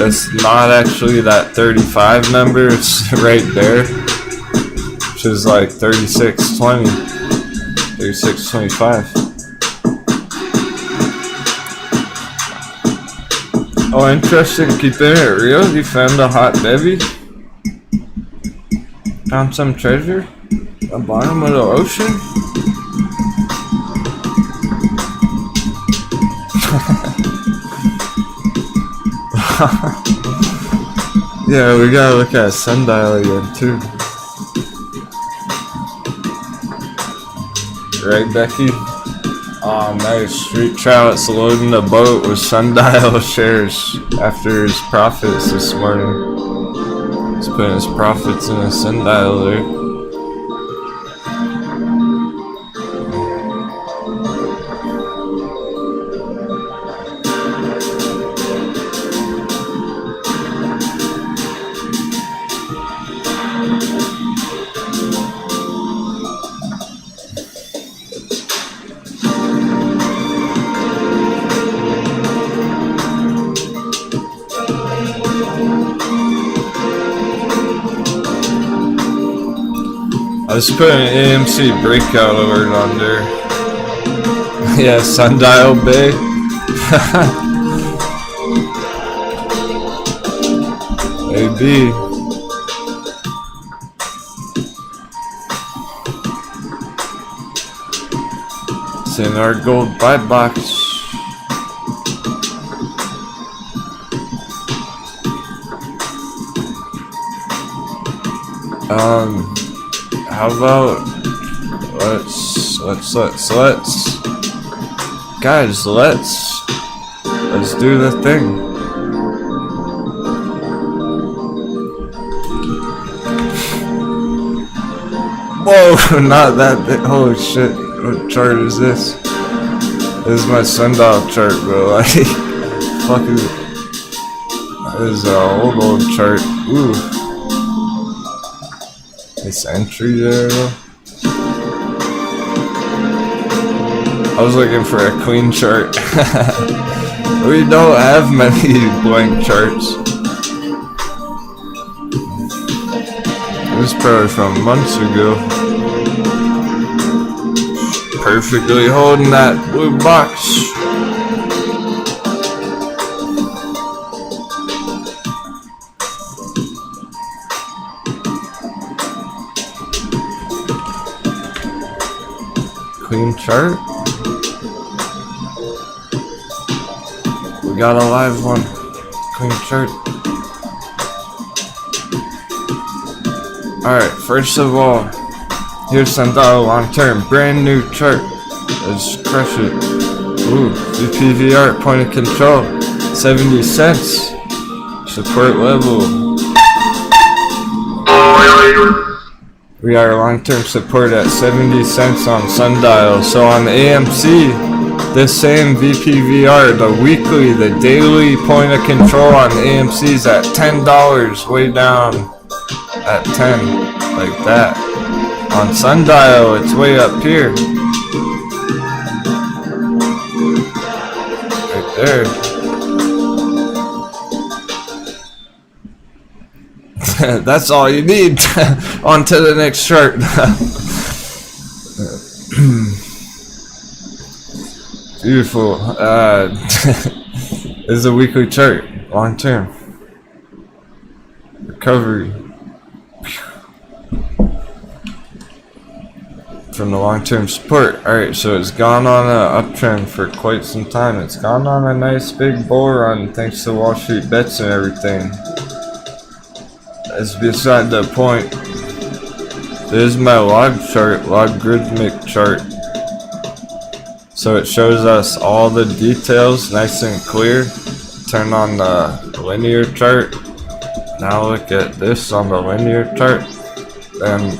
It's not actually that 35 number, it's right there, which is like 36.20, 36.25. Oh, interesting. Keeping it real. You found a hot bevy? Found some treasure? At the bottom of the ocean? Yeah, we gotta look at sundial again too. Right, Becky? Oh, nice. Street Trout's loading the boat with sundial shares after his profits this morning. He's putting his profits in a sundial there. I was putting an AMC breakout alert on there. Yeah, Sundial Bay. AB. It's in our gold buy box. How about guys, let's do the thing. Whoa, not that thing. Holy shit, what chart is this? This is my sundial chart, bro. Like, fucking, this is an old chart. Ooh. Nice entry there, though. I was looking for a clean chart. We don't have many blank charts. This is probably from months ago. Perfectly holding that blue box. Clean chart. We got a live one. Clean chart. Alright, first of all, here's Sundial long term, brand new chart. Let's crush it. Ooh, VPVR, point of control, 70 cents. Support level. We are long term support at 70 cents on Sundial. So on AMC, this same VPVR, the weekly, the daily point of control on AMC is at $10, way down. At 10, like that. On Sundial, it's way up here. Right there. That's all you need. On to the next chart. Beautiful. This is a weekly chart, long term. Recovery. From the long-term support. Alright, so it's gone on an uptrend for quite some time. It's gone on a nice big bull run thanks to Wall Street bets and everything. That's beside the point. This is my log chart, logarithmic chart. So it shows us all the details nice and clear. Turn on the linear chart. Now look at this on the linear chart. And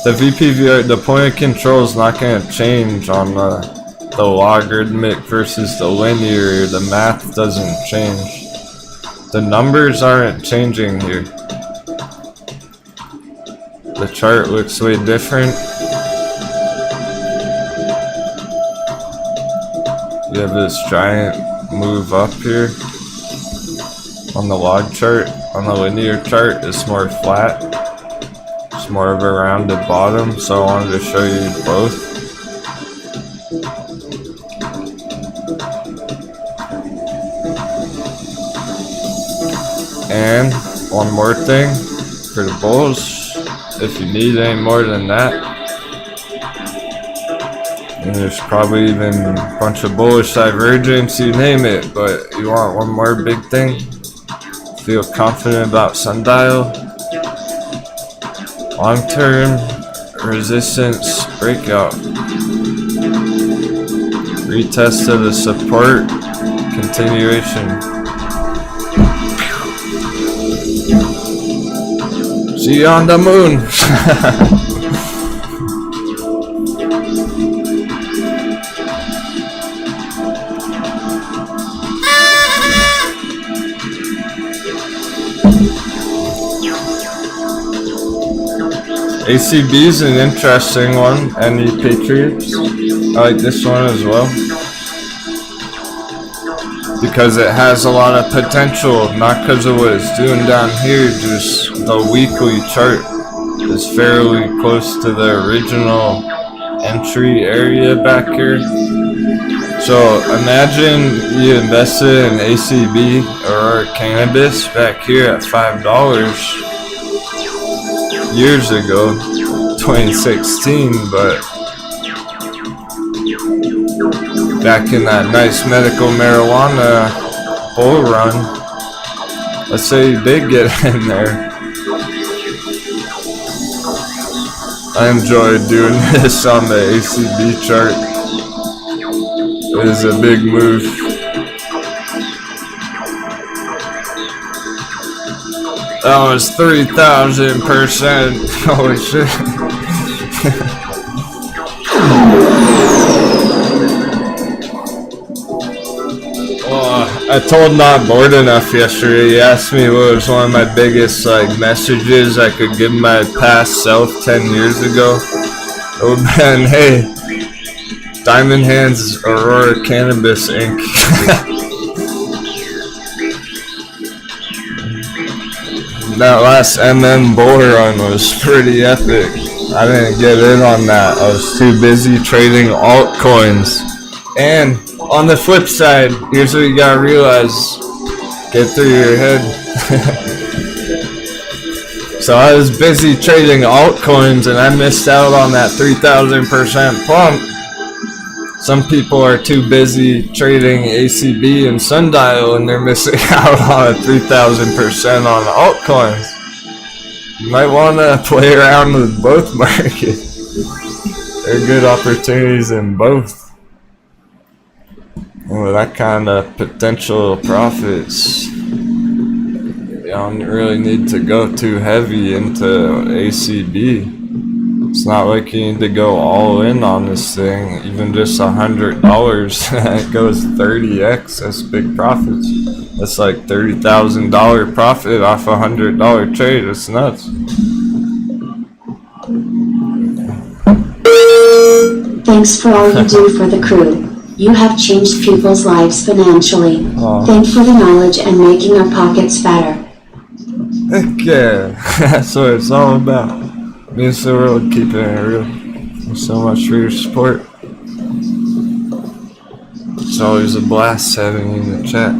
the VPVR, the point of control is not going to change on the logarithmic versus the linear. The math doesn't change. The numbers aren't changing here. The chart looks way different. You have this giant move up here on the log chart. On the linear chart, it's more flat. It's more of a rounded bottom, so I wanted to show you both. And one more thing for the bulls, if you need any more than that. And there's probably even a bunch of bullish divergence, you name it, but you want one more big thing? Feel confident about Sundial? Long-term resistance breakout. Retest of the support. Continuation. See you on the moon. ACB is an interesting one. Any Patriots? I like this one as well. Because it has a lot of potential, not because of what it's doing down here, just the weekly chart is fairly close to the original entry area back here. So imagine you invested in ACB or cannabis back here at $5 years ago, 2016, but back in that nice medical marijuana bull run, let's say you did get in there, I enjoy doing this on the ACB chart. It is a big move. That was 3,000%. Holy shit. I told Not Bored Enough yesterday. He asked me what was one of my biggest messages I could give my past self 10 years ago. It would have been, hey, Diamond Hands Aurora Cannabis Inc. That last MM bull run was pretty epic. I didn't get in on that. I was too busy trading altcoins. And on the flip side, here's what you gotta realize. Get through your head. So I was busy trading altcoins and I missed out on that 3,000% pump. Some people are too busy trading ACB and Sundial and they're missing out on a 3,000% on altcoins. You might want to play around with both markets. There are good opportunities in both. And with that kind of potential profits, you don't really need to go too heavy into ACB. It's not like you need to go all in on this thing. Even just $100, it goes 30x. That's big profits. That's like $30,000 profit off a $100 trade. It's nuts. Thanks for all you do for the crew. You have changed people's lives financially. Thanks for the knowledge and making our pockets fatter. Heck yeah, that's what it's all about. Means the world, keeping it real. Thanks so much for your support. It's always a blast having you in the chat.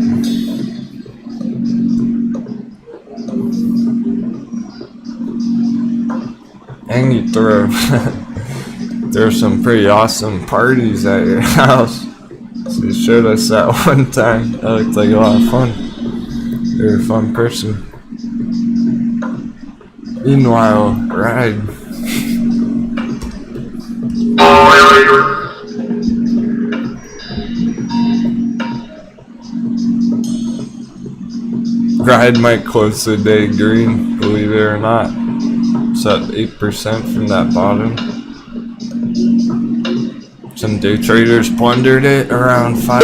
And you throw some pretty awesome parties at your house. So you showed us that one time. That looked like a lot of fun. You're a fun person. Meanwhile, Ride. Ride might close the day green, believe it or not. It's up 8% from that bottom. Some day traders plundered it around $5.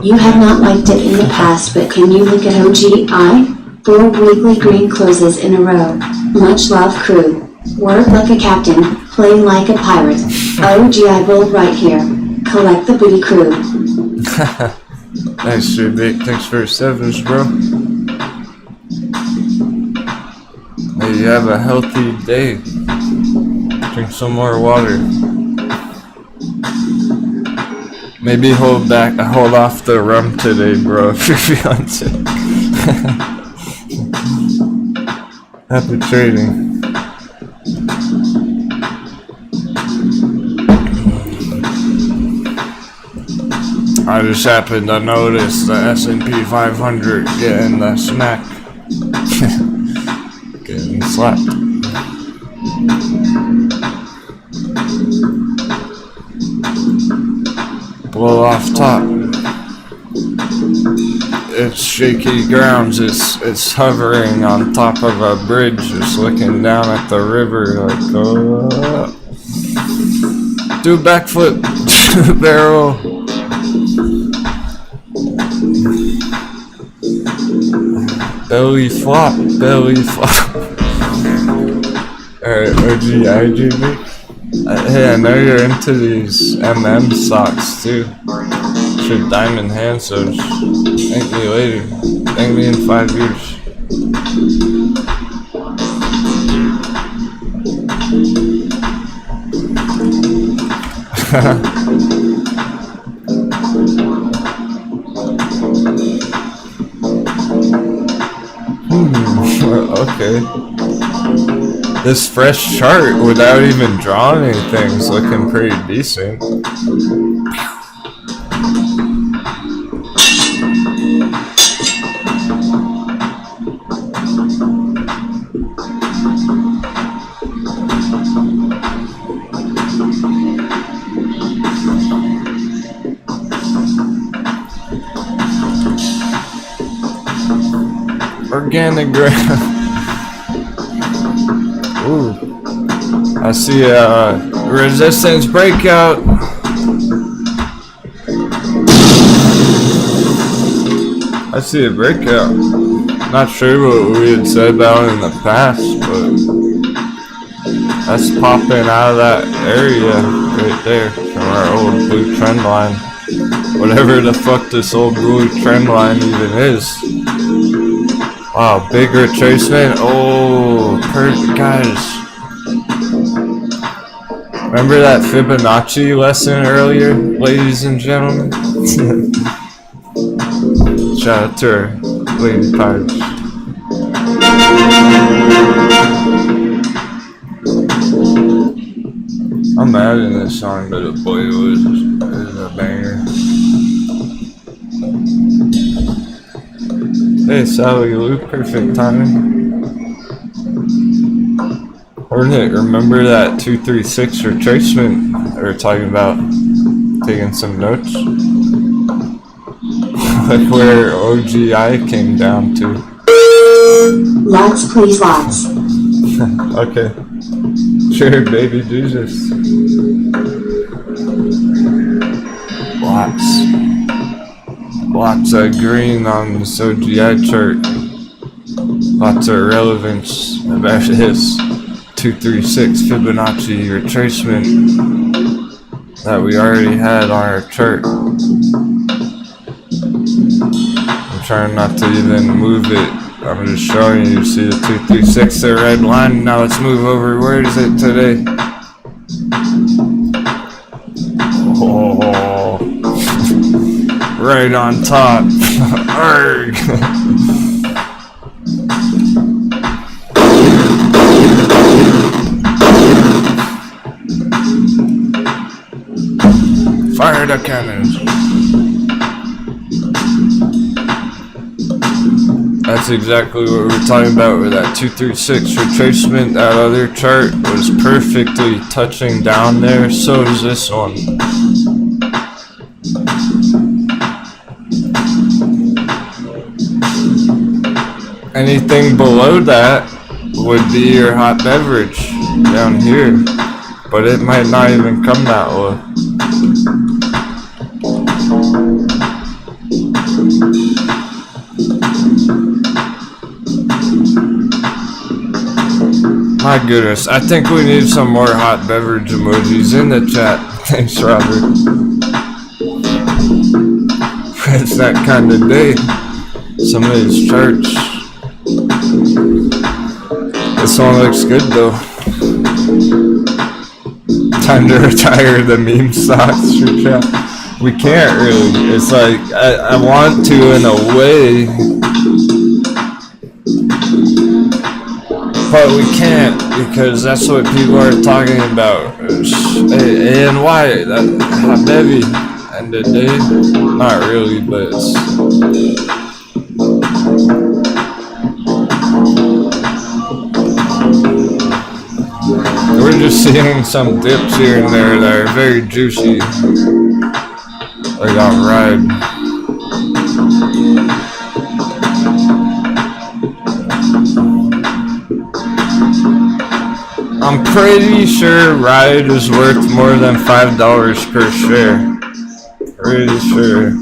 You have not liked it in the past, but can you look at OGI? 4 weekly green closes in a row. Much love, crew. Work like a captain, play like a pirate. OGI bull right here. Collect the booty, crew. Nice, sir, Vic. Thanks for your sevens, bro. May you have a healthy day. Drink some more water. Maybe hold off the rum today, bro, if you're feeling sick. Happy trading. I just happened to notice the S&P 500 getting the smack. Getting slapped. Blow off top. It's shaky grounds. It's hovering on top of a bridge, just looking down at the river like, oh. Do a backflip, do a barrel. Belly flop, belly flop. Alright, OGIGB. Hey, I know you're into these MM stocks too. Should Diamond Hand, so thank me later. Thank me in 5 years. Okay. This fresh chart without even drawing anything is looking pretty decent. Organic ground. Ooh. I see a resistance breakout. I see a breakout. Not sure what we had said about in the past, but that's popping out of that area right there from our old blue trend line. Whatever the fuck this old blue trend line even is. Wow, big retracement. Oh, perfect, guys. Remember that Fibonacci lesson earlier, ladies and gentlemen? Shout out to our lady pirates. I'm mad in this song, but boy, it was a banger. Hey, Sally Lou, perfect timing. Hornet, remember that 236 retracement we were talking about? Taking some notes. Like where OGI came down to. Lots, please, lots. Okay. Sure, baby Jesus. Lots. Lots of green on this OGI chart. Lots of relevance about this 236 Fibonacci retracement that we already had on our chart. I'm trying not to even move it. I'm just showing you. See the 236, the red line. Now let's move over. Where is it today? Oh, right on top. Arrgh. Fire the cannons. That's exactly what we were talking about with that 236 retracement. That other chart was perfectly touching down there. So is this one. Anything below that would be your hot beverage down here. But it might not even come that low. My goodness, I think we need some more hot beverage emojis in the chat. Thanks, Robert. It's that kind of day. Some of these charts. This one looks good though. Time to retire the meme stocks for chat. We can't really. It's like, I want to in a way. But we can't, because that's what people are talking about. A and Y, that hot bevy, end of the day. Not really, but it's... We're just seeing some dips here and there that are very juicy. Like on Ride. I'm pretty sure Ride is worth more than $5 per share. Pretty sure.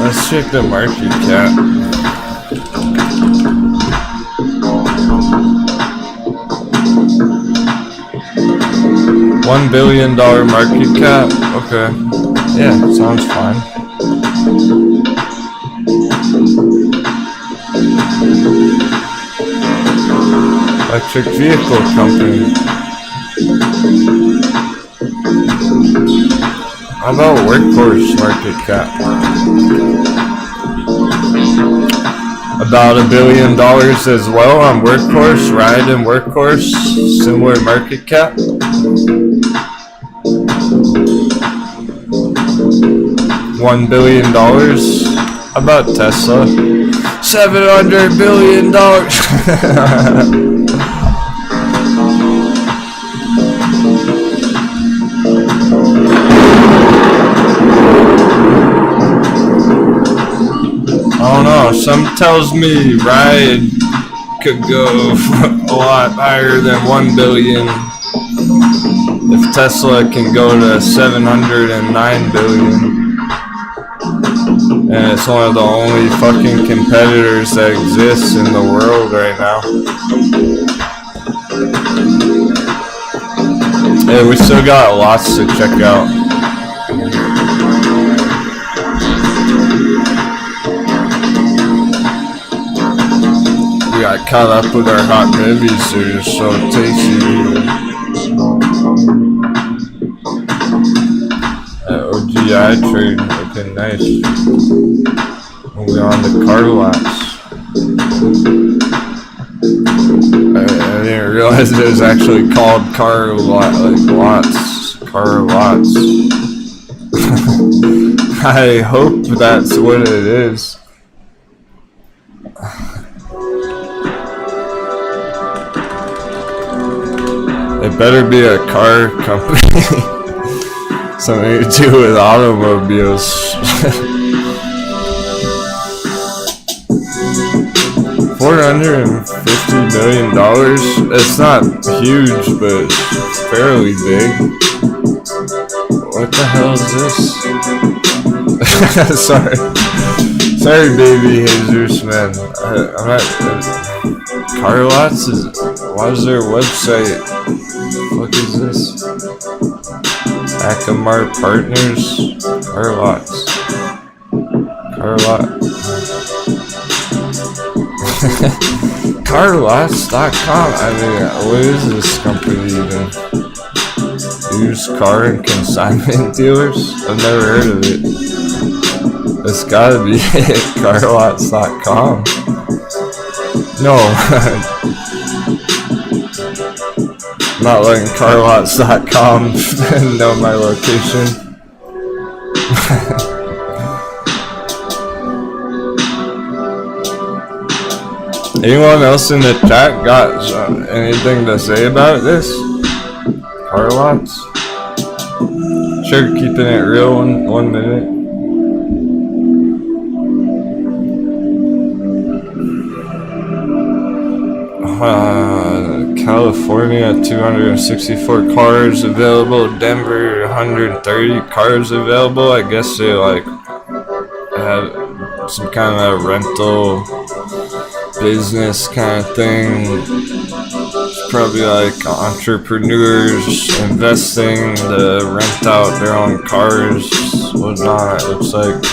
Let's check the market cap. $1 billion market cap. Okay. Yeah, sounds fine. Electric vehicle company. How about Workhorse market cap? About $1 billion as well on Workhorse, Ride and Workhorse, similar market cap. $1 billion. How about Tesla? $700 billion. Some tells me ride could go a lot higher than 1 billion. If Tesla can go to 709 billion. And it's one of the only fucking competitors that exists in the world right now. Hey, we still got lots to check out. We got caught up with our hot movies, they're just so tasty. OGI trade looking nice. Moving on to car lots. I didn't realize it was actually called car lot, like lots. Car lots. I hope that's what it is. It better be a car company. Something to do with automobiles. $450 million. It's not huge, but it's fairly big. What the hell is this? Sorry, baby Jesus, man. I'm not. Car lots is. What is their website? What is this? Akamar Partners. Car lots. Car lot. Carlots.com. I mean, what is this company even? Used car and consignment dealers? I've never heard of it. It's gotta be it. Carlots.com. No. I'm not letting Carlots.com know my location. Anyone else in the chat got anything to say about this? Car lots? Sure, keeping it real, one minute. California, 264 cars available. Denver, 130 cars available. I guess they like have some kind of rental business kind of thing. It's probably like entrepreneurs investing to rent out their own cars, whatnot. It looks like.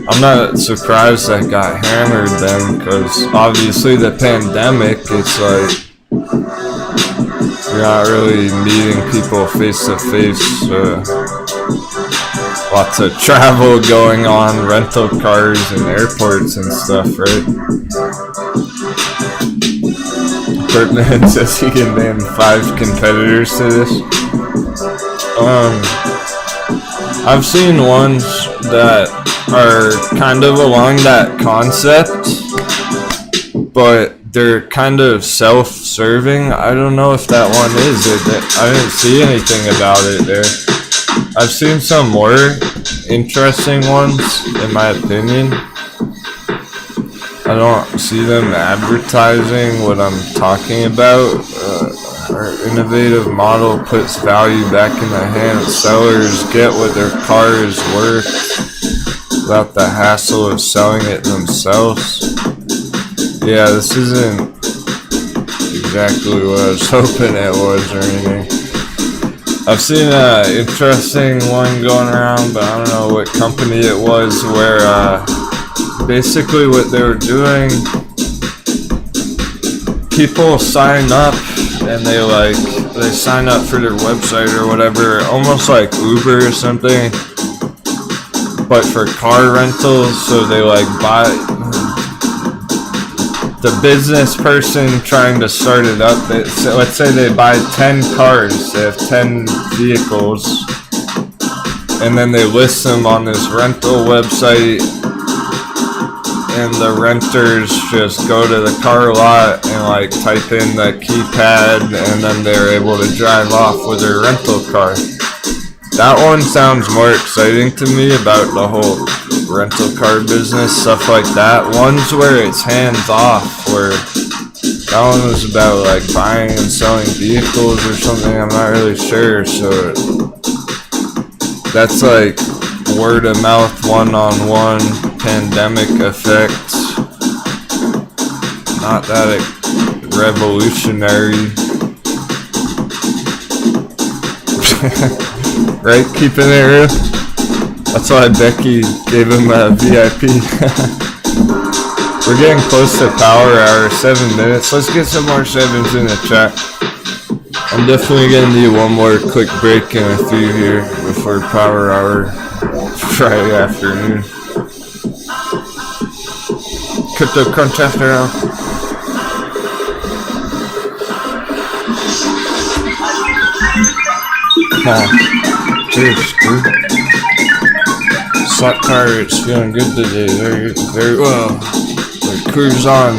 I'm not surprised that got hammered then, because obviously the pandemic, it's like you're not really meeting people face to face. Lots of travel going on, rental cars and airports and stuff, right? Bertman says he can name 5 competitors to this. I've seen ones that are kind of along that concept, but they're kind of self-serving. I don't know if that one is. I didn't see anything about it there. I've seen some more interesting ones, in my opinion. I don't see them advertising what I'm talking about. Our innovative model puts value back in the hands. Sellers get what their car is worth without the hassle of selling it themselves. Yeah, this isn't exactly what I was hoping it was or anything. I've seen an interesting one going around, but I don't know what company it was, where basically what they were doing, people sign up and they sign up for their website or whatever, almost like Uber or something, but for car rentals. So they buy the business person trying to start it up. Let's say they buy 10 cars, they have 10 vehicles, and then they list them on this rental website, and the renters just go to the car lot and type in the keypad, and then they're able to drive off with their rental car. That one sounds more exciting to me about the whole rental car business, stuff like that. One's where it's hands off, where that one was about like buying and selling vehicles or something. I'm not really sure. So that's like word of mouth, one-on-one, pandemic effect. Not that revolutionary. Right? Keeping it real. That's why Becky gave him a VIP. We're getting close to power hour, 7 minutes. Let's get some more sevens in the chat. I'm definitely gonna need one more quick break and a few here before power hour Friday afternoon. Crypto crunch after hour. Cheers, dude. Slot car, it's feeling good today. Very well. Like, cruise on.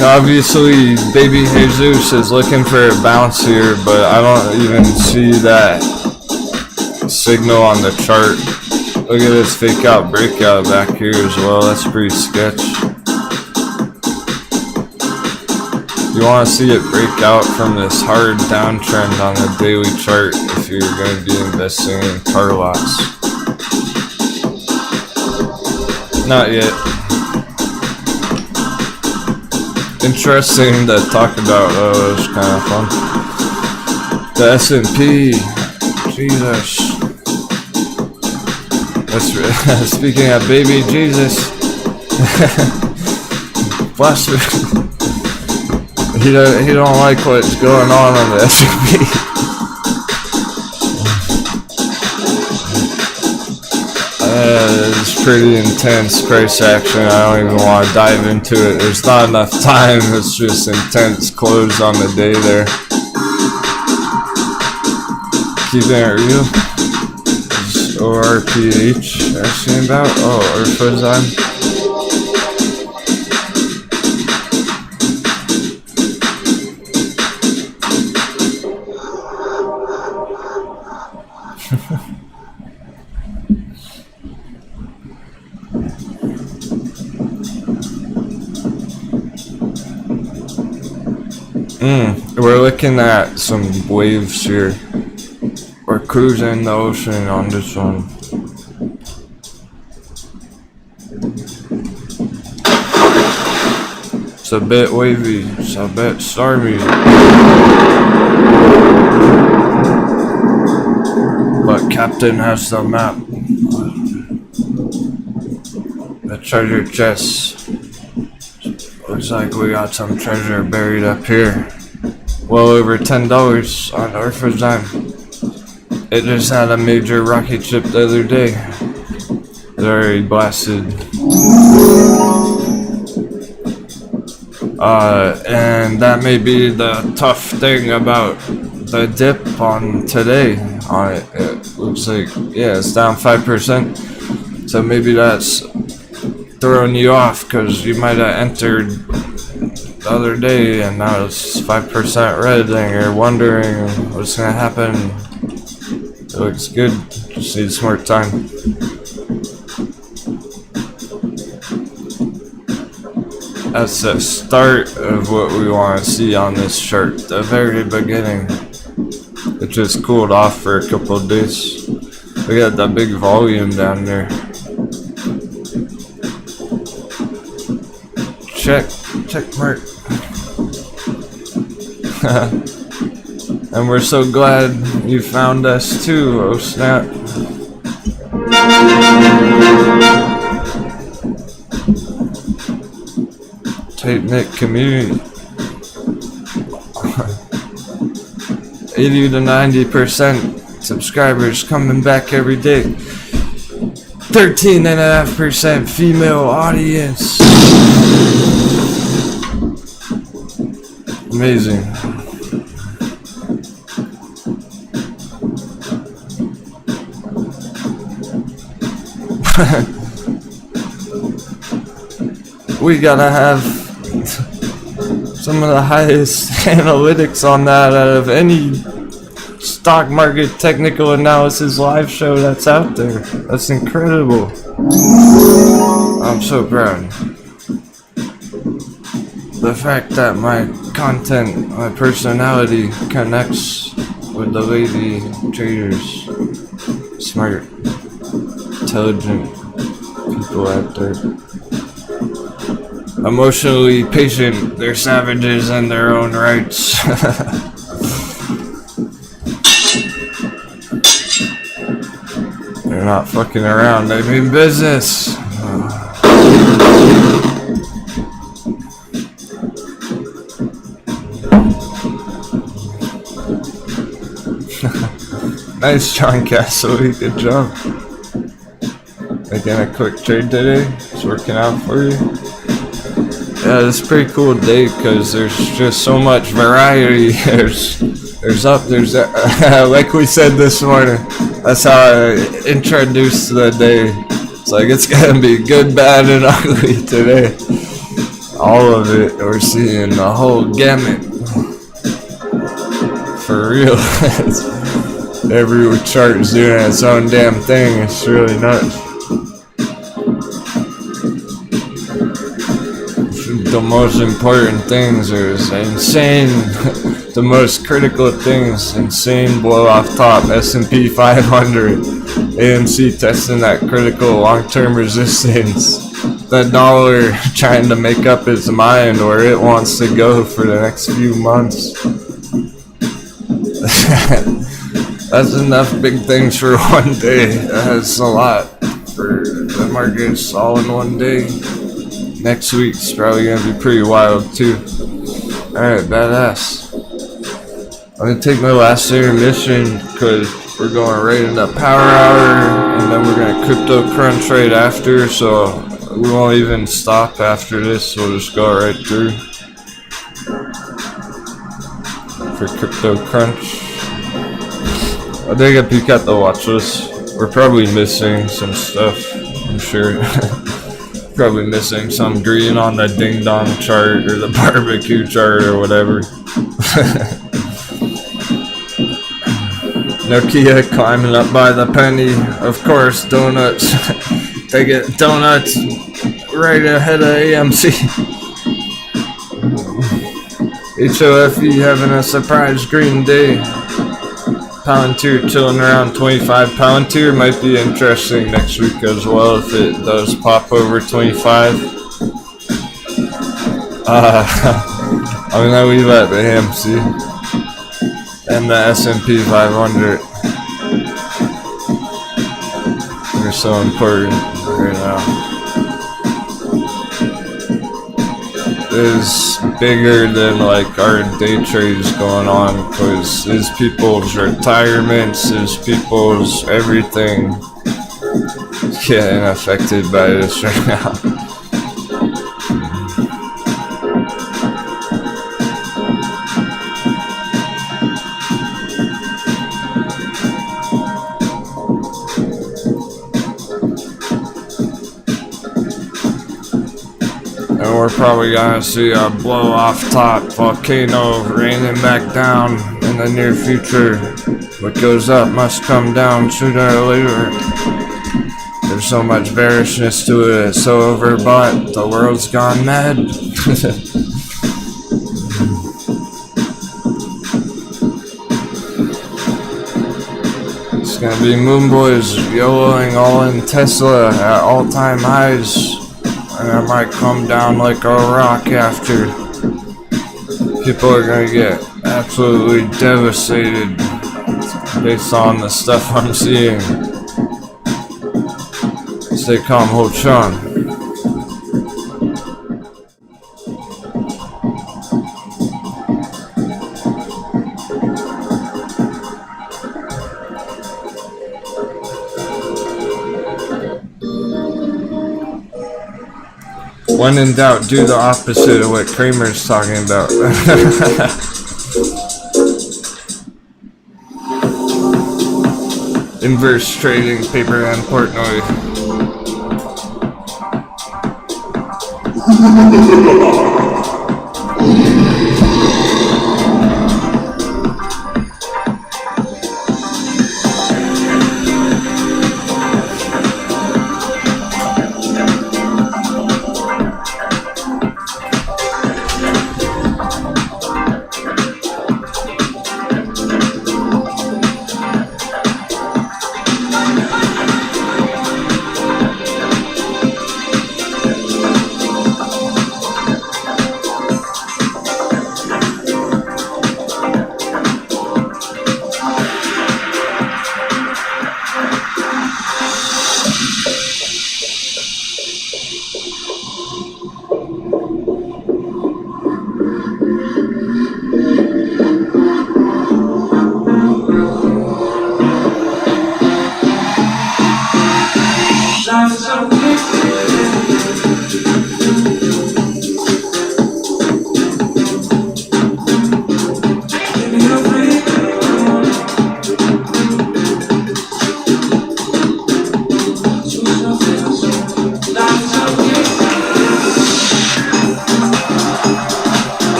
Obviously, Baby Jesus is looking for a bounce here, but I don't even see that signal on the chart. Look at this fake out breakout back here as well. That's pretty sketch. You want to see it break out from this hard downtrend on the daily chart if you're going to be investing in car lots. Not yet. Interesting to talk about though, it was kind of fun. The S&P, Jesus. That's speaking of baby Jesus. Bless me. He don't like what's going on the S&P. It's pretty intense price action. I don't even want to dive into it. There's not enough time. It's just intense close on the day there. Keeping it real. Is ORPH asking about? Oh, Urfazan. We're looking at some waves here. We're cruising the ocean on this one. It's a bit wavy, it's a bit stormy. But Captain has the map. The treasure chest. Looks like we got some treasure buried up here. Well over $10 on Urfazan. It just had a major rocket ship the other day. Very blasted. And that may be the tough thing about the dip on today. It looks like, yeah, it's down 5%. So maybe that's throwing you off because you might have entered the other day and now it's 5% red and you're wondering what's gonna happen. It looks good, just needs more time. That's the start of what we want to see on this chart, the very beginning. It just cooled off for a couple of days. We got that big volume down there. Check mark. And we're so glad you found us too, oh snap. Tight-knit community. 80 to 90% subscribers coming back every day. 13.5% female audience. Amazing. We gotta have some of the highest analytics on that out of any stock market technical analysis live show that's out there. That's incredible. I'm so proud. The fact that my content, my personality connects with the lady traders, smart, intelligent people out there. Emotionally patient, they're savages in their own rights. They're not fucking around, they mean business. Nice, John Castle, good job. Making a quick trade today, it's working out for you. Yeah, it's a pretty cool day because there's just so much variety. There's up, there's like we said this morning. That's how I introduced the day. It's like it's gonna be good, bad, and ugly today. All of it. We're seeing the whole gamut. For real. Every chart is doing its own damn thing. It's really nuts. The most important things are insane. The most critical things, insane blow off top. S&P 500, AMC testing that critical long-term resistance. The dollar trying to make up its mind where it wants to go for the next few months. That's enough big things for one day. That's a lot for the markets all in one day. Next week's probably gonna be pretty wild too. Alright, badass. I'm gonna take my last intermission because we're going right into power hour and then we're gonna crypto crunch right after, so we won't even stop after this. We'll just go right through for crypto crunch. I'll take a peek at the watch list. We're probably missing some stuff, I'm sure. Probably missing some green on the ding dong chart or the barbecue chart or whatever. Nokia climbing up by the penny. Of course, donuts. Take it, donuts right ahead of AMC. HOFE having a surprise green day. Palantir chilling around 25. Palantir might be interesting next week as well if it does pop over 25. I'm gonna leave at the AMC and the S&P 500. They're so important right now. Is bigger than like our day trades going on because it's people's retirements, it's people's everything getting affected by this right now. And we're probably gonna see a blow off top volcano raining back down in the near future. What goes up must come down sooner or later. There's so much bearishness to it, it's so overbought, the world's gone mad. It's gonna be Moon Boys YOLOing all in Tesla at all-time highs. And I might come down like a rock after. People are gonna get absolutely devastated based on the stuff I'm seeing. Stay calm, hold Sean. When in doubt, do the opposite of what Kramer's talking about. Inverse trading, paper and Portnoy.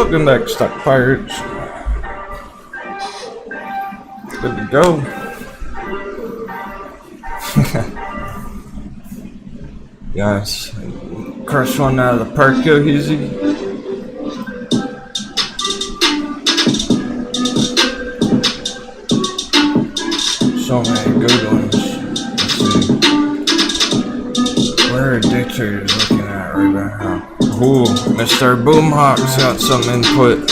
Welcome back, Stock Pirates. Good to go. Guys, crush one out of the park, yo, easy. So many good ones. Let's see. Where are ditchers looking at right now? Ooh, Mr. Boomhawk's got some input.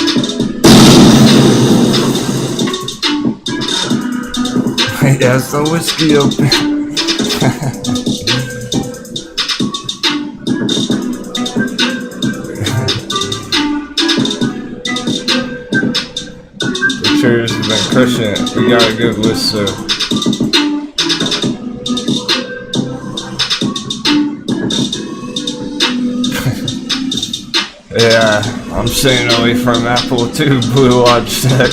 He has the whiskey open. The chairs have been crushing it. We got a good list, so. Yeah, I'm staying away from Apple too, Blue Watch Tech.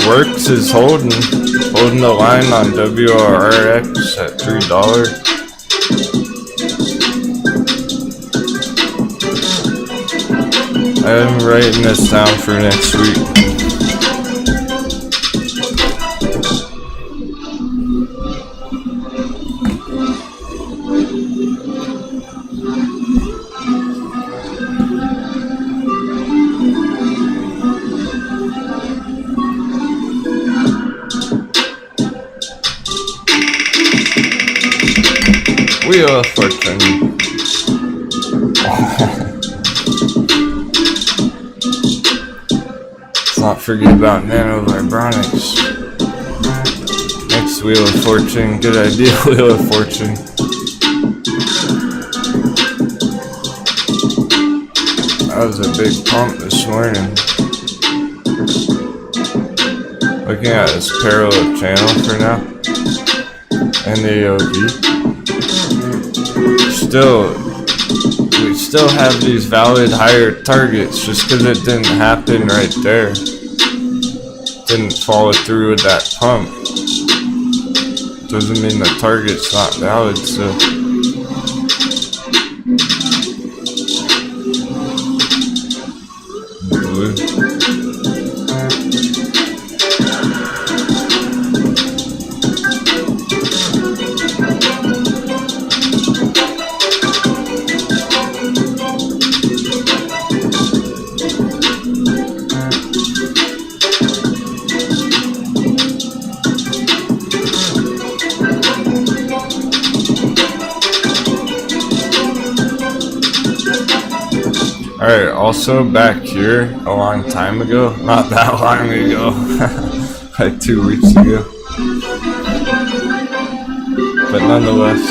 Works is holding the line on WRX at $3. I'm writing this down for next week. Wheel of Fortune. Let's not forget about Nano Vibronics. Next Wheel of Fortune. Good idea, Wheel of Fortune. That was a big pump this morning. Looking at this parallel channel for now. And the AOV. We still have these valid higher targets just because it didn't happen right there. Didn't follow through with that pump. Doesn't mean the target's not valid, so. Blue. Alright, also back here a long time ago, not that long ago, like 2 weeks ago, but nonetheless,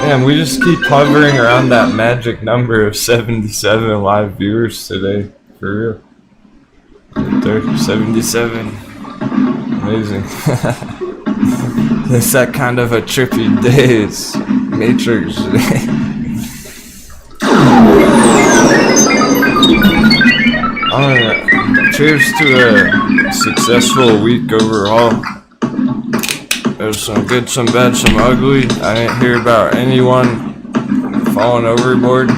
man, we just keep hovering around that magic number of 77 live viewers today, for real. Right there, 77, amazing. It's that kind of a trippy day, it's Matrix today. Cheers to a successful week overall. There's some good, some bad, some ugly. I didn't hear about anyone falling overboard.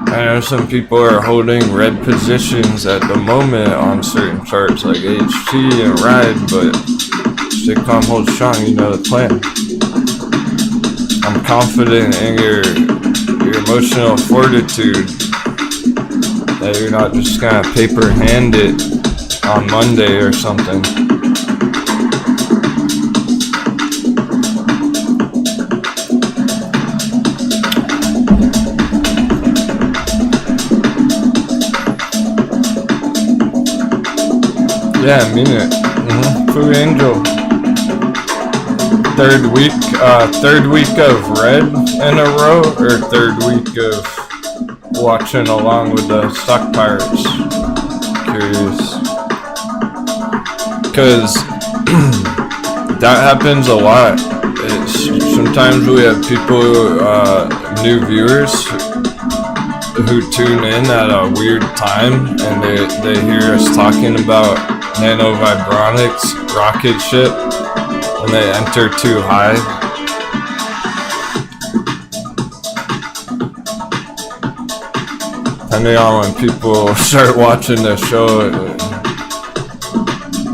I know some people are holding red positions at the moment on certain charts like HT and RIDE, but stick calm, hold strong, you know the plan. I'm confident in your emotional fortitude that you're not just gonna paper hand it on Monday or something. Yeah, I mean it. Food Angel. Third week of red in a row, or third week of watching along with the Stock Pirates. Curious. Because that happens a lot. Sometimes we have people new viewers who tune in at a weird time and they hear us talking about nanovibronics rocket ship when they enter too high. Depending on when people start watching the show, it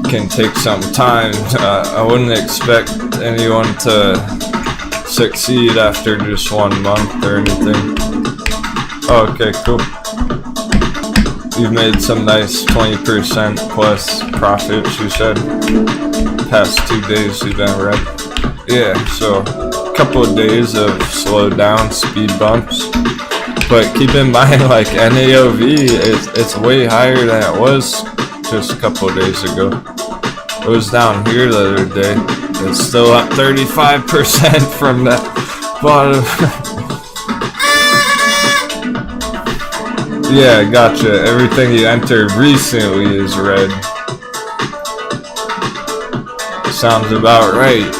can take some time. I wouldn't expect anyone to succeed after just 1 month or anything. Oh, okay, cool. You've made some nice 20% plus profits, you said. Past 2 days you've been red. Yeah, so a couple of days of slow down speed bumps. But keep in mind, like NAOV, it's way higher than it was just a couple of days ago. It was down here the other day. It's still up 35% from that bottom. Yeah, gotcha. Everything you entered recently is red. Sounds about right.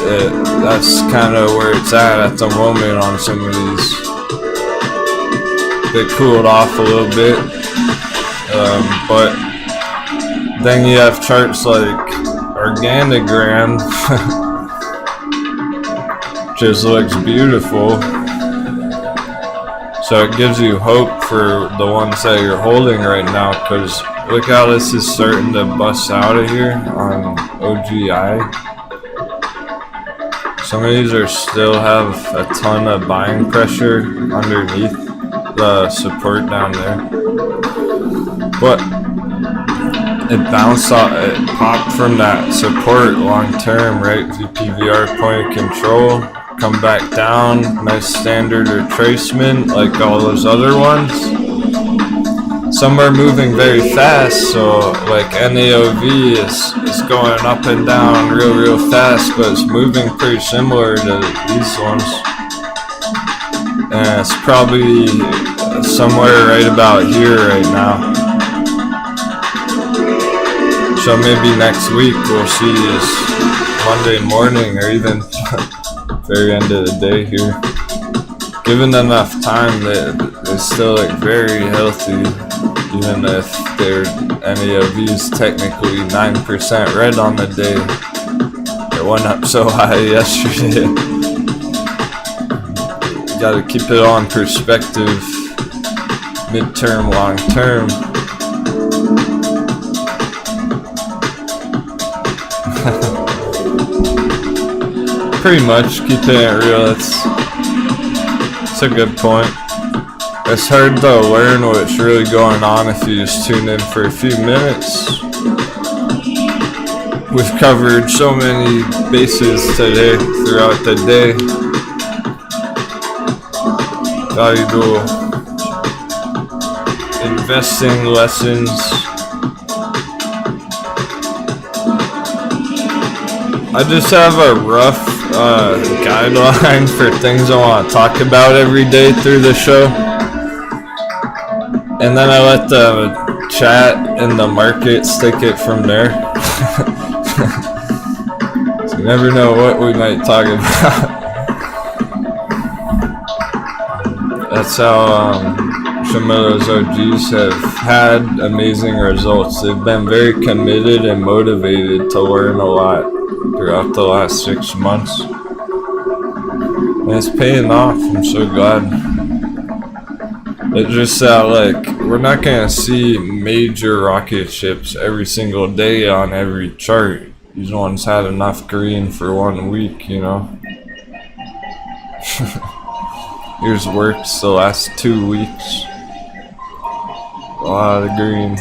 That's kind of where it's at the moment on some of these. They cooled off a little bit. But then you have charts like Organogram, just looks beautiful. So it gives you hope for the ones that you're holding right now, because look how this is starting to bust out of here on OGI. Some of these are still have a ton of buying pressure underneath the support down there. But it bounced off, it popped from that support long term, right? VPVR point of control. Come back down, nice standard retracement like all those other ones. Some are moving very fast, so like NAOV is going up and down real fast, but it's moving pretty similar to these ones. And it's probably somewhere right about here right now. So maybe next week we'll see this Monday morning or even very end of the day here. Given enough time, they still look very healthy, even if their NAOV's technically 9% red on the day. It went up so high yesterday. You gotta keep it on perspective, midterm, long term. Pretty much, keeping it real, it's a good point. It's hard to learn what's really going on if you just tune in for a few minutes. We've covered so many bases today, throughout the day. Valuable investing lessons. I just have a rough guideline for things I want to talk about every day through the show, and then I let the chat and the markets take it from there. So you never know what we might talk about. That's how some of those OGs have had amazing results. They've been very committed and motivated to learn a lot throughout the last 6 months. And it's paying off. I'm so glad. It's just like we're not gonna see major rocket ships every single day on every chart. These ones had enough green for 1 week, you know. Here's works the last 2 weeks. A lot of green.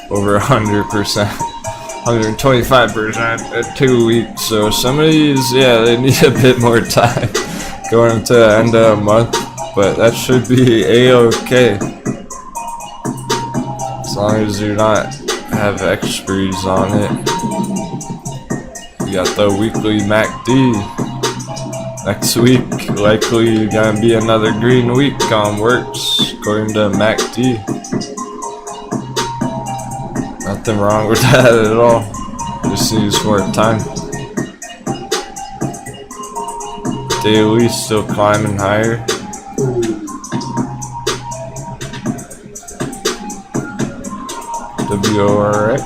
Over 100%. 125% at 2 weeks, so some of these, yeah, they need a bit more time going into the end of the month, but that should be a-okay as long as you not have expiries on it. You got the weekly MACD next week, likely gonna be another green week on works according to MACD. Nothing wrong with that at all. Just needs more time. Daily still climbing higher. WRX.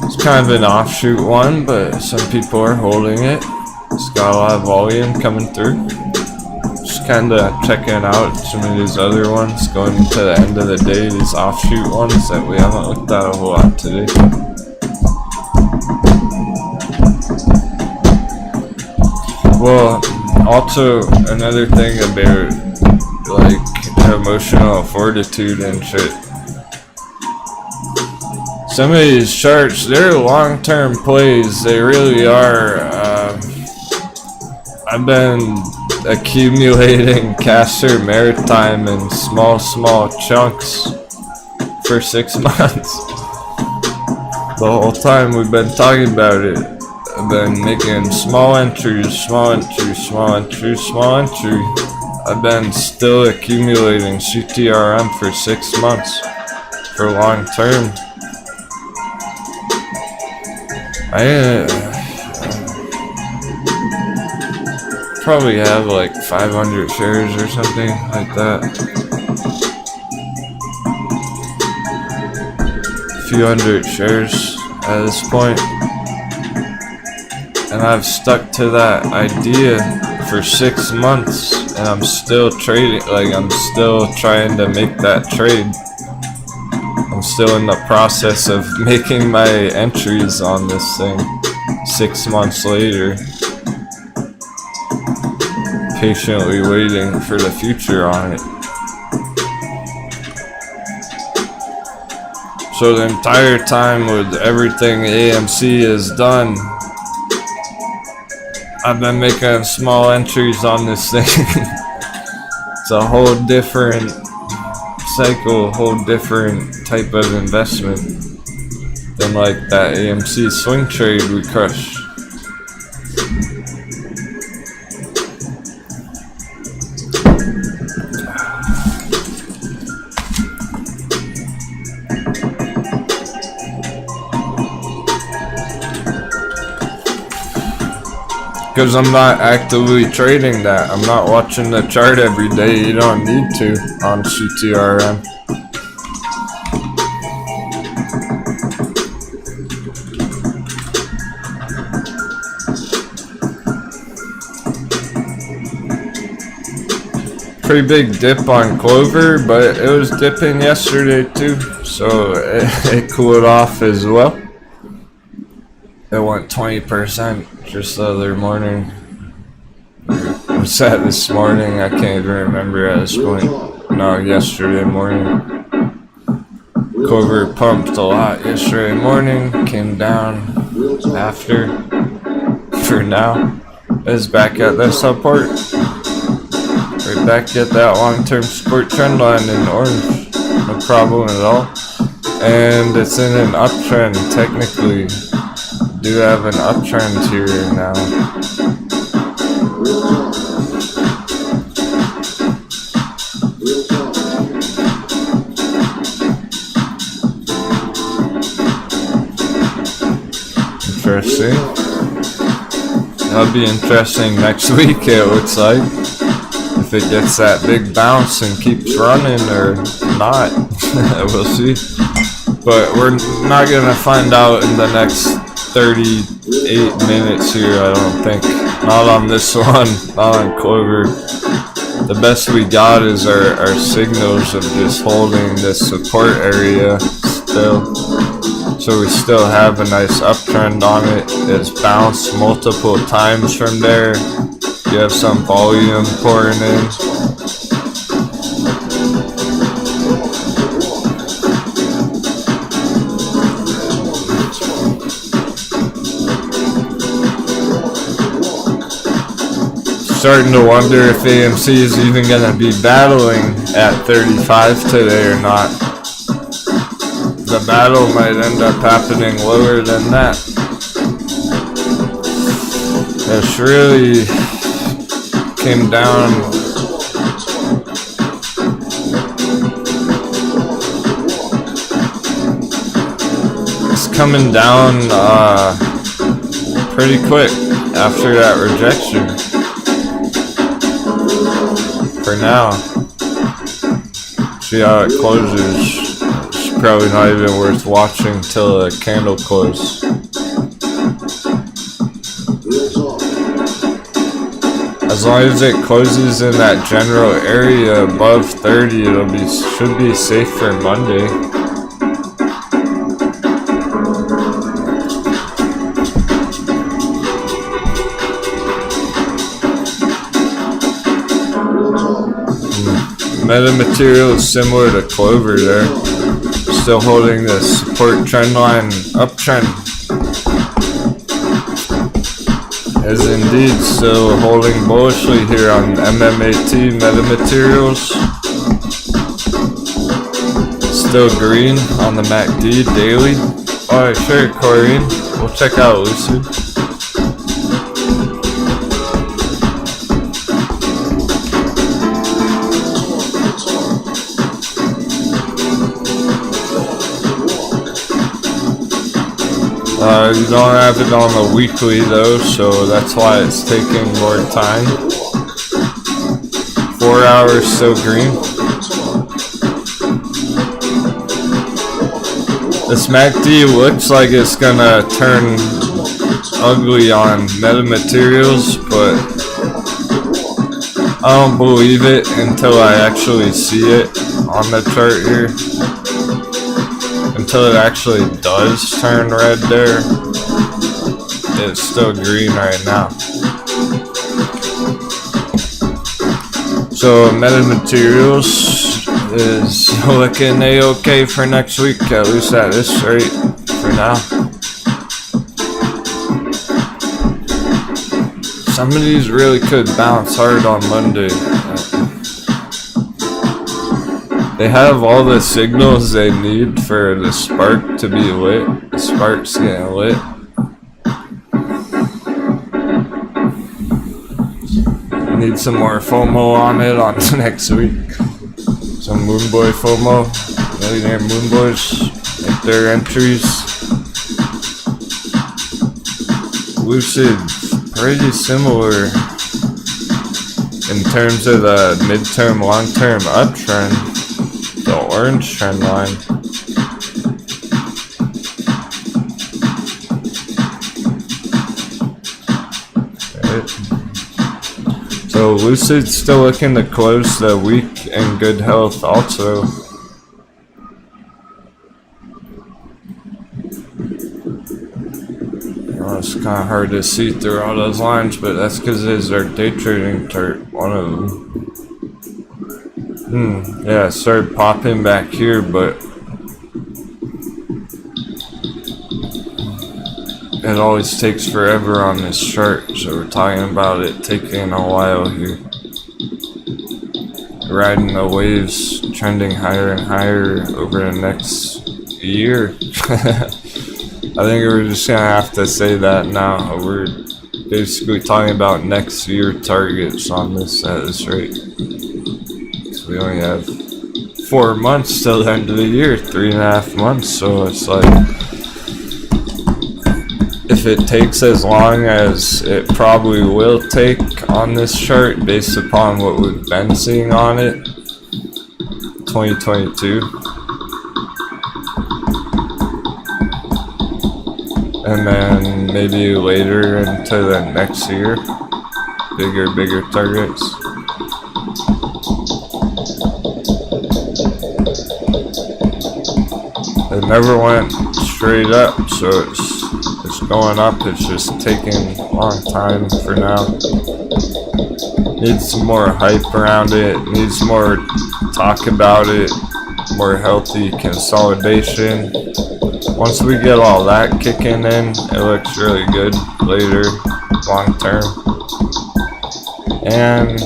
It's kind of an offshoot one, but some people are holding it. It's got a lot of volume coming through. Just kind of checking out some of these other ones going into the end of the day, these offshoot ones that we haven't looked at a whole lot today. Well, also another thing about like emotional fortitude and shit. Some of these charts, they're long-term plays. They really are. I've been accumulating Castor Maritime in small chunks for 6 months. The whole time we've been talking about it, I've been making small entries. I've been still accumulating CTRM for 6 months for long term. I probably have like 500 shares or something like that. A few hundred shares at this point. And I've stuck to that idea for 6 months, and I'm still trading, like I'm still trying to make that trade. I'm still in the process of making my entries on this thing 6 months later. Patiently waiting for the future on it. So the entire time with everything AMC has done, I've been making small entries on this thing. It's a whole different cycle, whole different type of investment than like that AMC swing trade we crushed. Because I'm not actively trading that. I'm not watching the chart every day. You don't need to on CTRM. Pretty big dip on Clover, but it was dipping yesterday too, so it cooled off as well. It went 20% just the other morning. Was that this morning? I can't even remember at this point. No, yesterday morning. Clover pumped a lot yesterday morning, came down after. For now, is back at the support. Right back at that long-term support trend line in orange. No problem at all. And it's in an uptrend technically. Do have an uptrend here now. Interesting. That'll be interesting next week, it looks like. If it gets that big bounce and keeps running or not. We'll see. But we're not gonna find out in the next 38 minutes here, I don't think. Not on this one, not on Clover. The best we got is our signals of just holding this support area still. So we still have a nice uptrend on it. It's bounced multiple times from there. You have some volume pouring in. Starting to wonder if AMC is even going to be battling at 35 today or not. The battle might end up happening lower than that. It's really came down. It's coming down pretty quick. after that rejection. For now. See how it closes. It's probably not even worth watching till the candle close. As long as it closes in that general area above 30, should be safe for Monday. Metamaterial is similar to Clover there. Still holding the support trend line uptrend. Is indeed still holding bullishly here on MMAT metamaterials. Still green on the MACD daily. Alright, sure, Corrine. We'll check out Lucid. You don't have it on the weekly though, so that's why it's taking more time. 4 hours still green. This MACD looks like it's gonna turn ugly on metamaterials, but I don't believe it until I actually see it on the chart here. Until it actually does turn red there, it's still green right now. So metamaterials is looking a-okay for next week, at least at this rate for now. Some of these really could bounce hard on Monday. They have all the signals they need for the spark to be lit. The spark's getting lit. Need some more FOMO on it on next week. Some Moonboy FOMO. Millionaire Moonboys make their entries. Lucid, pretty similar in terms of the midterm, long-term uptrend. The orange trend line. Right. So Lucid's still looking to close the week in good health also. Well, it's kind of hard to see through all those lines, but that's because it's our day trading chart, one of them. Yeah, it started popping back here, but it always takes forever on this chart, so we're talking about it taking a while here. Riding the waves, trending higher and higher over the next year. I think we're just gonna have to say that now. We're basically talking about next year targets on this at this rate. We only have 4 months till the end of the year, 3.5 months, so it's like, if it takes as long as it probably will take on this chart based upon what we've been seeing on it, 2022, and then maybe later into the next year, bigger targets. It never went straight up, so it's going up. It's just taking a long time for now. Needs some more hype around it. Needs more talk about it. More healthy consolidation. Once we get all that kicking in, it looks really good later, long term. And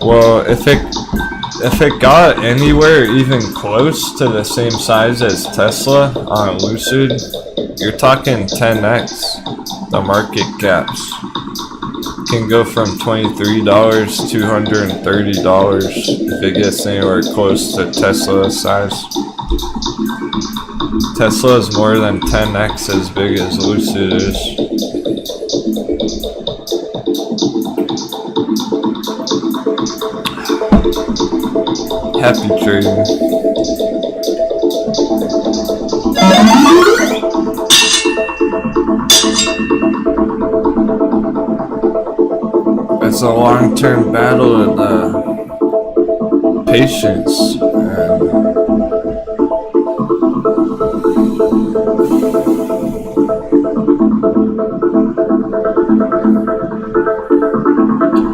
well, if it got anywhere even close to the same size as Tesla on Lucid, you're talking 10x the market caps. It can go from $23 to $230 if it gets anywhere close to Tesla size. Tesla is more than 10x as big as Lucid is. Happy trading. It's a long-term battle of patience.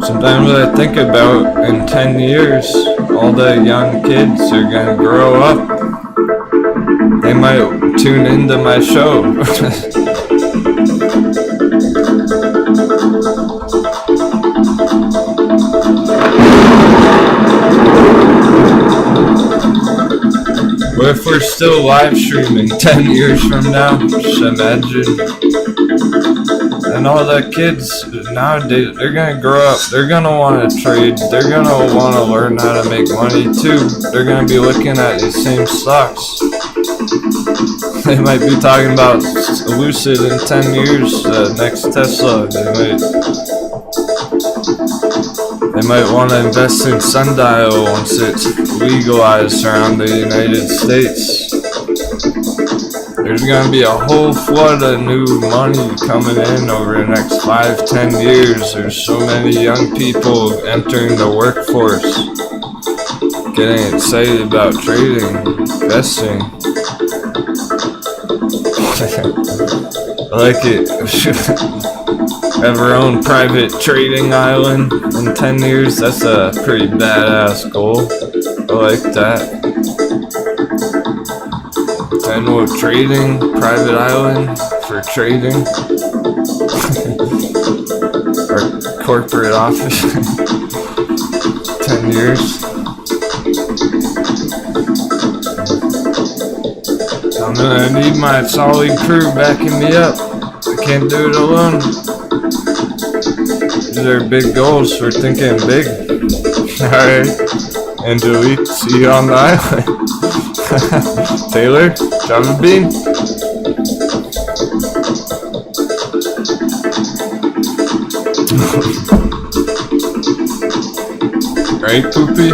Sometimes I think about in 10 years, all the young kids are gonna grow up. They might tune into my show. What if we're still live streaming 10 years from now? Just imagine. And all the kids nowadays, they're gonna grow up, they're gonna wanna trade, they're gonna wanna learn how to make money too. They're gonna be looking at these same stocks. They might be talking about Lucid in 10 years, the next Tesla. They might want to invest in SNDL once it's legalized around the United States. There's going to be a whole flood of new money coming in over the next 5-10 years. There's so many young people entering the workforce, getting excited about trading, investing. I like it. Have our own private trading island in 10 years. That's a pretty badass goal. I like that. Denwo trading, private island for trading. Our corporate office. 10 years. I'm gonna need my solid crew backing me up. I can't do it alone. These are big goals. We're thinking big. Alright. Angelique, see you on the island. Taylor, Java Bean. Right, Poopy?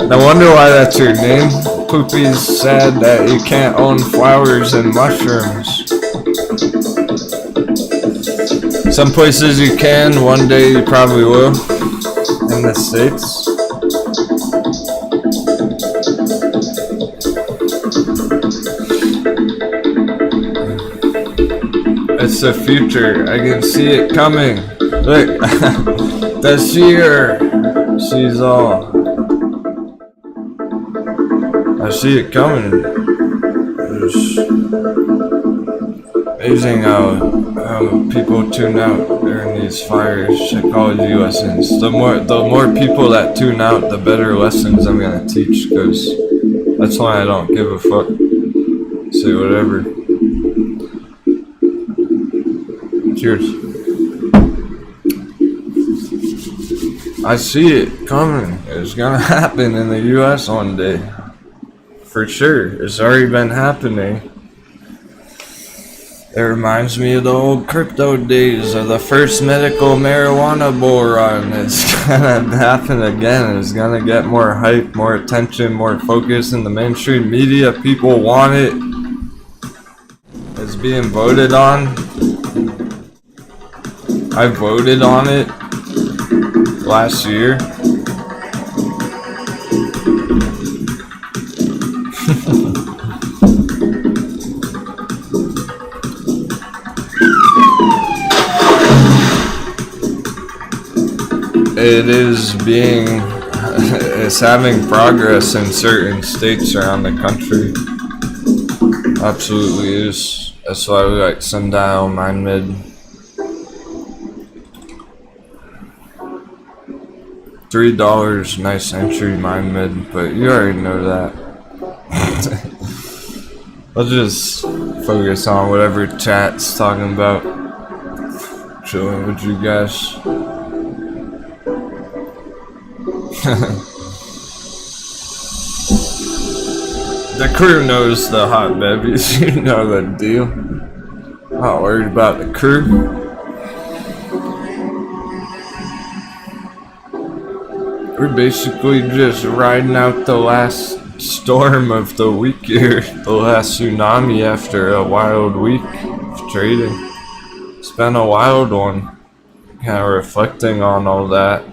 No wonder why that's your name. Poopy's sad that you can't own flowers and mushrooms. Some places you can, one day you probably will. In the States. It's the future. I can see it coming. Look, that's here. She's all. I see it coming. It's amazing how people tune out during these fire psychology lessons. The more people that tune out, the better lessons I'm gonna teach. Because that's why I don't give a fuck. Say whatever. Cheers. I see it coming. It's gonna happen in the US one day. For sure. It's already been happening. It reminds me of the old crypto days of the first medical marijuana bull run. It's gonna happen again. It's gonna get more hype, more attention, more focus in the mainstream media. People want it. It's being voted on. I voted on it last year. It's having progress in certain states around the country. Absolutely is. That's why we like SNDL, MindMed. $3, nice entry, MindMed, but you already know that. I'll just focus on whatever chat's talking about. Chilling with you guys. The crew knows the hot bevies, you know the deal. Not worried about the crew. We're basically just riding out the last storm of the week here, the last tsunami after a wild week of trading. It's been a wild one. Kind of reflecting on all that.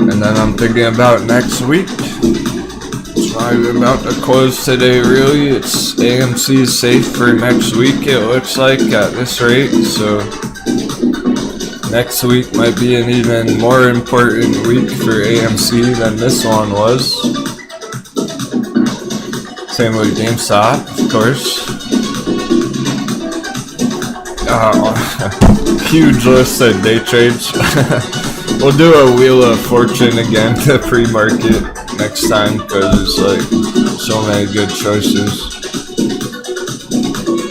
And then I'm thinking about next week. It's not even about to close today, really. It's AMC safe for next week, it looks like, at this rate. So next week might be an even more important week for AMC than this one was. Same with GameStop, of course. Huge list of day trades. We'll do a Wheel of Fortune again to pre-market next time because there's like so many good choices.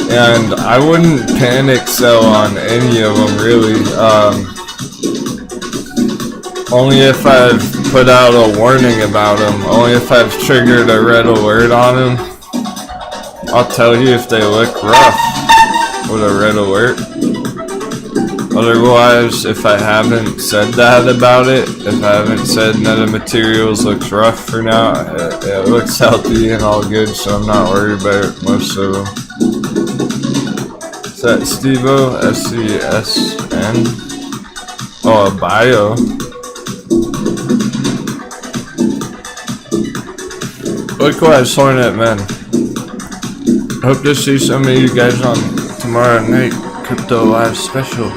And I wouldn't panic sell on any of them really. Only if I've put out a warning about them. Only if I've triggered a red alert on them. I'll tell you if they look rough with a red alert. Otherwise, if I haven't said that about it, if I haven't said Meta Materials looks rough for now, it looks healthy and all good, so I'm not worried about most of them. Is that Stevo? SCSN? Oh, a bio. Likewise, Hornet Man. Hope to see some of you guys on tomorrow night. Crypto Live special.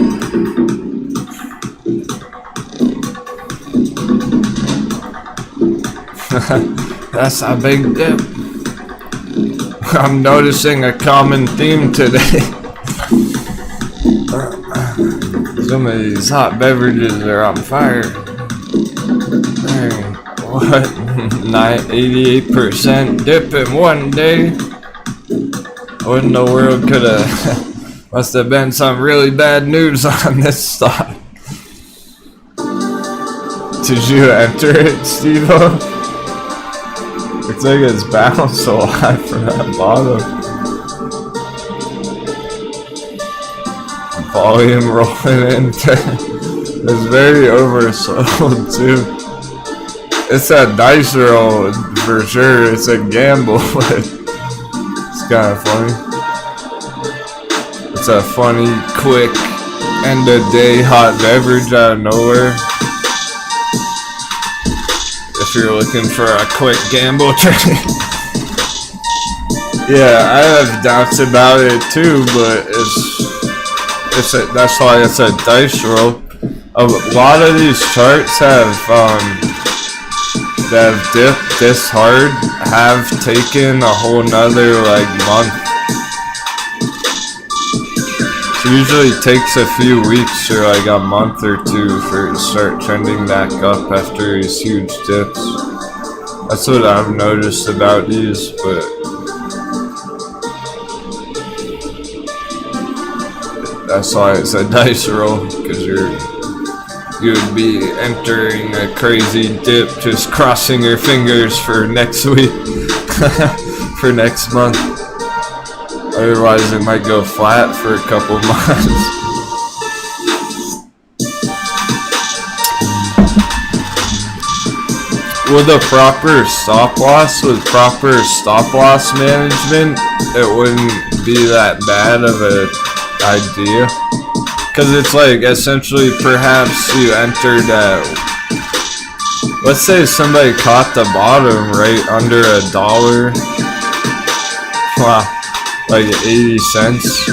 That's a big dip. I'm noticing a common theme today. Some of these hot beverages are on fire. Dang, what? 88% dip in one day? What in the world could have... Must have been some really bad news on this stock. Did you enter it, Stevo? Looks like it's bounced a lot from that bottom. Volume rolling in. It's very oversold too. It's a dice roll for sure. It's a gamble, but it's kind of funny. It's a funny, quick, end of day hot beverage out of nowhere. If you're looking for a quick gamble trade. Yeah, I have doubts about it too, but that's why it's a dice roll. A lot of these charts that have dipped this hard have taken a whole nother like month. Usually takes a few weeks or like a month or two for it to start trending back up after these huge dips. That's what I've noticed about these, but that's why it's a dice roll, because you would be entering a crazy dip, just crossing your fingers for next week, for next month. Otherwise, it might go flat for a couple months. With a proper stop loss, with proper stop loss management, it wouldn't be that bad of an idea. Because it's like, essentially, perhaps you entered at, let's say somebody caught the bottom right under $1. Wow. Like 80 cents,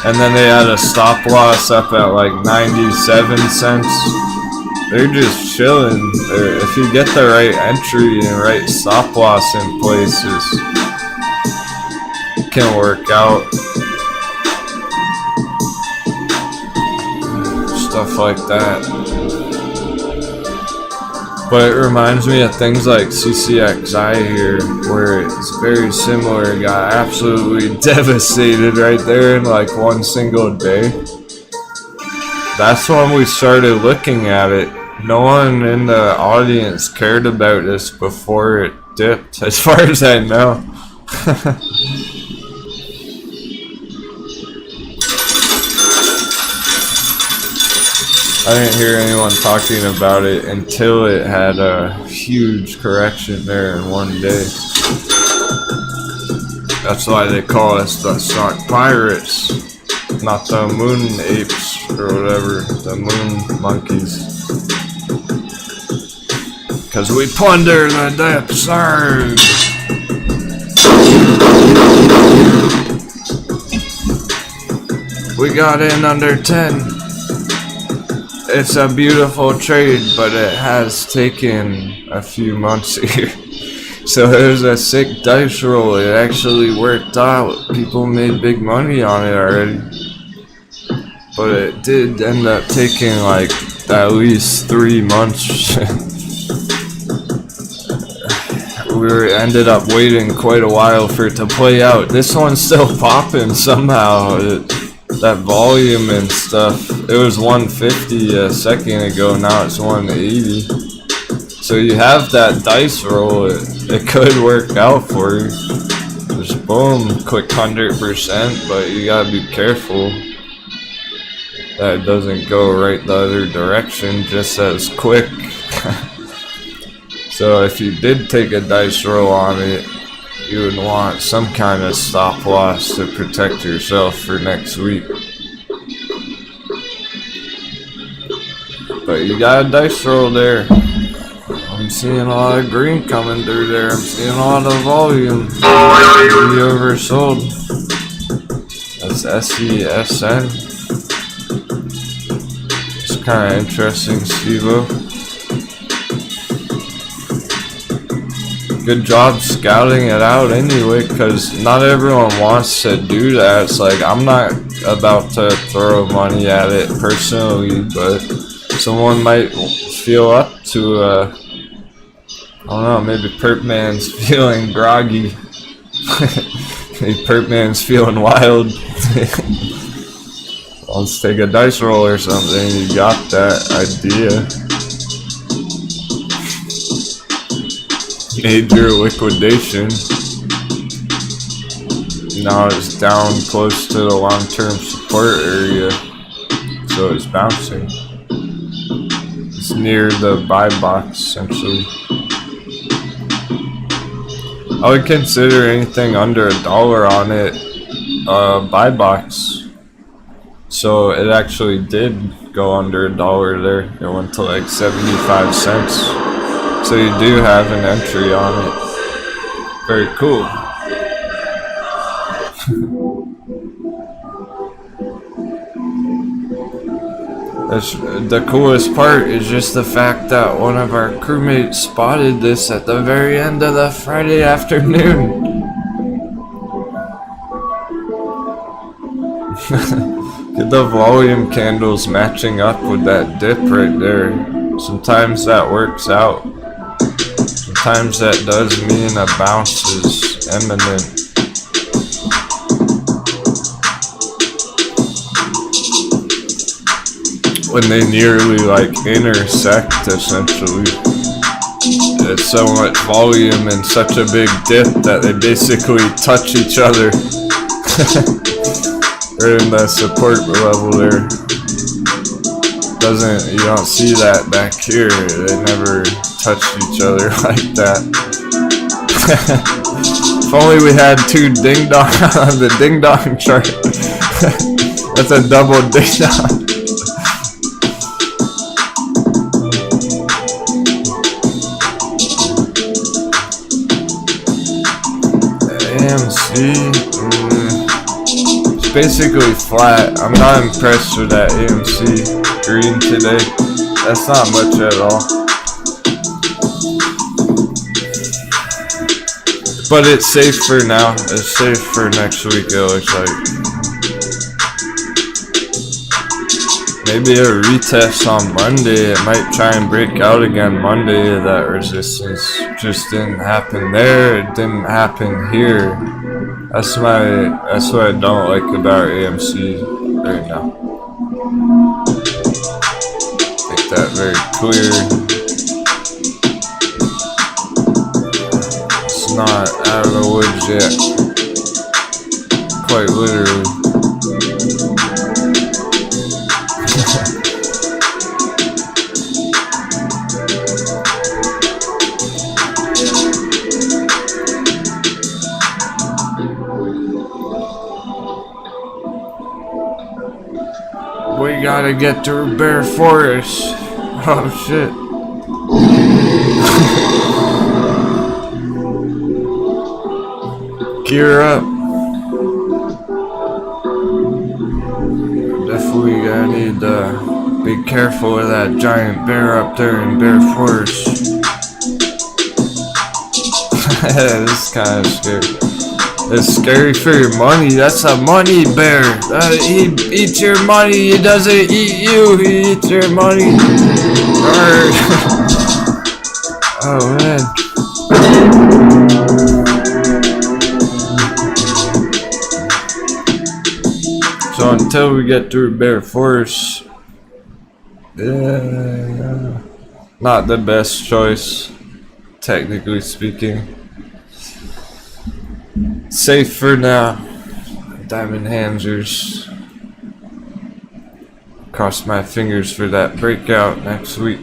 and then they had a stop loss up at like 97 cents. They're just chilling. If you get the right entry and right stop loss in places, it can work out. Stuff like that. But it reminds me of things like CCXI here, where it's very similar. It got absolutely devastated right there in like one single day. That's when we started looking at it. No one in the audience cared about this before it dipped, as far as I know. I didn't hear anyone talking about it until it had a huge correction there in one day. That's why they call us the stock pirates, not the moon apes or whatever, the moon monkeys. Because we plunder the depths. We got in under 10. It's a beautiful trade, but it has taken a few months here. So it was a sick dice roll. It actually worked out. People made big money on it already. But it did end up taking like at least 3 months. We ended up waiting quite a while for it to play out. This one's still popping somehow. That volume and stuff. It was 150 a second ago, now it's 180. So you have that dice roll, it could work out for you. Just boom, quick 100%, but you gotta be careful that it doesn't go right the other direction just as quick. So if you did take a dice roll on it, you would want some kind of stop loss to protect yourself for next week. But you got a dice roll there. I'm seeing a lot of green coming through there. I'm seeing a lot of volume. Be oversold. That's SESN. It's kind of interesting, Steve-O. Good job scouting it out anyway, because not everyone wants to do that. It's like, I'm not about to throw money at it personally, but someone might feel up to, I don't know, maybe Perpman's feeling groggy. Maybe Perpman's feeling wild. Let's take a dice roll or something. You got that idea. Major liquidation. Now it's down close to the long-term support area, so it's bouncing. It's near the buy box essentially. I would consider anything under $1 on it buy box. So it actually did go under $1 there. It went to like 75 cents. So you do have an entry on it. Very cool. The coolest part is just the fact that one of our crewmates spotted this at the very end of the Friday afternoon. Get the volume candles matching up with that dip right there. Sometimes that works out. Sometimes that does mean a bounce is imminent. When they nearly like intersect essentially. It's so much volume and such a big dip that they basically touch each other. Right in the support level there. You don't see that back here. They never touch each other like that. If only we had two ding dong on the ding dong chart. That's a double ding dong. AMC, it's basically flat. I'm not impressed with that AMC green today. That's not much at all. But it's safe for now. It's safe for next week, it looks like. Maybe a retest on Monday. It might try and break out again Monday. That resistance just didn't happen there. It didn't happen here. That's what I don't like about AMC right now. Make that very clear. It's not out of the woods yet. Quite literally. We gotta get through Bear Forest. Oh shit. Gear up. Definitely gonna need to be careful of that giant bear up there in Bear Forest. This is kind of scary. It's scary for your money. That's a money bear. He eats your money. He doesn't eat you. He eats your money. Oh man. So until we get through Bear Forest, not the best choice, technically speaking. Safe for now. Diamond Hamsters. Cross my fingers for that breakout next week.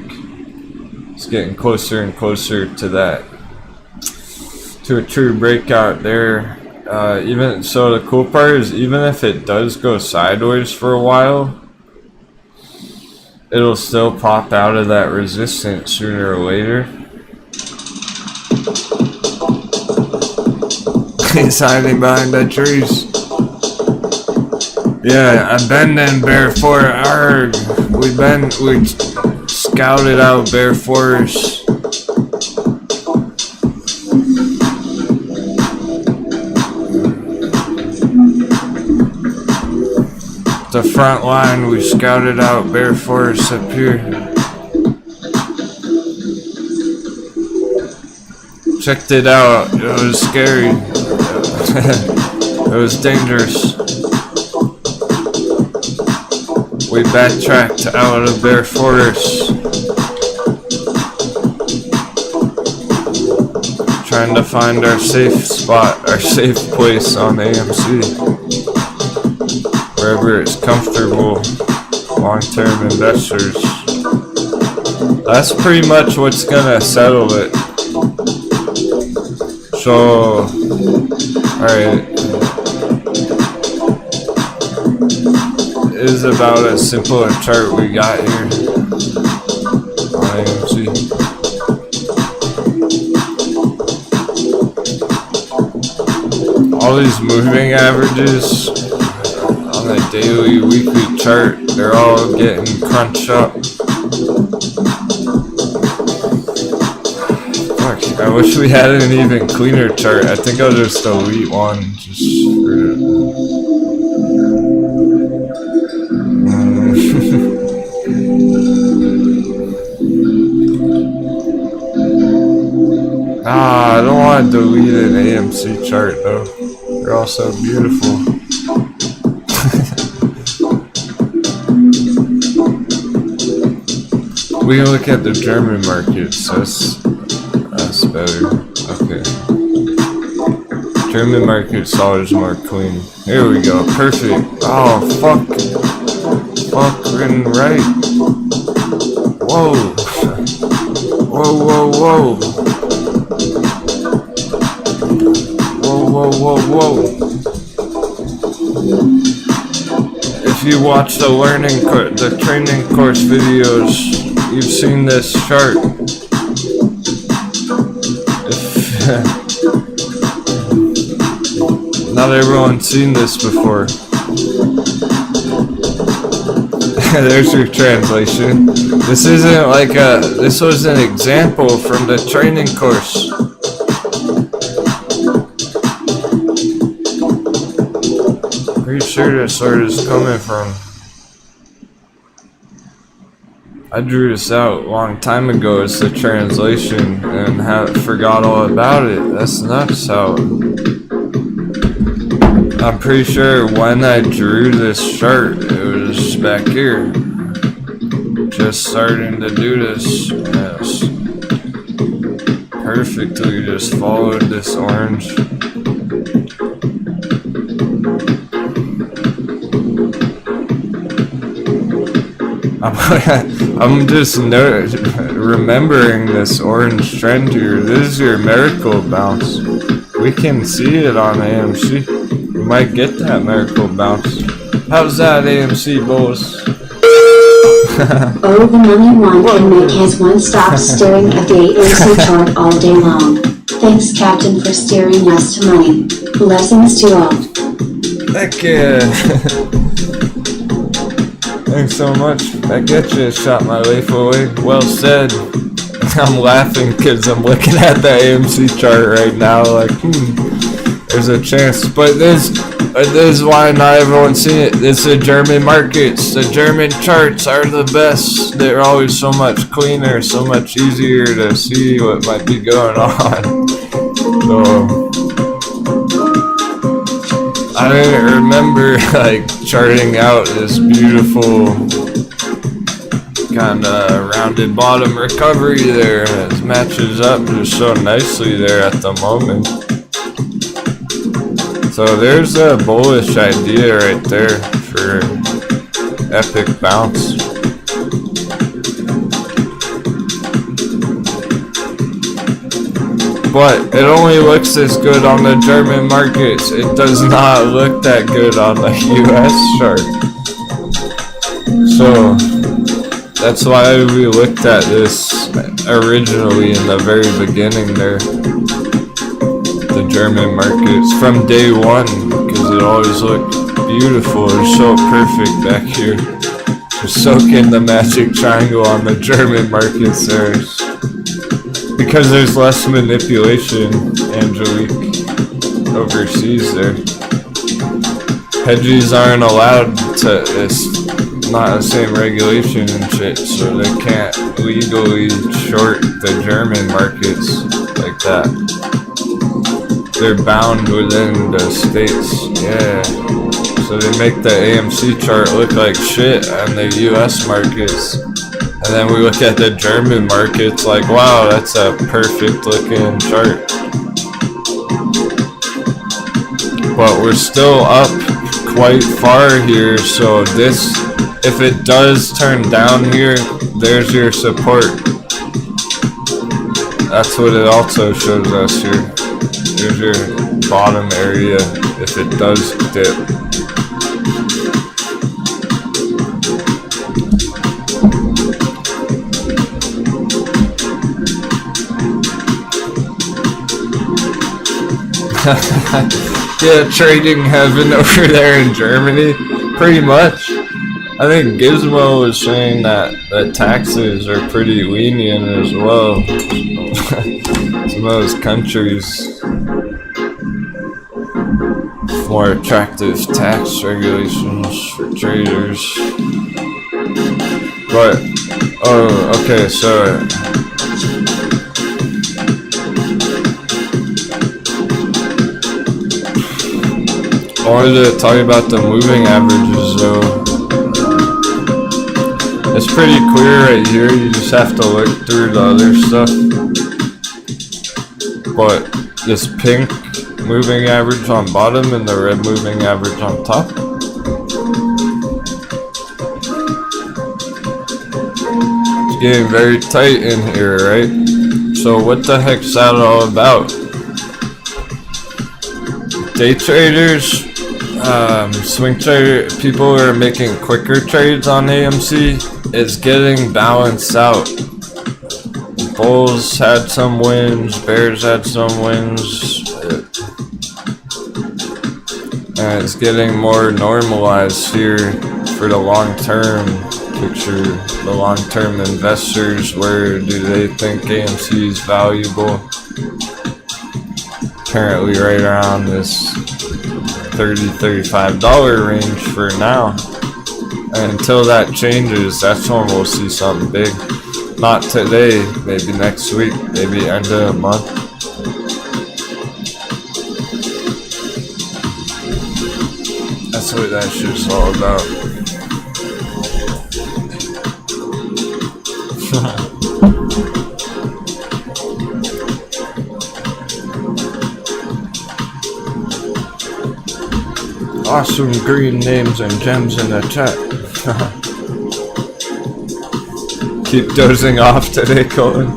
It's getting closer and closer to that. To a true breakout there. Even so, the cool part is even if it does go sideways for a while, it'll still pop out of that resistance sooner or later. He's hiding behind the trees. Yeah, I've been in Bear Forest. We scouted out Bear Forest. The front line, we scouted out Bear Forest up here. Checked it out. It was scary. It was dangerous. We backtracked out of Bear Forest. Trying to find our safe spot, our safe place on AMC. Wherever it's comfortable, long-term investors. That's pretty much what's gonna settle it. So, alright. It is about as simple a chart we got here on AMC. All these moving averages on the daily, weekly chart, they're all getting crunched up. Fuck, I wish we had an even cleaner chart. I think I'll just delete one. I don't want to delete an AMC chart though. They're all so beautiful. We can look at the German markets. That's better. Okay. German market's always more clean. Here we go. Perfect. Oh fuck. Fucking right. Whoa. Whoa, whoa, whoa. Whoa, whoa, whoa. If you watch the training course videos, you've seen this chart. Not everyone's seen this before. There's your translation. This isn't like this was an example from the training course. Pretty sure that's where it's coming from. I drew this out a long time ago. It's the translation and forgot all about it. That's nuts how... I'm pretty sure when I drew this chart, it was back here. Just starting to do this. Yes. Perfectly just followed this orange. I'm just remembering this orange trend here. This is your miracle bounce. We can see it on AMC. We might get that miracle bounce. How's that, AMC Bulls? Oh, the money one can make his one stop staring at the AMC chart all day long. Thanks, Captain, for steering us to money. Blessings to all. Heck yeah. Thanks so much. I get you. Shot my life away. Well said. I'm laughing because I'm looking at the AMC chart right now. Like, there's a chance. But this is why not everyone's seen it. It's the German markets. The German charts are the best. They're always so much cleaner, so much easier to see what might be going on. So I didn't remember like charting out this beautiful kind of rounded bottom recovery there. It matches up just so nicely there at the moment. So there's a bullish idea right there for epic bounce. But it only looks this good on the German markets. It does not look that good on the US chart. So that's why we looked at this originally in the very beginning there. The German markets from day one, because it always looked beautiful. It's so perfect back here. Just soak in the magic triangle on the German markets there. Because there's less manipulation, Angelique, overseas there. Hedges aren't allowed to, it's not the same regulation and shit, so they can't legally short the German markets like that. They're bound within the states, yeah. So they make the AMC chart look like shit on the US markets. And then we look at the German markets like, wow, that's a perfect looking chart. But we're still up quite far here, so this, if it does turn down here, there's your support. That's what it also shows us here. Here's your bottom area if it does dip. Yeah, trading heaven over there in Germany, pretty much. I think Gizmo was saying that the taxes are pretty lenient as well. Some of those countries, more attractive tax regulations for traders. But, oh, okay, so I wanted to talk about the moving averages though. It's pretty clear right here, you just have to look through the other stuff. But this pink moving average on bottom and the red moving average on top. It's getting very tight in here, right? So what the heck's that all about? Day traders, swing trader, people who are making quicker trades on AMC, is getting balanced out. Bulls had some wins, bears had some wins, and it's getting more normalized here for the long-term picture. The long-term investors, where do they think AMC is valuable? Apparently right around this $30-$35 range for now. And until that changes, that's when we'll see something big. Not today, maybe next week, maybe end of the month. That's what that shit's all about. Awesome green names and gems in the chat. Keep dozing off today, Colin.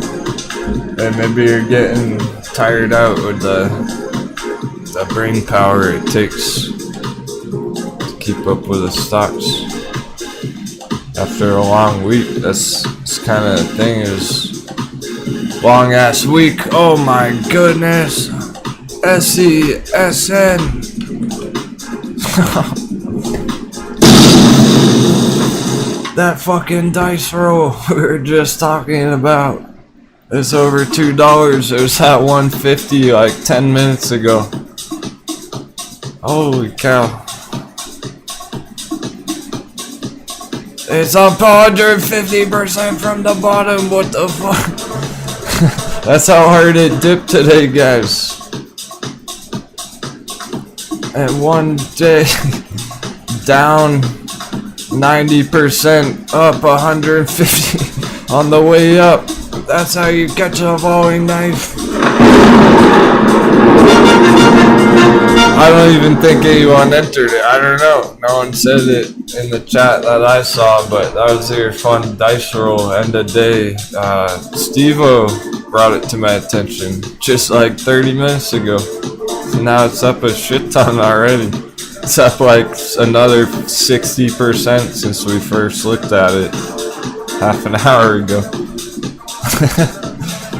And maybe you're getting tired out with the brain power it takes to keep up with the stocks. After a long week, this kind of thing is long ass week. Oh my goodness. SESN. That fucking dice roll we were just talking about. It's over $2. It was at 150 like 10 minutes ago. Holy cow. It's up 150% from the bottom. What the fuck? That's how hard it dipped today, guys. And one day down 90%, up 150 on the way up. That's how you catch a falling knife. I don't even think anyone entered it. I don't know. No one said it in the chat that I saw, but that was your fun dice roll end of day. Steve-O brought it to my attention just like 30 minutes ago. So now it's up a shit ton already. It's up like another 60% since we first looked at it half an hour ago.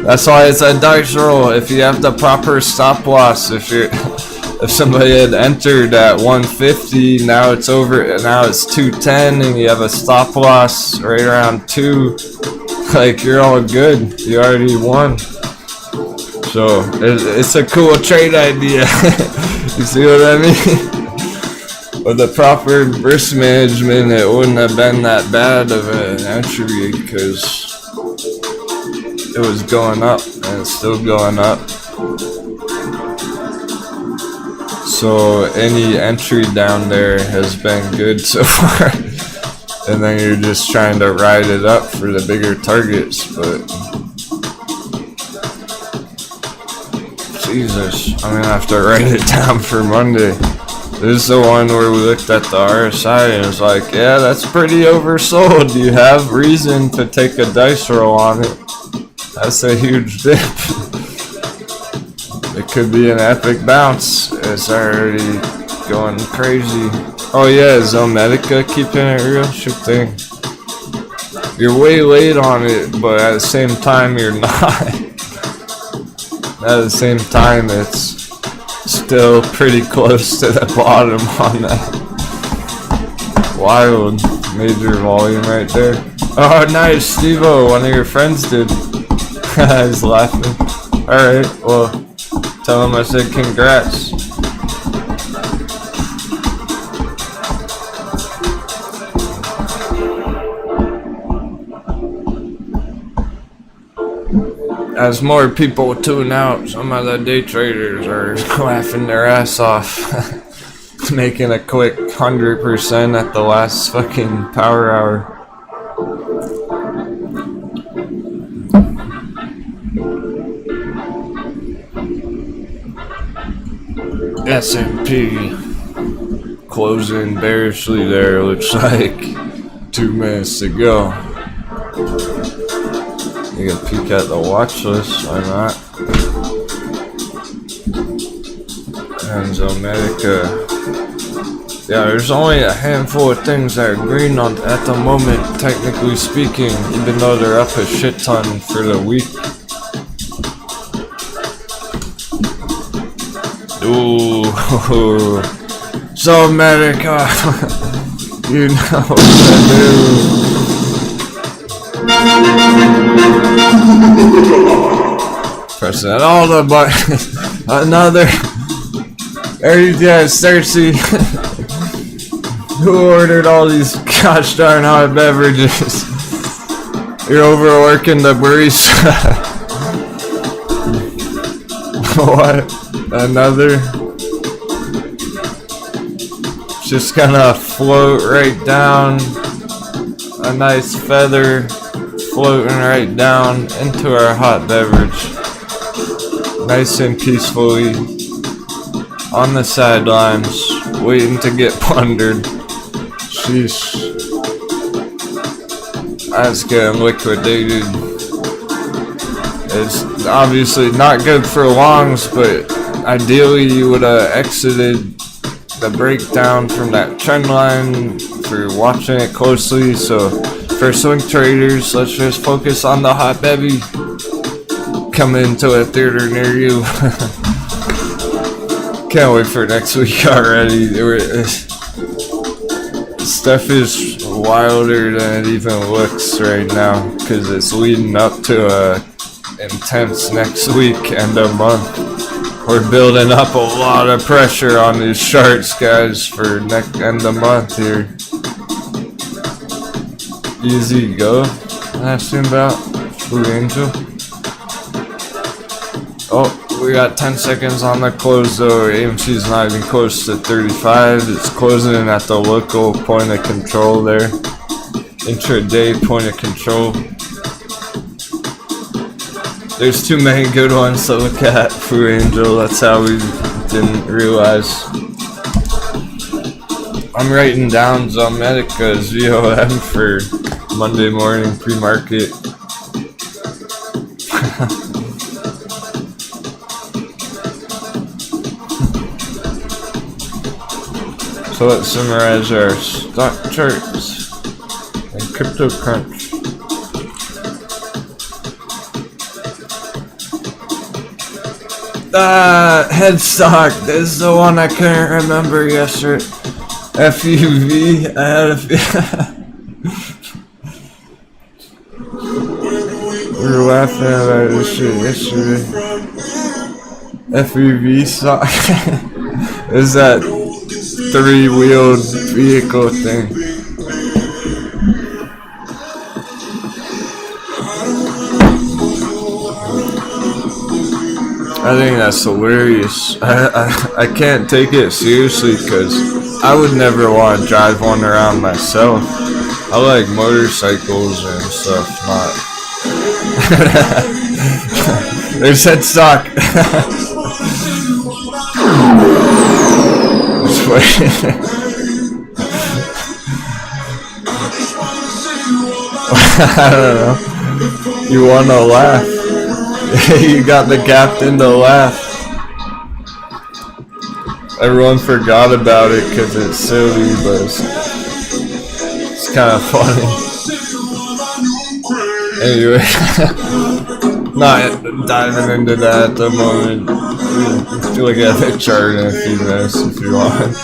That's why it's a dice roll. If you have the proper stop loss, if somebody had entered at 150, now it's over, now it's 210, and you have a stop loss right around 2, like you're all good. You already won. So it's a cool trade idea. You see what I mean? With the proper risk management, it wouldn't have been that bad of an entry because it was going up and it's still going up. So any entry down there has been good so far. And then you're just trying to ride it up for the bigger targets, but Jesus, I'm gonna have to write it down for Monday. This is the one where we looked at the RSI and it was like, yeah, that's pretty oversold. You have reason to take a dice roll on it. That's a huge dip. It could be an epic bounce. It's already going crazy. Oh yeah, Zomedica keeping it real? Sure thing. You're way late on it, but at the same time you're not. At the same time, it's still pretty close to the bottom on that. Wild major volume right there. Oh, nice, Steve-O. One of your friends did. He's laughing. Alright, well, tell him I said congrats. As more people tune out, some of the day traders are laughing their ass off. Making a quick 100% at the last fucking power hour. S&P closing bearishly there, looks like 2 minutes to go. You can peek at the watch list, why not? And Zomedica. Yeah, there's only a handful of things that are green on at the moment, technically speaking, even though they're up a shit ton for the week. Ooh, Zomedica. You know what to do. Pressing all the buttons. Another. There you go, Cersei. Who ordered all these Gosh darn hot beverages. You're overworking the barista. What? Another? Just gonna float right down. A nice feather floating right down into our hot beverage. Nice and peacefully on the sidelines, waiting to get plundered. Sheesh. That's getting liquidated. It's obviously not good for longs, but ideally you would have exited the breakdown from that trend line for watching it closely. So for swing traders, let's just focus on the hot bevy coming into a theater near you. Can't wait for next week already. Stuff is wilder than it even looks right now because it's leading up to a intense next week and a month. We're building up a lot of pressure on these charts, guys, for next end of month here. Easy go. Asking about Blue Angel. Oh, we got 10 seconds on the close though. AMC's not even close to 35. It's closing at the local point of control there. Intraday point of control. There's too many good ones to look at for Angel. That's how we didn't realize. I'm writing down Zomedica ZOM for Monday morning pre-market. So let's summarize our stock charts and crypto crunch. Headstock. This is the one I couldn't remember yesterday. FUV. I had a we were laughing about this shit yesterday. FUV stock. Is that three-wheeled vehicle thing? I think that's hilarious. I can't take it seriously because I would never want to drive one around myself. I like motorcycles and stuff, not. There's headstock. I don't know. You want to laugh. You got the captain to laugh. Everyone forgot about it because it's silly, but it's kind of funny. Anyway, not diving into that at the moment. We'll look at the chart in a few minutes if you want.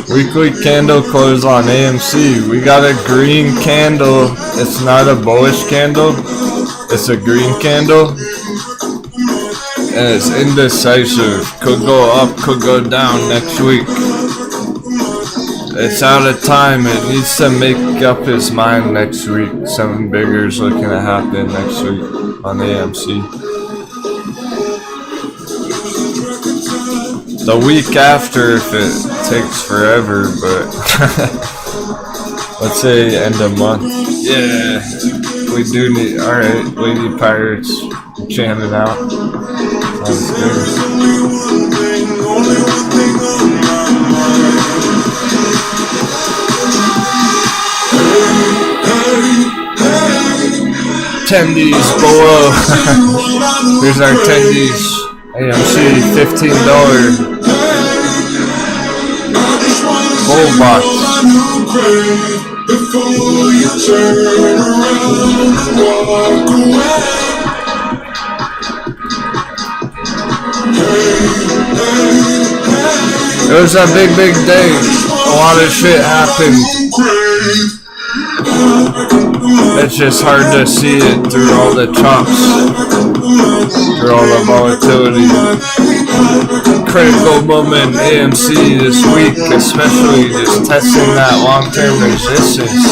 Weekly candle close on AMC. We got a green candle. It's not a bullish candle. It's a green candle. And it's indecisive. Could go up, could go down next week. It's out of time. It needs to make up its mind next week. Something bigger is looking to happen next week on AMC. The week after if it takes forever, but let's say end of month. Yeah, we do need. Alright, Lady Pirates jamming out. Sounds good. Attendees below. Here's our attendees. AMC $15 Bull box. It was a big day. A lot of shit happened. It's just hard to see it through all the chops, through all the volatility. critical moment in AMC this week, especially just testing that long-term resistance.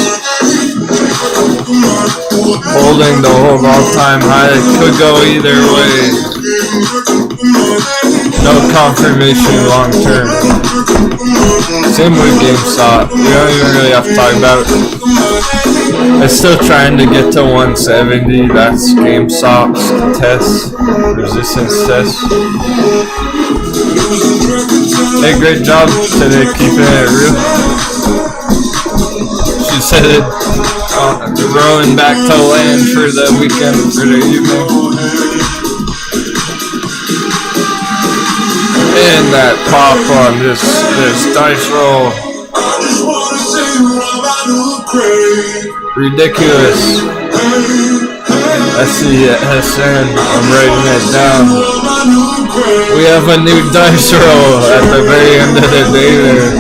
Holding the whole all-time high. It could go either way. No confirmation long-term. Same with GameStop. We don't even really have to talk about it. I'm still trying to get to 170. That's GameStop's test. Resistance test. Hey, great job today keeping it real. She said it. Rolling back to land for the weekend, for the evening. And that pop on this dice roll. Ridiculous. I see it, SN. I'm writing it down. We have a new dice roll at the very end of the day there.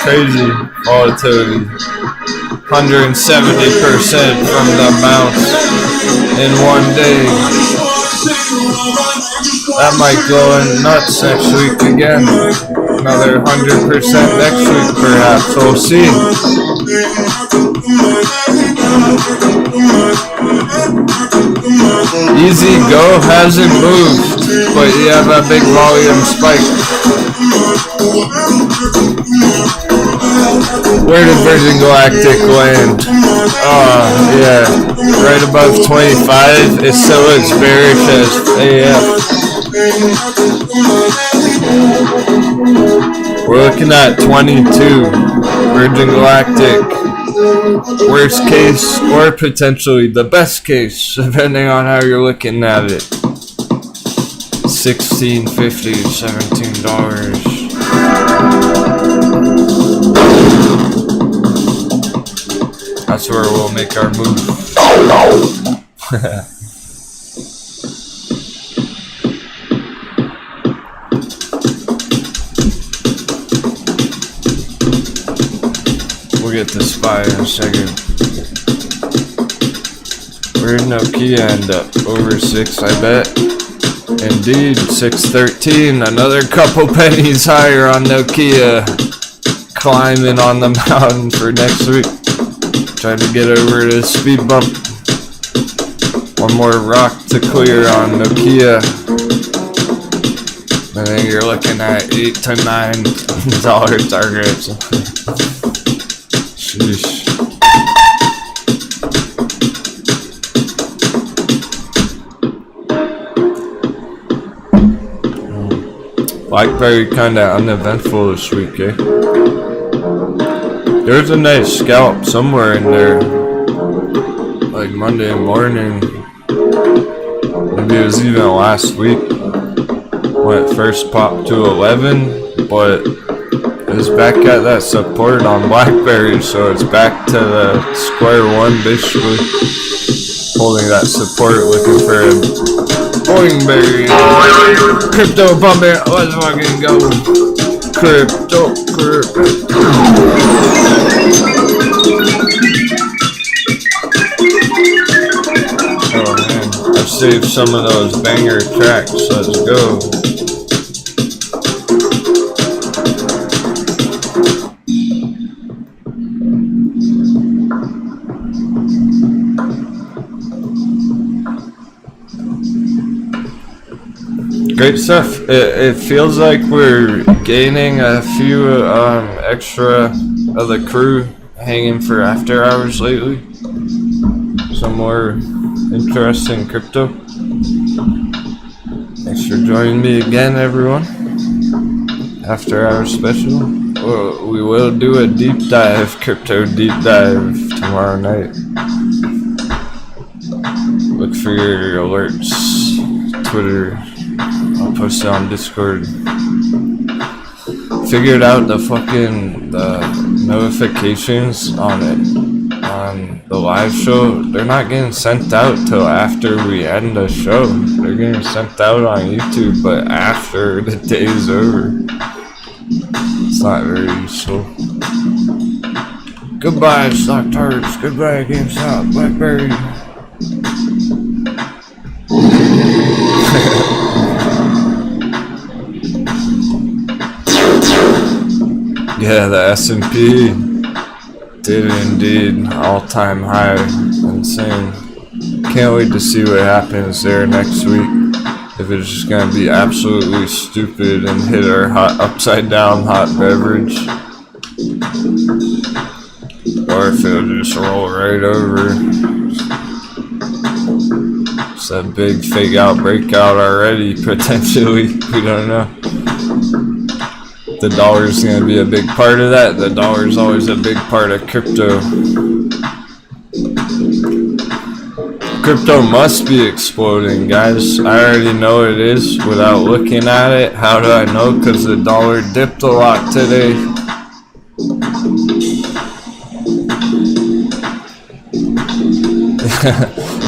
Crazy volatility. 170% from the bounce in one day. That might go nuts next week again. Another 100% next week perhaps. We'll see. Easy Go hasn't moved, but you have a big volume spike. Where did Virgin Galactic land? Yeah, right above 25. It still looks bearish as AF. We're looking at 22. Virgin Galactic. Worst case, or potentially the best case, depending on how you're looking at it. $16.50, $17. That's where we'll make our move. We'll get to SPY in a second. Where did Nokia end up? Over 6, I bet. Indeed, 613. Another couple pennies higher on Nokia. Climbing on the mountain for next week. Trying to get over the speed bump. One more rock to clear on Nokia. I think you're looking at $8 to $9 targets. Sheesh. BlackBerry kinda uneventful this week, eh? There's a nice scalp somewhere in there, like Monday morning. Maybe it was even last week when it first popped to 11, but it's back at that support on BlackBerry, so it's back to the square one basically. Holding that support, looking for a Boingberry. Crypto pumping, let's fucking go. Crypto. Oh man, I've saved some of those banger tracks, let's go. Great stuff. It feels like we're gaining a few extra of the crew hanging for after hours lately. Some more interesting crypto. Thanks for joining me again, everyone. After hours special. We will do a deep dive, crypto deep dive tomorrow night. Look for your alerts. Twitter. I'll post it on Discord. Figured out the notifications on the live show. They're not getting sent out till after we end the show. They're getting sent out on YouTube, but after the day is over. It's not very useful. Goodbye, stock targets. Goodbye, GameStop, BlackBerry. Yeah, the S&P did indeed all-time high. Insane. Can't wait to see what happens there next week. If it's just gonna be absolutely stupid and hit our hot upside down hot beverage, or if it'll just roll right over. It's a big fake out breakout already, potentially. We don't know. The dollar's gonna be a big part of that. The dollar's always a big part of crypto. Crypto must be exploding, guys. I already know it is without looking at it. How do I know? Because the dollar dipped a lot today.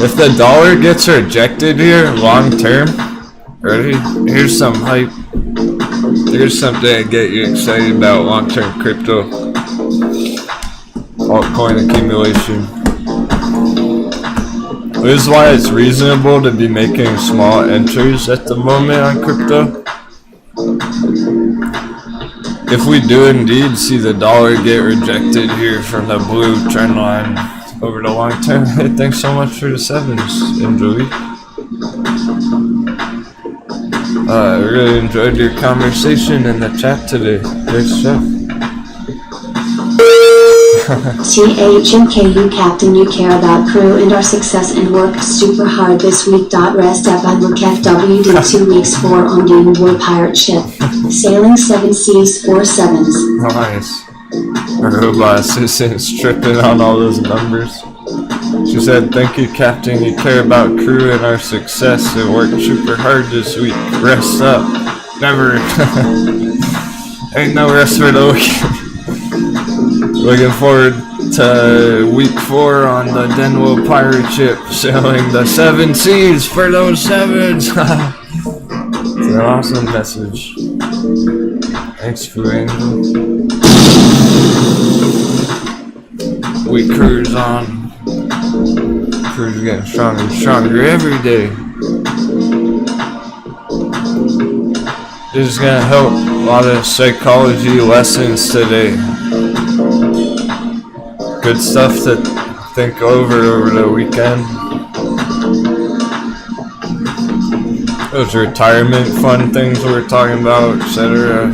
If the dollar gets rejected here long term, ready? Here's some hype. Here's something to get you excited about long term crypto. Altcoin accumulation. This is why it's reasonable to be making small entries at the moment on crypto. If we do indeed see the dollar get rejected here from the blue trend line over the long term, hey, thanks so much for the 7s, Enjoy. I really enjoyed your conversation in the chat today. Great stuff. THMKU Captain, you care about crew and our success and worked super hard this week. Rest up and look FW did 2 weeks 4 on game war pirate ship. Sailing 7 seas 4 sevens. Nice. Our robot assistant's tripping on all those numbers. She said, thank you, Captain. You care about crew and our success. It worked super hard this week. Rest up. Never. Ain't no rest for the week. Looking forward to week 4 on the Denwo pirate ship, sailing the 7 seas for those 7s. It's an awesome message. Thanks, Foo Angel. We cruise on. Cruise getting stronger and stronger every day. This is gonna help a lot of psychology lessons today. Good stuff to think over the weekend. Those retirement fund things we were talking about, etc.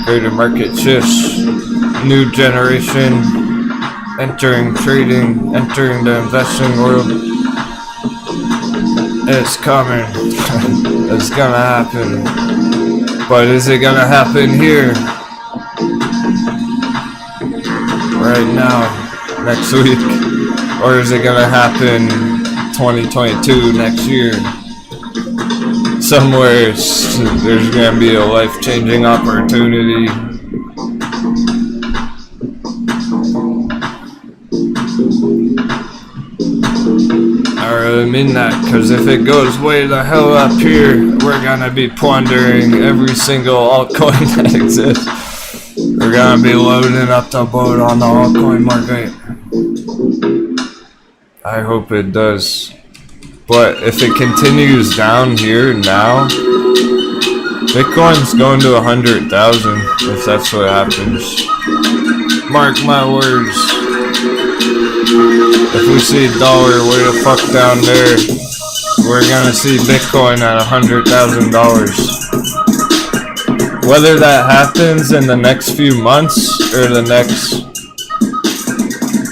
Greater market shifts, new generation entering trading, entering the investing world. It's coming. It's gonna happen. But is it gonna happen here? Right now, next week, or is it gonna happen 2022 next year? Somewhere there's gonna be a life-changing opportunity. I really mean that, because if it goes way the hell up here, we're gonna be plundering every single altcoin that exists. We're gonna be loading up the boat on the altcoin market. I hope it does. But if it continues down here now, Bitcoin's going to 100,000 if that's what happens. Mark my words. If we see dollar way the fuck down there, we're gonna see Bitcoin at $100,000. Whether that happens in the next few months or the next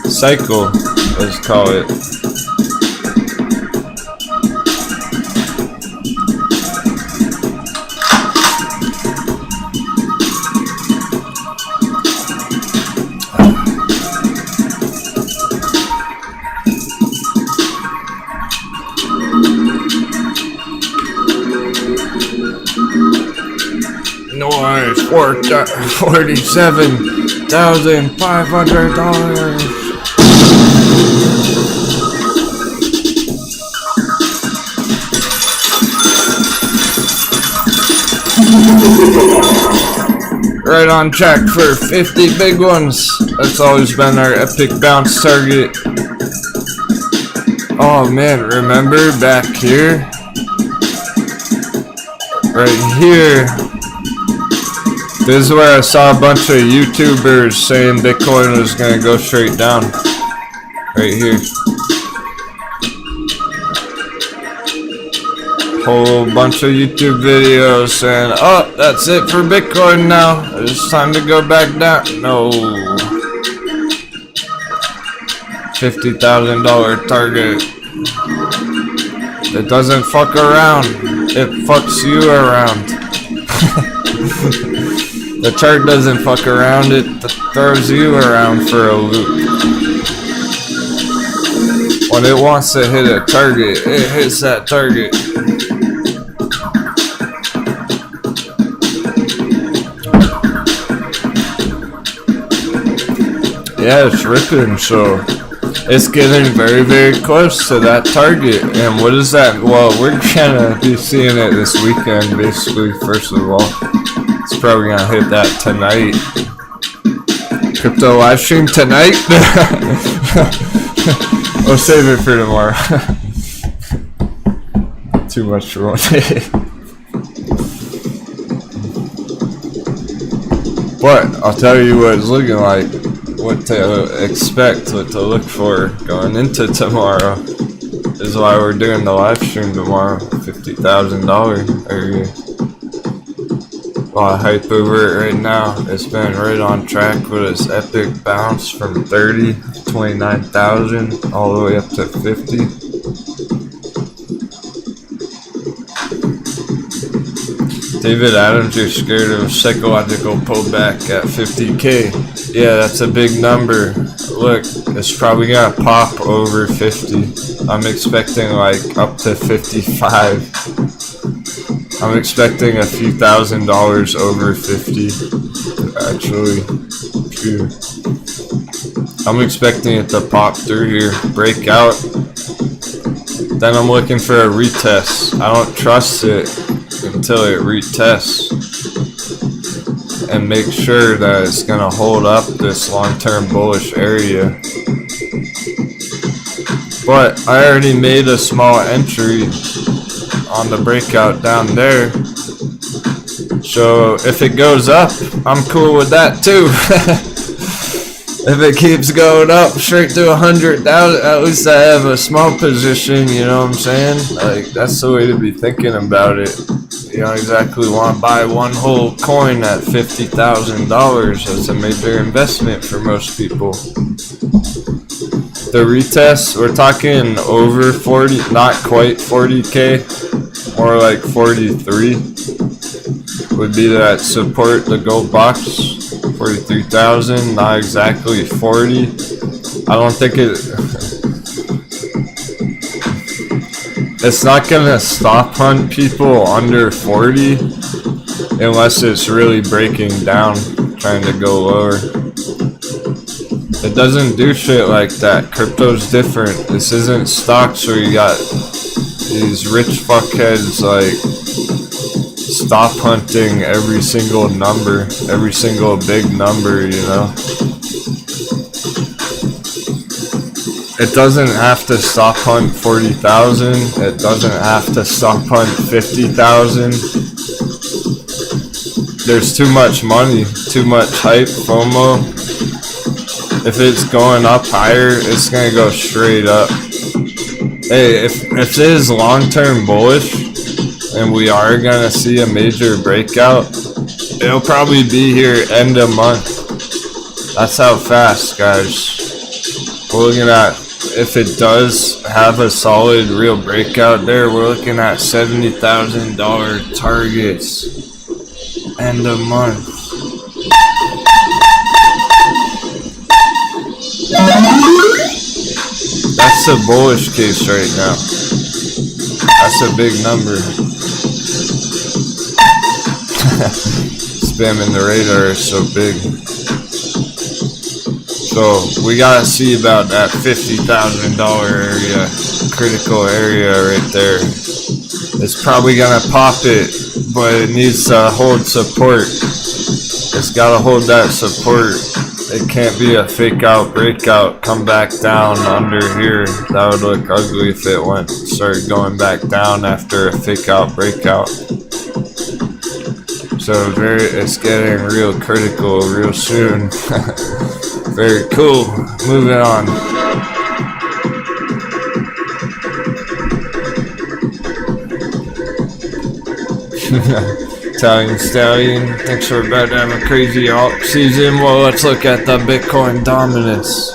cycle, let's call it. Nice, $47,500. Right on track for 50 big ones. That's always been our epic bounce target. Oh man, remember back here? Right here. This is where I saw a bunch of YouTubers saying Bitcoin was gonna go straight down. Right here. Whole bunch of YouTube videos saying, oh, that's it for Bitcoin now. It's time to go back down. No. $50,000 target. It doesn't fuck around. It fucks you around. The chart doesn't fuck around. It throws you around for a loop. When it wants to hit a target, it hits that target. Yeah, it's ripping, so it's getting very, very close to that target. And what is that? Well, we're gonna be seeing it this weekend, basically, first of all. It's probably gonna hit that tonight. Crypto live stream tonight? We'll save it for tomorrow. Too much for one day. But I'll tell you what it's looking like, what to expect, what to look for going into tomorrow. This is why we're doing the live stream tomorrow. $50,000 area. A lot of hype over it right now. It's been right on track with its epic bounce from 30 to 29,000 all the way up to 50. David Adams, you're scared of psychological pullback at 50K. Yeah, that's a big number. Look, it's probably gonna pop over 50. I'm expecting like up to 55. I'm expecting a few $1,000s over 50. Actually, I'm expecting it to pop through here, break out. Then I'm looking for a retest. I don't trust it until it retests and make sure that it's gonna hold up this long-term bullish area. But I already made a small entry on the breakout down there, so if it goes up, I'm cool with that too. If it keeps going up straight to 100,000, at least I have a small position, you know what I'm saying? Like, that's the way to be thinking about it. You don't exactly want to buy one whole coin at $50,000. That's a major investment for most people. The retest, we're talking over 40, not quite 40K, more like 43 would be that support, the gold box. 43,000, not exactly 40. I don't think it's not gonna stop hunt people under 40 unless it's really breaking down, trying to go lower. It doesn't do shit like that. Crypto's different. This isn't stocks where you got these rich fuckheads like stop hunting every single number, every single big number, you know. It doesn't have to stop hunt 40,000. It doesn't have to stop hunt 50,000. There's too much money, too much hype, FOMO. If it's going up higher, it's gonna go straight up. Hey, if it is long-term bullish, and we are gonna see a major breakout, it'll probably be here end of month. That's how fast, guys. We're looking at, if it does have a solid real breakout there, we're looking at $70,000 targets end of month. That's the bullish case right now. That's a big number. Spamming the radar is so big. So we gotta see about that $50,000 area, critical area right there. It's probably gonna pop it, but it needs to hold support. It's gotta hold that support. It can't be a fake out breakout, come back down under here. That would look ugly if it started going back down after a fake out breakout. So it's getting real critical real soon. Very cool. Moving on. Italian Stallion, thinks we're about to have a crazy alt season. Well, let's look at the Bitcoin dominance.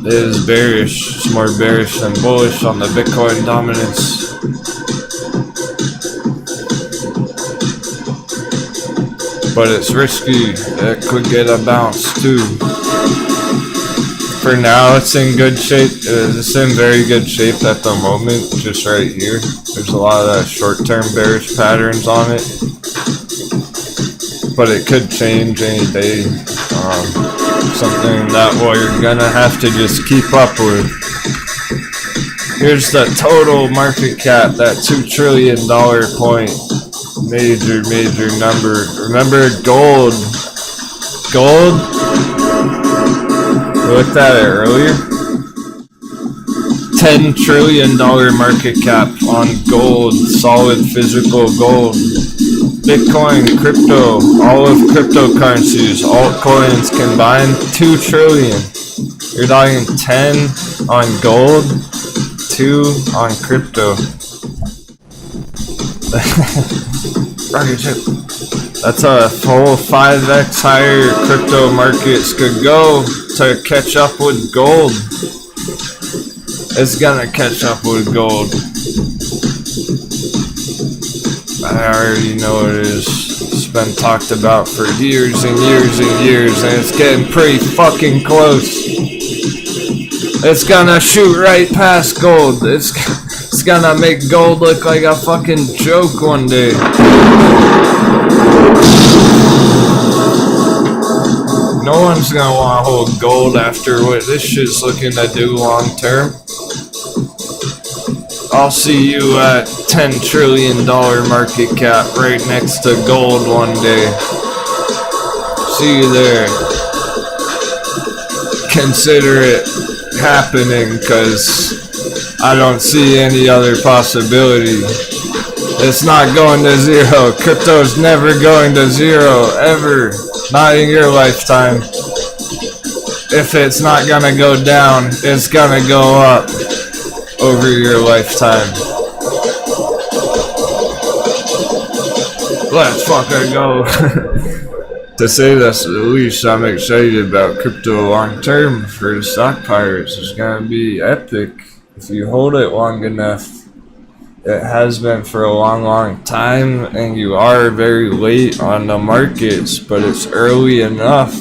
It is bearish. It's more bearish than bullish on the Bitcoin dominance. But it's risky. It could get a bounce too. For now, it's in good shape. It's in very good shape at the moment, just right here. There's a lot of short-term bearish patterns on it, but it could change any day. Something that you're gonna have to just keep up with. Here's the total market cap, that $2 trillion point. Major number. Remember gold? Gold? We looked at it earlier. $10 trillion market cap on gold, solid physical gold. Bitcoin, crypto, all of cryptocurrencies, altcoins combined, 2 trillion. You're talking 10 on gold, 2 on crypto. Rocket ship. That's a whole 5x higher crypto markets could go to catch up with gold. It's gonna catch up with gold. I already know it is. It's been talked about for years and years and years, and it's getting pretty fucking close. It's gonna shoot right past gold. It's gonna make gold look like a fucking joke one day. No one's gonna want to hold gold after what this shit's looking to do long term. I'll see you at $10 trillion market cap right next to gold one day. See you there. Consider it happening, because I don't see any other possibility. It's not going to zero. Crypto's never going to zero, ever. Not in your lifetime. If it's not gonna go down, it's gonna go up over your lifetime. Let's fucking go. To say that's the least, I'm excited about crypto long term for the stock pirates. It's gonna be epic if you hold it long enough. It has been for a long time, and you are very late on the markets, but it's early enough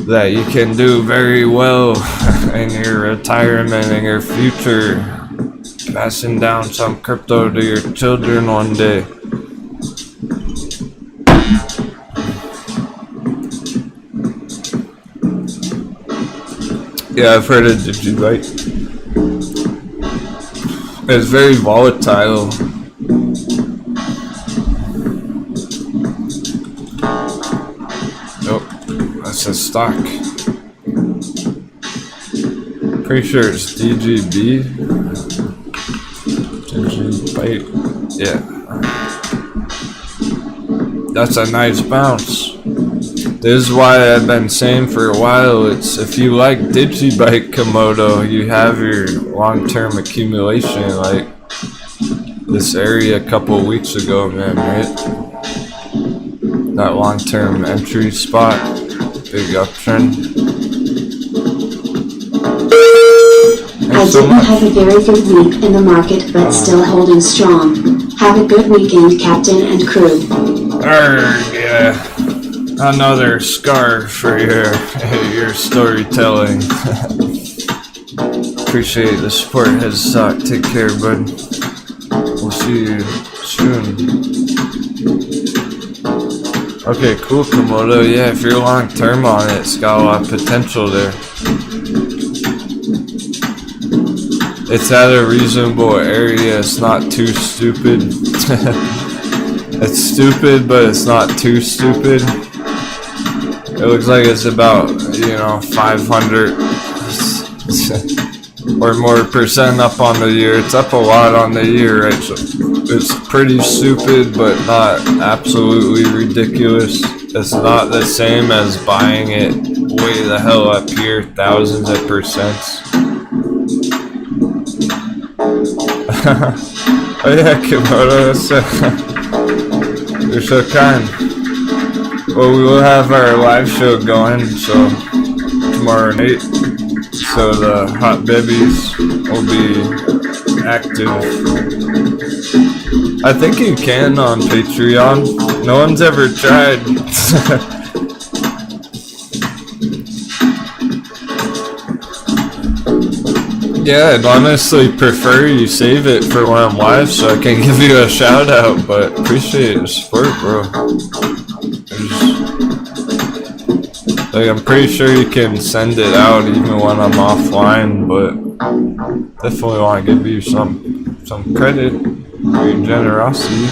that you can do very well in your retirement and your future, passing down some crypto to your children one day. Yeah, I've heard of DigiByte. It's very volatile. Nope, that's a stock. Pretty sure it's DGB. DigiByte. Yeah. That's a nice bounce. This is why I've been saying for a while, it's if you like DigiByte Komodo, you have your long-term accumulation like this area a couple weeks ago, man, right? That long-term entry spot, big uptrend. I didn't have a very good week in the market, but still holding strong. Have a good weekend, Captain and crew. Yeah. Another scar for your storytelling. Appreciate the support, Headstock. Take care, bud. We'll see you soon. Okay, cool, Komodo. Yeah, if you're long term on it, it's got a lot of potential there. It's at a reasonable area. It's not too stupid. It's stupid, but it's not too stupid. It looks like it's about, 500. or more percent up on the year. It's up a lot on the year, right? So it's pretty stupid, but not absolutely ridiculous. It's not the same as buying it way the hell up here, thousands of percents. Oh yeah, Kimoto, you're so kind. Well, we will have our live show going, so tomorrow night. So the hot babies will be active. I think you can on Patreon. No one's ever tried. Yeah, I'd honestly prefer you save it for when I'm live so I can give you a shout out, but appreciate the support, bro. Like, I'm pretty sure you can send it out even when I'm offline, but definitely want to give you some credit for your generosity.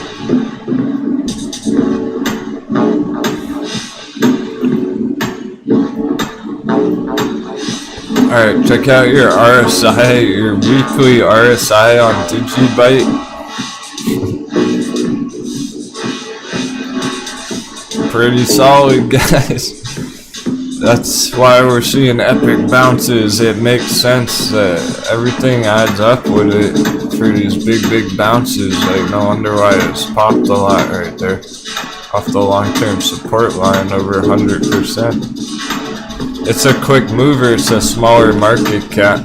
Alright, check out your RSI, your weekly RSI on Digibyte. Pretty solid, guys. That's why we're seeing epic bounces. It makes sense that everything adds up with it for these big bounces. Like, no wonder why it's popped a lot right there. Off the long-term support line, over 100%. It's a quick mover, it's a smaller market cap.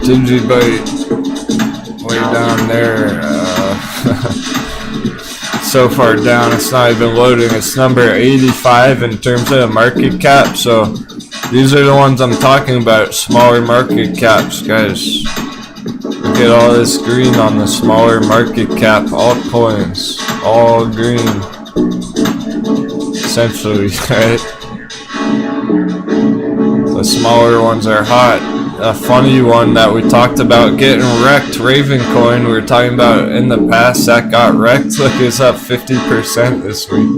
Digibyte, way down there, so far down, it's not even loading. It's number 85 in terms of market cap, so these are the ones I'm talking about, smaller market caps, guys. Look at all this green on the smaller market cap altcoins, all green, essentially, right? The smaller ones are hot. A funny one that we talked about getting wrecked, Ravencoin, we were talking about in the past, that got wrecked. Look, it's up 50% this week.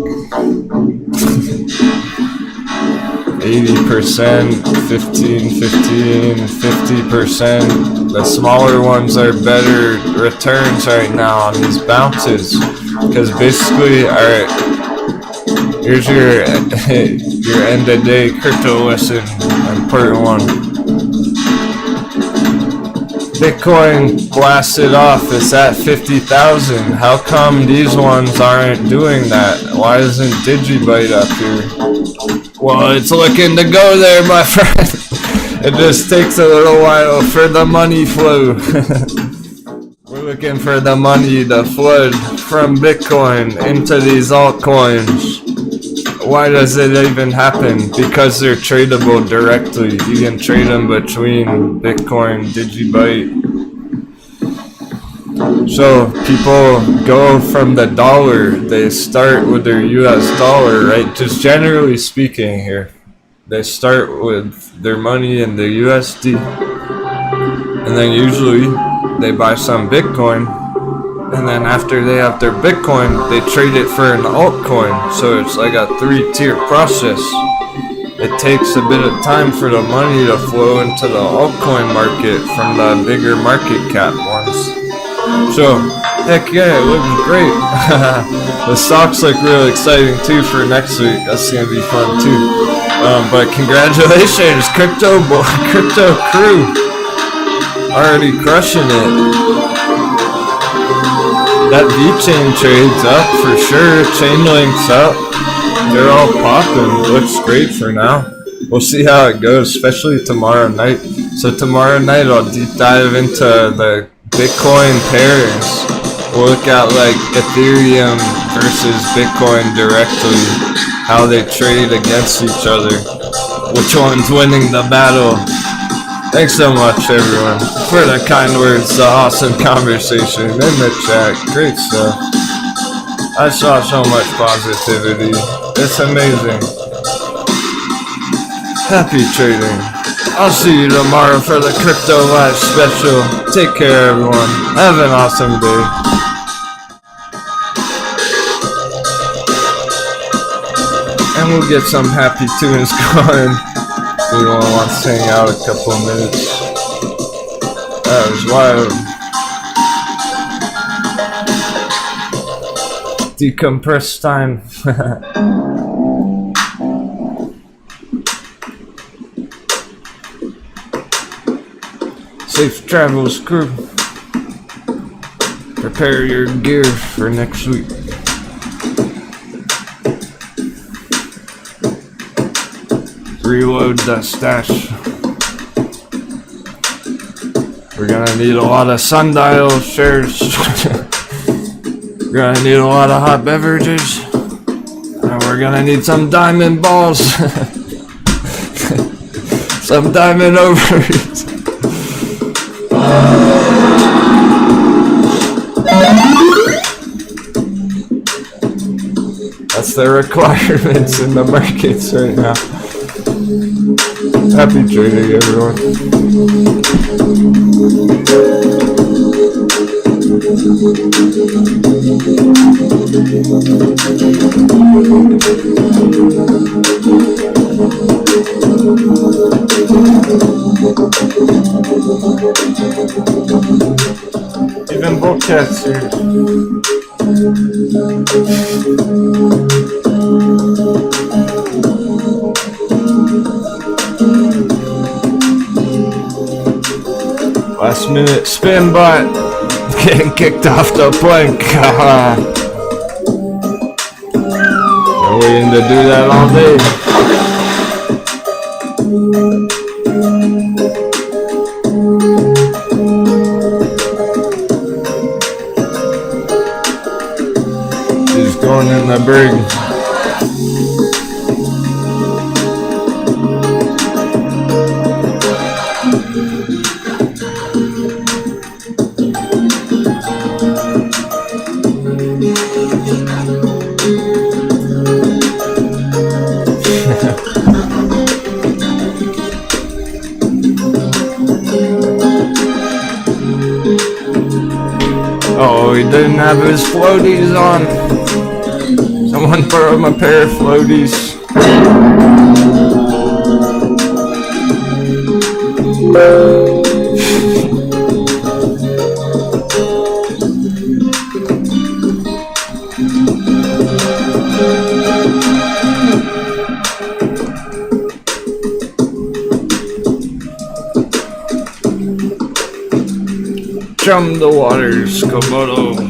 80%, 15, 50%. The smaller ones are better returns right now on these bounces. Because basically, alright, here's your end of day crypto lesson, important one. Bitcoin blasted off, it's at 50,000. How come these ones aren't doing that? Why isn't Digibyte up here? Well, it's looking to go there, my friend. It just takes a little while for the money flow. We're looking for the money to flood from Bitcoin into these altcoins. Why does it even happen? Because they're tradable directly. You can trade them between Bitcoin, Digibyte. So people go from the dollar, they start with their US dollar, right? Just generally speaking here. They start with their money in the USD. And then usually they buy some Bitcoin. And then after they have their Bitcoin, they trade it for an altcoin. So it's like a 3-tier process. It takes a bit of time for the money to flow into the altcoin market from the bigger market cap ones. So, heck yeah, it looks great. The stocks look really exciting too for next week. That's gonna be fun too. But congratulations, crypto crew, already crushing it. That VeChain trade's up for sure. Chainlink's up. They're all popping. Looks great for now. We'll see how it goes, especially tomorrow night. So tomorrow night I'll deep dive into the Bitcoin pairs. We'll look at like Ethereum versus Bitcoin directly, how they trade against each other, which one's winning the battle. Thanks so much everyone for the kind words, the awesome conversation in the chat. Great stuff. I saw so much positivity. It's amazing. Happy trading. I'll see you tomorrow for the Crypto Live special. Take care, everyone. Have an awesome day. we'll get some happy tunes going. If anyone wants to hang out a couple of minutes. That was wild. Decompress time. Safe travels, crew. Prepare your gear for next week. Reload the stash. We're gonna need a lot of sundial shares. We're gonna need a lot of hot beverages. And we're gonna need some diamond balls. Some diamond ovaries. That's the requirements in the markets right now. Happy trading, everyone. Even Bobcats here. Last minute spin bot getting kicked off the plank. Been waiting to do that all day. He's going in the brig. Oh, he didn't have his floaties on. Someone throw him a pair of floaties. Chum the waters, Komodo.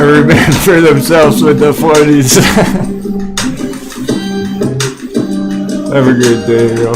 Every man for themselves with the floaties. Have a great day, yo.